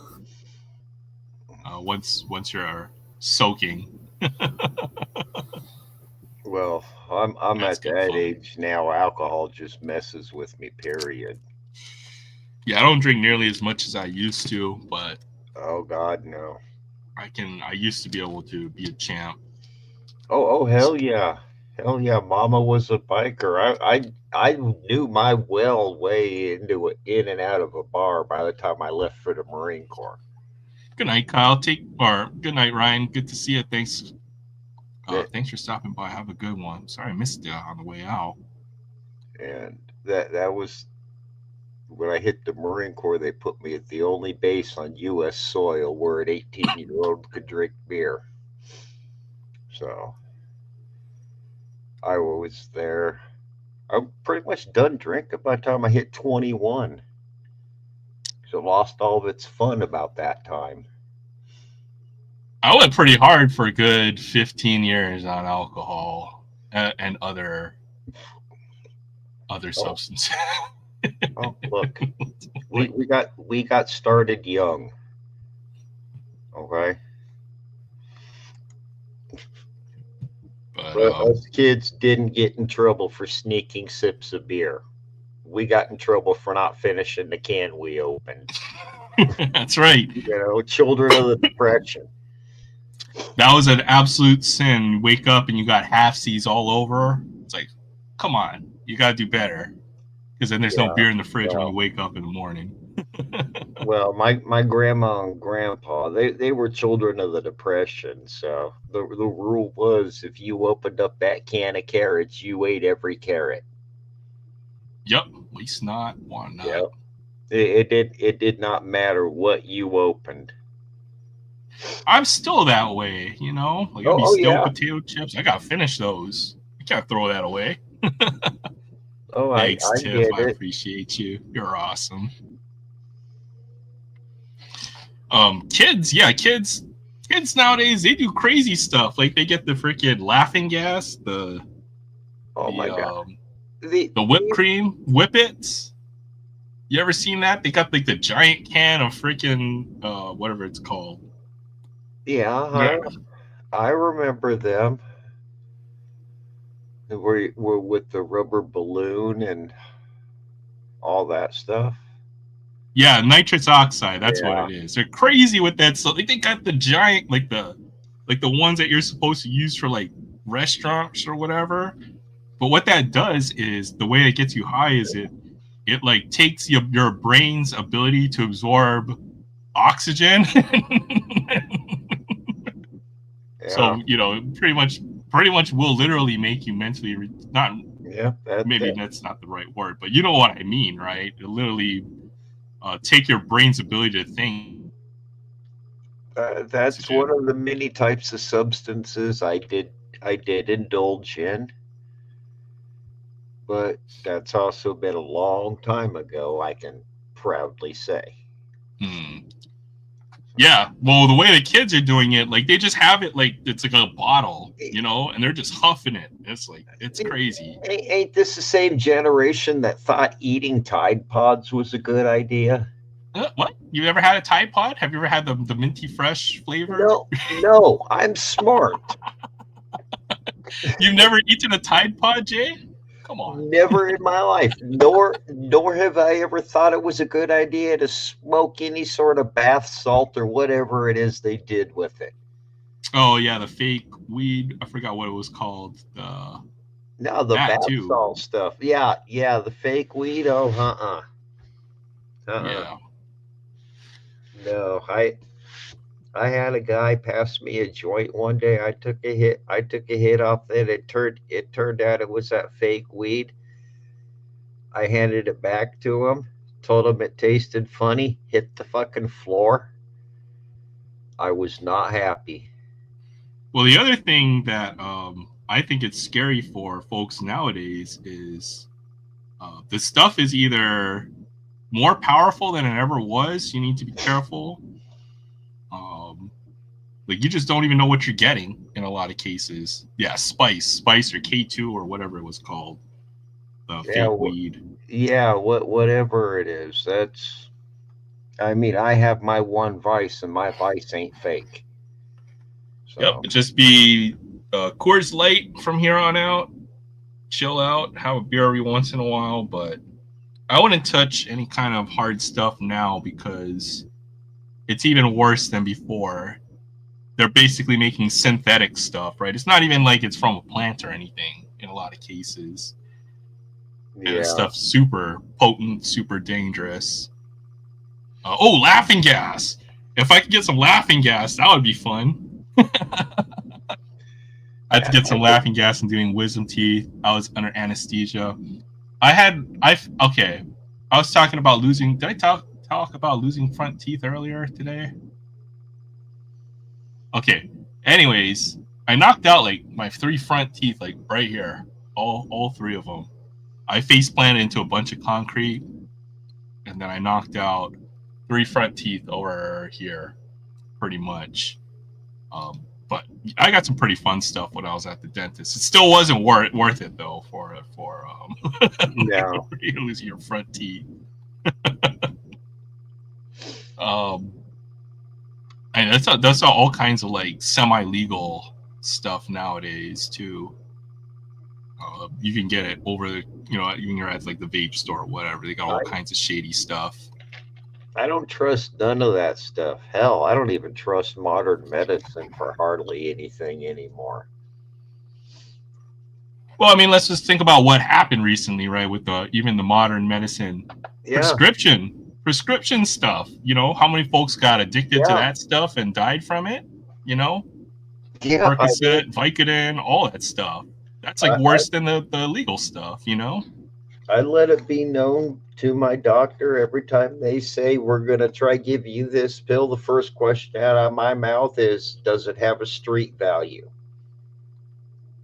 Speaker 1: Once you're soaking.
Speaker 3: Well, I'm at that age now. Alcohol just messes with me. Period.
Speaker 1: Yeah, I don't drink nearly as much as I used to, but
Speaker 3: oh God, no.
Speaker 1: I used to be able to be a champ.
Speaker 3: Oh hell yeah. Hell yeah, Mama was a biker. I knew my way in and out of a bar by the time I left for the Marine Corps.
Speaker 1: Good night, Kyle. Good night, Ryan. Good to see you. Thanks. Thanks for stopping by. Have a good one. Sorry I missed you on the way out.
Speaker 3: And that was when I hit the Marine Corps. They put me at the only base on U.S. soil where an 18-year-old could drink beer. So I was there. I'm pretty much done drinking by the time I hit 21. So lost all of its fun about that time.
Speaker 1: I went pretty hard for a good 15 years on alcohol and other substances.
Speaker 3: Oh, look, we got started young. Okay. But us kids didn't get in trouble for sneaking sips of beer. We got in trouble for not finishing the can we opened.
Speaker 1: That's right.
Speaker 3: Children of the Depression.
Speaker 1: That was an absolute sin. You wake up and you got half-seas all over. It's like, come on, you got to do better. Because then there's no beer in the fridge when you wake up in the morning.
Speaker 3: Well, my grandma and grandpa, they were children of the Depression. So the rule was, if you opened up that can of carrots, you ate every carrot.
Speaker 1: Yep, at least not one.
Speaker 3: Yep. It did not matter what you opened.
Speaker 1: I'm still that way, you know. Like, I'll be
Speaker 3: Oh
Speaker 1: stale
Speaker 3: yeah.
Speaker 1: potato chips. I gotta finish those. I can't throw that away.
Speaker 3: Oh,
Speaker 1: Thanks,
Speaker 3: I
Speaker 1: Tiff.
Speaker 3: get
Speaker 1: I
Speaker 3: it.
Speaker 1: appreciate you. You're awesome. Kids nowadays, they do crazy stuff. Like, they get the freaking laughing gas,
Speaker 3: Oh my God.
Speaker 1: the whipped cream, whippets. You ever seen that? They got like the giant can of freaking whatever it's called.
Speaker 3: Yeah, I remember them. We're with the rubber balloon and all that stuff.
Speaker 1: Yeah, nitrous oxide. That's what
Speaker 3: Yeah.
Speaker 1: it is. They're crazy with that stuff. Like, they got the giant, like the ones that you're supposed to use for like restaurants or whatever. But what that does is, the way it gets you high is it like takes your brain's ability to absorb oxygen.
Speaker 3: Yeah.
Speaker 1: So, you know, pretty much will literally make you mentally not.
Speaker 3: Yeah.
Speaker 1: Maybe that's not the right word, but you know what I mean, right? It literally take your brain's ability to think.
Speaker 3: That's one of the many types of substances I did indulge in, but that's also been a long time ago, I can proudly say.
Speaker 1: Yeah, well, the way the kids are doing it, like, they just have it like it's like a bottle, you know, and they're just huffing it. It's like, it's crazy.
Speaker 3: Ain't this the same generation that thought eating Tide Pods was a good idea?
Speaker 1: What? You ever had a Tide Pod? Have you ever had the minty fresh flavor?
Speaker 3: No, I'm smart.
Speaker 1: You've never eaten a Tide Pod, Jay? Come on.
Speaker 3: Never in my life. Nor have I ever thought it was a good idea to smoke any sort of bath salt or whatever it is they did with it.
Speaker 1: Oh yeah, the fake weed. I forgot what it was called.
Speaker 3: No, the bath salt stuff. Yeah, the fake weed. Oh,
Speaker 1: Yeah.
Speaker 3: No, I had a guy pass me a joint one day. I took a hit off it. It turned out it was that fake weed. I handed it back to him, told him it tasted funny, hit the fucking floor. I was not happy.
Speaker 1: Well, the other thing that I think it's scary for folks nowadays is the stuff is either more powerful than it ever was. You need to be careful. Like, you just don't even know what you're getting in a lot of cases. Yeah, spice or K2 or whatever it was called. The fake weed.
Speaker 3: Yeah, whatever it is. That's. I mean, I have my one vice, and my vice ain't fake. So.
Speaker 1: Yep, just be Coors Light from here on out. Chill out, have a beer every once in a while, but I wouldn't touch any kind of hard stuff now because it's even worse than before. They're basically making synthetic stuff, right? It's not even like it's from a plant or anything in a lot of cases. Yeah. And stuff's super potent, super dangerous. Laughing gas. If I could get some laughing gas, that would be fun. I had to get some laughing gas and doing wisdom teeth. I was under anesthesia. I was talking about losing. Did I talk about losing front teeth earlier today? Okay. Anyways, I knocked out like my 3 front teeth, like right here, all 3 of them. I face planted into a bunch of concrete, and then I knocked out 3 front teeth over here, pretty much. But I got some pretty fun stuff when I was at the dentist. It still wasn't worth it though for losing your front teeth. And that's all kinds of like semi-legal stuff nowadays too. You can get it over, even you're at like the vape store or whatever. They got all kinds of shady stuff.
Speaker 3: I don't trust none of that stuff. Hell, I don't even trust modern medicine for hardly anything anymore.
Speaker 1: Well, I mean, let's just think about what happened recently, right? With even the modern medicine prescription stuff. You know, how many folks got addicted to that stuff and died from it? You know, Percocet, Vicodin, all that stuff. That's like worse than the legal stuff. You know.
Speaker 3: I let it be known to my doctor every time they say we're going to try give you this pill. The first question out of my mouth is, does it have a street value?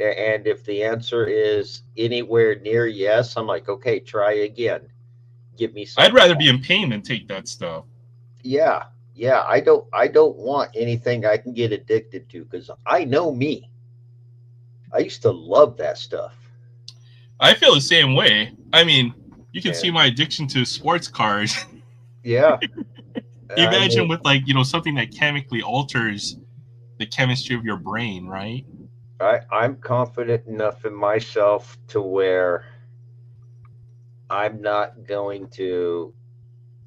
Speaker 3: And if the answer is anywhere near yes, I'm like, okay, try again. Give me
Speaker 1: I'd
Speaker 3: something.
Speaker 1: rather be in pain than take that stuff.
Speaker 3: Yeah, yeah. I don't want anything I can get addicted to because I know me. I used to love that stuff.
Speaker 1: I feel the same way. I mean, you can
Speaker 3: And
Speaker 1: see my addiction to sports cars.
Speaker 3: yeah, I
Speaker 1: Imagine
Speaker 3: mean,
Speaker 1: with, like, you know, something that chemically alters the chemistry of your brain, right?
Speaker 3: I'm confident enough in myself to where I'm not going to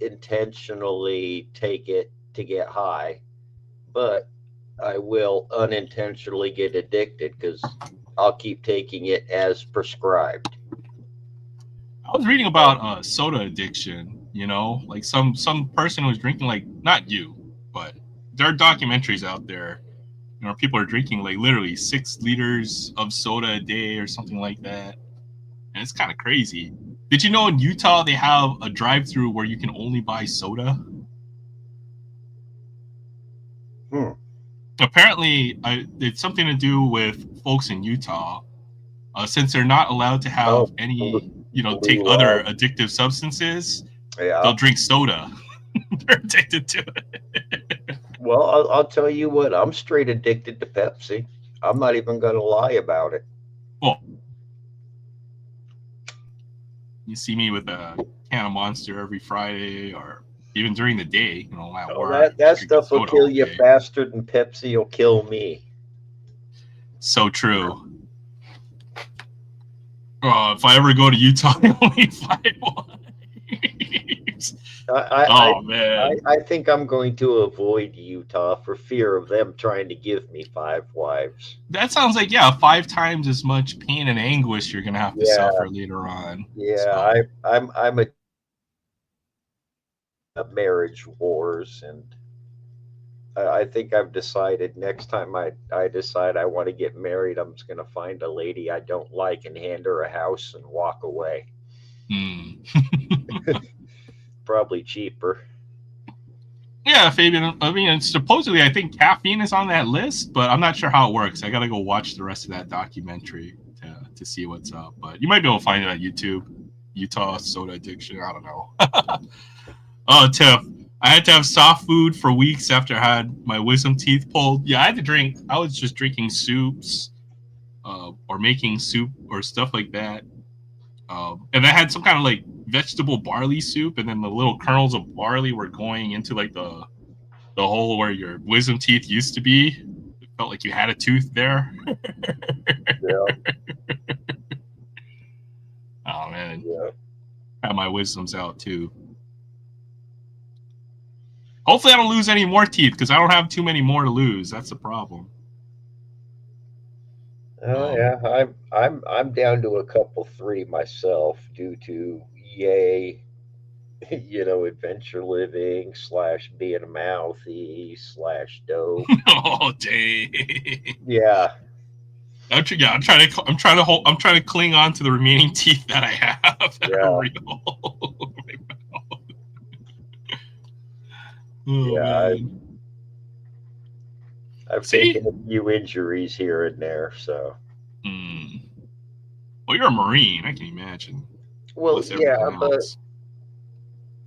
Speaker 3: intentionally take it to get high, but I will unintentionally get addicted because I'll keep taking it as prescribed.
Speaker 1: I was reading about soda addiction. You know, like some person who's drinking, like, not you, but there are documentaries out there. You know, people are drinking like literally 6 liters of soda a day or something like that, and it's kind of crazy. Did you know in Utah they have a drive-through where you can only buy soda?
Speaker 3: Hmm.
Speaker 1: Apparently, it's something to do with folks in Utah, since they're not allowed to have
Speaker 3: Oh,
Speaker 1: any, you know, take
Speaker 3: blue
Speaker 1: other
Speaker 3: light.
Speaker 1: addictive substances.
Speaker 3: Yeah.
Speaker 1: They'll drink soda. They're addicted to it.
Speaker 3: Well, I'll tell you what, I'm straight addicted to Pepsi. I'm not even going to lie about it.
Speaker 1: Well, you see me with a can of Monster every Friday, or even during the day, you know, at
Speaker 3: Oh,
Speaker 1: work.
Speaker 3: that
Speaker 1: just drinking
Speaker 3: stuff will
Speaker 1: soda
Speaker 3: kill
Speaker 1: all
Speaker 3: you
Speaker 1: day.
Speaker 3: faster than Pepsi will kill me.
Speaker 1: So true. If I ever go to Utah, I only 5 wives. Oh man,
Speaker 3: I think I'm going to avoid Utah for fear of them trying to give me 5 wives.
Speaker 1: that sounds like, yeah, 5 times as much pain and anguish you're gonna have to
Speaker 3: Yeah,
Speaker 1: suffer later on.
Speaker 3: yeah.
Speaker 1: So
Speaker 3: I'm a marriage wars, and I think I've decided next time I decide I want to get married, I'm just going to find a lady I don't like and hand her a house and walk away. Probably cheaper.
Speaker 1: Yeah, Fabian. I mean, supposedly, I think caffeine is on that list, but I'm not sure how it works. I gotta go watch the rest of that documentary to see what's up. But you might be able to find it on YouTube. Utah soda addiction. I don't know. Oh, Tiff. I had to have soft food for weeks after I had my wisdom teeth pulled. Yeah, I had to drink. I was just drinking soups, or making soup or stuff like that. And I had some kind of like vegetable barley soup, and then the little kernels of barley were going into like the hole where your wisdom teeth used to be. It felt like you had a tooth there.
Speaker 3: Yeah.
Speaker 1: Oh man,
Speaker 3: Yeah.
Speaker 1: had my wisdoms out too. Hopefully, I don't lose any more teeth because I don't have too many more to lose. That's the problem.
Speaker 3: Oh yeah, I'm down to a couple 3 myself due to adventure living / being a mouthy / dope.
Speaker 1: Oh dang!
Speaker 3: Yeah,
Speaker 1: I'm trying to cling on to the remaining teeth that I have that are
Speaker 3: yeah,
Speaker 1: real. Oh
Speaker 3: yeah.
Speaker 1: man!
Speaker 3: I've
Speaker 1: See?
Speaker 3: taken a few injuries here and there, so.
Speaker 1: Well, you're a Marine. I can imagine.
Speaker 3: Well,
Speaker 1: Plus
Speaker 3: yeah,
Speaker 1: everything
Speaker 3: but
Speaker 1: else.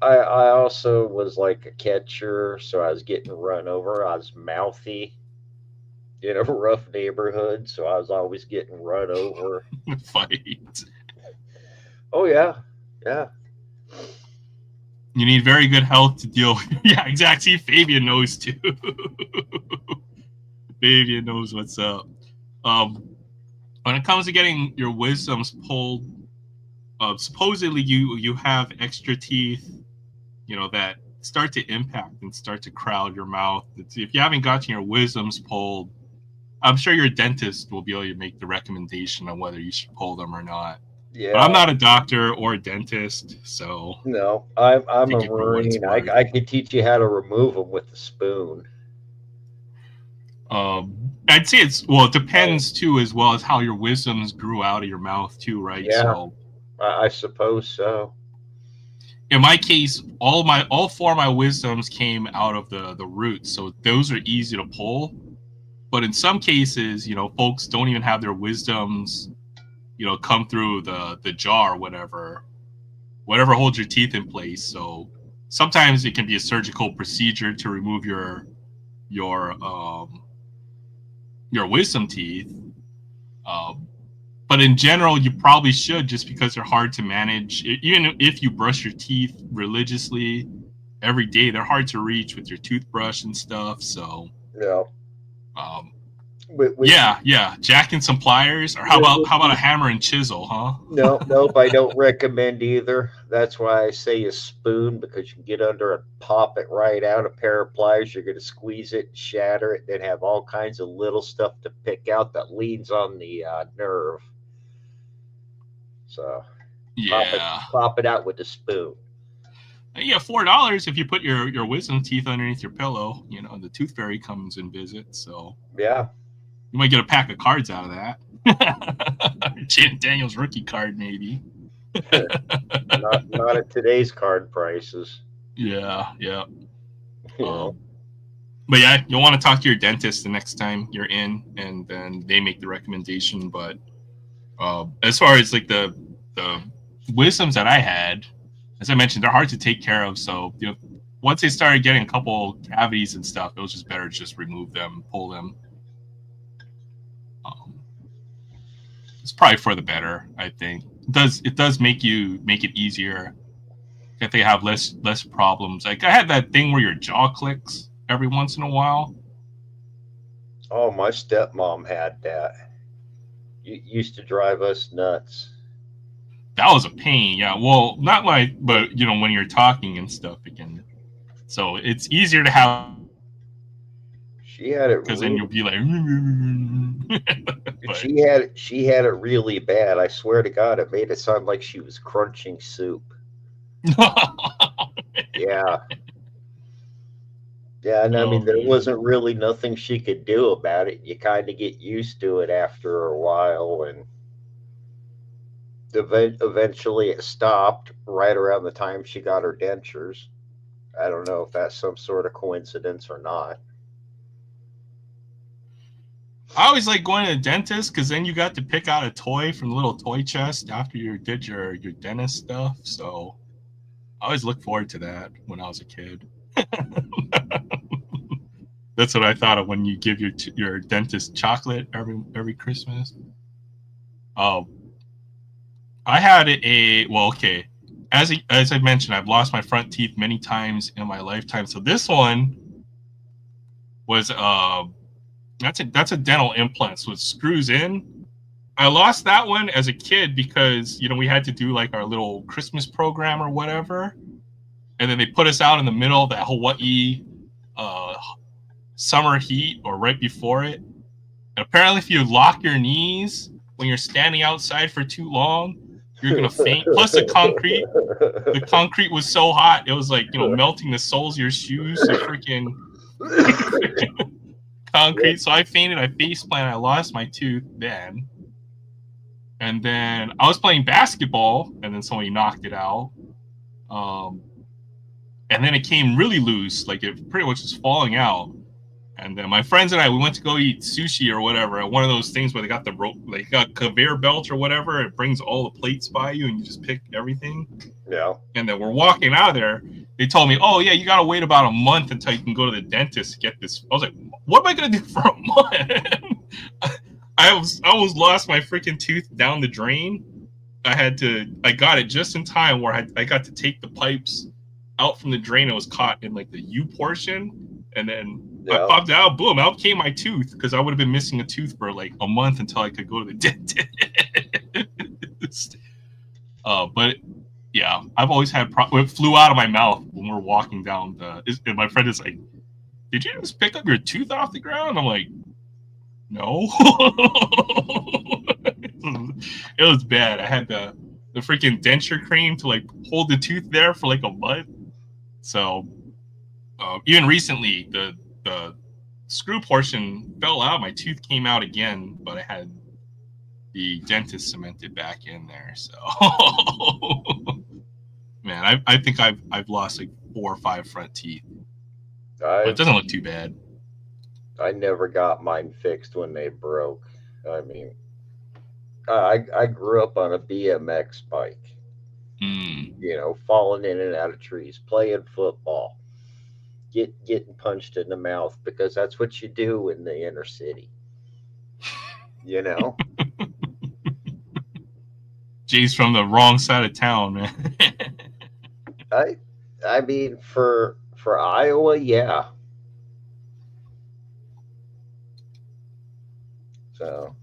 Speaker 3: I also was like a catcher, so I was getting run over. I was mouthy in a rough neighborhood, so I was always getting run over.
Speaker 1: Fight.
Speaker 3: Oh yeah, yeah.
Speaker 1: You need very good health to deal with. Yeah, exactly. Fabian knows too. Fabian knows what's up. When it comes to getting your wisdoms pulled, supposedly you have extra teeth, you know, that start to impact and start to crowd your mouth. If you haven't gotten your wisdoms pulled, I'm sure your dentist will be able to make the recommendation on whether you should pull them or not.
Speaker 3: Yeah.
Speaker 1: But I'm not a doctor or a dentist, so
Speaker 3: No, I'm
Speaker 1: take
Speaker 3: a
Speaker 1: it for what it's
Speaker 3: Marine.
Speaker 1: worth.
Speaker 3: I could teach you how to remove them with a spoon.
Speaker 1: I'd say it depends too, as well as how your wisdoms grew out of your mouth too, right?
Speaker 3: Yeah.
Speaker 1: So
Speaker 3: I suppose so.
Speaker 1: In my case, all four of my wisdoms came out of the roots, so those are easy to pull. But in some cases, folks don't even have their wisdoms, come through the jaw or whatever holds your teeth in place. So sometimes it can be a surgical procedure to remove your wisdom teeth. But in general, you probably should, just because they're hard to manage. Even if you brush your teeth religiously every day, they're hard to reach with your toothbrush and stuff. So,
Speaker 3: Yeah.
Speaker 1: yeah, jack and some pliers, or how about a hammer and chisel, huh?
Speaker 3: Nope, I don't recommend either. That's why I say a spoon, because you can get under and pop it right out. A pair of pliers, you're going to squeeze it, shatter it, then have all kinds of little stuff to pick out that leans on the nerve. So
Speaker 1: Yeah,
Speaker 3: pop it out with a spoon.
Speaker 1: yeah, $4 if you put your wisdom teeth underneath your pillow. The tooth fairy comes and visits, so
Speaker 3: Yeah.
Speaker 1: you might get a pack of cards out of that. Daniel's rookie card, maybe.
Speaker 3: not at today's card prices.
Speaker 1: Yeah.
Speaker 3: You know.
Speaker 1: But yeah, you'll want to talk to your dentist the next time you're in, and then they make the recommendation. But as far as like the wisdoms that I had, as I mentioned, they're hard to take care of. So once they started getting a couple cavities and stuff, it was just better to just remove them, pull them. It's probably for the better, I think. It does make it easier if they have less problems. Like I had that thing where your jaw clicks every once in a while.
Speaker 3: Oh, my stepmom had that. It used to drive us nuts.
Speaker 1: That was a pain. Yeah, well, not like, but when you're talking and stuff again. So it's easier to have.
Speaker 3: She had it
Speaker 1: because then you'll be like. But,
Speaker 3: she had it really bad. I swear to God, it made it sound like she was crunching soup. Yeah. Yeah, and I mean, there wasn't really nothing she could do about it. You kind of get used to it after a while, and eventually it stopped right around the time she got her dentures. I don't know if that's some sort of coincidence or not.
Speaker 1: I always like going to the dentist because then you got to pick out a toy from the little toy chest after you did your dentist stuff. So I always look forward to that when I was a kid. That's what I thought of when you give your dentist chocolate every Christmas. I had okay. As I mentioned, I've lost my front teeth many times in my lifetime. So this one was that's a dental implant, so it screws in. I lost that one as a kid because we had to do like our little Christmas program or whatever, and then they put us out in the middle of that Hawaii summer heat or right before it. And apparently, if you lock your knees when you're standing outside for too long, you're gonna faint. Plus the concrete was so hot, it was like melting the soles of your shoes. So freaking concrete. So I fainted. I face planted. I lost my tooth then. And then I was playing basketball, and then somebody knocked it out. And then it came really loose, like it pretty much was falling out. And then my friends and I, we went to go eat sushi or whatever at one of those things where they got the rope, like got conveyor belt or whatever. It brings all the plates by you, and you just pick everything.
Speaker 3: Yeah. And
Speaker 1: then we're walking out of there. They told me, "Oh yeah, you gotta wait about a month until you can go to the dentist to get this." I was like, "What am I gonna do for a month?" I almost lost my freaking tooth down the drain. I got it just in time where I got to take the pipes out from the drain. It was caught in like the U portion, and then I popped it out. Boom! Out came my tooth because I would have been missing a tooth for like a month until I could go to the dentist. But yeah, I've always had it flew out of my mouth when we're walking down and my friend is like, "Did you just pick up your tooth off the ground?" I'm like, "No." It was bad. I had the freaking denture cream to like hold the tooth there for like a month. So even recently, the screw portion fell out. My tooth came out again, but I had the dentist cemented back in there. So, man, I think I've lost like 4 or 5 front teeth, but it doesn't look too bad.
Speaker 3: I never got mine fixed when they broke. I mean, I grew up on a BMX bike,
Speaker 1: Mm.
Speaker 3: you know, falling in and out of trees, playing football, getting punched in the mouth because that's what you do in the inner city. You know,
Speaker 1: Jay's from the wrong side of town, man.
Speaker 3: I I mean for Iowa, yeah. So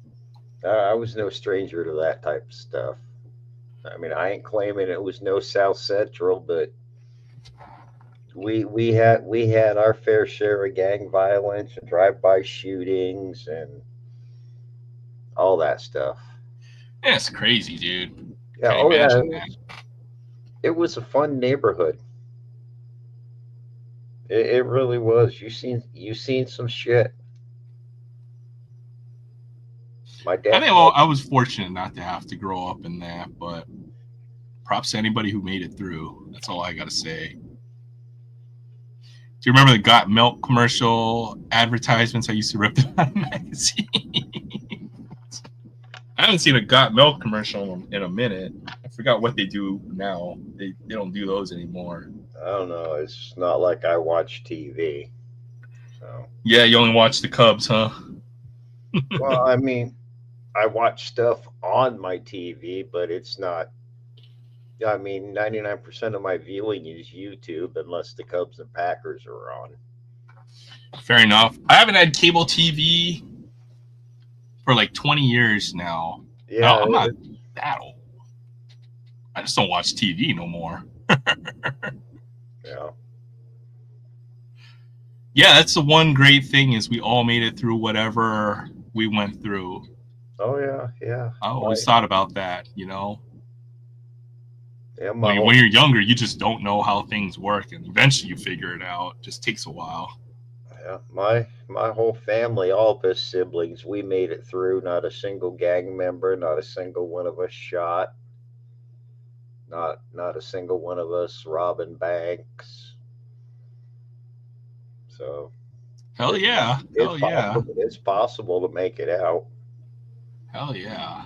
Speaker 3: I was no stranger to that type of stuff. I mean, I ain't claiming it was no South Central, but we had our fair share of gang violence and drive-by shootings and all that stuff.
Speaker 1: That's crazy, dude.
Speaker 3: Yeah,
Speaker 1: Can't
Speaker 3: oh yeah,
Speaker 1: imagine that.
Speaker 3: it was a fun neighborhood. It really was. You seen some shit. My
Speaker 1: I
Speaker 3: dad,
Speaker 1: think I was fortunate not to have to grow up in that, but props to anybody who made it through. That's all I gotta say. Do you remember the Got Milk commercial advertisements I used to rip them out of magazine? I haven't seen a Got Milk commercial in a minute. I forgot what they do now. They don't do those anymore.
Speaker 3: I don't know. It's not like I watch TV. So,
Speaker 1: Yeah, you only watch the Cubs, huh?
Speaker 3: well, I mean, I watch stuff on my TV, but it's not. I mean, 99% of my viewing is YouTube, unless the Cubs and Packers are on.
Speaker 1: Fair enough. I haven't had cable TV for like 20 years now. No,
Speaker 3: Yeah,
Speaker 1: I'm not that old. I just don't watch TV no more.
Speaker 3: yeah.
Speaker 1: Yeah, that's the one great thing is we all made it through whatever we went through.
Speaker 3: Oh yeah, yeah.
Speaker 1: I always thought about that, you know.
Speaker 3: Yeah, my
Speaker 1: When you're younger, you just don't know how things work, and eventually you figure it out. It just takes a while.
Speaker 3: yeah, my whole family, all of us siblings, we made it through. Not a single gang member, not a single one of us shot, not a single one of us robbing banks. So
Speaker 1: Hell
Speaker 3: it,
Speaker 1: yeah.
Speaker 3: it's
Speaker 1: Hell yeah.
Speaker 3: possible. It's possible to make it out.
Speaker 1: Hell yeah.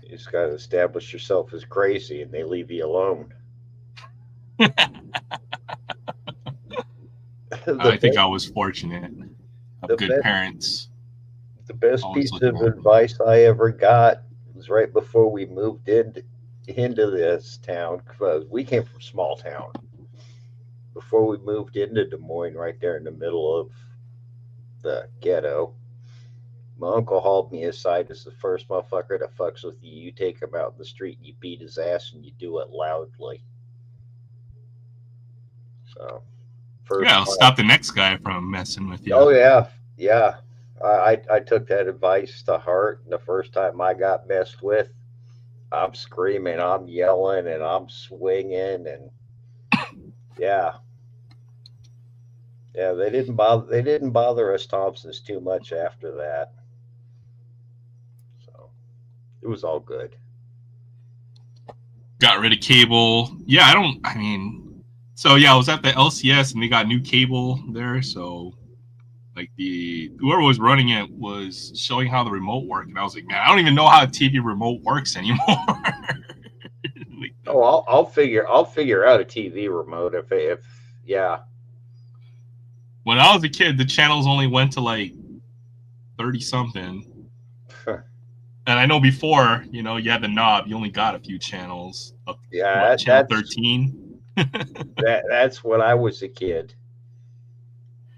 Speaker 3: You just got to establish yourself as crazy, and they leave you alone.
Speaker 1: I think I was fortunate. Have
Speaker 3: the
Speaker 1: good
Speaker 3: best-
Speaker 1: parents.
Speaker 3: The best
Speaker 1: Always
Speaker 3: piece
Speaker 1: looking
Speaker 3: of
Speaker 1: out.
Speaker 3: advice I ever got was right before we moved into this town because we came from small town. Before we moved into Des Moines, right there in the middle of the ghetto, my uncle hauled me aside as the first motherfucker that fucks with you. You take him out in the street and you beat his ass and you do it loudly. So, first
Speaker 1: Yeah, I'll
Speaker 3: time.
Speaker 1: stop the next guy from messing with you.
Speaker 3: Oh yeah, yeah. I took that advice to heart. And the first time I got messed with, I'm screaming, I'm yelling, and I'm swinging, and yeah, yeah. They didn't bother. They didn't bother us Thompsons too much after that. So it was all good.
Speaker 1: Got rid of cable. Yeah, I mean, so yeah, I was at the LCS and they got new cable there. So like whoever was running it was showing how the remote worked. And I was like, man, I don't even know how a TV remote works anymore. Like,
Speaker 3: Oh, I'll figure out a TV remote if yeah.
Speaker 1: when I was a kid, the channels only went to like 30 something. And I know before, you know, you had the knob, you only got a few channels. Up,
Speaker 3: Yeah,
Speaker 1: what, channel
Speaker 3: that's
Speaker 1: 13.
Speaker 3: that's when I was a kid.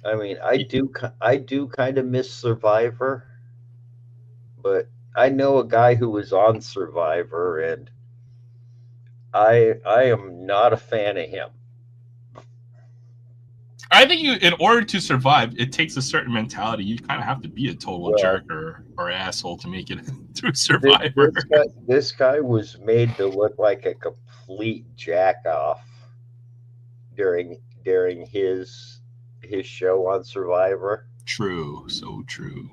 Speaker 3: I mean, I do kind of miss Survivor, but I know a guy who was on Survivor, and I am not a fan of him.
Speaker 1: I think in order to survive, it takes a certain mentality. You kind of have to be a total
Speaker 3: Well,
Speaker 1: jerk or asshole to make it through Survivor.
Speaker 3: This guy was made to look like a complete jack off during his show on Survivor.
Speaker 1: True, so true.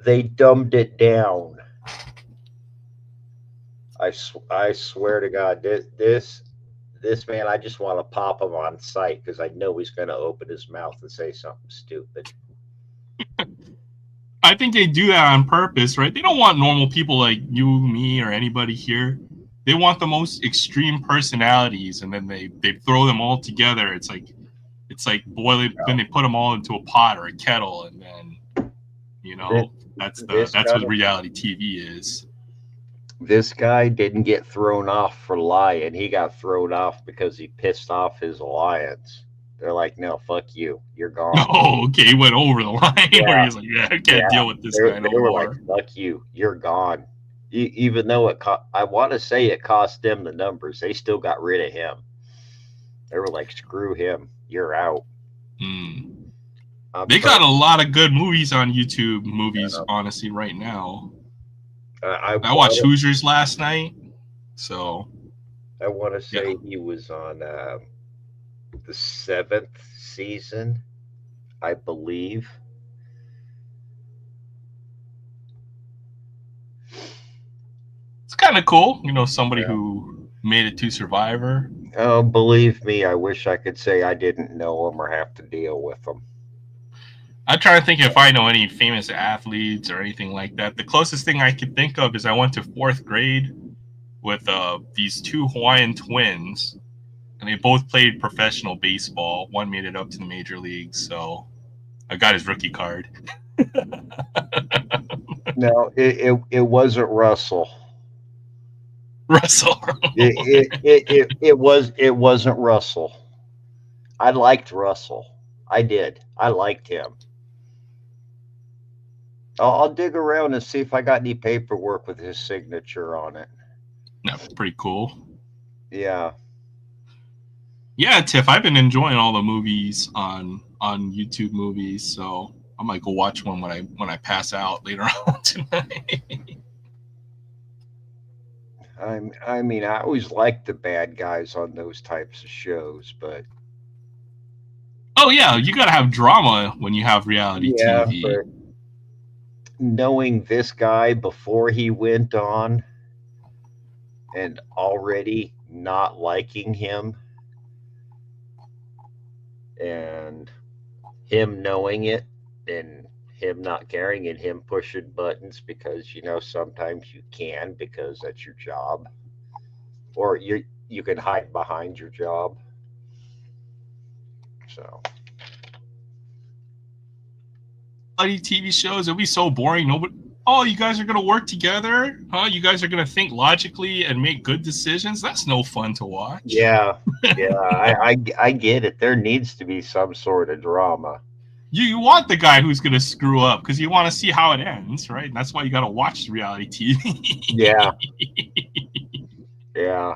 Speaker 3: They dumbed it down. I swear to God, this man, I just want to pop him on sight because I know he's going to open his mouth and say something stupid.
Speaker 1: I think they do that on purpose, right? They don't want normal people like you, me, or anybody here. They want the most extreme personalities, and then they throw them all together. It's like boiling. Then they put them all into a pot or a kettle, and then that's what reality TV is.
Speaker 3: This guy didn't get thrown off for lying. He got thrown off because he pissed off his alliance. They're like, no, fuck you. You're gone.
Speaker 1: Oh, okay. He went over the line where he's like, yeah, I can't deal with this guy no
Speaker 3: They were
Speaker 1: more.
Speaker 3: like, fuck you. You're gone. Even though I want to say it cost them the numbers, they still got rid of him. They were like, screw him. You're out.
Speaker 1: They got a lot of good movies on YouTube honestly, right now. I watched Hoosiers last night. So
Speaker 3: I want to say he was on the 7th season, I believe.
Speaker 1: It's kind of cool, somebody who made it to Survivor.
Speaker 3: Oh, believe me, I wish I could say I didn't know him or have to deal with him.
Speaker 1: I'm trying to think if I know any famous athletes or anything like that. The closest thing I could think of is I went to 4th grade with these 2 Hawaiian twins, and they both played professional baseball. One made it up to the major leagues, so I got his rookie card.
Speaker 3: No, it wasn't Russell.
Speaker 1: Russell.
Speaker 3: It wasn't Russell. I liked Russell. I did. I liked him. I'll dig around and see if I got any paperwork with his signature on it.
Speaker 1: That's pretty cool.
Speaker 3: Yeah.
Speaker 1: Yeah, Tiff, I've been enjoying all the movies on YouTube Movies, so I might go watch one when I pass out later on tonight.
Speaker 3: I mean, I always liked the bad guys on those types of shows, but
Speaker 1: oh yeah, you gotta have drama when you have reality TV.
Speaker 3: But knowing this guy before he went on and already not liking him and him knowing it and him not caring and him pushing buttons because sometimes you can because that's your job, or you can hide behind your job. So
Speaker 1: TV shows, it'll be so boring. You guys are gonna work together, huh? You guys are gonna think logically and make good decisions. That's no fun to watch.
Speaker 3: Yeah. I get it. There needs to be some sort of drama.
Speaker 1: You want the guy who's gonna screw up because you want to see how it ends, right? And that's why you gotta watch reality TV.
Speaker 3: Yeah. Yeah.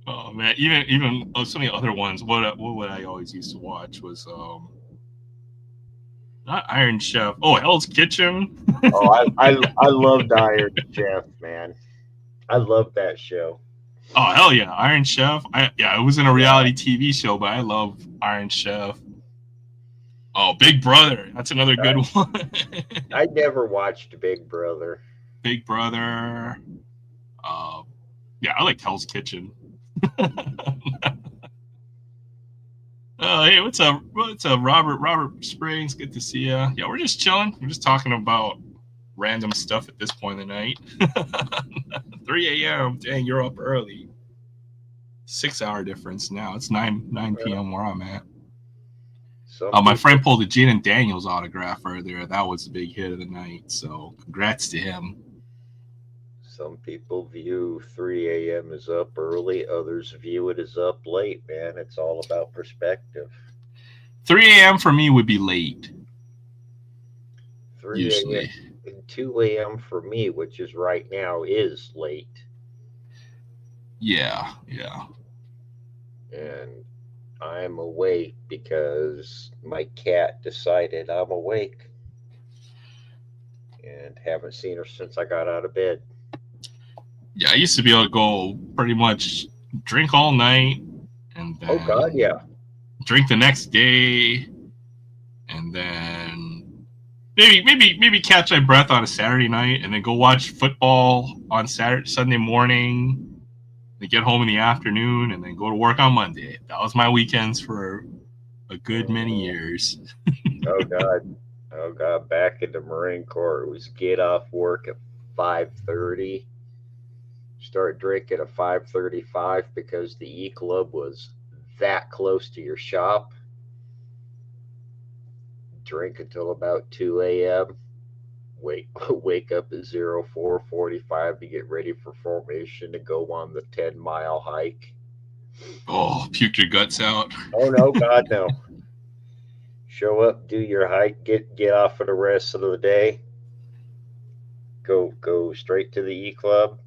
Speaker 1: Oh man, even some of the other ones. What I always used to watch was not Iron Chef. Oh, Hell's Kitchen.
Speaker 3: I loved Iron Chef, man. I loved that show.
Speaker 1: Oh hell yeah, Iron Chef. It wasn't a reality TV show, but I love Iron Chef. Oh, Big Brother. That's another good one.
Speaker 3: I never watched Big Brother.
Speaker 1: Big Brother. I liked Hell's Kitchen. Hey, what's up? Robert Springs, good to see you. Yeah, we're just chilling. We're just talking about random stuff at this point in the night. 3 a.m. Dang, you're up early. 6-hour difference now. It's 9 p.m. where I'm at. My friend pulled a Jaden Daniels autograph earlier. That was the big hit of the night. So congrats to him.
Speaker 3: Some people view 3 a.m. as up early. Others view it as up late, man. It's all about perspective.
Speaker 1: 3 a.m. for me would be late.
Speaker 3: 3
Speaker 1: usually.
Speaker 3: a.m. 2 a.m. for me, which is right now, is late.
Speaker 1: Yeah.
Speaker 3: And I'm awake because my cat decided I'm awake. And haven't seen her since I got out of bed.
Speaker 1: Yeah, I used to be able to go pretty much drink all night and then
Speaker 3: Oh God, yeah.
Speaker 1: drink the next day and then maybe catch my breath on a Saturday night and then go watch football on Sunday morning. Then get home in the afternoon and then go to work on Monday. That was my weekends for a good many years.
Speaker 3: Oh God. Oh God. Back in the Marine Corps, it was get off work at 5:30. Start drinking at 5:35 because the E Club was that close to your shop. Drink until about 2 a.m. Wake up at 04:45 to get ready for formation to go on the 10-mile hike.
Speaker 1: Oh, puke your guts out.
Speaker 3: Oh no, God no. Show up, do your hike, get off for the rest of the day. Go straight to the E Club.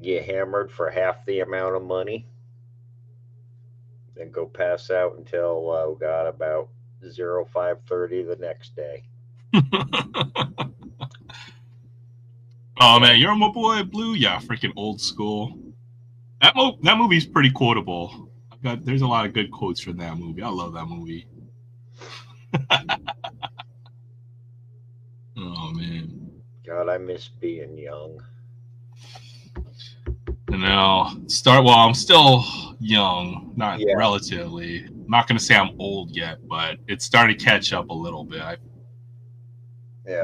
Speaker 3: Get hammered for half the amount of money. Then go pass out until about 05:30 the next day.
Speaker 1: Oh man, you're my boy Blue. Yeah, freaking old school. That movie's pretty quotable. There's a lot of good quotes from that movie. I love that movie. Oh man.
Speaker 3: God, I miss being young.
Speaker 1: And now I'm still young, not
Speaker 3: Yeah.
Speaker 1: relatively. I'm not gonna say I'm old yet, but it's starting to catch up a little bit.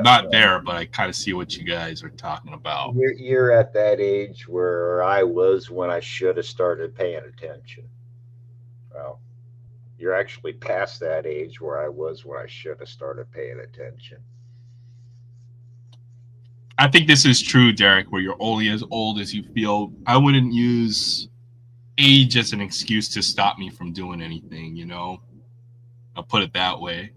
Speaker 1: Not there, but I kind of see what you guys are talking about.
Speaker 3: You're at that age where I was when I should have started paying attention. Well, you're actually past that age where I was when I should have started paying attention.
Speaker 1: I think this is true, Derek, where you're only as old as you feel. I wouldn't use age as an excuse to stop me from doing anything, you know? I'll put it that way.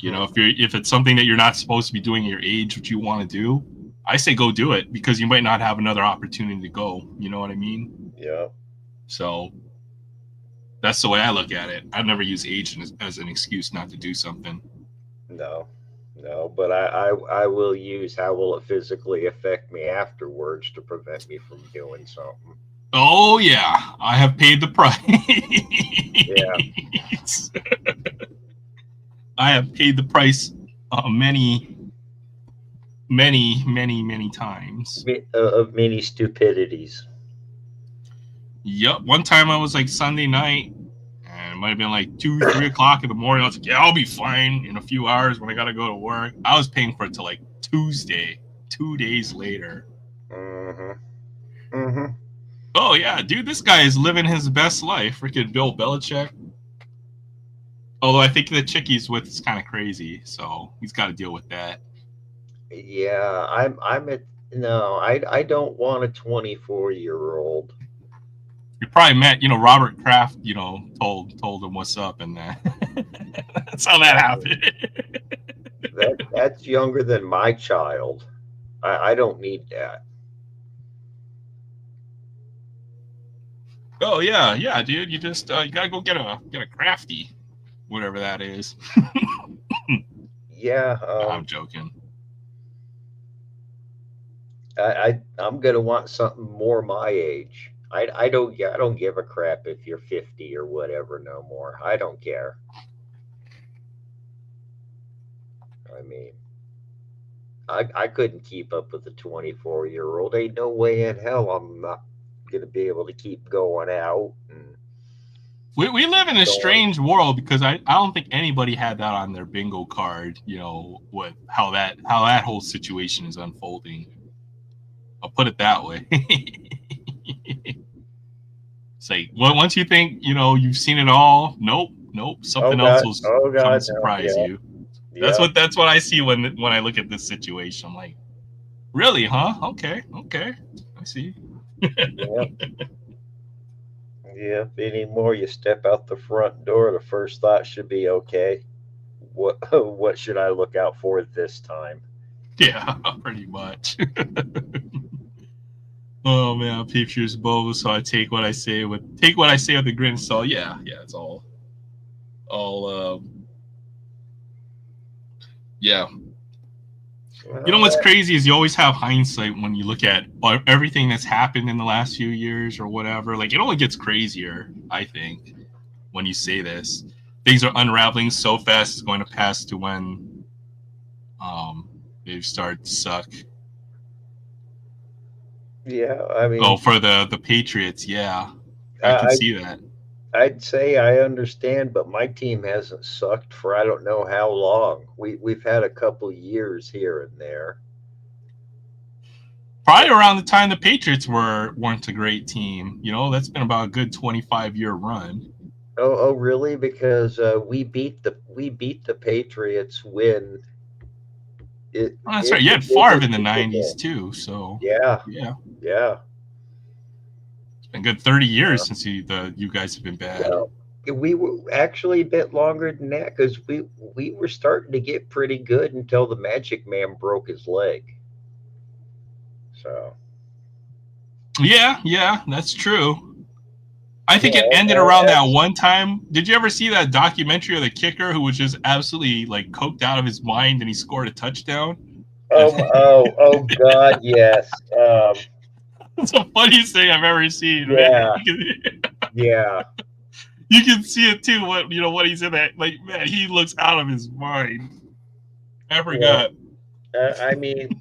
Speaker 1: You know, if it's something that you're not supposed to be doing at your age, what you want to do, I say go do it because you might not have another opportunity to go. You know what I mean?
Speaker 3: Yeah.
Speaker 1: So that's the way I look at it. I never use age as an excuse not to do something.
Speaker 3: No, but I will use how will it physically affect me afterwards to prevent me from doing something.
Speaker 1: Oh yeah, I have paid the price.
Speaker 3: Yeah.
Speaker 1: I have paid the price many times.
Speaker 3: Of many stupidities.
Speaker 1: Yep. One time I was like Sunday night, and it might have been like 2, 3 o'clock in the morning. I was like, yeah, I'll be fine in a few hours when I got to go to work. I was paying for it till like Tuesday, 2 days later. Oh, yeah, dude, this guy is living his best life. Freaking Bill Belichick. Although I think the chick he's with is kind of crazy, so he's got to deal with that.
Speaker 3: Yeah, I don't want a 24-year-old.
Speaker 1: You probably met, Robert Kraft, told him what's up, and that's how that happened.
Speaker 3: That's younger than my child. I don't need that.
Speaker 1: Oh yeah, dude. You just you gotta go get a crafty, whatever that is.
Speaker 3: Yeah,
Speaker 1: I'm joking.
Speaker 3: I'm gonna want something more my age. I don't give a crap if you're 50 or whatever no more. I don't care. I mean, I couldn't keep up with a 24-year-old. Ain't no way in hell I'm not gonna be able to keep going out. And
Speaker 1: we live in a strange world because I don't think anybody had that on their bingo card. What how that whole situation is unfolding. I'll put it that way. It's like once you think you've seen it all. Nope. Something else will come and surprise you. That's what I see when I look at this situation. I'm like, really, huh? Okay, I see.
Speaker 3: Yep. Anymore, you step out the front door, the first thought should be, okay, what should I look out for this time?
Speaker 1: Yeah, pretty much. Oh man, pictures both. So I take what I say with a grain of salt. Yeah, it's all. Yeah. What's crazy is you always have hindsight when you look at everything that's happened in the last few years or whatever. Like, it only gets crazier, I think, when you say this. Things are unraveling so fast, it's going to pass to when They've started to suck.
Speaker 3: Yeah, I mean,
Speaker 1: Oh, for the Patriots, yeah, I can see that.
Speaker 3: I'd say I understand, but my team hasn't sucked for I don't know how long. We've had a couple years here and there.
Speaker 1: Probably around the time the Patriots weren't a great team. You know, that's been about a good 25-year run.
Speaker 3: Oh, really? Because we beat the Patriots when it.
Speaker 1: Oh, that's
Speaker 3: it
Speaker 1: right. You had
Speaker 3: was
Speaker 1: Favre
Speaker 3: the
Speaker 1: in the
Speaker 3: Super
Speaker 1: '90s
Speaker 3: Bowl.
Speaker 1: too, so
Speaker 3: Yeah,
Speaker 1: yeah,
Speaker 3: yeah.
Speaker 1: it's been a good 30 years since you guys have been bad.
Speaker 3: Well, we were actually a bit longer than that because we were starting to get pretty good until the Magic Man broke his leg. So
Speaker 1: Yeah, that's true. I think it
Speaker 3: yeah,
Speaker 1: ended around that one time. Did you ever see that documentary of the kicker who was just absolutely like coked out of his mind and he scored a touchdown?
Speaker 3: oh God, yes.
Speaker 1: It's the funniest thing I've ever seen,
Speaker 3: Yeah,
Speaker 1: man.
Speaker 3: yeah.
Speaker 1: You can see it too. What he's in that, like, man, he looks out of his mind. I forgot.
Speaker 3: I mean,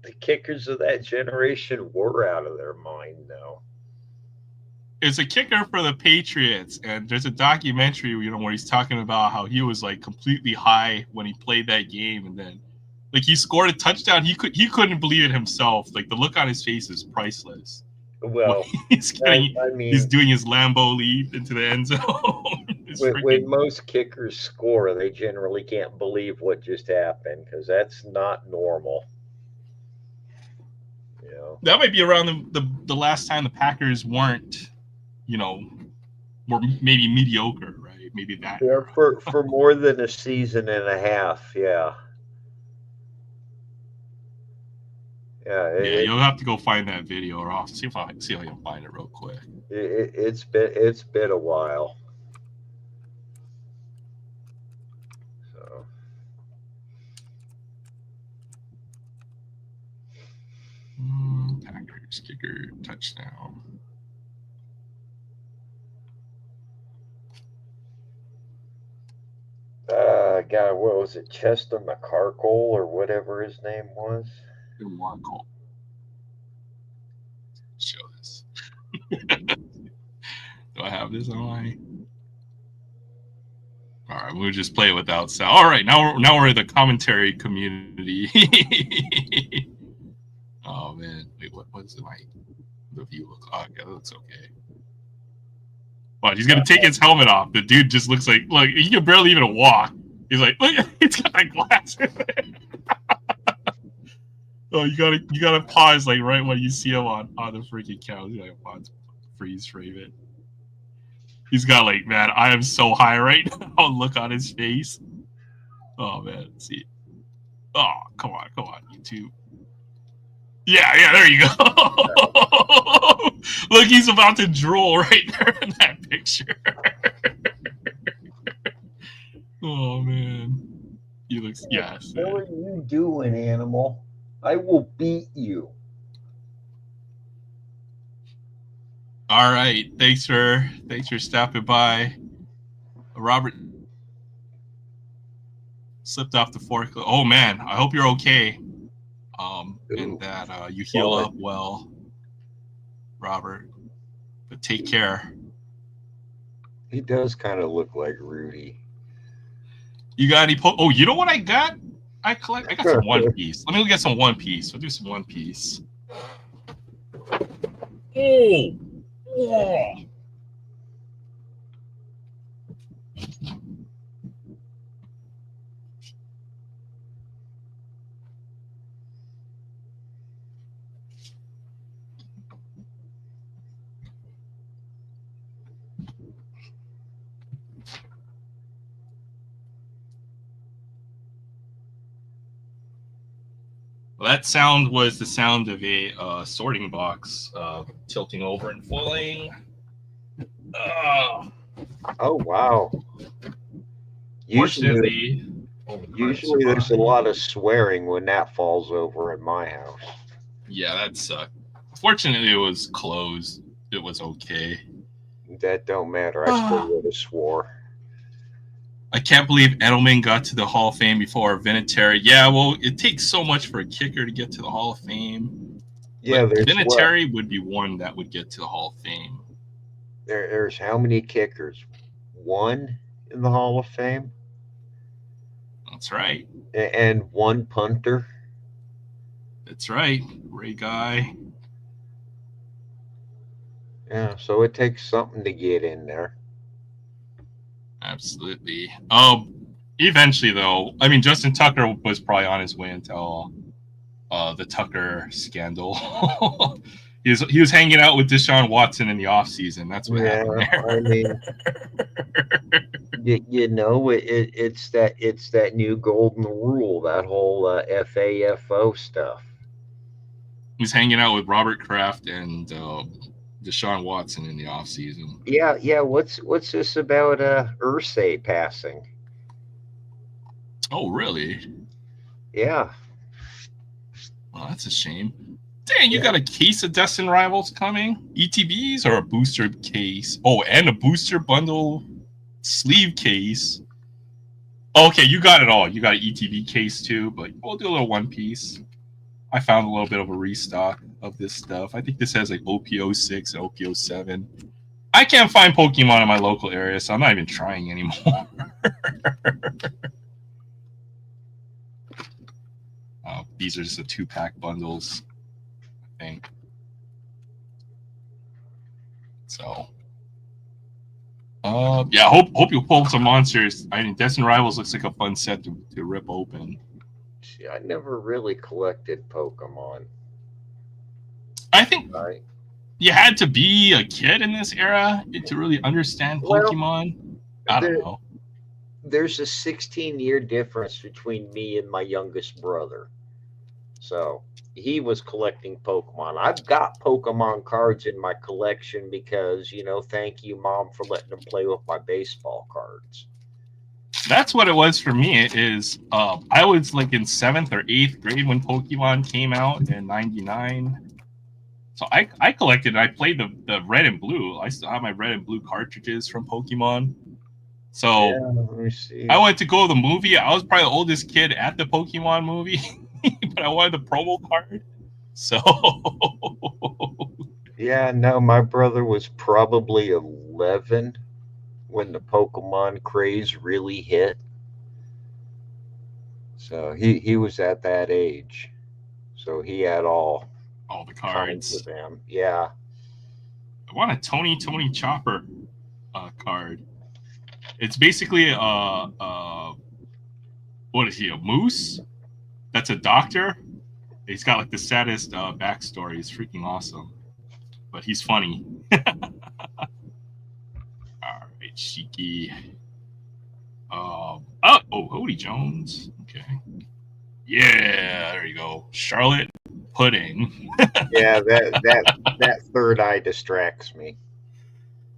Speaker 3: the kickers of that generation were out of their mind, though.
Speaker 1: It's a kicker for the Patriots, and there's a documentary, where he's talking about how he was like completely high when he played that game, and then like he scored a touchdown. He couldn't believe it himself. Like the look on his face is priceless.
Speaker 3: Well,
Speaker 1: he's
Speaker 3: I mean,
Speaker 1: he's doing his Lambeau leap into the end zone.
Speaker 3: when most kickers score, they generally can't believe what just happened because that's not normal. You know,
Speaker 1: that might be around the last time the Packers weren't, were maybe mediocre, right? Maybe that.
Speaker 3: yeah, for more than a season and a half, yeah. Yeah,
Speaker 1: Yeah, you'll have to go find that video, or I'll see if I can find it real quick.
Speaker 3: it's been a while. So
Speaker 1: Packers kicker touchdown.
Speaker 3: God, what was it, Chester McCarkle or whatever his name was?
Speaker 1: Markle. Show this. Do I have this on my? All right, we'll just play it without sound. All right, now we're in the commentary community. Oh man, wait, what's the view look like? Yeah, that looks okay. But he's gonna take his helmet off. The dude just looks like he can barely even walk. He's like, look, he's got that glass in there. Oh, you gotta pause like right when you see him on the freaking couch. You gotta pause, freeze frame it. He's got like, man, I am so high right now. Look on his face. Oh man, let's see. Oh, come on, YouTube. Yeah, there you go. Look, he's about to drool right there in that picture. Oh man, he looks. Yes.
Speaker 3: What are you doing, animal? I will beat you.
Speaker 1: All right, thanks for stopping by. Robert slipped off the forklift. Oh man, I hope you're okay. And that you heal up well, Robert. But take care.
Speaker 3: He does kind of look like Rudy.
Speaker 1: You got any? Oh, you know what I got? I got some One Piece. Let me go get some One Piece. We'll do some One Piece. Oh. Well, that sound was the sound of a sorting box tilting over and falling.
Speaker 3: Oh wow! Usually there's a lot of swearing when that falls over at my house.
Speaker 1: Yeah, that sucked. Fortunately, it was closed. It was okay.
Speaker 3: That don't matter. I still would have swore.
Speaker 1: I can't believe Edelman got to the Hall of Fame before Vinatieri. Yeah, well, it takes so much for a kicker to get to the Hall of Fame.
Speaker 3: Yeah,
Speaker 1: But
Speaker 3: there's what?
Speaker 1: Vinatieri would be one that would get to the Hall of Fame.
Speaker 3: There's how many kickers? One in the Hall of Fame
Speaker 1: That's right.
Speaker 3: and one punter.
Speaker 1: That's right. Ray Guy.
Speaker 3: Yeah, so it takes something to get in there.
Speaker 1: Absolutely. Eventually, though, I mean, Justin Tucker was probably on his way until the Tucker scandal. he was hanging out with Deshaun Watson in the offseason. That's what happened there.
Speaker 3: I mean, it's that new golden rule, that whole FAFO stuff.
Speaker 1: He's hanging out with Robert Kraft and Deshaun Watson in the offseason.
Speaker 3: Yeah. What's this about Irsay passing?
Speaker 1: Oh, really?
Speaker 3: Yeah.
Speaker 1: Well, that's a shame. Dang, you got a case of Destin Rivals coming? ETBs or a booster case? Oh, and a booster bundle sleeve case. Okay, you got it all. You got an ETB case too, but we'll do a little one piece. I found a little bit of a restock of this stuff. I think this has like OP06 and OP07. I can't find Pokemon in my local area, so I'm not even trying anymore. These are just the 2-pack bundles, I think. So, yeah, hope you pull some monsters. I mean, Destin Rivals looks like a fun set to rip open.
Speaker 3: See, I never really collected Pokemon.
Speaker 1: I think you had to be a kid in this era to really understand Pokemon. I don't know.
Speaker 3: There's a 16-year difference between me and my youngest brother. So he was collecting Pokemon. I've got Pokemon cards in my collection because, thank you, Mom, for letting them play with my baseball cards.
Speaker 1: That's what it was for me. I was like in 7th or 8th grade when Pokemon came out in '99. So I collected. I played the red and blue. I still have my red and blue cartridges from Pokemon. So
Speaker 3: let me see.
Speaker 1: I went to go to the movie. I was probably the oldest kid at the Pokemon movie, but I wanted the promo card. So
Speaker 3: yeah, no, my brother was probably 11 when the Pokemon craze really hit. So he was at that age. So he had all
Speaker 1: the cards
Speaker 3: of them. Yeah.
Speaker 1: I want a Tony Chopper card. It's basically what is he, a moose? That's a doctor. He's got like the saddest backstory. He's freaking awesome, but he's funny. All right, Shiki. Hody Jones. Okay. Yeah, there you go. Charlotte Pudding.
Speaker 3: Yeah, that third eye distracts me.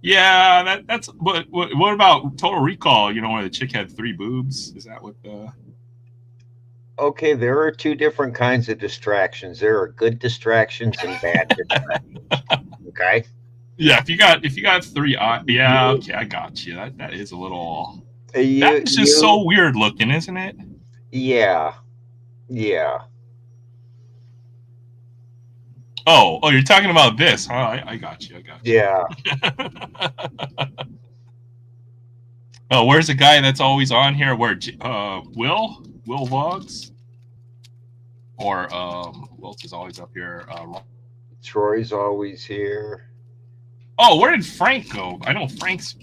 Speaker 1: Yeah, that's what about Total Recall? Where the chick had 3 boobs? Is that what the?
Speaker 3: Okay, there are 2 different kinds of distractions. There are good distractions and bad distractions. Okay.
Speaker 1: Yeah, if you got 3 eyes, yeah, okay, I got you. That is a little. That's just so weird looking, isn't it?
Speaker 3: Yeah.
Speaker 1: Oh, you're talking about this, huh? I got you.
Speaker 3: Yeah.
Speaker 1: Oh, where's the guy that's always on here? Where Will Vlogs? Or who else is always up here?
Speaker 3: Troy's always here.
Speaker 1: Oh, where did Frank go? I know Frank's.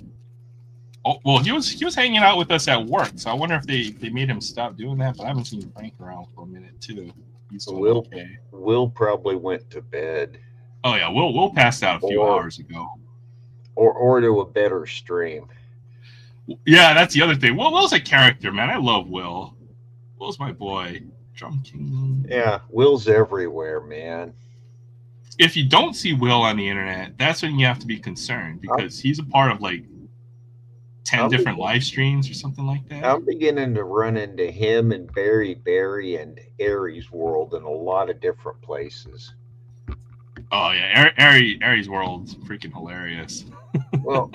Speaker 1: Oh, well, he was hanging out with us at work, so I wonder if they made him stop doing that. But I haven't seen Frank around for a minute too. He's doing okay.
Speaker 3: Will probably went to bed.
Speaker 1: Oh yeah, Will passed out a few hours ago.
Speaker 3: Or to a better stream.
Speaker 1: Yeah, that's the other thing. Will's a character, man. I love Will. Will's my boy. Drum King.
Speaker 3: Yeah, Will's everywhere, man.
Speaker 1: If you don't see Will on the internet, that's when you have to be concerned because he's a part of like 10 different live streams or something like that.
Speaker 3: I'm beginning to run into him and Barry and Aries World in a lot of different places.
Speaker 1: Oh yeah, Aries World's freaking hilarious.
Speaker 3: Well,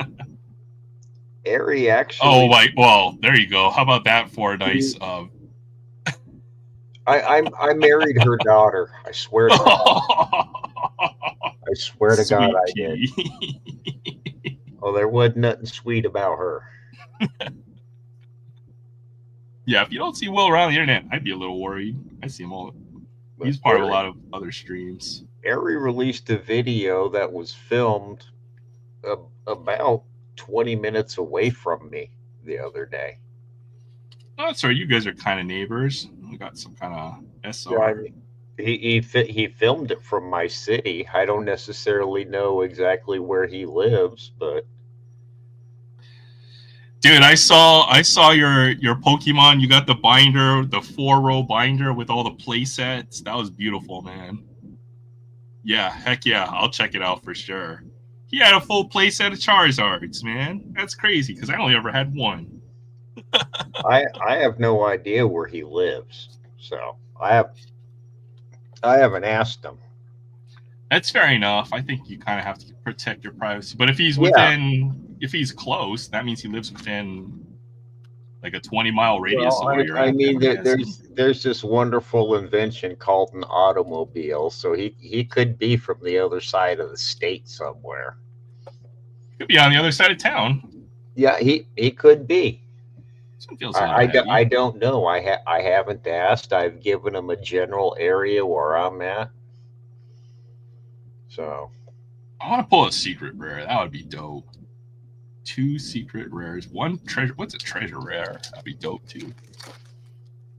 Speaker 3: Ari actually.
Speaker 1: Oh, my. Well, there you go. How about that for a nice.
Speaker 3: I married her daughter. I swear to God. I swear to God, I did.
Speaker 1: Pea.
Speaker 3: Oh, there wasn't nothing sweet about her.
Speaker 1: Yeah, if you don't see Will around the internet, I'd be a little worried. I see him all.
Speaker 3: But
Speaker 1: He's part of a
Speaker 3: Ari-
Speaker 1: lot of other streams.
Speaker 3: Ari released a video that was filmed about 20 minutes away from me the other day.
Speaker 1: Oh, sorry, you guys are kind of neighbors. We got some kind of SR.
Speaker 3: Yeah, I mean, he filmed it from my city. I don't necessarily know exactly where he lives, but
Speaker 1: Dude, I saw your Pokemon. You got the binder, the 4-row binder with all the play sets. That was beautiful, man. Yeah, heck yeah, I'll check it out for sure. He had a full play set of Charizards, man. That's crazy because I only ever had one.
Speaker 3: I have no idea where he lives, so I haven't asked him.
Speaker 1: That's fair enough. I think you kind of have to protect your privacy. But if he's within, if he's close, that means he lives within like a 20-mile radius
Speaker 3: Well,
Speaker 1: of where you're
Speaker 3: I
Speaker 1: at.
Speaker 3: mean,
Speaker 1: then,
Speaker 3: there's this wonderful invention called an automobile, so he could be from the other side of the state somewhere.
Speaker 1: Could be on the other side of town.
Speaker 3: Yeah, he could be. I
Speaker 1: I
Speaker 3: don't know. I haven't asked. I've given him a general area where I'm at. So
Speaker 1: I want to pull a secret rare. That would be dope. 2 secret rares. 1 treasure. What's a treasure rare? That'd be dope too.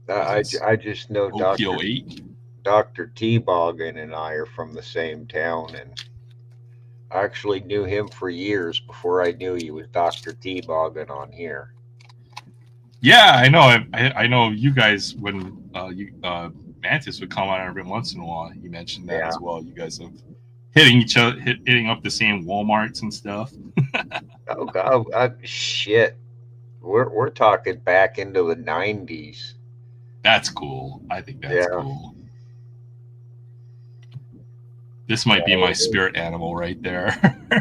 Speaker 3: I just know Dr. T-Boggin and I are from the same town, and I actually knew him for years before I knew he was Dr. T-Boggin on here.
Speaker 1: Yeah, I know. I know you guys when Mantis would come on every once in a while. You mentioned that as well. You guys have hitting up the same WalMarts and stuff.
Speaker 3: Oh God, shit! We're talking back into the 90s.
Speaker 1: That's cool. I think that's cool. This might be my spirit animal right there.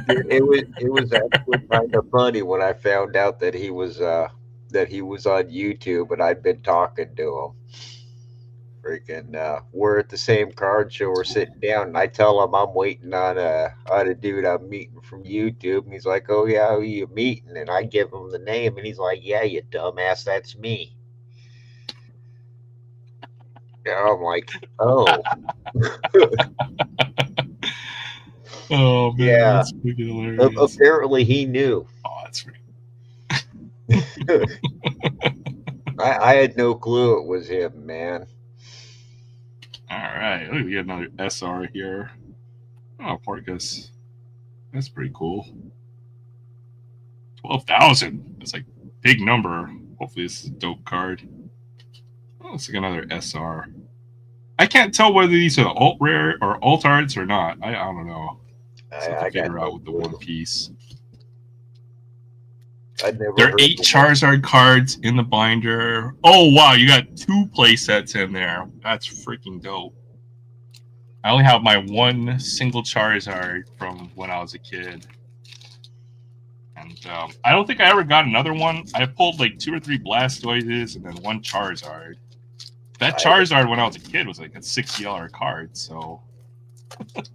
Speaker 3: it was actually kind of funny when I found out that he was on YouTube and I'd been talking to him. Freaking, we're at the same card show. We're sitting down, and I tell him I'm waiting on a dude I'm meeting from YouTube, and he's like, "Oh yeah, who you meeting?" And I give him the name, and he's like, "Yeah, you dumbass, that's me." And I'm like, "Oh."
Speaker 1: Oh man,
Speaker 3: yeah.
Speaker 1: That's freaking hilarious.
Speaker 3: Apparently, he knew.
Speaker 1: Oh, that's freaking.
Speaker 3: I had no clue it was him, man.
Speaker 1: All right, look, we got another SR here. Oh, Porcus. That's pretty cool. 12,000. That's like a big number. Hopefully, this is a dope card. Oh, it's like another SR. I can't tell whether these are alt rare or alt arts or not. I don't know. I figure out with the One Piece. There are 8 Charizard cards in the binder. Oh wow, you got 2 play sets in there. That's freaking dope. I only have my 1 single Charizard from when I was a kid, and I don't think I ever got another one. I pulled like 2 or 3 Blastoises and then 1 Charizard. That Charizard when I was a kid was like a $60 card, so at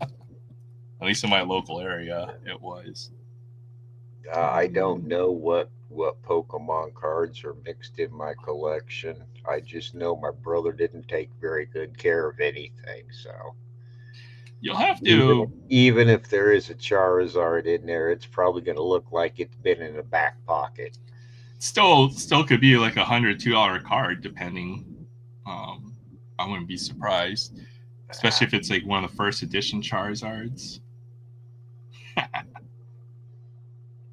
Speaker 1: least in my local area it was.
Speaker 3: I don't know what Pokemon cards are mixed in my collection. I just know my brother didn't take very good care of anything, so
Speaker 1: you'll have to.
Speaker 3: Even if there is a Charizard in there, it's probably going to look like it's been in a back pocket.
Speaker 1: Still could be like $102 card, depending. I wouldn't be surprised, especially if it's like one of the first edition Charizards.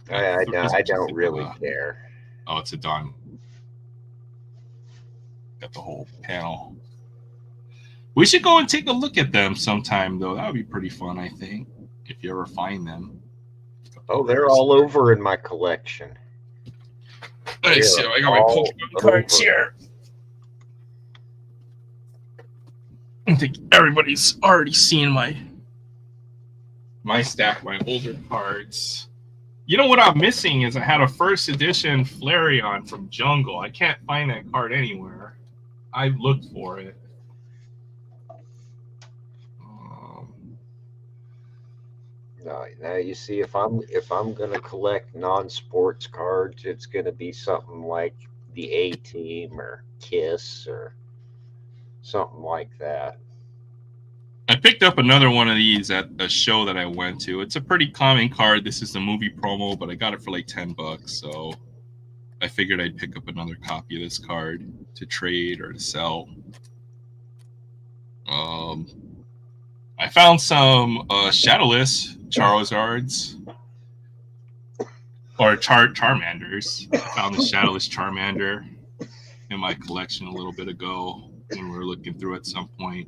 Speaker 3: I don't really care.
Speaker 1: Oh, it's a Don. Got the whole panel. We should go and take a look at them sometime, though. That would be pretty fun, I think, if you ever find them.
Speaker 3: Oh, they're all over in my collection.
Speaker 1: Let's see. I got my Pokemon cards here. I think everybody's already seen my stack, my older cards. You know what I'm missing is I had a first edition Flareon from Jungle. I can't find that card anywhere. I've looked for it.
Speaker 3: No, now you see, if I'm gonna collect non-sports cards, it's gonna be something like the A Team or Kiss or something like that.
Speaker 1: I picked up another one of these at a show that I went to. It's a pretty common card. This is the movie promo, but I got it for like $10, so I figured I'd pick up another copy of this card to trade or to sell. I found some Shadowless Charizards or Charmanders. I found the Shadowless Charmander in my collection a little bit ago when we were looking through at some point.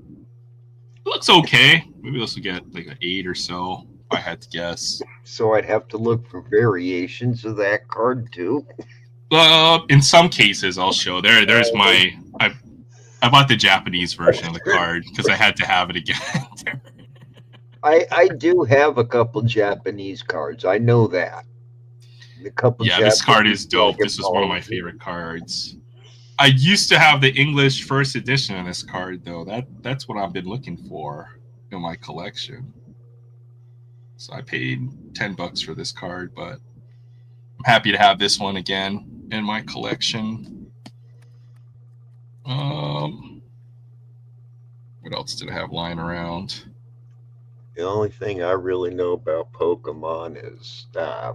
Speaker 1: It looks okay. Maybe this will get like an 8 or so, if I had to guess.
Speaker 3: So I'd have to look for variations of that card too.
Speaker 1: In some cases, I'll show. There's my. I bought the Japanese version of the card because I had to have it again.
Speaker 3: I do have a couple Japanese cards. I know that.
Speaker 1: This card is dope. This is one of my favorite cards. I used to have the English first edition of this card, though. That's what I've been looking for in my collection. So I paid $10 for this card, but I'm happy to have this one again in my collection. What else did I have lying around?
Speaker 3: The only thing I really know about Pokemon is my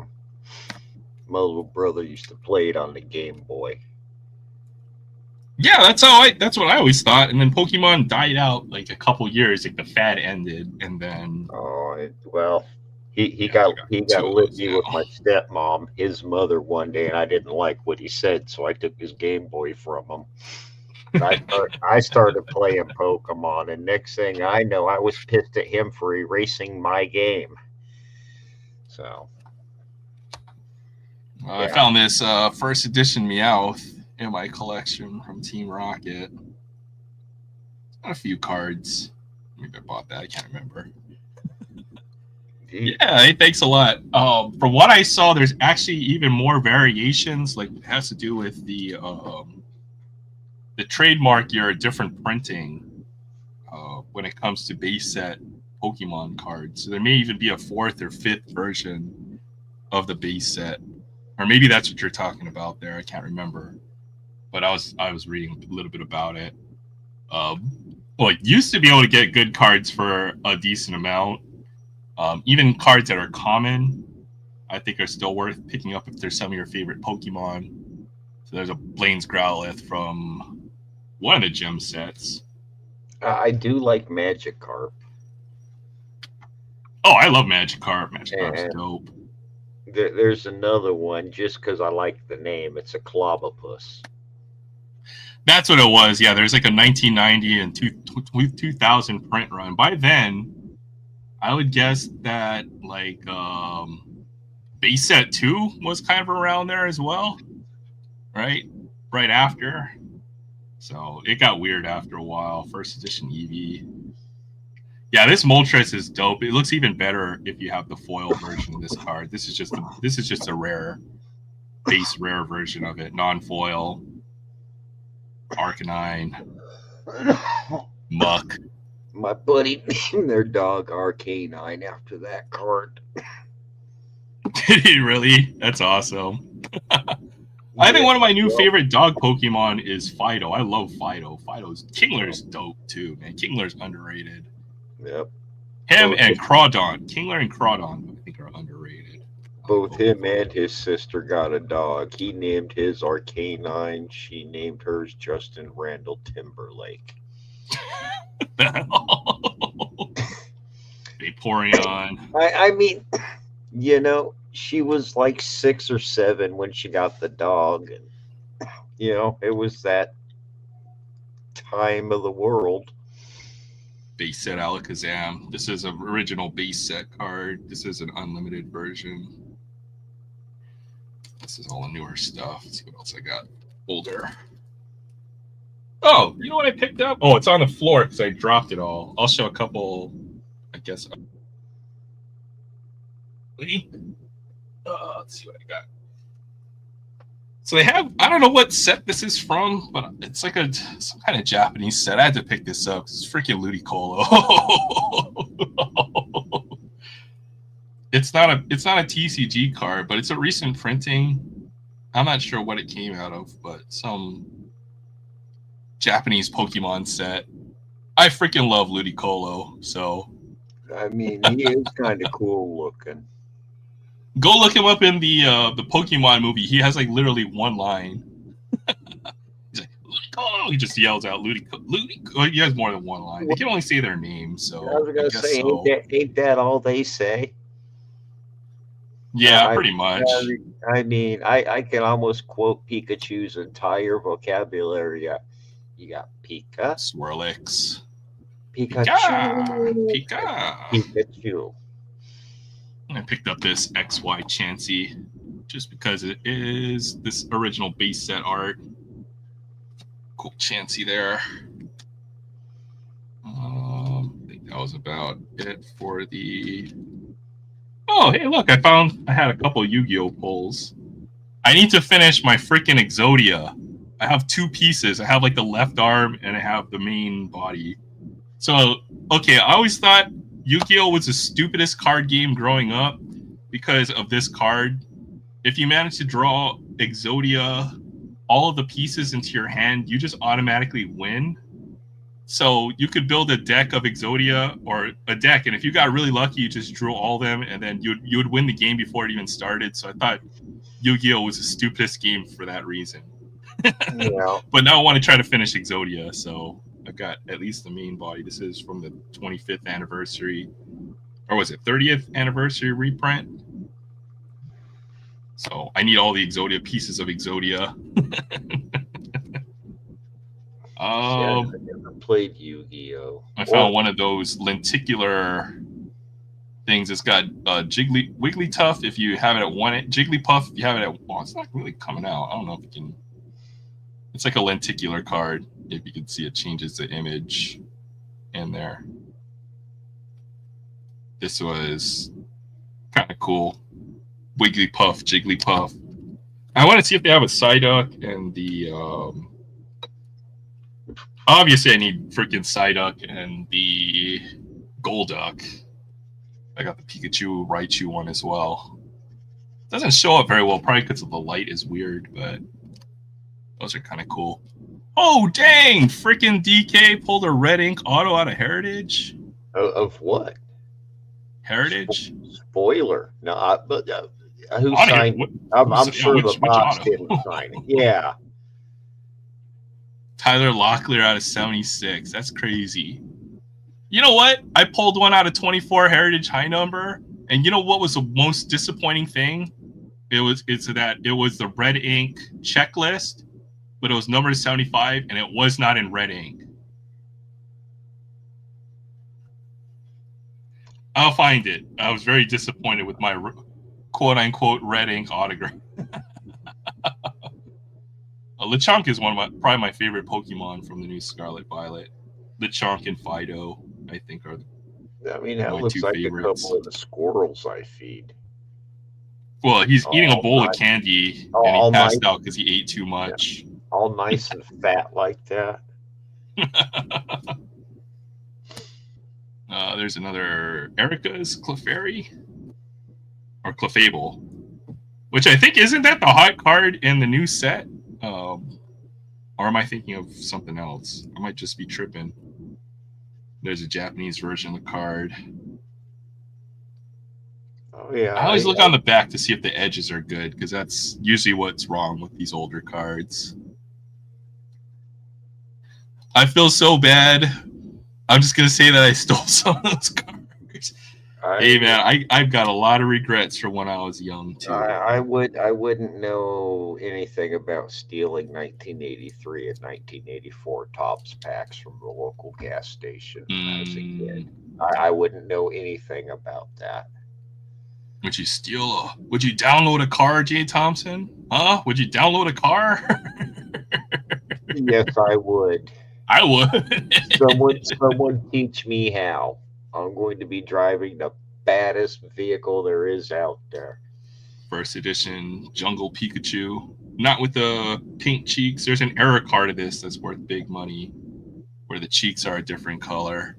Speaker 3: little brother used to play it on the Game Boy.
Speaker 1: Yeah, that's what I always thought. And then Pokemon died out like a couple years, like the fad ended, and then
Speaker 3: he got lippy with my stepmom, his mother, one day, and I didn't like what he said, so I took his Game Boy from him. I started playing Pokemon, and next thing I know, I was pissed at him for erasing my game. So
Speaker 1: I found this first edition Meowth in my collection from Team Rocket. Got a few cards. Maybe I bought that. I can't remember. Yeah, hey, thanks a lot. From what I saw, there's actually even more variations. Like it has to do with the trademark year, different printing when it comes to base set Pokemon cards. So there may even be a 4th or 5th version of the base set, or maybe that's what you're talking about there. I can't remember, but I was reading a little bit about it. It used to be able to get good cards for a decent amount. Even cards that are common, I think, are still worth picking up if they're some of your favorite Pokemon. So there's a Blaine's Growlithe from one of the gem sets.
Speaker 3: I do like Magikarp.
Speaker 1: Oh, I love Magikarp. Magikarp's dope.
Speaker 3: There's another one, just because I like the name. It's a Clobopus.
Speaker 1: That's what it was. Yeah, there's like a 1990 and 2000 print run. By then, I would guess that like base set 2 was kind of around there as well, right after. So it got weird after a while. First edition Eevee. Yeah, this Moltres is dope. It looks even better if you have the foil version of this card. This is just a rare version of it, non-foil. Arcanine, Muck.
Speaker 3: My buddy named their dog Arcanine after that card.
Speaker 1: Did he really? That's awesome. I think one of my new favorite dog Pokemon is Fido. I love Fido. Kingler's dope too, man. Kingler's underrated.
Speaker 3: Yep.
Speaker 1: Him and Crawdon. Kingler and Crawdon, I think, are underrated.
Speaker 3: Both him and his sister got a dog. He named his Arcanine. She named hers Justin Randall Timberlake.
Speaker 1: Vaporeon.
Speaker 3: I mean, she was like 6 or 7 when she got the dog, and it was that time of the world.
Speaker 1: Base set Alakazam. This is an original base set card. This is an unlimited version. This is all the newer stuff. Let's see what else I got. Older. Oh, you know what I picked up? Oh, it's on the floor because I dropped it all. I'll show a couple, I guess. Let's see what I got. So they have, I don't know what set this is from, but it's like some kind of Japanese set. I had to pick this up. It's freaking Ludicolo. It's not a TCG card, but it's a recent printing. I'm not sure what it came out of, but some Japanese Pokemon set. I freaking love Ludicolo, so
Speaker 3: I mean, he is kind of cool looking.
Speaker 1: go look him up in the Pokemon movie. He has like literally one line. He's like, Ludicolo! He just yells out Ludicolo. He has more than one line. They can only say their name, so
Speaker 3: I was gonna say,
Speaker 1: so.
Speaker 3: ain't that all they say?
Speaker 1: Yeah, pretty much.
Speaker 3: I mean, I can almost quote Pikachu's entire vocabulary. You got Pika,
Speaker 1: Swirlix,
Speaker 3: Pikachu,
Speaker 1: Pika. I picked up this XY Chansey just because it is this original base set art. Cool Chansey there. I think that was about it for the. Oh, hey, look! I had a couple Yu-Gi-Oh pulls. I need to finish my freaking Exodia. I have two pieces. I have like the left arm and I have the main body. So, okay, I always thought Yu-Gi-Oh was the stupidest card game growing up because of this card. If you manage to draw Exodia, all of the pieces into your hand, you just automatically win. So you could build a deck of Exodia or a deck, and if you got really lucky, you just drew all of them, and then you would win the game before it even started. So I thought Yu-Gi-Oh was the stupidest game for that reason.
Speaker 3: Yeah.
Speaker 1: But now I want to try to finish Exodia, so I've got at least the main body. This is from the 25th anniversary, or was it 30th anniversary reprint? So I need all the Exodia pieces of Exodia.
Speaker 3: I never played Yu-Gi-Oh.
Speaker 1: I found one of those lenticular things. It's got Wigglytuff if you have it at one, Jigglypuff if you have it at. Well, it's not really coming out. I don't know if you can. It's like a lenticular card. If you can see, it changes the image in there. This was kind of cool. Wigglypuff, Jigglypuff. I want to see if they have a Psyduck and the. Obviously, I need freaking Psyduck and the Golduck. I got the Pikachu, Raichu one as well. Doesn't show up very well, probably because the light is weird, but those are kind of cool. Oh, dang! Freaking DK pulled a red ink auto out of Heritage.
Speaker 3: Of what?
Speaker 1: Heritage?
Speaker 3: Spoiler. No, but who signed? I'm sure the box didn't sign it. Yeah.
Speaker 1: Tyler Locklear out of 76. That's crazy. You know what? I pulled one out of 24 Heritage high number, and you know what was the most disappointing thing? It was the red ink checklist, but it was numbered 75, and it was not in red ink. I'll find it. I was very disappointed with my quote-unquote red ink autograph. Lechonk is probably my favorite Pokemon from the new Scarlet Violet. Lechonk and Fido, I think, are
Speaker 3: I mean, that looks like favorites. A couple of the squirrels I feed.
Speaker 1: Well, he's eating a bowl of candy, and he passed out because he ate too much.
Speaker 3: Yeah. All nice and fat like that.
Speaker 1: There's another Erica's Clefairy or Clefable, which I think isn't that the hot card in the new set? Or am I thinking of something else? I might just be tripping. There's a Japanese version of the card.
Speaker 3: Oh yeah.
Speaker 1: I always look on the back to see if the edges are good, because that's usually what's wrong with these older cards. I feel so bad. I'm just gonna say that I stole some of those cards. Hey man, I've got a lot of regrets from when I was young too.
Speaker 3: I wouldn't know anything about stealing 1983 and 1984 Topps packs from the local gas station as a kid. I wouldn't know anything about that.
Speaker 1: Would you steal would you download a car, Jay Thompson? Huh? Would you download a car?
Speaker 3: Yes, I would.
Speaker 1: I would.
Speaker 3: Someone teach me how. I'm going to be driving the baddest vehicle there is out there.
Speaker 1: first edition Jungle Pikachu. Not with the pink cheeks. There's an error card of this that's worth big money, where the cheeks are a different color.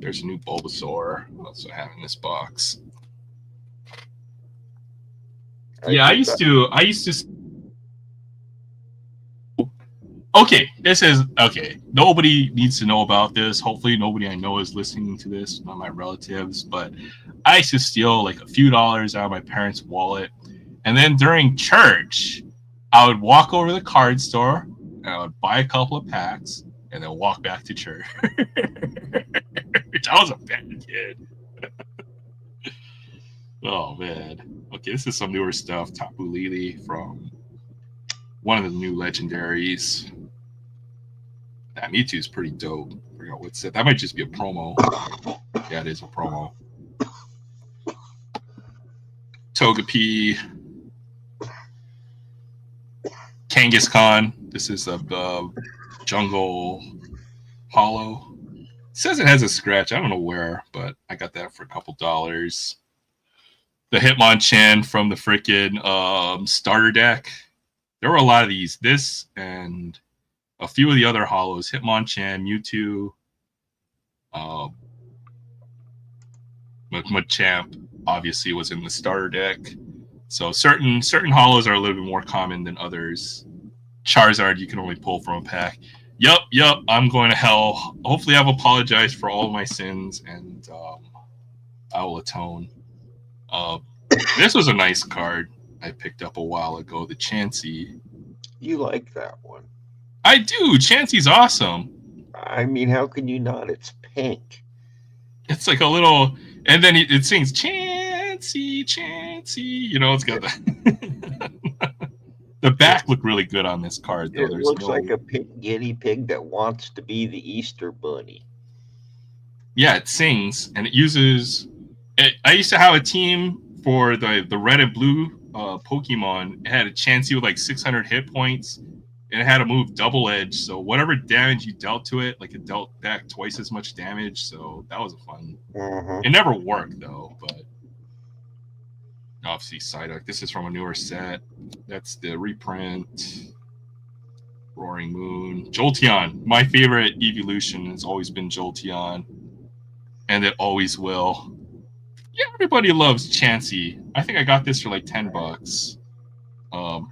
Speaker 1: There's a new Bulbasaur. What else do I have in this box? I used to. Okay, this is okay. Nobody needs to know about this. Hopefully, nobody I know is listening to this. None of my relatives, but I used to steal like a few dollars out of my parents' wallet, and then during church, I would walk over to the card store and I would buy a couple of packs and then walk back to church. I was a bad kid. Oh man. Okay, this is some newer stuff. Tapu Lele from one of the new legendaries. That Mewtwo is pretty dope. I forgot what's it. That might just be a promo. Yeah, it is a promo. Togepi. Kangaskhan. This is a jungle hollow. It says it has a scratch. I don't know where, but I got that for a couple dollars. The Hitmonchan from the frickin' starter deck. There were a lot of these. This and a few of the other hollows. Hitmonchan, Mewtwo, Machamp obviously was in the starter deck. So certain hollows are a little bit more common than others. Charizard you can only pull from a pack. Yup, I'm going to hell. Hopefully I've apologized for all of my sins and I will atone. This was a nice card I picked up a while ago, the Chansey.
Speaker 3: You like that one?
Speaker 1: I do. Chansey's awesome.
Speaker 3: I mean, how can you not? It's pink.
Speaker 1: It's like a little, and then it sings Chansey, Chansey. You know, it's got the the back looked really good on this card though.
Speaker 3: It looks like a pink guinea pig that wants to be the Easter bunny.
Speaker 1: Yeah, it sings and it uses. I used to have a team for the red and blue Pokemon. It had a Chansey with like 600 hit points. And it had a move Double Edge, so whatever damage you dealt to it, like it dealt back twice as much damage. So that was a fun.
Speaker 3: Mm-hmm.
Speaker 1: It never worked though, but obviously Psyduck. This is from a newer set. That's the reprint. Roaring Moon, Jolteon. My favorite evolution has always been Jolteon, and it always will. Yeah, everybody loves Chansey. I think I got this for like $10.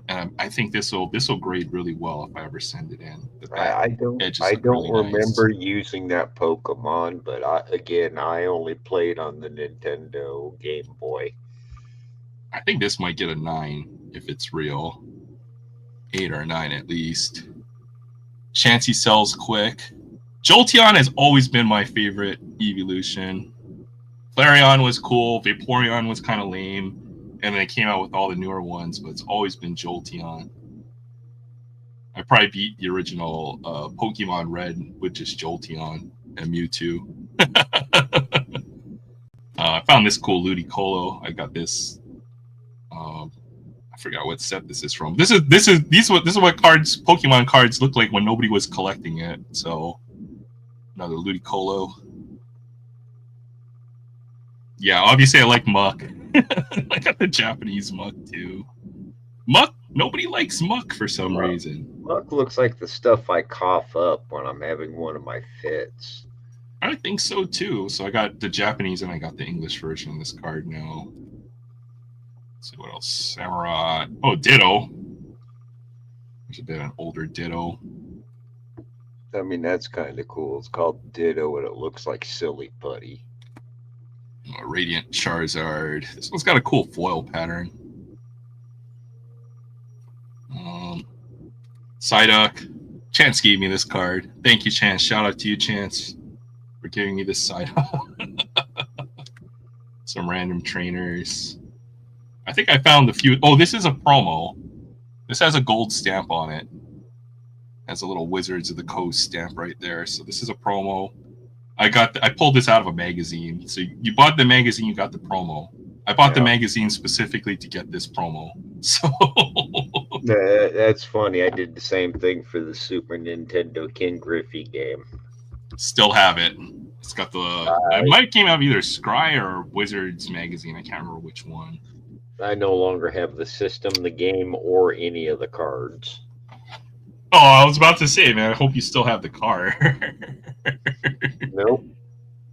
Speaker 1: And I think this will grade really well if I ever send it in.
Speaker 3: I don't
Speaker 1: really
Speaker 3: remember
Speaker 1: nice.
Speaker 3: using that Pokemon, but I only played on the Nintendo Game Boy.
Speaker 1: I think this might get a 9 if it's real. 8 or 9 at least. Chansey sells quick. Jolteon has always been my favorite evolution. Flareon was cool. Vaporeon was kind of lame. And then it came out with all the newer ones, but it's always been Jolteon. I probably beat the original Pokemon Red with just Jolteon and Mewtwo. I found this cool Ludicolo. I got this. I forgot what set this is from. This is what cards, Pokemon cards, look like when nobody was collecting it. So another Ludicolo. Yeah, obviously I like Muck. I got the Japanese Muck too. Muck, nobody likes Muck for some reason.
Speaker 3: Muck looks like the stuff I cough up when I'm having one of my fits.
Speaker 1: I think so too. So I got the Japanese and I got the English version of this card now. Let's see what else. Samurai. Oh, Ditto. There's a bit of an older Ditto.
Speaker 3: I mean, that's kind of cool. It's called Ditto and it looks like Silly Putty.
Speaker 1: Radiant Charizard. This one's got a cool foil pattern. Psyduck. Chance gave me this card. Thank you, Chance. Shout out to you, Chance, for giving me this Psyduck. Some random trainers. I think I found a few. Oh, this is a promo. This has a gold stamp on it. Has a little Wizards of the Coast stamp right there. So this is a promo. I pulled this out of a magazine. So you bought the magazine, you got the promo. I bought the magazine specifically to get this promo. So
Speaker 3: that's funny. I did the same thing for the Super Nintendo Ken Griffey game.
Speaker 1: Still have it. It's got it might have came out of either Scry or Wizards magazine. I can't remember which one.
Speaker 3: I no longer have the system, the game, or any of the cards.
Speaker 1: Oh, I was about to say, man. I hope you still have the card.
Speaker 3: Nope.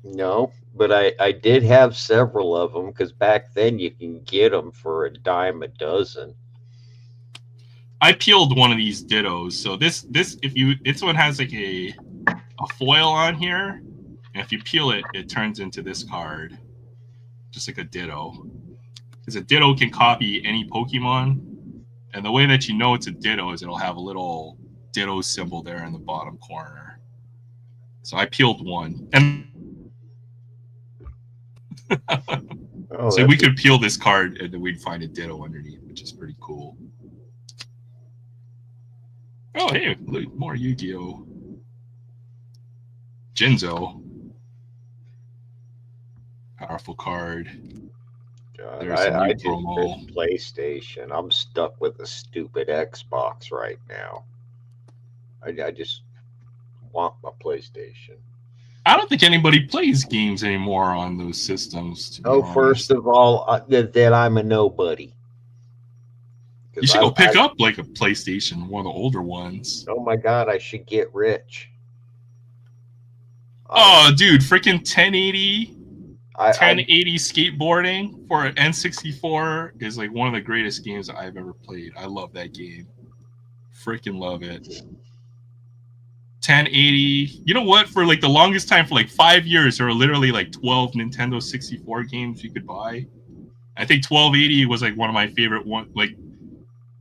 Speaker 3: No, but I did have several of them because back then you can get them for $10 a dozen.
Speaker 1: I peeled one of these dittos. So this one has like a foil on here, and if you peel it, it turns into this card, just like a ditto. Because a ditto can copy any Pokemon, and the way that you know it's a ditto is it'll have a little ditto symbol there in the bottom corner. So I peeled one, and so we could peel this card, and then we'd find a ditto underneath, which is pretty cool. Oh, hey, look, more Yu-Gi-Oh! Jinzo. Powerful card.
Speaker 3: God,
Speaker 1: There's a
Speaker 3: I
Speaker 1: new
Speaker 3: just
Speaker 1: promo.
Speaker 3: miss PlayStation. I'm stuck with a stupid Xbox right now. I just want my PlayStation.
Speaker 1: I don't think anybody plays games anymore on those systems. To be honest.
Speaker 3: First of all, that I'm a nobody.
Speaker 1: You should go pick up like a PlayStation, one of the older ones.
Speaker 3: Oh my God, I should get rich.
Speaker 1: Oh, dude, freaking 1080 skateboarding for an N64 is like one of the greatest games that I've ever played. I love that game. Freaking love it. 1080. You know what? For like the longest time, for like 5 years, there were literally like 12 Nintendo 64 games you could buy. I think 1280 was like one of my favorite one. Like,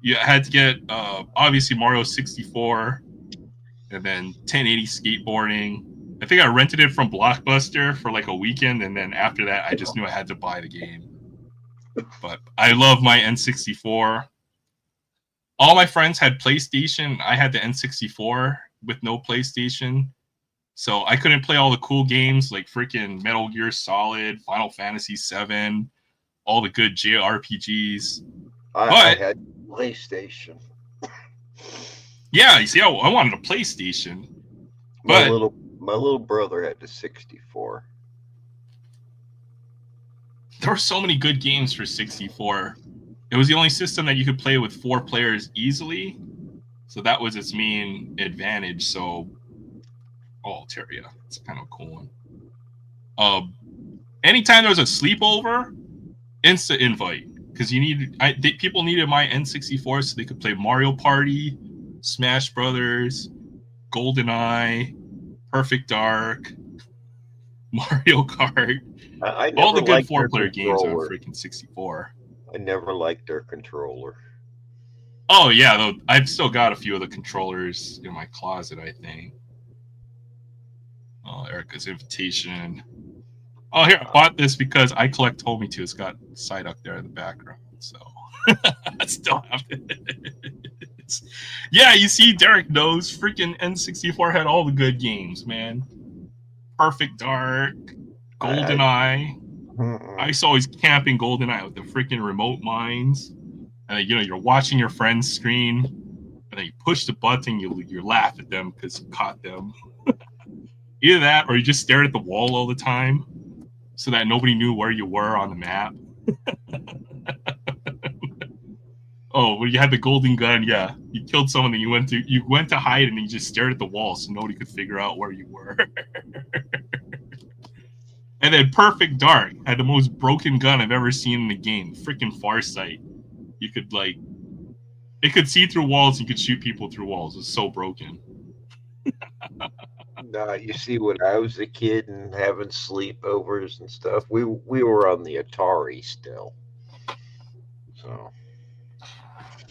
Speaker 1: you had to get obviously Mario 64, and then 1080 skateboarding. I think I rented it from Blockbuster for like a weekend, and then after that, I just knew I had to buy the game. But I love my N64. All my friends had PlayStation. I had the N64 with no PlayStation. So I couldn't play all the cool games like freaking Metal Gear Solid, Final Fantasy VII, all the good JRPGs.
Speaker 3: I had PlayStation.
Speaker 1: Yeah, you see, I wanted a PlayStation.
Speaker 3: My little brother had the 64.
Speaker 1: There were so many good games for 64. It was the only system that you could play with 4 players easily. So that was its main advantage. So, Terria, it's kind of a cool one. Anytime there was a sleepover, instant invite. Because people needed my N64 so they could play Mario Party, Smash Brothers, GoldenEye, Perfect Dark, Mario Kart. All the good 4-player games on freaking 64.
Speaker 3: I never liked their controller.
Speaker 1: Oh yeah, though I've still got a few of the controllers in my closet, I think. Oh, Erica's Invitation. Oh, here, I bought this because I collect Told Me To. It's got Psyduck there in the background, so I still have it. Yeah, you see, Derek knows. Freaking N64 had all the good games, man. Perfect Dark, GoldenEye. I used to always camp in GoldenEye with the freaking remote mines. And you're watching your friend's screen, and then you push the button, you laugh at them because you caught them. Either that, or you just stared at the wall all the time, so that nobody knew where you were on the map. Oh, when you had the golden gun, yeah, you killed someone, and you went to hide, and you just stared at the wall, so nobody could figure out where you were. And then Perfect Dark had the most broken gun I've ever seen in the game. Freaking Farsight. You could it could see through walls. You could shoot people through walls. It's so broken.
Speaker 3: Nah, you see, when I was a kid and having sleepovers and stuff, we were on the Atari still. So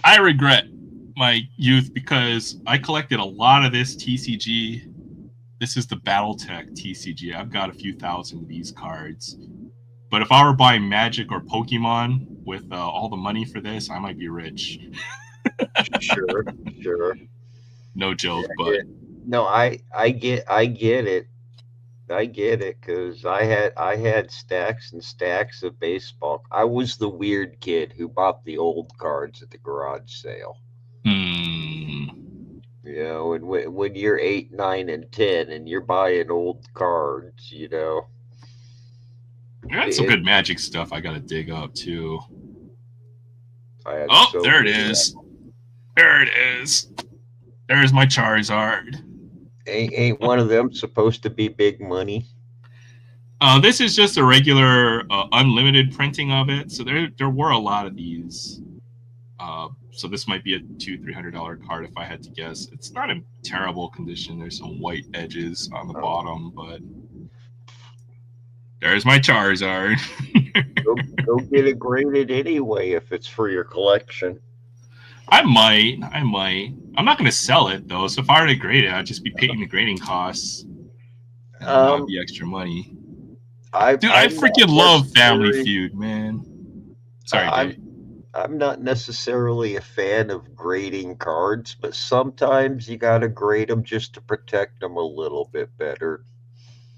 Speaker 1: I regret my youth because I collected a lot of this TCG. This is the BattleTech TCG. I've got a few thousand of these cards. But if I were buying Magic or Pokemon with all the money for this, I might be rich.
Speaker 3: Sure.
Speaker 1: No joke,
Speaker 3: Yeah,
Speaker 1: but
Speaker 3: no, I get it. I get it because I had stacks and stacks of baseball. I was the weird kid who bought the old cards at the garage sale.
Speaker 1: yeah,
Speaker 3: You know, and when you're 8, 9, and 10, and you're buying old cards, you know,
Speaker 1: I got some
Speaker 3: it,
Speaker 1: good Magic stuff I gotta dig up too.
Speaker 3: I had
Speaker 1: Oh,
Speaker 3: so
Speaker 1: there it
Speaker 3: many.
Speaker 1: is. There it is. There's my Charizard.
Speaker 3: Ain't one of them supposed to be big money?
Speaker 1: This is just a regular unlimited printing of it. So there were a lot of these. So this might be a $200-300 card if I had to guess. It's not in terrible condition. There's some white edges on the bottom, but there's my Charizard.
Speaker 3: Go get it graded anyway if it's for your collection.
Speaker 1: I might. I'm not going to sell it though. So if I were to grade it, I'd just be paying the grading costs, and that'd be extra money. I freaking love Family Feud, man. Sorry, Jay.
Speaker 3: I'm not necessarily a fan of grading cards, but sometimes you got to grade them just to protect them a little bit better.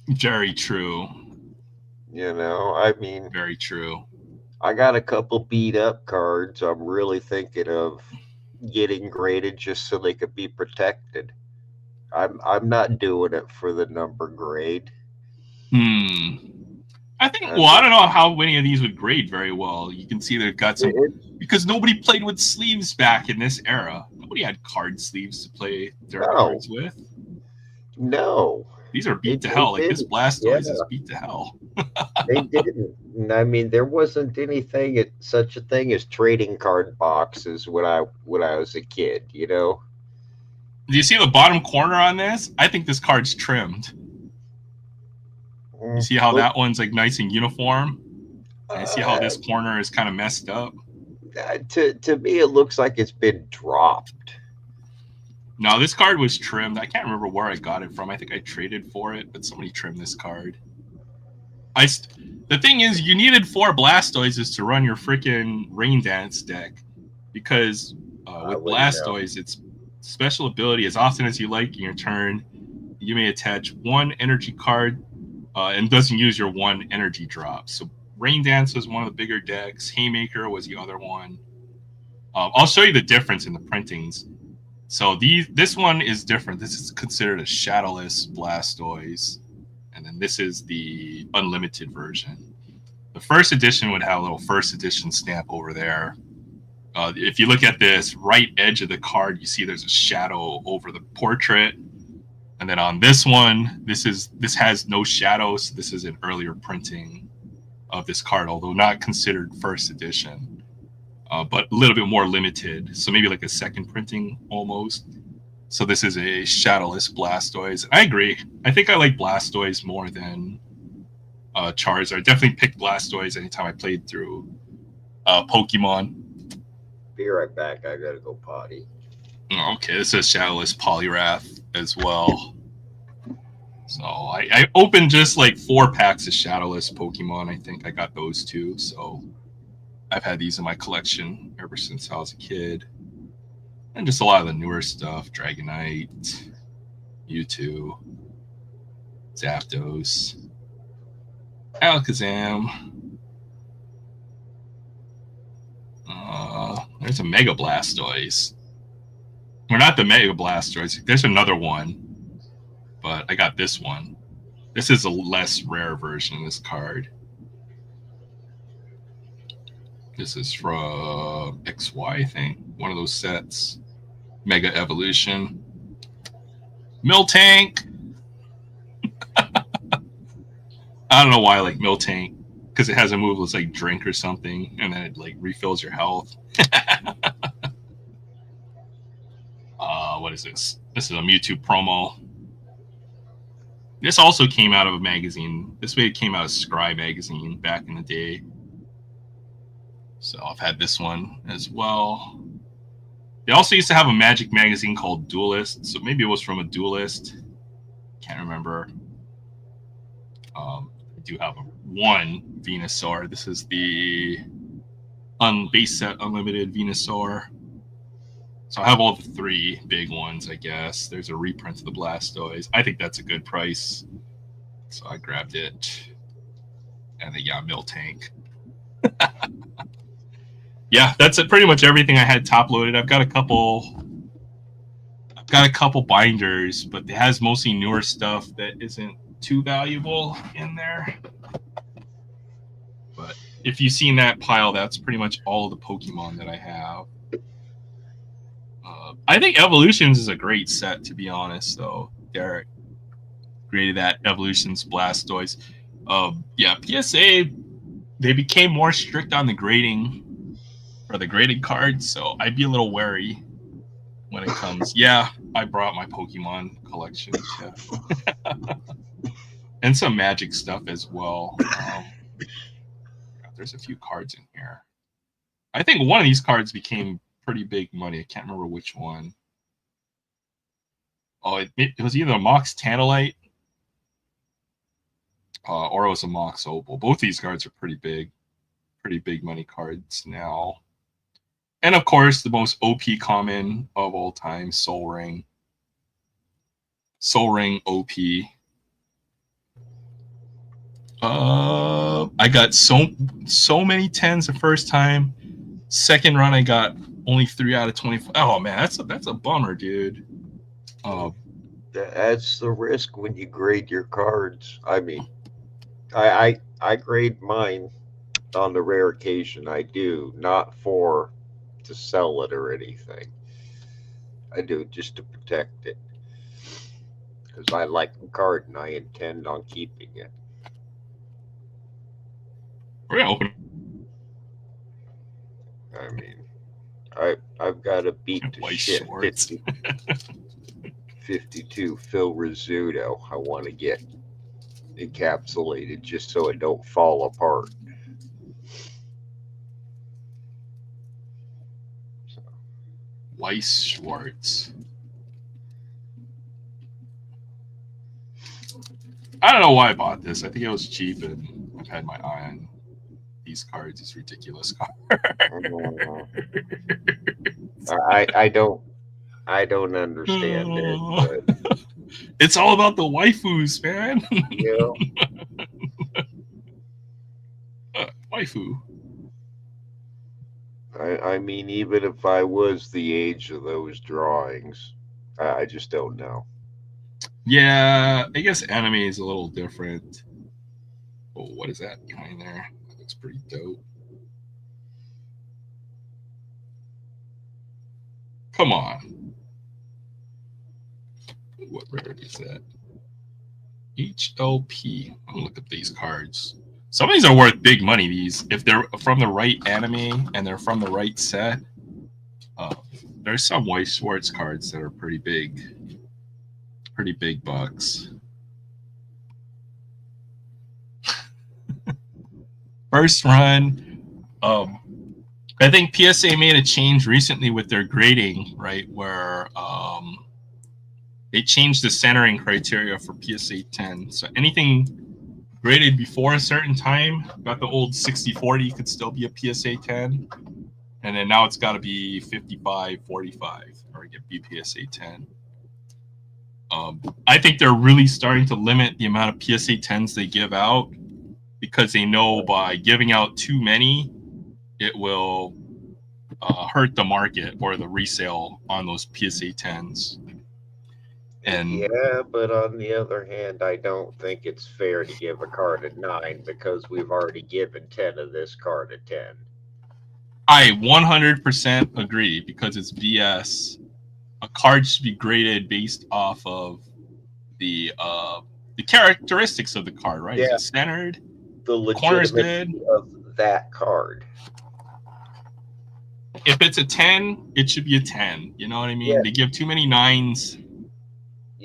Speaker 1: Very true.
Speaker 3: You know, I mean,
Speaker 1: very true.
Speaker 3: I got a couple beat up cards I'm really thinking of getting graded just so they could be protected. I'm not doing it for the number grade.
Speaker 1: I think, well, I don't know how many of these would grade very well. You can see they've got some, because nobody played with sleeves back in this era. Nobody had card sleeves to play their cards with.
Speaker 3: No.
Speaker 1: These are beat to hell. Like this Blastoise is beat to hell.
Speaker 3: They didn't. I mean, there wasn't such a thing as trading card boxes when I was a kid, you know?
Speaker 1: Do you see the bottom corner on this? I think this card's trimmed. You see how that one's like nice and uniform? And you see how this corner is kind of messed up?
Speaker 3: To me, it looks like it's been dropped.
Speaker 1: No, this card was trimmed. I can't remember where I got it from. I think I traded for it, but somebody trimmed this card. The thing is, you needed 4 Blastoises to run your freaking Rain Dance deck, because with Blastoise, its special ability, as often as you like in your turn, you may attach 1 energy card and doesn't use your 1 energy drop. So Rain Dance was one of the bigger decks. Haymaker was the other one. I'll show you the difference in the printings. So this one is different. This is considered a shadowless Blastoise. And then this is the unlimited version. The first edition would have a little first edition stamp over there. If you look at this right edge of the card, you see there's a shadow over the portrait. And then on this one, this has no shadows. So this is an earlier printing of this card, although not considered first edition, but a little bit more limited. So maybe like a second printing almost. So this is a shadowless Blastoise. I agree. I think I like Blastoise more than Charizard. Definitely picked Blastoise anytime I played through Pokemon.
Speaker 3: Be right back. I gotta go potty.
Speaker 1: Okay, this is shadowless Poliwrath as well. So I opened just like 4 packs of shadowless Pokemon. I think I got those 2. So I've had these in my collection ever since I was a kid. And just a lot of the newer stuff. Dragonite, Mewtwo, Zapdos, Alakazam. There's a Mega Blastoise. Or not the Mega Blastoise. There's another one. But I got this one. This is a less rare version of this card. This is from XY, I think. One of those sets. Mega Evolution. Miltank. I don't know why I like Miltank. Because it has a move that's like drink or something. And then it like refills your health. What is this? This is a Mewtwo promo. This also came out of a magazine. This way it came out of Scry magazine back in the day. So I've had this one as well. They also used to have a Magic magazine called Duelist. So maybe it was from a Duelist. Can't remember. I do have one Venusaur. This is the base set unlimited Venusaur. So I have all the 3 big ones, I guess. There's a reprint of the Blastoise. I think that's a good price. So I grabbed it. And then, yeah, Miltank. Yeah, that's pretty much everything I had top loaded. I've got a couple got a couple binders, but it has mostly newer stuff that isn't too valuable in there. But if you've seen that pile, that's pretty much all of the Pokemon that I have. I think Evolutions is a great set, to be honest, though. Derek created that Evolutions Blastoise. Yeah, PSA, they became more strict on the grading for the graded cards, so I'd be a little wary when it comes. Yeah, I brought my Pokemon collection too. And some Magic stuff as well. There's a few cards in here. I think one of these cards became pretty big money. I can't remember which one. Oh, it was either a Mox Tantalite or it was a Mox Opal. Both these cards are pretty big money cards now. And of course, the most OP common of all time, Soul Ring. Soul Ring OP. I got so many 10s the first time. Second run, I got only 3 out of 25. Oh man, that's a bummer, dude.
Speaker 3: That's the risk when you grade your cards. I mean, I grade mine on the rare occasion I do, not for to sell it or anything. I do it just to protect it because I like the card and I intend on keeping it.
Speaker 1: We're gonna open.
Speaker 3: I mean, I've got to beat the
Speaker 1: White
Speaker 3: shit.
Speaker 1: Schwartz.
Speaker 3: 52 Phil Rizzuto. I want to get encapsulated just so it don't fall apart.
Speaker 1: Weiss Schwartz. I don't know why I bought this. I think it was cheap, and I've had my eye on these cards. These ridiculous cards.
Speaker 3: I don't understand it. But,
Speaker 1: it's all about the waifus, man.
Speaker 3: you know,
Speaker 1: Waifu.
Speaker 3: I mean, even if I was the age of those drawings, I just don't know.
Speaker 1: Yeah, I guess anime is a little different. Oh, what is that behind there? That looks pretty dope. Come on. What rarity is that? HLP. I'm gonna look up these cards. Some of these are worth big money. These, if they're from the right anime and they're from the right set, there's some White Schwartz cards that are pretty big bucks. First run, I think PSA made a change recently with their grading, right? Where they changed the centering criteria for PSA 10. So anything graded before a certain time, got the old 60-40, could still be a PSA 10. And then now it's got to be 55-45 or get be PSA 10. I think they're really starting to limit the amount of PSA 10s they give out because they know by giving out too many, it will hurt the market or the resale on those PSA 10s. And
Speaker 3: yeah, but on the other hand, I don't think it's fair to give a card a 9 because we've already given 10 of this card a 10.
Speaker 1: I 100% agree because it's BS. A card should be graded based off of the characteristics of the card, right?
Speaker 3: Yeah.
Speaker 1: Is it centered?
Speaker 3: The
Speaker 1: Corner's
Speaker 3: legitimacy
Speaker 1: good.
Speaker 3: of that card.
Speaker 1: If it's a 10, it should be a 10. You know what I mean?
Speaker 3: Yeah.
Speaker 1: They give too many 9s.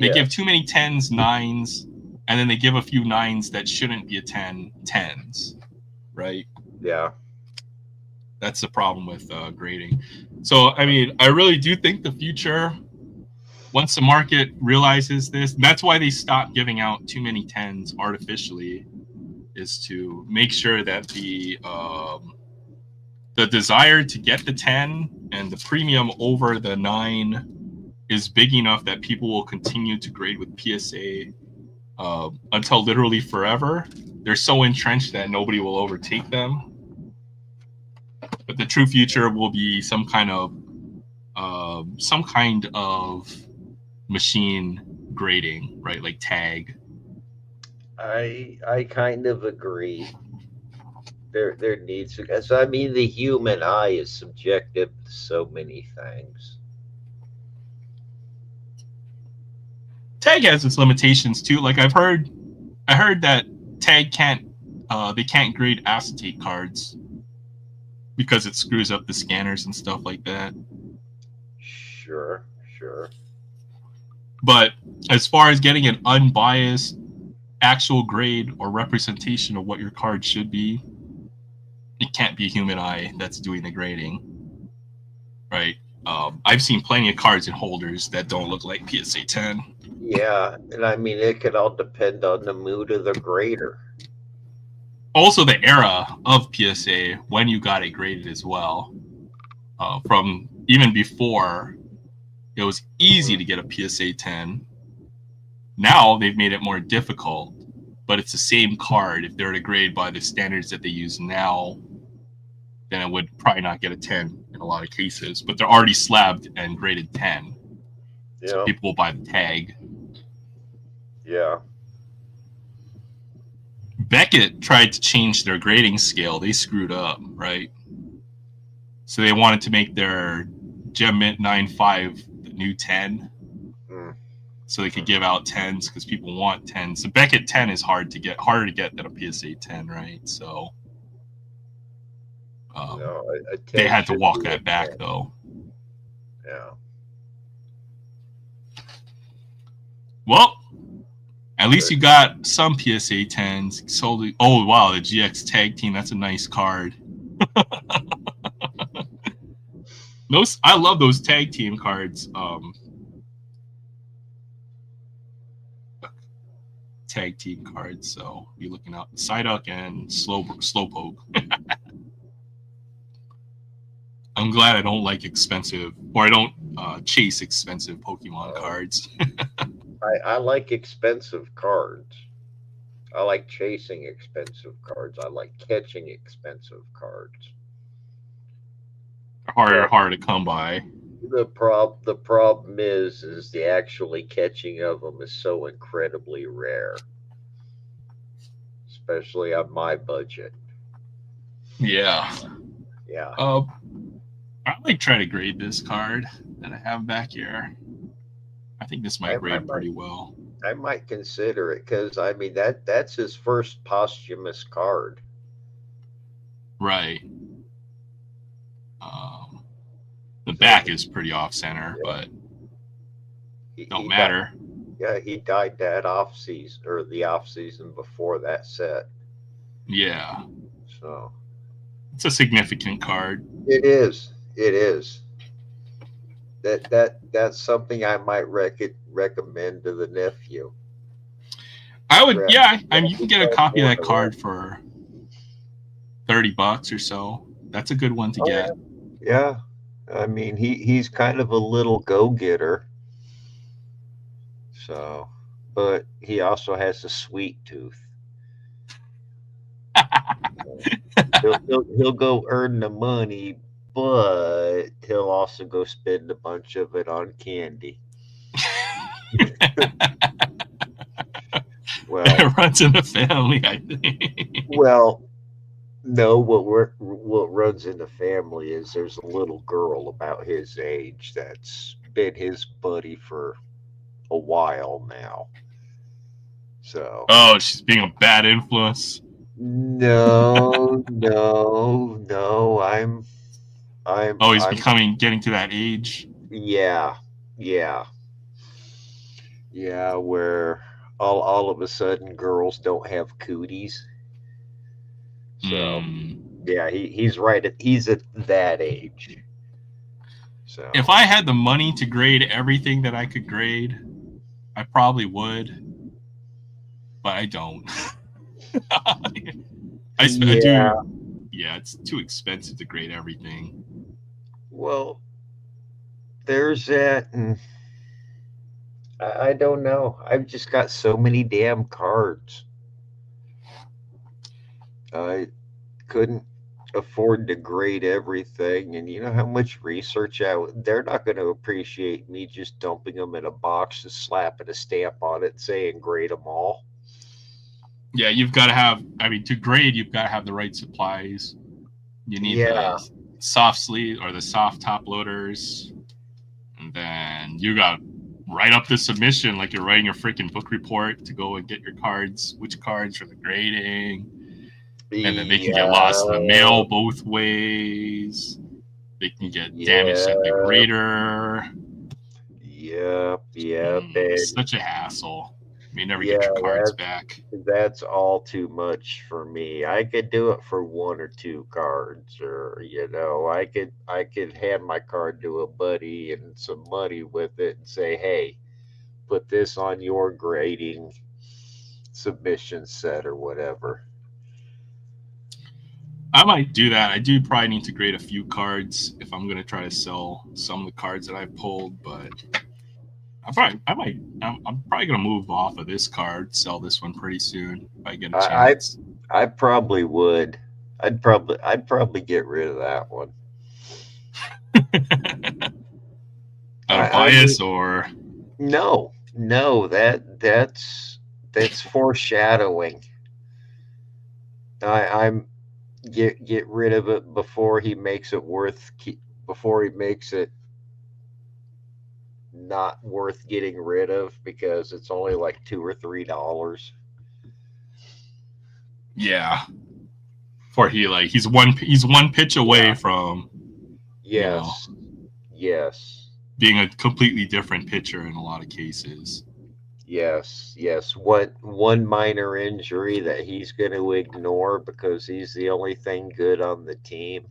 Speaker 1: They
Speaker 3: Yeah.
Speaker 1: give too many 10s, 9s, and then they give a few 9s that shouldn't be a 10, 10s, right?
Speaker 3: Yeah.
Speaker 1: That's the problem with grading. So, I mean, I really do think the future, once the market realizes this, that's why they stopped giving out too many 10s artificially, is to make sure that the desire to get the 10 and the premium over the 9 is big enough that people will continue to grade with PSA until literally forever. They're so entrenched that nobody will overtake them. But the true future will be some kind of machine grading, right? Like tag.
Speaker 3: I kind of agree. There needs to, because I mean the human eye is subjective to so many things.
Speaker 1: Tag has its limitations too. Like I heard that tag they can't grade acetate cards because it screws up the scanners and stuff like that.
Speaker 3: Sure.
Speaker 1: But as far as getting an unbiased actual grade or representation of what your card should be, it can't be a human eye that's doing the grading, right? I've seen plenty of cards in holders that don't look like PSA 10.
Speaker 3: Yeah, and I mean it could all depend on the mood of the grader.
Speaker 1: Also, the era of PSA when you got it graded as well. From even before, it was easy to get a PSA 10. Now they've made it more difficult, but it's the same card. If they're to grade by the standards that they use now, then it would probably not get a 10 in a lot of cases. But they're already slabbed and graded 10.
Speaker 3: Yeah.
Speaker 1: So people will buy the tag.
Speaker 3: Yeah.
Speaker 1: Beckett tried to change their grading scale. They screwed up, right? So they wanted to make their Gem Mint 9.5 the new 10. So they could give out 10s because people want 10s. So Beckett 10 is harder to get than a PSA 10, right? So they had to walk that back, though.
Speaker 3: Yeah.
Speaker 1: Well, at least you got some PSA 10s. Sold it. Oh, wow, the GX Tag Team. That's a nice card. I love those Tag Team cards. Tag Team cards. So you're looking out Psyduck and Slowpoke. I'm glad I don't like expensive, or I don't chase expensive Pokemon cards.
Speaker 3: I like expensive cards. I like chasing expensive cards. I like catching expensive cards.
Speaker 1: Harder to come by.
Speaker 3: The problem is the actually catching of them is so incredibly rare, especially on my budget.
Speaker 1: Yeah.
Speaker 3: Yeah.
Speaker 1: I might try to grade this card that I have back here. I think this might grade pretty well.
Speaker 3: I might consider it because I mean that's his first posthumous card.
Speaker 1: Right. The back is pretty off center, but don't matter.
Speaker 3: He died that off season or the off season before that set.
Speaker 1: Yeah.
Speaker 3: So
Speaker 1: it's a significant card.
Speaker 3: It is. That's something I might recommend to the nephew.
Speaker 1: I would, yeah. I mean, you can get a copy of that card for $30 or so. That's a good one to get.
Speaker 3: Yeah. I mean, he's kind of a little go-getter. So, but he also has a sweet tooth. He'll go earn the money, but he'll also go spend a bunch of it on candy. Well,
Speaker 1: it runs in the family, I think.
Speaker 3: Well, no, what runs in the family is there's a little girl about his age that's been his buddy for a while now. So.
Speaker 1: Oh, she's being a bad influence.
Speaker 3: No.
Speaker 1: Oh, he's getting to that age.
Speaker 3: Yeah. Where all of a sudden girls don't have cooties. So yeah, he's at that age. So
Speaker 1: if I had the money to grade everything that I could grade, I probably would, but I don't. I do. Yeah, it's too expensive to grade everything.
Speaker 3: Well, there's that, and I don't know. I've just got so many damn cards. I couldn't afford to grade everything, and you know how much research they're not going to appreciate me just dumping them in a box, just slapping a stamp on it, saying grade them all.
Speaker 1: Yeah, you've got to have. I mean, to grade, you've got to have the right supplies. You need
Speaker 3: Yeah,
Speaker 1: the soft sleeve or the soft top loaders, and then you got write up the submission like you're writing your freaking book report to go and get your cards, which cards for the grading, and then they can get lost in the mail both ways. They can get damaged at the grader.
Speaker 3: Yep,
Speaker 1: It's
Speaker 3: and
Speaker 1: such a hassle. You never
Speaker 3: yeah,
Speaker 1: get your cards back.
Speaker 3: that's all too much for me. I could do it for one or two cards, or I could hand my card to a buddy and some money with it and say, hey, put this on your grading submission set or whatever.
Speaker 1: I might do that. I do probably need to grade a few cards if I'm gonna try to sell some of the cards that I've pulled, but I'm probably gonna move off of this card, sell this one pretty soon if I get a chance.
Speaker 3: I probably would. I'd probably get rid of that one.
Speaker 1: Out of bias or
Speaker 3: no, that's foreshadowing. I'm get rid of it before he makes it before he makes it not worth getting rid of, because it's only like $2 or $3.
Speaker 1: yeah. For he's one pitch away from
Speaker 3: yes
Speaker 1: being a completely different pitcher in a lot of cases.
Speaker 3: Yes. One minor injury that he's going to ignore because he's the only thing good on the team.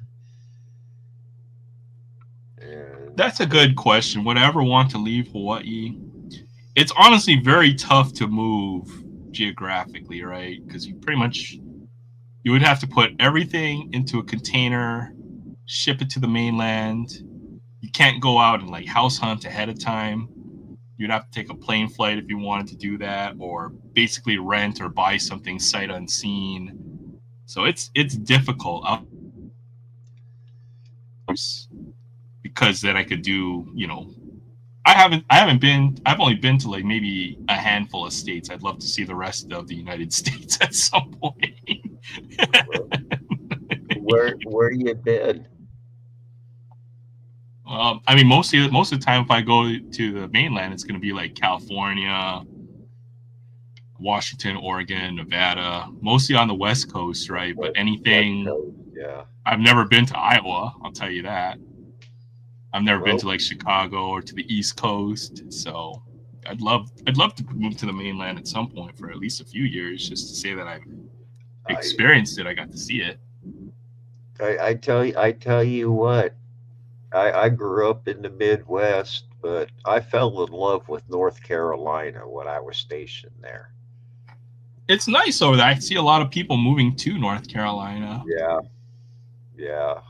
Speaker 3: And
Speaker 1: that's a good question. Would I ever want to leave Hawaii? It's honestly very tough to move geographically, right? Because you would have to put everything into a container, ship it to the mainland. You can't go out and like house hunt ahead of time. You'd have to take a plane flight if you wanted to do that, or basically rent or buy something sight unseen. So it's difficult. Because then I could do, I've only been to like maybe a handful of states. I'd love to see the rest of the United States at some point.
Speaker 3: where you been?
Speaker 1: I mean, most of the time, if I go to the mainland, it's going to be like California, Washington, Oregon, Nevada, mostly on the West Coast, right? But anything, I've never been to Iowa. I'll tell you that. I've never been to like Chicago or to the East Coast, so I'd love to move to the mainland at some point for at least a few years, just to say that I've experienced it. I got to see it.
Speaker 3: I tell you what. I grew up in the Midwest, but I fell in love with North Carolina when I was stationed there.
Speaker 1: It's nice over there. I see a lot of people moving to North Carolina.
Speaker 3: Yeah.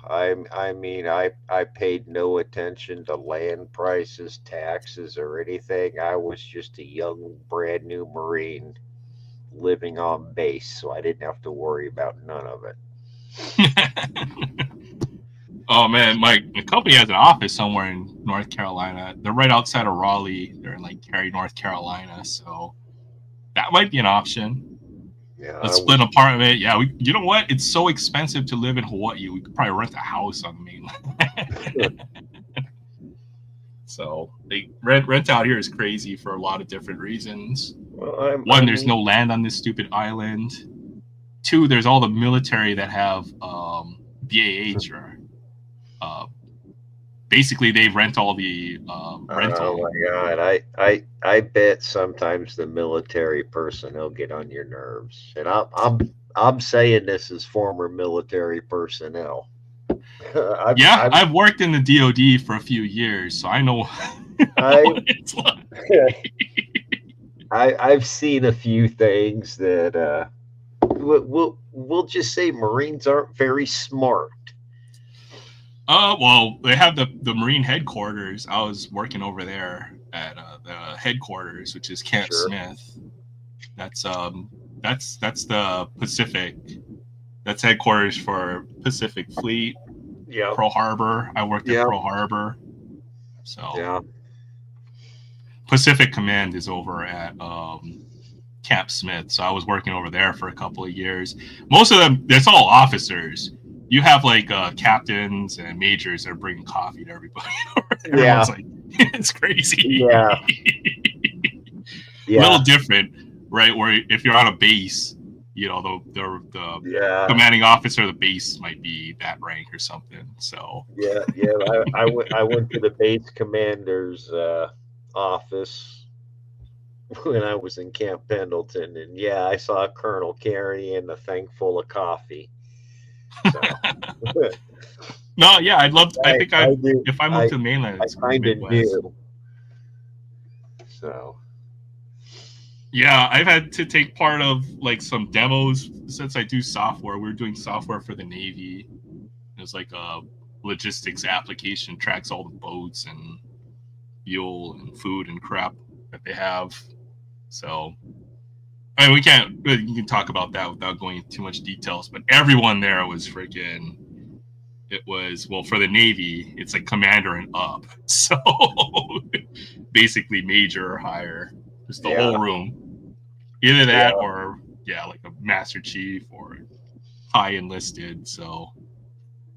Speaker 3: I mean, I paid no attention to land prices, taxes, or anything. I was just a young, brand new Marine living on base, so I didn't have to worry about none of it.
Speaker 1: Oh man, my company has an office somewhere in North Carolina. They're right outside of Raleigh. They're in like Cary, North Carolina. So that might be an option.
Speaker 3: Yeah,
Speaker 1: Let's split an apartment. Yeah, you know what? It's so expensive to live in Hawaii. We could probably rent a house on the mainland. So they rent out here is crazy for a lot of different reasons.
Speaker 3: Well,
Speaker 1: One, there's no land on this stupid island. Two, there's all the military that have BAH or basically they rent all the rental.
Speaker 3: Oh my God! I bet sometimes the military personnel get on your nerves, and I'm saying this as former military personnel.
Speaker 1: I've worked in the DoD for a few years, so I know what it's like.
Speaker 3: I've seen a few things that we'll just say Marines aren't very smart.
Speaker 1: Well, they have the Marine headquarters. I was working over there at the headquarters, which is Camp Smith. That's the Pacific. That's headquarters for Pacific Fleet,
Speaker 3: Yeah.
Speaker 1: Pearl Harbor. I worked
Speaker 3: Yeah.
Speaker 1: at Pearl Harbor. So
Speaker 3: Yeah.
Speaker 1: Pacific Command is over at Camp Smith. So I was working over there for a couple of years. Most of them, it's all officers. You have like captains and majors that are bringing coffee to everybody. Everyone's like, it's crazy.
Speaker 3: Yeah.
Speaker 1: A little different, right? Where if you're on a base, you know, the commanding officer of the base might be that rank or something. So
Speaker 3: Yeah. I went to the base commander's office when I was in Camp Pendleton, and I saw a colonel carrying a thing full of coffee. So.
Speaker 1: No, yeah, I'd love. I think if I moved to the mainland, it's
Speaker 3: I kind of
Speaker 1: Midwest.
Speaker 3: knew. So.
Speaker 1: Yeah, I've had to take part of like some demos since I do software. We're doing software for the Navy. It's like a logistics application, tracks all the boats and fuel and food and crap that they have. So, I mean, you can talk about that without going into too much details, but everyone there was freaking. It was, well, for the Navy, it's like commander and up. So basically major or higher. Just the whole room. Either that or, like a master chief or high enlisted. So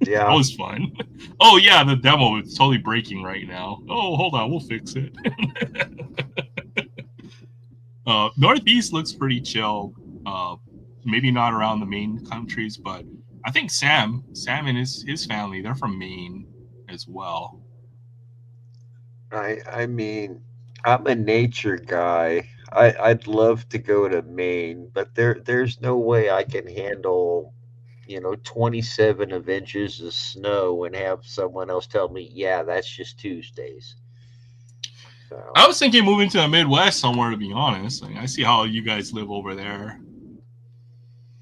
Speaker 1: that was fun. Oh, yeah, the demo is totally breaking right now. Oh, hold on, we'll fix it. Northeast looks pretty chill. Maybe not around the main countries, but I think Sam and his family, they're from Maine as well.
Speaker 3: I mean, I'm a nature guy. I'd love to go to Maine, but there's no way I can handle 27 of inches of snow and have someone else tell me, yeah, that's just Tuesdays. So.
Speaker 1: I was thinking moving to the Midwest somewhere, to be honest. I see how you guys live over there.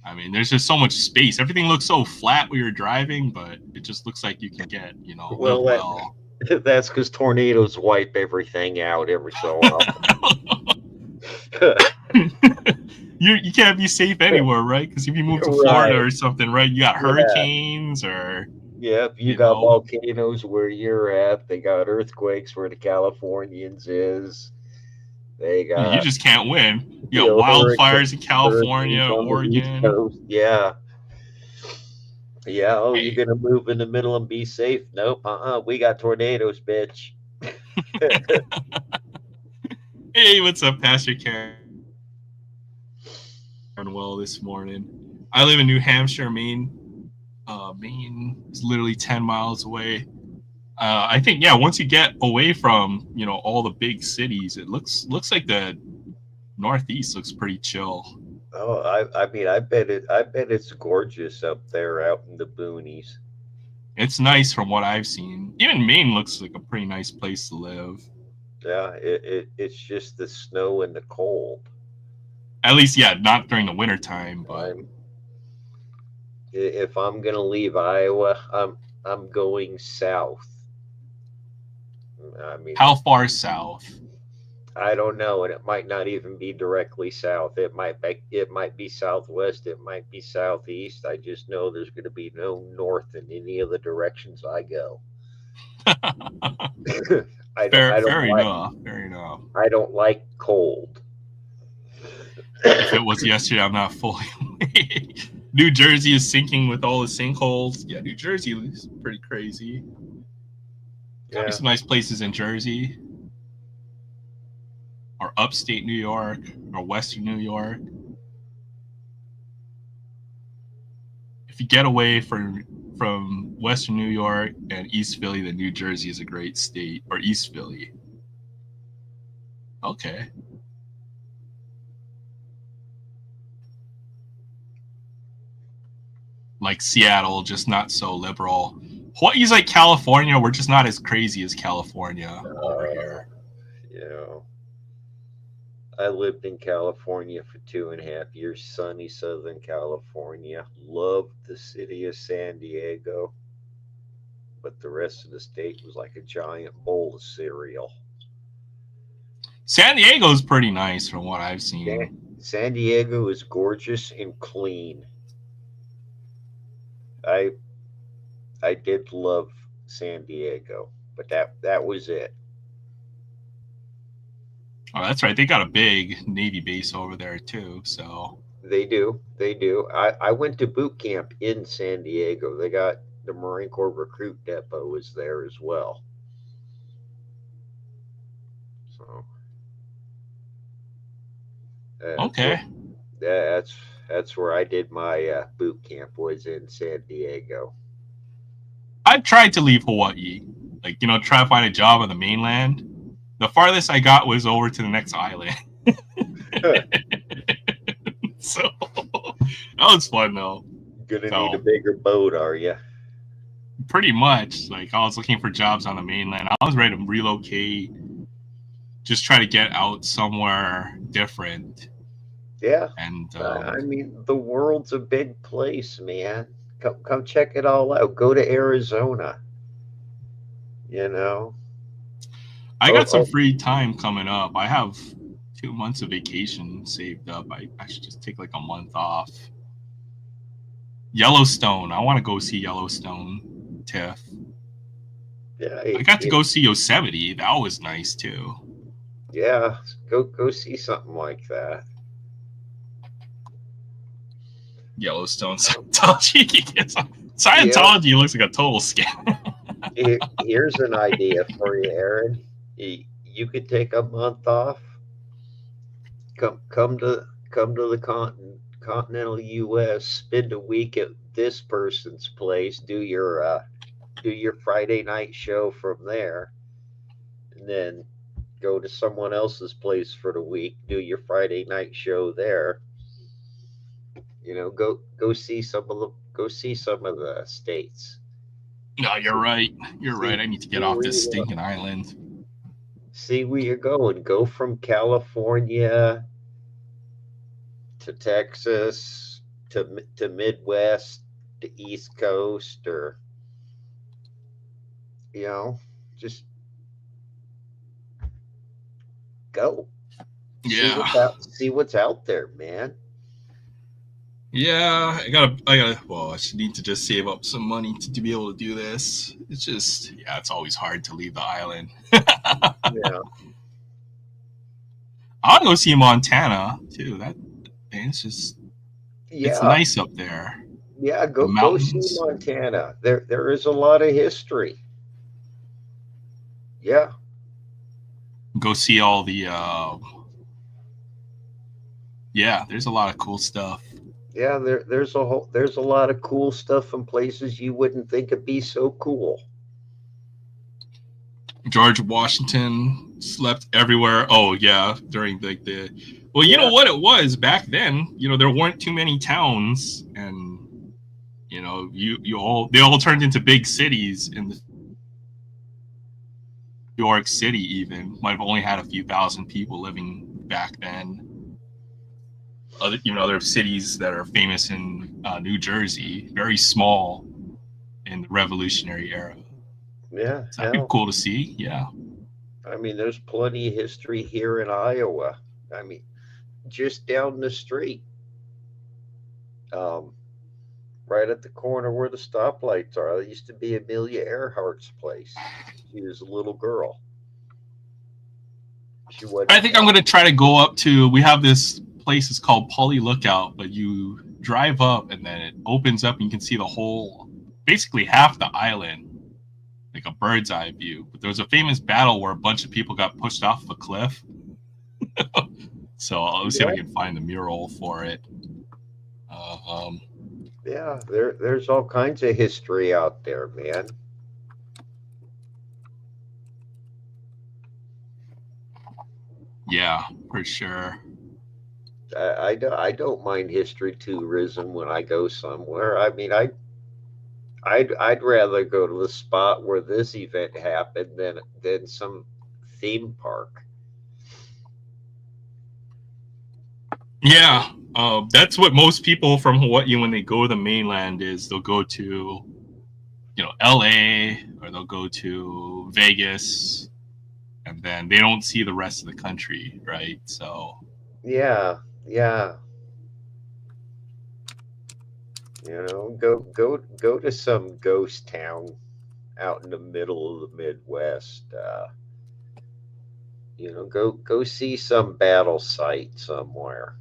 Speaker 1: I mean, there's just so much space. Everything looks so flat when you're driving, but it just looks like you can get, well.
Speaker 3: That's because tornadoes wipe everything out every so often.
Speaker 1: You can't be safe anywhere, right? Because if you move to Florida or something, right, you got hurricanes or...
Speaker 3: Yep, you got volcanoes where you're at. They got earthquakes where the Californians is. They got...
Speaker 1: You just can't win. You got wildfires in California, Oregon.
Speaker 3: Yeah. Yeah, you're going to move in the middle and be safe? Nope, we got tornadoes, bitch.
Speaker 1: Hey, what's up, Pastor Karen? Well, this morning. I live in New Hampshire, Maine. Maine is literally 10 miles away. I think, once you get away from, all the big cities, it looks like the Northeast looks pretty chill.
Speaker 3: Oh, I mean, I bet it's gorgeous up there out in the boonies.
Speaker 1: It's nice from what I've seen. Even Maine looks like a pretty nice place to live.
Speaker 3: Yeah, it's just the snow and the cold.
Speaker 1: At least, not during the winter time. But
Speaker 3: if I'm gonna leave Iowa, I'm going south. I mean,
Speaker 1: how far south?
Speaker 3: I don't know, and it might not even be directly south. It might be southwest. It might be southeast. I just know there's going to be no north in any of the directions I go.
Speaker 1: Fair enough.
Speaker 3: I don't like cold.
Speaker 1: If it was yesterday, I'm not fully awake. New Jersey is sinking with all the sinkholes. Yeah, New Jersey is pretty crazy. Got some nice places in Jersey. Or upstate New York, or western New York. If you get away from western New York and East Philly, then New Jersey is a great state. Or East Philly. Okay. Like Seattle, just not so liberal. Hawaii's like California. We're just not as crazy as California over here.
Speaker 3: I lived in California for 2.5 years, sunny Southern California. Loved the city of San Diego, but the rest of the state was like a giant bowl of cereal.
Speaker 1: San Diego is pretty nice from what I've seen.
Speaker 3: San Diego is gorgeous and clean. I I did love San Diego, but that was it.
Speaker 1: Oh, that's right. They got a big Navy base over there too. So
Speaker 3: They do, they do. I went to boot camp in San Diego. They got the Marine Corps recruit depot was there as well. So that's what
Speaker 1: okay,
Speaker 3: that's that's where I did my boot camp was in San Diego.
Speaker 1: I've tried to leave Hawaii, like try to find a job on the mainland. The farthest I got was over to the next island. So that was fun though.
Speaker 3: Gonna need a
Speaker 1: So
Speaker 3: bigger boat, are you?
Speaker 1: pretty much, like I was looking for jobs on the mainland. I was ready to relocate, just try to get out somewhere different.
Speaker 3: Yeah.
Speaker 1: And
Speaker 3: I mean, the world's a big place, man. Come check it all out. Go to Arizona. You know.
Speaker 1: I
Speaker 3: Oh,
Speaker 1: got some
Speaker 3: oh,
Speaker 1: free time coming up. I have 2 months of vacation saved up. I should just take like a month off. Yellowstone. I want to go see Yellowstone, Tiff.
Speaker 3: yeah.
Speaker 1: I got to go see Yosemite. That was nice too.
Speaker 3: Yeah. Go see something like that.
Speaker 1: Yellowstone Scientology.
Speaker 3: Yeah.
Speaker 1: Scientology looks like a total scam.
Speaker 3: Here's an idea for you, Aaron. You could take a month off. Come to the continental U.S. Spend a week at this person's place. Do your Friday night show from there, and then go to someone else's place for the week. Do your Friday night show there. Go see some of the states.
Speaker 1: No, you're right. You're
Speaker 3: See,
Speaker 1: right. I need to get
Speaker 3: see
Speaker 1: off
Speaker 3: where
Speaker 1: this
Speaker 3: you
Speaker 1: stinking island.
Speaker 3: see where you're going. Go from California to Texas to Midwest to East Coast, or just go
Speaker 1: Yeah.
Speaker 3: see what's out there, man.
Speaker 1: Yeah, well, I should need to just save up some money to be able to do this. It's just, yeah, it's always hard to leave the island.
Speaker 3: Yeah,
Speaker 1: I want to go see Montana too. It's just, it's
Speaker 3: yeah,
Speaker 1: nice up there.
Speaker 3: yeah.
Speaker 1: The
Speaker 3: Go see
Speaker 1: mountains.
Speaker 3: Montana. There is a lot of history. Yeah,
Speaker 1: Go see all the, yeah, there's a lot of cool stuff.
Speaker 3: yeah. There's a lot of cool stuff in places you wouldn't think it'd be so cool.
Speaker 1: George Washington slept everywhere. Oh yeah, during the well, you
Speaker 3: Yeah.
Speaker 1: know what it was back then. There weren't too many towns, and they all turned into big cities. In New York City, even might have only had a few thousand people living back then. Other cities that are famous in New Jersey, very small in the Revolutionary era.
Speaker 3: Yeah,
Speaker 1: So that'd be
Speaker 3: hell.
Speaker 1: cool to see. Yeah.
Speaker 3: I mean, there's plenty of history here in Iowa. I mean, just down the street, um, right at the corner where the stoplights are, there used to be Amelia Earhart's place. She was a little girl. She wasn't.
Speaker 1: I think I'm going to try to go up to. We have this place. It's called Polly Lookout, but you drive up and then it opens up and you can see the whole, basically half the island, like a bird's eye view. But there was a famous battle where a bunch of people got pushed off of a cliff. So I'll see if I can find the mural for it.
Speaker 3: Yeah, there's all kinds of history out there, man.
Speaker 1: Yeah, for sure.
Speaker 3: I don't mind history tourism when I go somewhere. I mean, I'd rather go to the spot where this event happened than some theme park.
Speaker 1: Yeah, that's what most people from Hawaii, when they go to the mainland, is they'll go to, LA, or they'll go to Vegas, and then they don't see the rest of the country, right? So
Speaker 3: Yeah, yeah, You know, go to some ghost town out in the middle of the Midwest. You know, go see some battle site somewhere.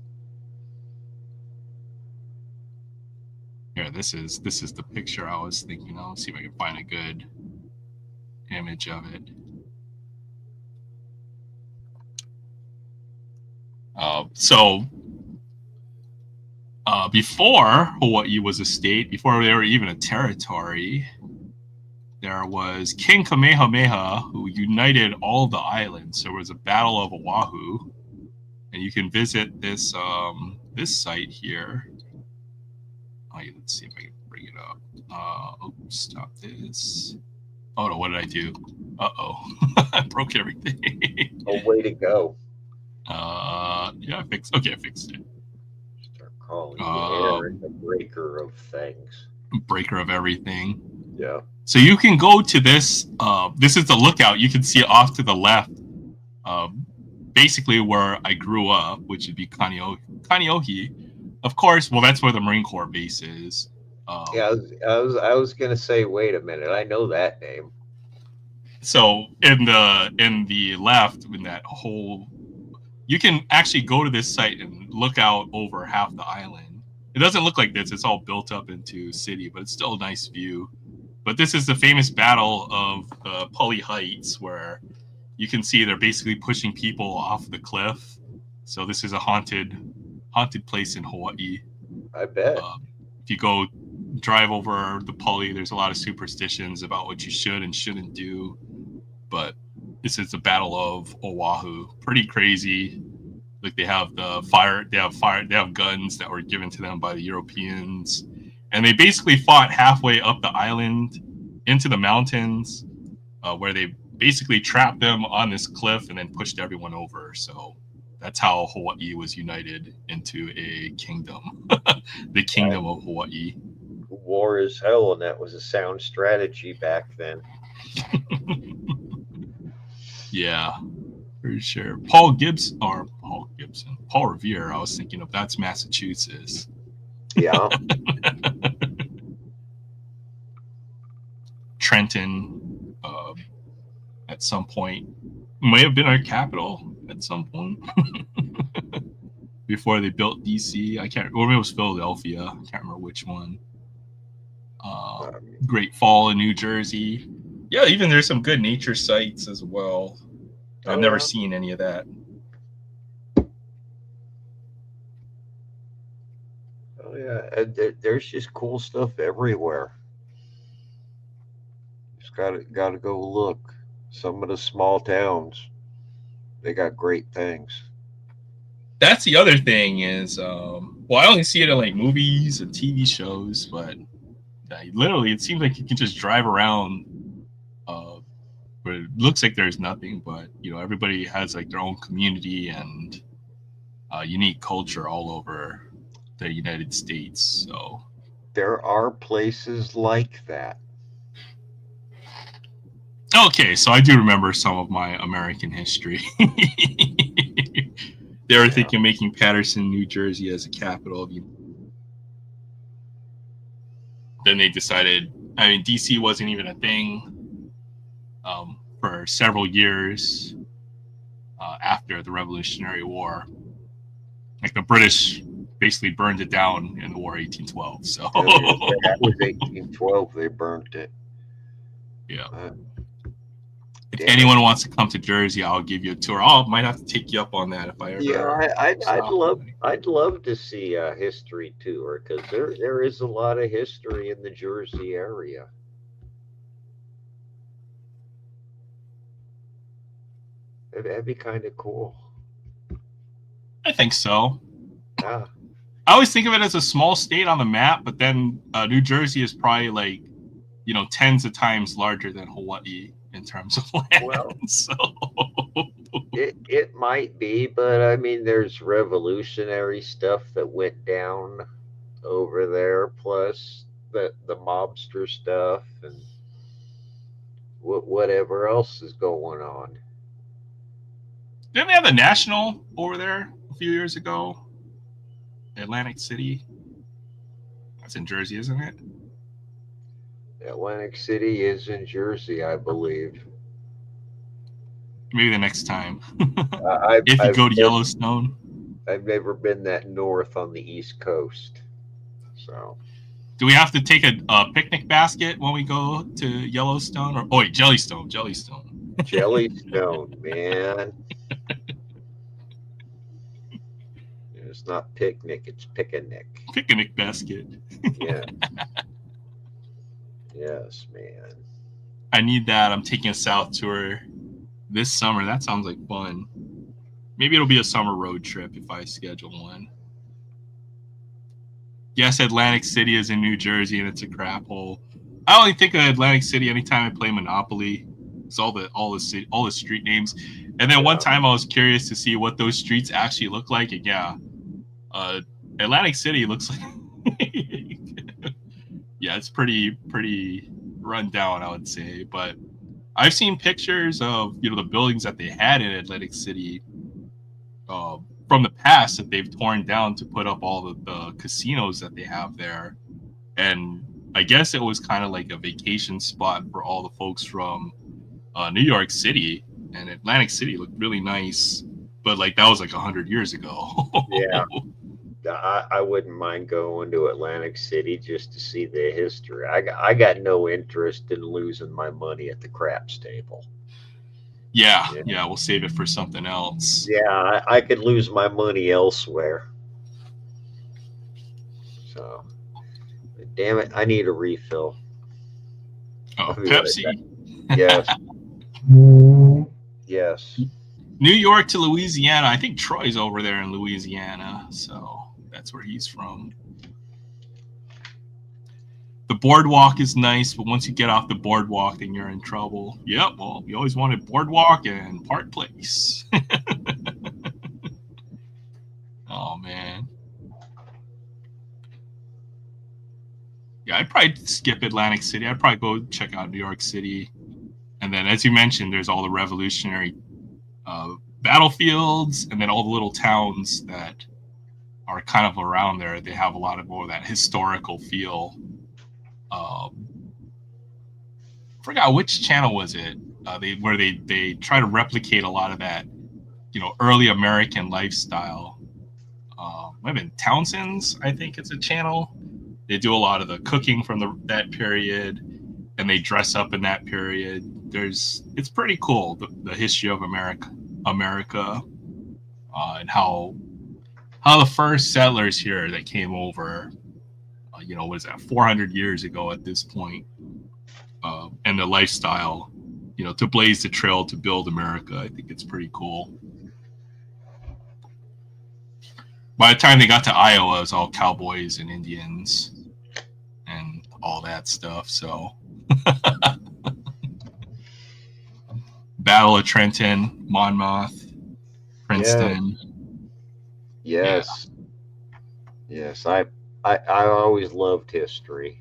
Speaker 1: Here, this is the picture I was thinking of. Let's see if I can find a good image of it. So before Hawaii was a state, before they were even a territory, there was King Kamehameha who united all the islands. So it was a battle of Oahu, and you can visit this this site here. Oh, let's see if I can bring it up. Stop this. Oh no, what did I do? I broke everything.
Speaker 3: Oh, way to go!
Speaker 1: Yeah, I fixed. Okay, I fixed it.
Speaker 3: Start calling Aaron the breaker of things.
Speaker 1: Breaker of everything.
Speaker 3: Yeah.
Speaker 1: So you can go to this. This is the lookout. You can see it off to the left. Basically, where I grew up, which would be Kaneohe. Of course, well, that's where the Marine Corps base is.
Speaker 3: Yeah, I was gonna say, wait a minute, I know that name.
Speaker 1: So in the left, in that whole, you can actually go to this site and look out over half the island. It doesn't look like this; it's all built up into city, but it's still a nice view. But this is the famous battle of Pully Heights, where you can see they're basically pushing people off the cliff. So this is a haunted place in Hawaii.
Speaker 3: I bet.
Speaker 1: If you go drive over the Pully, there's a lot of superstitions about what you should and shouldn't do. But this is the Battle of Oahu. Pretty crazy. Like they have they have guns that were given to them by the Europeans. And they basically fought halfway up the island into the mountains, where they basically trapped them on this cliff and then pushed everyone over. So that's how Hawaii was united into a kingdom, the Kingdom of Hawaii.
Speaker 3: War is hell, and that was a sound strategy back then.
Speaker 1: Yeah, for sure. Paul Revere, I was thinking of, that's Massachusetts.
Speaker 3: Yeah.
Speaker 1: Trenton, at some point, may have been our capital at some point. Before they built DC. I can't, or maybe it was Philadelphia. I can't remember which one. Great Fall in New Jersey. Yeah, even there's some good nature sites as well. I've never seen any of that.
Speaker 3: Oh yeah, there's just cool stuff everywhere. Just gotta go look. Some of the small towns, they got great things.
Speaker 1: That's the other thing is, well, I only see it in like movies and TV shows, but literally, it seems like you can just drive around. Where it looks like there's nothing, but you know, everybody has like their own community and unique culture all over the United States. So
Speaker 3: There are places like that.
Speaker 1: okay, so I do remember some of my American history. They were thinking making Paterson, New Jersey as a capital. Then they decided, I mean, DC wasn't even a thing for several years after the Revolutionary War. Like the British basically burned it down in the War 1812. So
Speaker 3: That was 1812. They burnt it.
Speaker 1: Yeah. If
Speaker 3: Damn.
Speaker 1: anyone wants to come to Jersey, I'll give you a tour. I might have to take you up on that if I ever.
Speaker 3: Yeah, I'd love to see a history tour because there is a lot of history in the Jersey area. That'd be kind of cool.
Speaker 1: I think so.
Speaker 3: Yeah.
Speaker 1: I always think of it as a small state on the map, but then New Jersey is probably like, you know, tens of times larger than Hawaii in terms of land.
Speaker 3: Well,
Speaker 1: so
Speaker 3: it might be, but I mean, there's revolutionary stuff that went down over there, plus the mobster stuff and whatever else is going on.
Speaker 1: Didn't they have the National over there a few years ago? Atlantic City. That's in Jersey, isn't it?
Speaker 3: Atlantic City is in Jersey, I believe.
Speaker 1: Maybe the next time.
Speaker 3: I've,
Speaker 1: If you
Speaker 3: I've
Speaker 1: go to
Speaker 3: been-
Speaker 1: Yellowstone.
Speaker 3: I've never been that north on the East Coast. So
Speaker 1: Do we have to take a picnic basket when we go to Yellowstone? Or wait, Jellystone.
Speaker 3: Jellystone, man. It's not picnic, it's picnic.
Speaker 1: Picnic basket.
Speaker 3: Yeah. Yes, man.
Speaker 1: I need that. I'm taking a South tour this summer. That sounds like fun. Maybe it'll be a summer road trip if I schedule one. Yes, Atlantic City is in New Jersey and it's a crap hole. I only think of Atlantic City anytime I play Monopoly. It's all the street names. And then one time I was curious to see what those streets actually look like. And yeah, Atlantic City looks like yeah, it's pretty run down, I would say. But I've seen pictures of the buildings that they had in Atlantic City from the past that they've torn down to put up all the casinos that they have there. And I guess it was kind of like a vacation spot for all the folks from New York City, and Atlantic City looked really nice, but like that was like 100 years ago.
Speaker 3: Yeah. I wouldn't mind going to Atlantic City just to see the history. I got no interest in losing my money at the craps table.
Speaker 1: Yeah, we'll save it for something else.
Speaker 3: Yeah, I could lose my money elsewhere. So, damn it, I need a refill.
Speaker 1: Oh,
Speaker 3: I'll be
Speaker 1: Pepsi.
Speaker 3: right back. Yes. Yes.
Speaker 1: New York to Louisiana. I think Troy's over there in Louisiana, so that's where he's from. The boardwalk is nice, but once you get off the boardwalk, then you're in trouble. Yep, well, we always wanted boardwalk and Park Place. Oh, man. Yeah, I'd probably skip Atlantic City. I'd probably go check out New York City. And then, as you mentioned, there's all the revolutionary battlefields, and then all the little towns that are kind of around there. They have a lot of more of that historical feel. Forgot which channel was it where they try to replicate a lot of that early American lifestyle. Might have been Townsend's, I think it's a channel. They do a lot of the cooking from that period, and they dress up in that period. It's pretty cool, the history of America, and how the first settlers here that came over, what is that, 400 years ago at this point, and the lifestyle, to blaze the trail to build America. I think it's pretty cool. By the time they got to Iowa, it was all cowboys and Indians and all that stuff. So, Battle of Trenton, Monmouth, Princeton.
Speaker 3: Yes. Yeah. Yes. I always loved history.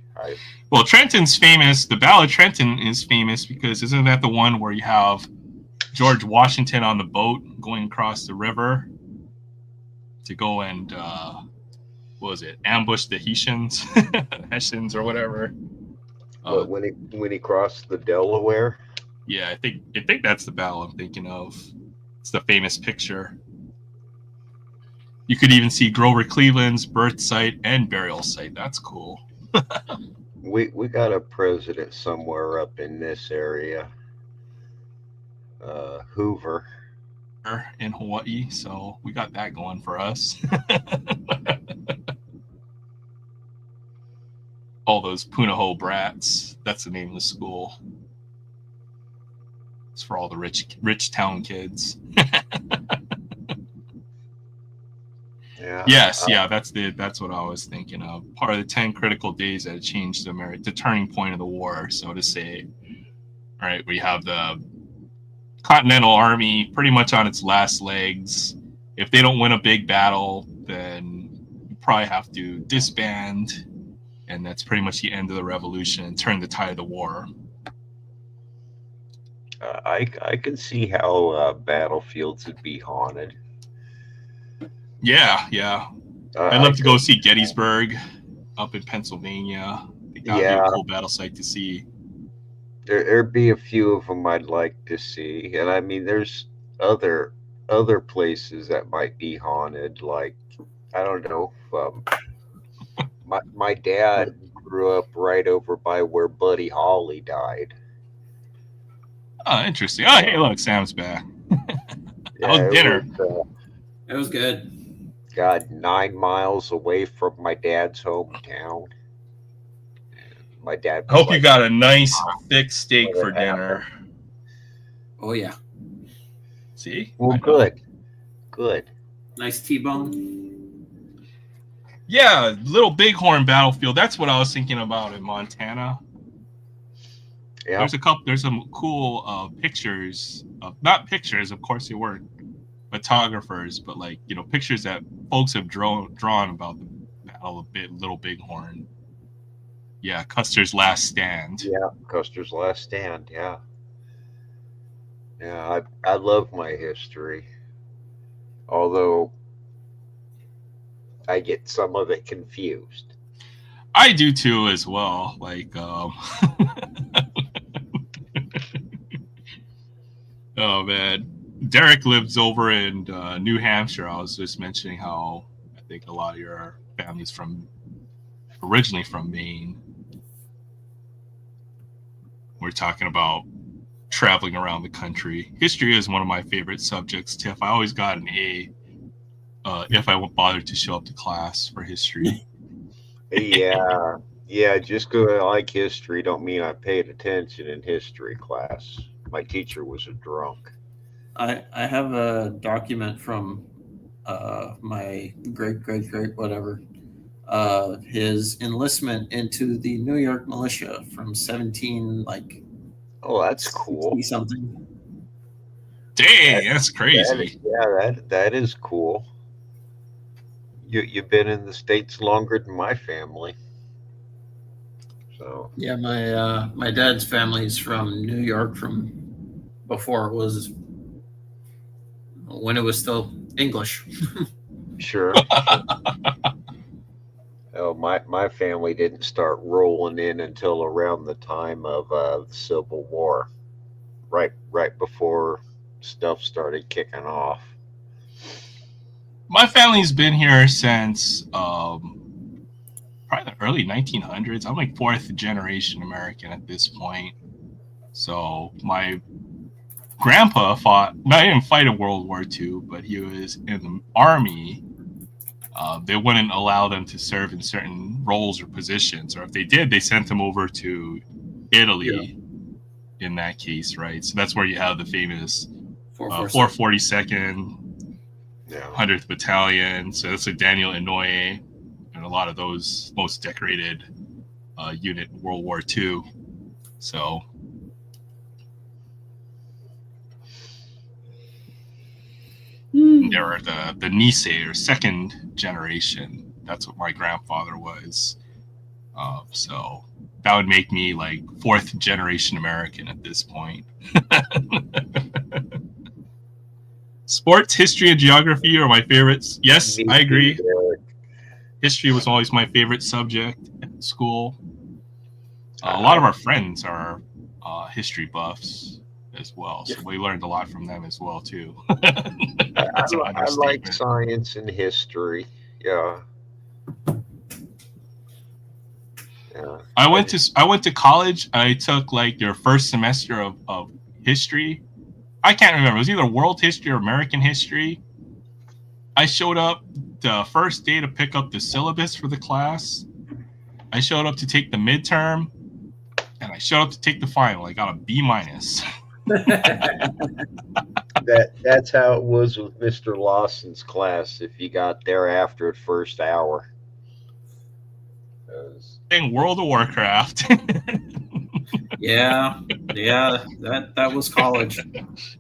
Speaker 1: Well, Trenton's famous. The Battle of Trenton is famous because isn't that the one where you have George Washington on the boat going across the river to go and what was it, ambush the Hessians or whatever?
Speaker 3: When he crossed the Delaware.
Speaker 1: Yeah, I think that's the battle I'm thinking of. It's the famous picture. You could even see Grover Cleveland's birth site and burial site. That's cool.
Speaker 3: We got a president somewhere up in this area. Hoover.
Speaker 1: In Hawaii, so we got that going for us. All those Punahou brats. That's the name of the school. It's for all the rich town kids.
Speaker 3: Yeah.
Speaker 1: Yes, that's what I was thinking of. Part of the 10 critical days that changed the turning point of the war, so to say. All right, we have the Continental Army pretty much on its last legs. If they don't win a big battle, then you probably have to disband, and that's pretty much the end of the revolution and turn the tide of the war.
Speaker 3: I can see how battlefields would be haunted.
Speaker 1: Yeah. I'd love to go see Gettysburg. up in Pennsylvania. I think that'd be
Speaker 3: Yeah,
Speaker 1: a cool battle site to see.
Speaker 3: there'd be a few of them I'd like to see, and I mean, there's other places that might be haunted. Like, I don't know. My dad grew up right over by where Buddy Holly died.
Speaker 1: Oh, interesting. Oh, hey, look, Sam's back. How's
Speaker 3: Yeah,
Speaker 1: dinner?
Speaker 2: It was good.
Speaker 3: God, 9 miles away from my dad's hometown. My dad
Speaker 1: I
Speaker 3: was
Speaker 1: hope you
Speaker 3: like,
Speaker 1: got a nice thick steak
Speaker 3: What
Speaker 1: for dinner.
Speaker 2: Oh yeah,
Speaker 1: See?
Speaker 3: well,
Speaker 1: I know.
Speaker 3: good.
Speaker 2: nice T-bone.
Speaker 1: Yeah, Little Bighorn Battlefield. That's what I was thinking about in Montana.
Speaker 3: Yeah,
Speaker 1: There's some cool pictures of, not pictures, of course they weren't photographers, but like, you know, pictures that folks have drawn about the Battle of Little Bighorn. Yeah, Custer's Last Stand.
Speaker 3: yeah. Custer's Last Stand. Yeah, yeah. I love my history, although I get some of it confused.
Speaker 1: I do too as well. Like, oh man, Derek lives over in New Hampshire. I was just mentioning how I think a lot of your family's originally from Maine. We're talking about traveling around the country. History is one of my favorite subjects, Tiff. I always got an A if I bothered to show up to class for history.
Speaker 3: Yeah, yeah. Just because I like history don't mean I paid attention in history class. My teacher was a drunk.
Speaker 2: I have a document from my great whatever, his enlistment into the New York militia from 17 like
Speaker 3: Oh, that's cool.
Speaker 2: 60 something.
Speaker 1: Dang, that's crazy.
Speaker 3: That is cool. You've been in the States longer than my family. So
Speaker 2: Yeah, my dad's family's from New York from before it was when it was still English.
Speaker 3: sure. Oh, my family didn't start rolling in until around the time of the Civil War, right before stuff started kicking off.
Speaker 1: My family's been here since probably the early 1900s. I'm like fourth generation American at this point. So my grandpa he didn't fight in World War II, but he was in the army. They wouldn't allow them to serve in certain roles or positions, or if they did, they sent them over to Italy. In that case, right? So that's where you have the famous 442nd.
Speaker 3: Yeah.
Speaker 1: 100th Battalion. So that's like Daniel Inouye and a lot of those most decorated unit in World War II. So they were the Nisei or second generation. That's what my grandfather was. So that would make me like fourth generation American at this point. Sports, history, and geography are my favorites. Yes, I agree. History was always my favorite subject at school. A lot of our friends are history buffs as well, so we learned a lot from them as well too.
Speaker 3: I like science and history. Yeah. Yeah.
Speaker 1: I went to college. I took like your first semester of history. I can't remember. It was either world history or American history. I showed up the first day to pick up the syllabus for the class. I showed up to take the midterm, and I showed up to take the final. I got a B-.
Speaker 3: That's how it was with Mr. Lawson's class. If you got there after the first hour.
Speaker 1: In World of Warcraft.
Speaker 2: Yeah, that was college.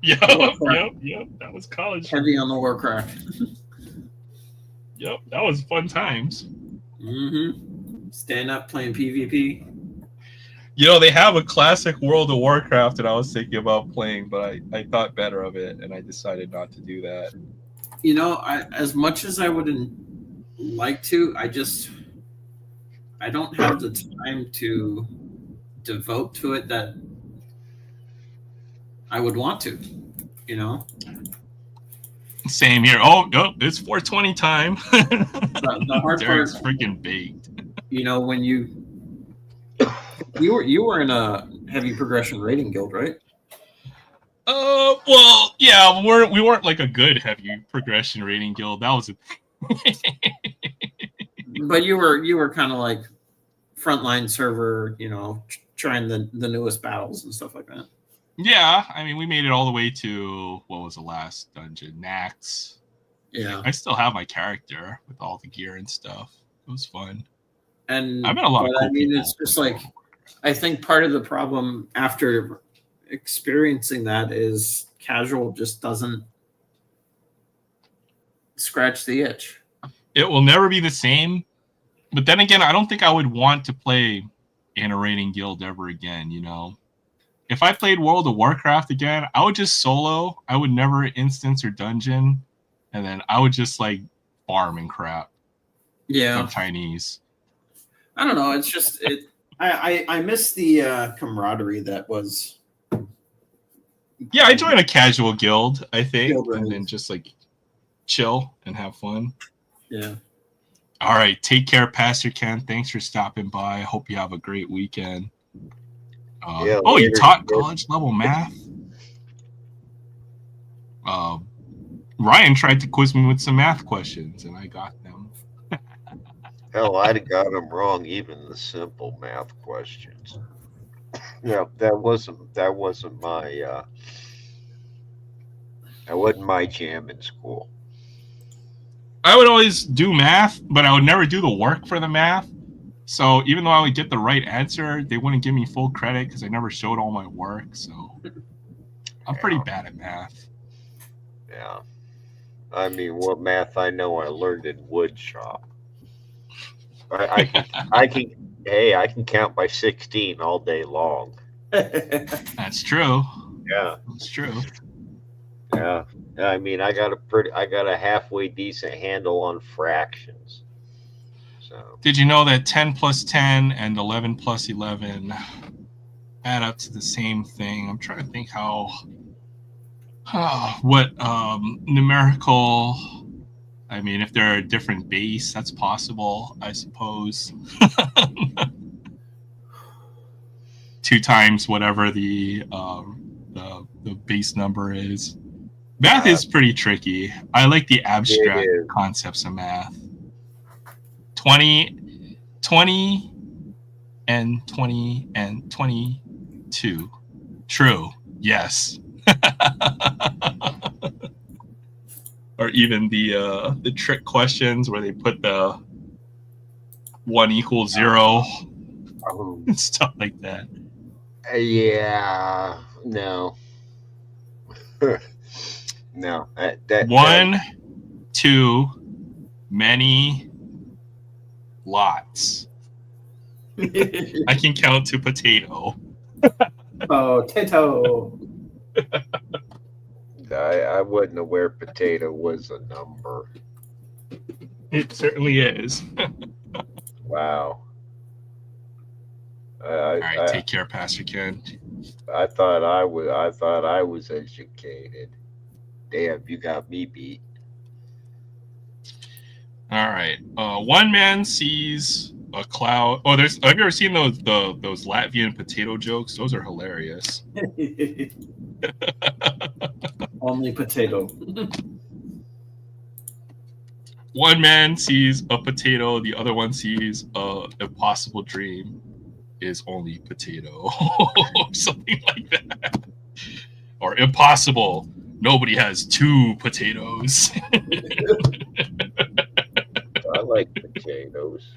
Speaker 1: Yep, that was college.
Speaker 2: Heavy on the Warcraft.
Speaker 1: Yep, that was fun times.
Speaker 2: Mm-hmm. Staying up playing PvP.
Speaker 1: You know, they have a classic World of Warcraft that I was thinking about playing, but I thought better of it, and I decided not to do that.
Speaker 2: You know, as much as I wouldn't like to, I don't have the time to devote to it that I would want to, you know.
Speaker 1: Same here. Oh, it's 420 time.
Speaker 2: The hard
Speaker 1: Derek's
Speaker 2: part,
Speaker 1: freaking baked.
Speaker 2: you know, when you were in a heavy progression rating guild, right?
Speaker 1: Well, yeah, we weren't like a good heavy progression rating guild. That was
Speaker 2: But you were kind of like frontline server, you know, trying the newest battles and stuff like that.
Speaker 1: Yeah, I mean, we made it all the way to what was the last dungeon? Nax.
Speaker 2: Yeah.
Speaker 1: I still have my character with all the gear and stuff. It was fun.
Speaker 2: And
Speaker 1: I met a lot of cool people.
Speaker 2: it's just like, I think part of the problem after experiencing that is casual just doesn't scratch the itch.
Speaker 1: It will never be the same. But then again, I don't think I would want to play in a raiding guild ever again, you know? If I played World of Warcraft again, I would just solo. I would never instance or dungeon. And then I would just like farm and crap.
Speaker 2: Yeah.
Speaker 1: Some Chinese.
Speaker 2: I don't know. It's just I miss the camaraderie that was.
Speaker 1: Yeah, I joined a casual guild, I think,
Speaker 2: Guild
Speaker 1: and then
Speaker 2: raids.
Speaker 1: just like chill and have fun.
Speaker 2: Yeah.
Speaker 1: All right, take care, Pastor Ken. Thanks for stopping by. I hope you have a great weekend.
Speaker 3: Yeah,
Speaker 1: you
Speaker 3: later,
Speaker 1: taught
Speaker 3: kid.
Speaker 1: college level math? Ryan tried to quiz me with some math questions, and I got them.
Speaker 3: Hell, I'd have got them wrong, even the simple math questions. Yeah, that wasn't my that wasn't my jam in school.
Speaker 1: I would always do math, but I would never do the work for the math. So even though I would get the right answer, they wouldn't give me full credit because I never showed all my work. So I'm pretty bad at math.
Speaker 3: Yeah. I mean, what math I know I learned in wood shop. I can count by 16 all day long.
Speaker 1: That's true.
Speaker 3: Yeah.
Speaker 1: That's true.
Speaker 3: Yeah. I mean, I got a halfway decent handle on fractions. So
Speaker 1: Did you know that 10 plus 10 and 11 plus 11 add up to the same thing? I'm trying to think what numerical. I mean, if they're a different base, that's possible, I suppose. 2 times whatever the base number is. Math is pretty tricky. I like the abstract concepts of math. 20 and 20 and 22. True. Yes. Or even the trick questions where they put the 1 equals 0 and stuff like that.
Speaker 3: yeah, no. No, that
Speaker 1: 1, 2, many, lots. I can count to potato.
Speaker 2: Potato.
Speaker 3: I wasn't aware potato was a number.
Speaker 1: It certainly is.
Speaker 3: Wow.
Speaker 1: All right, take care, Pastor Ken.
Speaker 3: I thought I was educated. Damn, you got me beat.
Speaker 1: All right. One man sees a cloud. Oh, have you ever seen those Latvian potato jokes? Those are hilarious.
Speaker 2: Only potato.
Speaker 1: One man sees a potato, the other one sees a impossible dream is only potato. Something like that. Or impossible. Nobody has 2 potatoes.
Speaker 3: I like potatoes.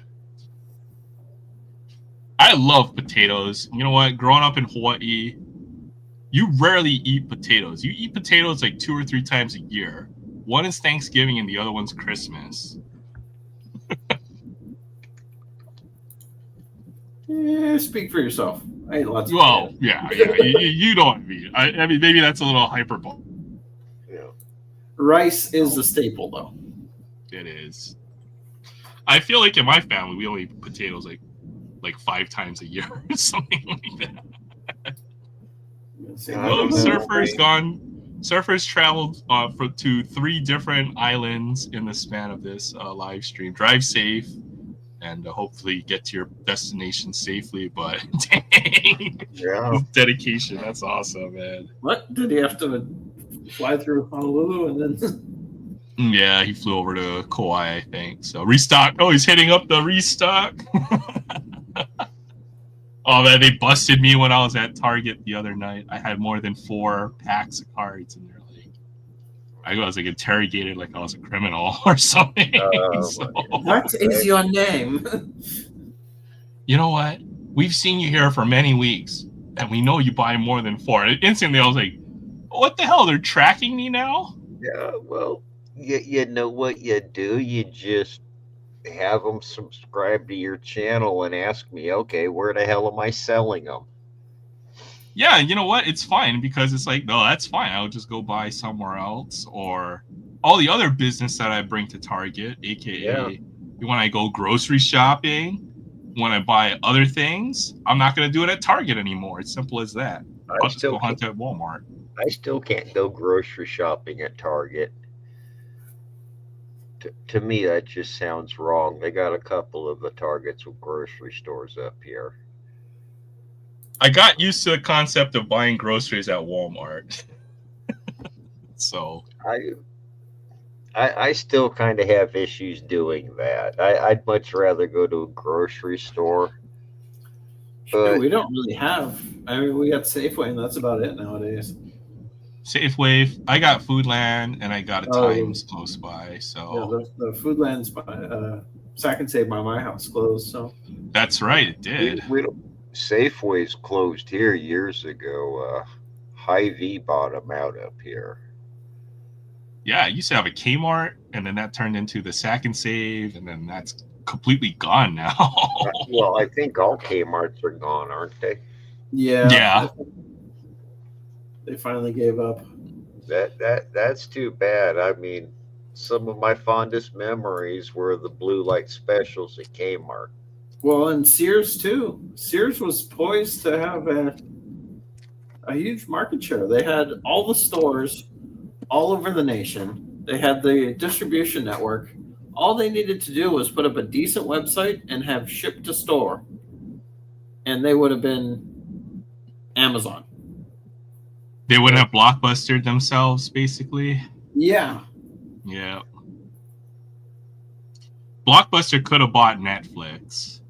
Speaker 1: I love potatoes. You know what? Growing up in Hawaii, you rarely eat potatoes. You eat potatoes like 2 or 3 times a year. One is Thanksgiving and the other one's Christmas.
Speaker 2: Speak for yourself. I ate lots of
Speaker 1: Well, yeah. You know what I mean. I mean, maybe that's a little hyperbole.
Speaker 3: Yeah.
Speaker 2: Rice is the staple, though.
Speaker 1: It is. I feel like in my family, we only eat potatoes like like 5 times a year or something like that.
Speaker 2: See,
Speaker 3: I
Speaker 1: Oh,
Speaker 3: don't know,
Speaker 1: Surfer's
Speaker 3: man.
Speaker 1: gone. Surfer's traveled to 3 different islands in the span of this live stream. Drive safe and hopefully get to your destination safely. But dang,
Speaker 3: Yeah.
Speaker 1: his dedication, that's awesome, man.
Speaker 2: what did he have to fly through Honolulu and then?
Speaker 1: Yeah, he flew over to Kauai, I think. So restock. Oh, he's hitting up the restock. Oh man, they busted me when I was at Target the other night. I had more than 4 packs of cards, and they're like, I was like interrogated like I was a criminal or something. So,
Speaker 2: What is your name?
Speaker 1: you know what? We've seen you here for many weeks, and we know you buy more than 4. And instantly, I was like, what the hell? They're tracking me now?
Speaker 3: Yeah, well, you know what you do? You just have them subscribe to your channel and ask me, okay, where the hell am I selling them?
Speaker 1: Yeah, you know what? It's fine because it's like, no, that's fine. I'll just go buy somewhere else, or all the other business that I bring to Target, aka when I go grocery shopping, when I buy other things, I'm not going to do it at Target anymore. It's simple as that. I'll just go hunt at Walmart.
Speaker 3: I still can't go grocery shopping at Target. To me, that just sounds wrong. They got a couple of the Targets with grocery stores up here.
Speaker 1: I got used to the concept of buying groceries at Walmart. So
Speaker 3: I still kind of have issues doing that. I'd much rather go to a grocery store.
Speaker 2: Sure,
Speaker 3: But
Speaker 2: we don't really have. I mean, we got Safeway, and that's about it nowadays.
Speaker 1: Safeway, I got Foodland, and I got a
Speaker 2: Oh.
Speaker 1: Times close by. So
Speaker 2: Yeah, the Foodlands by Sack and Save by my house closed. So
Speaker 1: that's right, it did.
Speaker 3: we don't, Safeway's closed here years ago. Hy-Vee bought them out up here.
Speaker 1: Yeah, I used to have a Kmart, and then that turned into the Sack and Save, and then that's completely gone now.
Speaker 3: Well, I think all Kmarts are gone, aren't they?
Speaker 2: yeah, they finally gave up.
Speaker 3: That's too bad. I mean, some of my fondest memories were the blue light specials at Kmart.
Speaker 2: Well, and Sears too. Sears was poised to have a huge market share. They had all the stores all over the nation. They had the distribution network. All they needed to do was put up a decent website and have ship to store, and they would have been Amazon.
Speaker 1: They wouldn't have blockbustered themselves, basically.
Speaker 2: Yeah.
Speaker 1: Yeah. Blockbuster could have bought Netflix,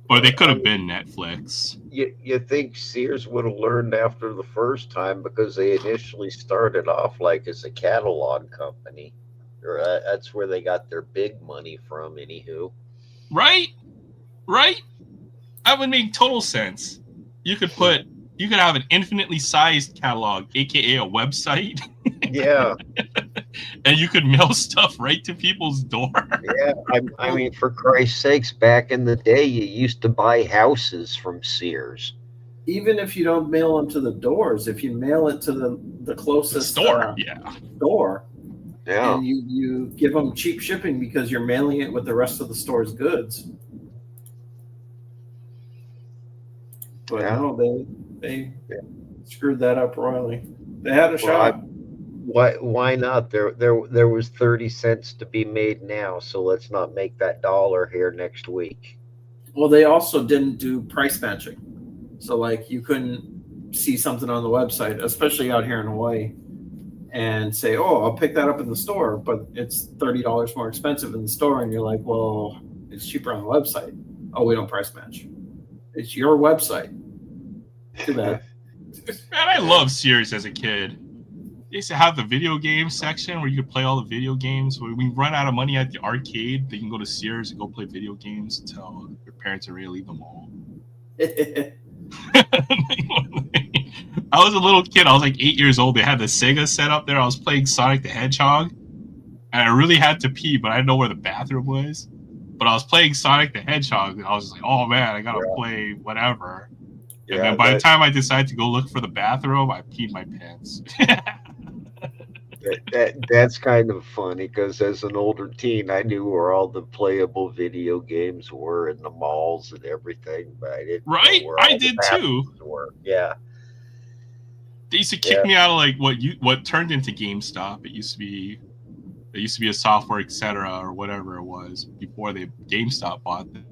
Speaker 1: or they could have been Netflix.
Speaker 3: You think Sears would have learned after the first time, because they initially started off like as a catalog company, or that's where they got their big money from. Anywho,
Speaker 1: Right? That would make total sense. You could have an infinitely sized catalog, aka a website.
Speaker 3: yeah,
Speaker 1: And you could mail stuff right to people's door.
Speaker 3: yeah. I mean, for Christ's sakes, back in the day, you used to buy houses from Sears.
Speaker 2: Even if you don't mail them to the doors, if you mail it to the
Speaker 1: The
Speaker 2: closest
Speaker 1: store,
Speaker 2: store,
Speaker 3: Yeah,
Speaker 2: and you give them cheap shipping because you're mailing it with the rest of the store's goods. But
Speaker 3: Yeah.
Speaker 2: no, they screwed that up royally. They had a shot.
Speaker 3: Why not? There was 30 cents to be made now, so let's not make that dollar here next week.
Speaker 2: Well, they also didn't do price matching. So, like, you couldn't see something on the website, especially out here in Hawaii, and say, oh, I'll pick that up in the store, but it's $30 more expensive in the store. And you're like, well, it's cheaper on the website. Oh, we don't price match. It's your website. Too bad.
Speaker 1: Man, I love Sears as a kid. They used to have the video game section where you could play all the video games. When we run out of money at the arcade, they can go to Sears and go play video games until your parents are ready to leave them all. I was a little kid. I was like 8 years old. They had the Sega set up there. I was playing Sonic the Hedgehog, and I really had to pee, but I didn't know where the bathroom was. But I was playing Sonic the Hedgehog, and I was just like, oh man, I gotta play whatever. And then by the time I decided to go look for the bathroom, I peed my pants.
Speaker 3: That's kind of funny because as an older teen, I knew where all the playable video games were in the malls and everything, but I didn't know
Speaker 1: Right?
Speaker 3: where
Speaker 1: I
Speaker 3: all the
Speaker 1: did too.
Speaker 3: bathrooms were. Yeah,
Speaker 1: They used to kick me out of like what turned into GameStop. It used to be a software, etc., or whatever it was before they GameStop bought them.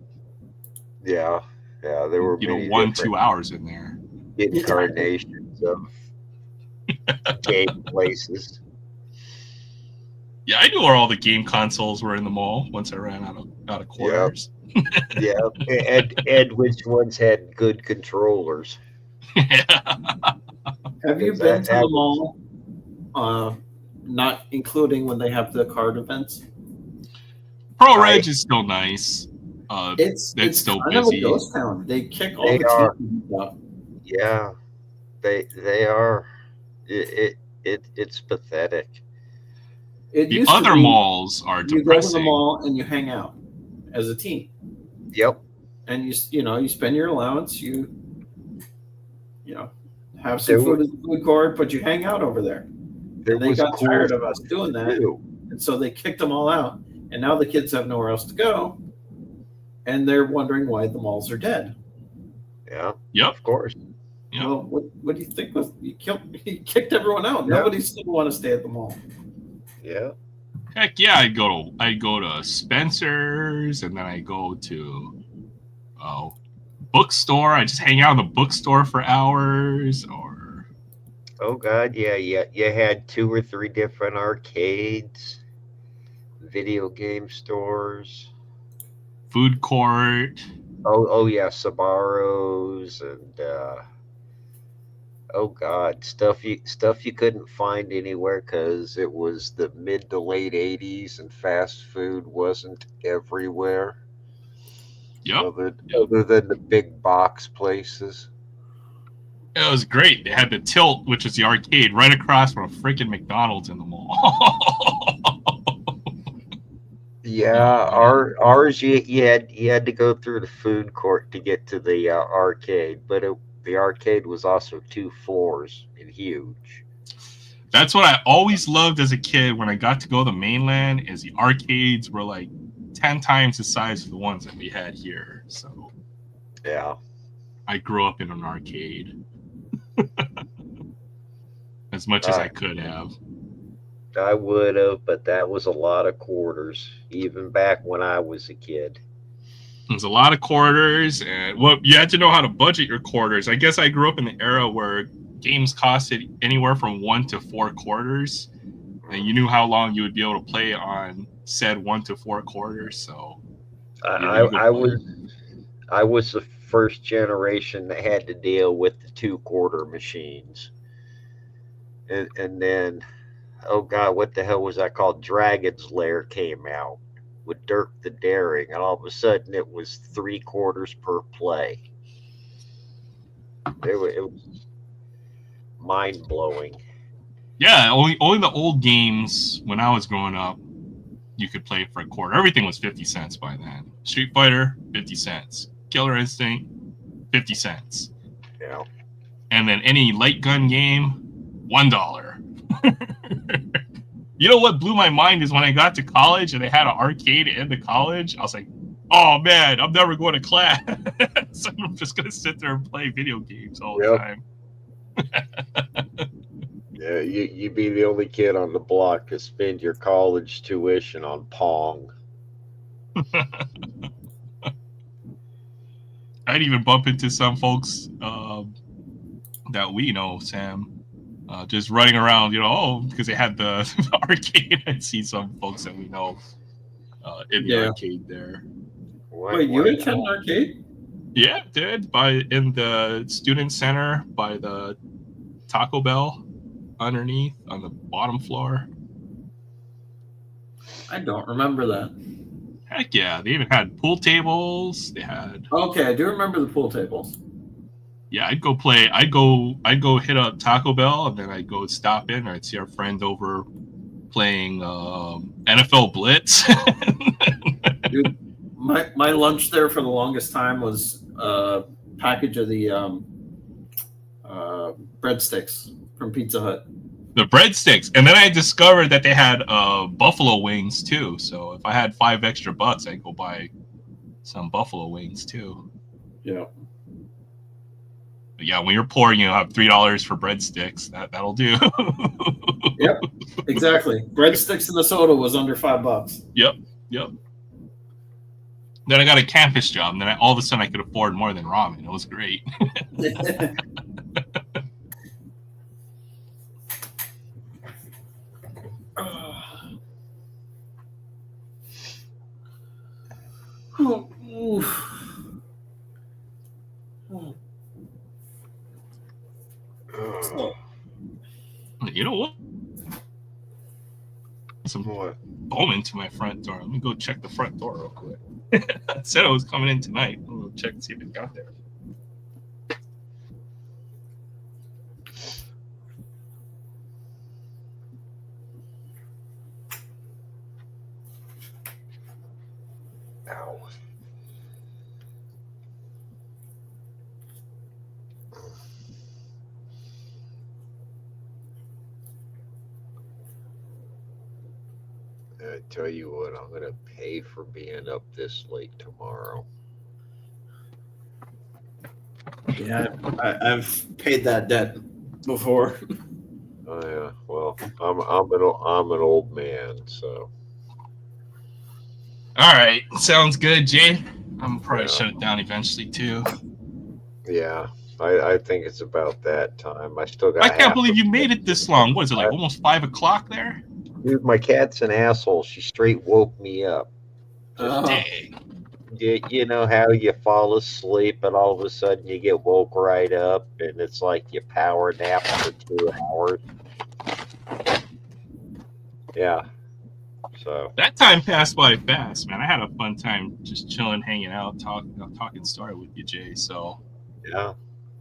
Speaker 3: yeah. There were many different
Speaker 1: 1-2 hours in there.
Speaker 3: incarnations of game places.
Speaker 1: Yeah, I knew where all the game consoles were in the mall once I ran out of quarters.
Speaker 3: Yeah, and which ones had good controllers?
Speaker 2: Have you
Speaker 3: Because
Speaker 2: been to
Speaker 3: that
Speaker 2: the
Speaker 3: was-
Speaker 2: mall? Not including when they have the card events.
Speaker 1: Pro Reg is still nice.
Speaker 2: It's
Speaker 1: still
Speaker 2: kind of a
Speaker 1: busy.
Speaker 2: ghost town. They kick all
Speaker 3: They
Speaker 2: the
Speaker 3: are.
Speaker 2: TVs out.
Speaker 3: Yeah, they are. It's pathetic.
Speaker 2: It
Speaker 1: The
Speaker 2: used to
Speaker 1: other
Speaker 2: be
Speaker 1: malls are
Speaker 2: you go to the
Speaker 1: depressing.
Speaker 2: mall and you hang out as a team,
Speaker 3: Yep.
Speaker 2: and you spend your allowance. You have
Speaker 3: There
Speaker 2: some food
Speaker 3: was-
Speaker 2: in the food court, but you hang out over there.
Speaker 3: There
Speaker 2: And they
Speaker 3: was
Speaker 2: got
Speaker 3: cool
Speaker 2: tired of us
Speaker 3: stuff
Speaker 2: doing
Speaker 3: to
Speaker 2: that,
Speaker 3: do.
Speaker 2: and so they kicked them all out. And now the kids have nowhere else to go, and they're wondering why the malls are dead.
Speaker 3: Yeah,
Speaker 1: Yep.
Speaker 3: of course.
Speaker 1: Yeah.
Speaker 2: Well, what do you think? You kicked everyone out.
Speaker 3: Yeah.
Speaker 2: Nobody still want to stay at the mall.
Speaker 3: Yeah.
Speaker 1: Heck yeah, I'd go to Spencer's, and then I go to bookstore. I just hang out in the bookstore for hours. Or
Speaker 3: Oh God, yeah. You had 2 or 3 different arcades, video game stores.
Speaker 1: food court.
Speaker 3: Oh yeah, Sabaros and oh God, stuff you couldn't find anywhere because it was the mid to late '80s and fast food wasn't everywhere.
Speaker 1: Yep.
Speaker 3: Other than the big box places.
Speaker 1: It was great. They had the Tilt, which is the arcade, right across from a freaking McDonald's in the mall.
Speaker 3: Yeah, ours you had to go through the food court to get to the arcade, but the arcade was also 2 floors and huge.
Speaker 1: That's what I always loved as a kid when I got to go to the mainland, is the arcades were like 10 times the size of the ones that we had here. So
Speaker 3: Yeah.
Speaker 1: I grew up in an arcade. As much as I could have.
Speaker 3: I would have, but that was a lot of quarters, even back when I was a kid.
Speaker 1: There's a lot of quarters, and you had to know how to budget your quarters. I guess I grew up in the era where games costed anywhere from 1 to 4 quarters, and you knew how long you would be able to play on said 1 to 4 quarters. So
Speaker 3: I was the first generation that had to deal with the 2-quarter machines, and then, oh God, what the hell was that called? Dragon's Lair came out with Dirk the Daring, and all of a sudden it was 3 quarters per play. It was mind blowing.
Speaker 1: yeah, only the old games when I was growing up, you could play for a quarter. Everything was 50 cents by then. Street Fighter, 50 cents. Killer Instinct, 50 cents.
Speaker 3: Yeah.
Speaker 1: And then any light gun game, $1. You know what blew my mind is when I got to college and they had an arcade in the college. I was like, oh man, I'm never going to class. So I'm just going to sit there and play video games all the time.
Speaker 3: Yeah, you'd be the only kid on the block to spend your college tuition on Pong.
Speaker 1: I'd even bump into some folks that we know, Sam, just running around, because they had the arcade. I'd see some folks that we know in the arcade there.
Speaker 2: Wait, you attend an arcade?
Speaker 1: Yeah, did in the student center by the Taco Bell underneath on the bottom floor.
Speaker 2: I don't remember that.
Speaker 1: Heck yeah, they even had pool tables. They had.
Speaker 2: Okay, I do remember the pool tables.
Speaker 1: Yeah, I'd go play. I'd go hit up Taco Bell, and then I'd go stop in. I'd see our friend over playing NFL Blitz.
Speaker 2: Dude, my lunch there for the longest time was a package of the breadsticks from Pizza Hut.
Speaker 1: The breadsticks, and then I discovered that they had buffalo wings too. So if I had $5 extra, I'd go buy some buffalo wings too.
Speaker 2: Yeah.
Speaker 1: But yeah, when you're poor, you have $3 for breadsticks. That'll do.
Speaker 2: Yep. Exactly. Breadsticks and the soda was under $5.
Speaker 1: Yep. Then I got a campus job, and then all of a sudden I could afford more than ramen. It was great. You know what? Some bowman to my front door. Let me go check the front door real quick. I said I was coming in tonight. I'm gonna check and see if it got there.
Speaker 3: Ow. I tell you what, I'm gonna pay for being up this late tomorrow.
Speaker 2: Yeah, I've paid that debt before.
Speaker 3: Oh yeah, well, I'm an old man, so
Speaker 1: All right, sounds good, Jay. I'm probably
Speaker 3: Yeah.
Speaker 1: shut it down eventually too.
Speaker 3: yeah, I think it's about that time. I still got.
Speaker 1: I can't believe you made it this long. What is it, like almost 5 o'clock there?
Speaker 3: Dude, my cat's an asshole. She straight woke me up.
Speaker 1: Dang.
Speaker 3: You know how you fall asleep and all of a sudden you get woke right up and it's like you power nap for 2 hours. Yeah. So
Speaker 1: That time passed by fast, man. I had a fun time just chilling, hanging out, talking story with you, Jay. So
Speaker 3: yeah,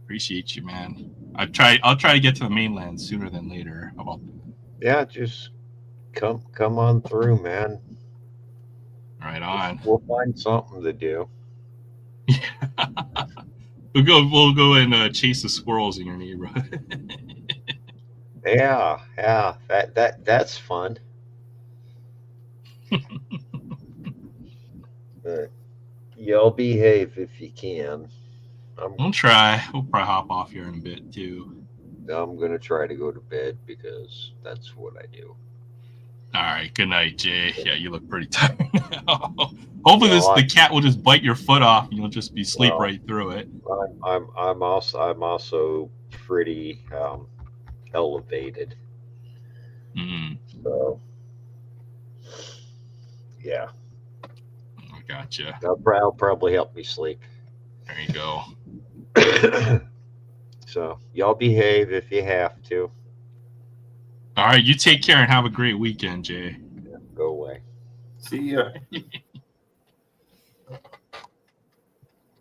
Speaker 1: appreciate you, man. I'll try to get to the mainland sooner than later. How about that?
Speaker 3: yeah, just come on through, man.
Speaker 1: Right on.
Speaker 3: We'll find something to do.
Speaker 1: We'll go and chase the squirrels in your neighborhood.
Speaker 3: Yeah, that's fun. But y'all behave if you can.
Speaker 1: We'll try. We'll probably hop off here in a bit too.
Speaker 3: I'm gonna try to go to bed because that's what I do.
Speaker 1: All right. Good night, Jay. Yeah, you look pretty tired now. Hopefully, the cat will just bite your foot off, and you'll just be sleep right through it.
Speaker 3: I'm also pretty elevated.
Speaker 1: Mm.
Speaker 3: So yeah,
Speaker 1: I gotcha.
Speaker 3: that'll probably help me sleep.
Speaker 1: There you go.
Speaker 3: So y'all behave if you have to.
Speaker 1: All right, you take care and have a great weekend, Jay.
Speaker 3: Yeah, go away.
Speaker 2: See ya.
Speaker 1: All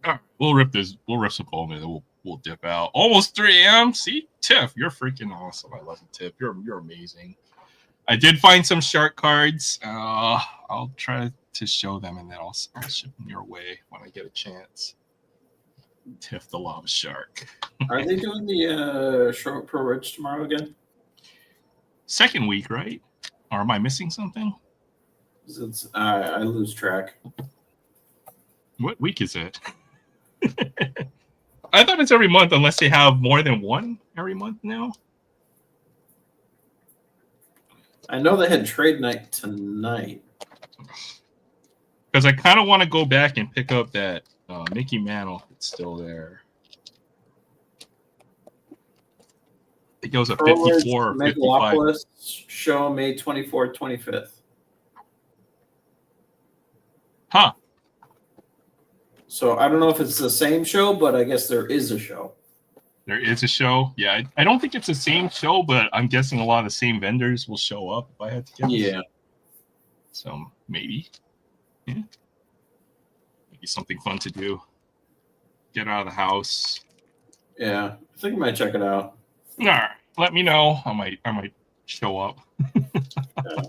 Speaker 1: right, we'll rip some Bowman, and then we'll dip out. Almost 3 a.m. See, Tiff, you're freaking awesome. I love you, Tiff. You're amazing. I did find some shark cards. I'll try to show them, and then I'll ship them your way when I get a chance. Tiff the lava shark.
Speaker 2: Are they doing the Short Pro Ridge tomorrow again?
Speaker 1: Second week, right? Or am I missing something?
Speaker 2: I lose track.
Speaker 1: What week is it? I thought it's every month, unless they have more than one every month now.
Speaker 2: I know they had trade night tonight.
Speaker 1: Because I kind of want to go back and pick up that Mickey Mantle if it's still there. I think it was a 54 or 55.
Speaker 2: Show May 24th, 25th.
Speaker 1: Huh.
Speaker 2: So I don't know if it's the same show, but I guess there is a show.
Speaker 1: There is a show. Yeah, I don't think it's the same show, but I'm guessing a lot of the same vendors will show up if I had to guess.
Speaker 2: Yeah.
Speaker 1: So maybe. Yeah. Maybe something fun to do. Get out of the house.
Speaker 2: Yeah. I think I might check it out.
Speaker 1: All right. Let me know. I might show up.
Speaker 2: Yeah.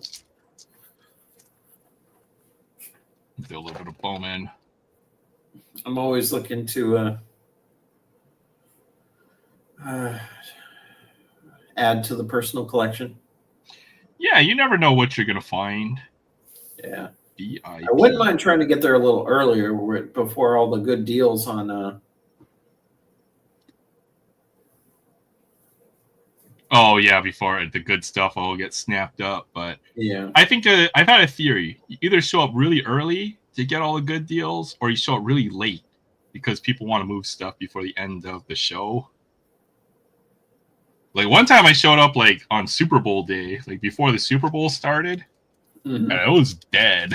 Speaker 1: Do a little bit of Bowman.
Speaker 2: I'm always looking to add to the personal collection.
Speaker 1: Yeah, you never know what you're gonna find.
Speaker 2: Yeah.
Speaker 1: VIP.
Speaker 2: I wouldn't mind trying to get there a little earlier before all the good deals on.
Speaker 1: Oh yeah, before the good stuff all gets snapped up. But
Speaker 2: Yeah.
Speaker 1: I think I've had a theory. You either show up really early to get all the good deals, or you show up really late because people want to move stuff before the end of the show. Like one time I showed up like on Super Bowl day, like before the Super Bowl started,
Speaker 2: Mhm.
Speaker 1: and it was dead.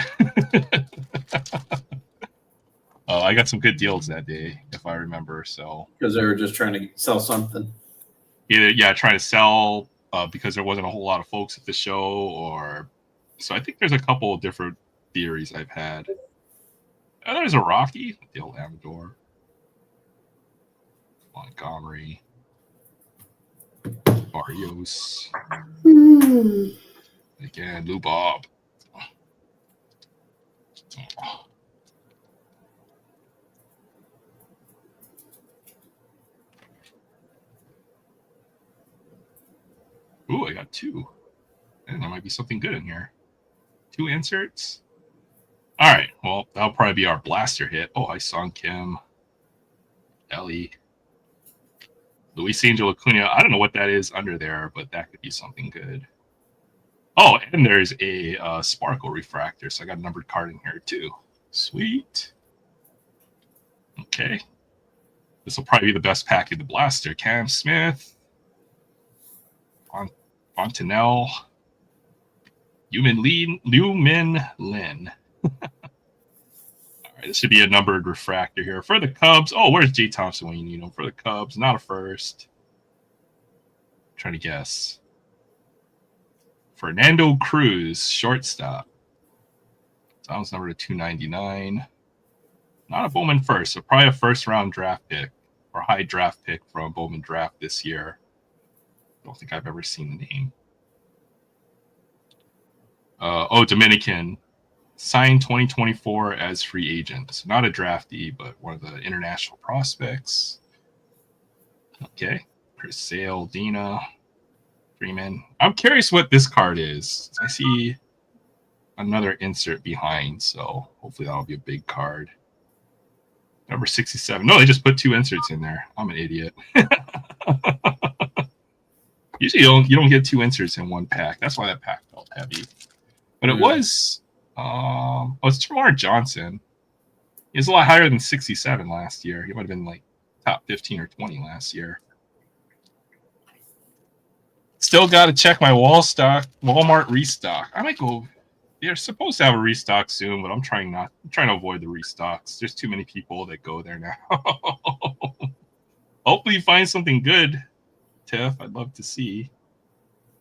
Speaker 1: Oh, I got some good deals that day, if I remember. So
Speaker 2: Because they were just trying to sell something.
Speaker 1: either trying to sell because there wasn't a whole lot of folks at the show, or so I think there's a couple of different theories I've had. Oh, there's a Rocky, Dale Amador, Montgomery, Barrios, again, Lou Bob. Ooh, I got two. And there might be something good in here. 2 inserts. All right. Well, that'll probably be our blaster hit. Oh, I saw Kim. Ellie. Luis Angel Acuna. I don't know what that is under there, but that could be something good. Oh, and there's a sparkle refractor. So I got a numbered card in here too. Sweet. Okay. This will probably be the best pack of the blaster. Cam Smith. Fontanelle. Liu Min Lin. All right, this should be a numbered refractor here. For the Cubs, oh, where's Jay Thompson when you need him? For the Cubs, not a first. I'm trying to guess. Fernando Cruz, shortstop. Sounds number to 299. Not a Bowman first, so probably a first-round draft pick or high draft pick from Bowman draft this year. Don't think I've ever seen the name. Dominican. Signed 2024 as free agent. Not a draftee, but one of the international prospects. Okay. Chris Sale, Dina, Freeman. I'm curious what this card is. I see another insert behind, so hopefully that'll be a big card. Number 67. No, they just put 2 inserts in there. I'm an idiot. Usually you don't get 2 inserts in one pack. That's why that pack felt heavy. But it was it's Termarr Johnson. He was a lot higher than 67 last year. He might have been like top 15 or 20 last year. Still got to check my Walmart restock. I might go. They're supposed to have a restock soon, but I'm trying to avoid the restocks. There's too many people that go there now. Hopefully you find something good, Tiff. I'd love to see.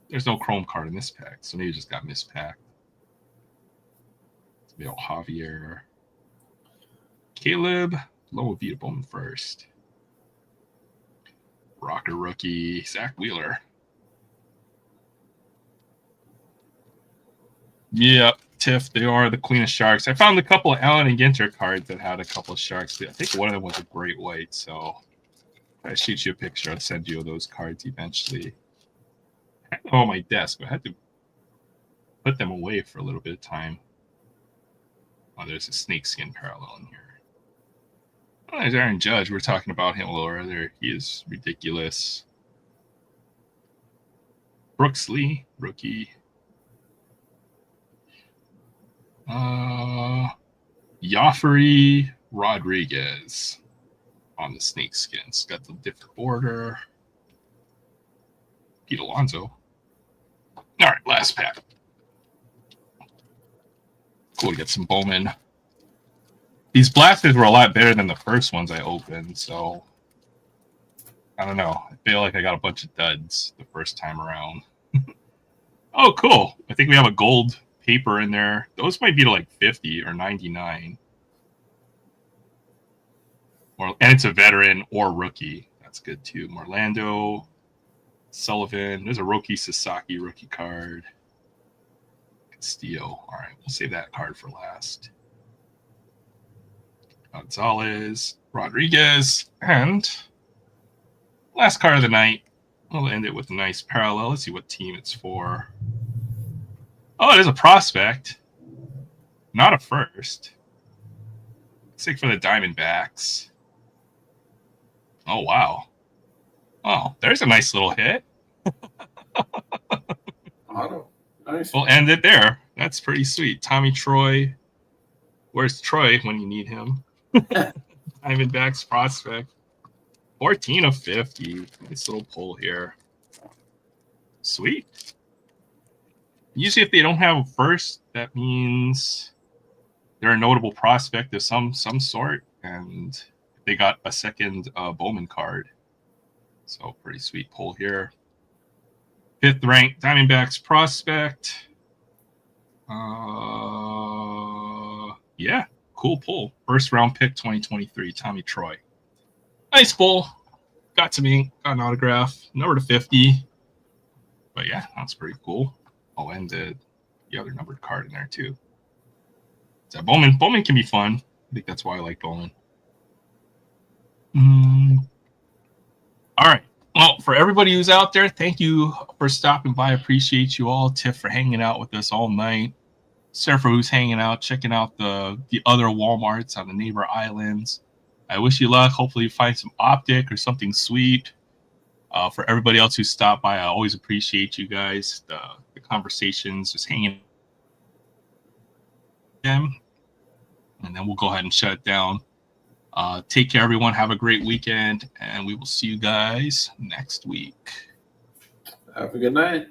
Speaker 1: There's no Chrome card in this pack, so maybe it just got mispacked. Javier. Caleb. Low Vita Bowman first. Rocker rookie. Zach Wheeler. Yeah, Tiff, they are the Queen of Sharks. I found a couple of Allen and Ginter cards that had a couple of Sharks. I think one of them was a Great White, so if I shoot you a picture, I'll send you those cards eventually. I had them on my desk, but I had to put them away for a little bit of time. Oh, there's a snakeskin parallel in here. Oh, there's Aaron Judge. We were talking about him a little earlier. He is ridiculous. Brooks Lee, rookie. Joffrey Rodriguez on the snakeskins. Got the different border. Pete Alonso. All right, last pack. Cool to get some Bowman. These blasters were a lot better than the first ones I opened, so I don't know. I feel like I got a bunch of duds the first time around. Oh, cool. I think we have a gold paper in there. Those might be to like 50 or 99. And it's a veteran or rookie. That's good too. Orlando, Sullivan. There's a Roki Sasaki rookie card. Castillo. All right, we'll save that card for last. Gonzalez, Rodriguez, and last card of the night. We'll end it with a nice parallel. Let's see what team it's for. Oh, it is a prospect, not a first. Let's take for the Diamondbacks. Oh, wow. Oh, there's a nice little hit.
Speaker 2: Auto. Nice.
Speaker 1: We'll end it there. That's pretty sweet. Tommy Troy. Where's Troy when you need him? Diamondbacks prospect. 14 of 50. Nice little pull here. Sweet. Usually if they don't have a first, that means they're a notable prospect of some sort. And they got a second Bowman card. So pretty sweet pull here. 5th ranked Diamondbacks prospect. Yeah, cool pull. 1st round pick 2023, Tommy Troy. Nice pull. Got to me. Got an autograph. Number to 50. But yeah, that's pretty cool. Oh, and the other numbered card in there too. So Bowman can be fun. I think that's why I like Bowman. All right. Well, for everybody who's out there, thank you for stopping by. I appreciate you all. Tiff for hanging out with us all night. Surfer who's hanging out, checking out the other Walmarts on the neighbor islands. I wish you luck. Hopefully you find some optic or something sweet. For everybody else who stopped by, I always appreciate you guys. The conversations, just hanging them. And then we'll go ahead and shut it down. Take care, everyone. Have a great weekend, and we will see you guys next week.
Speaker 2: Have a good night.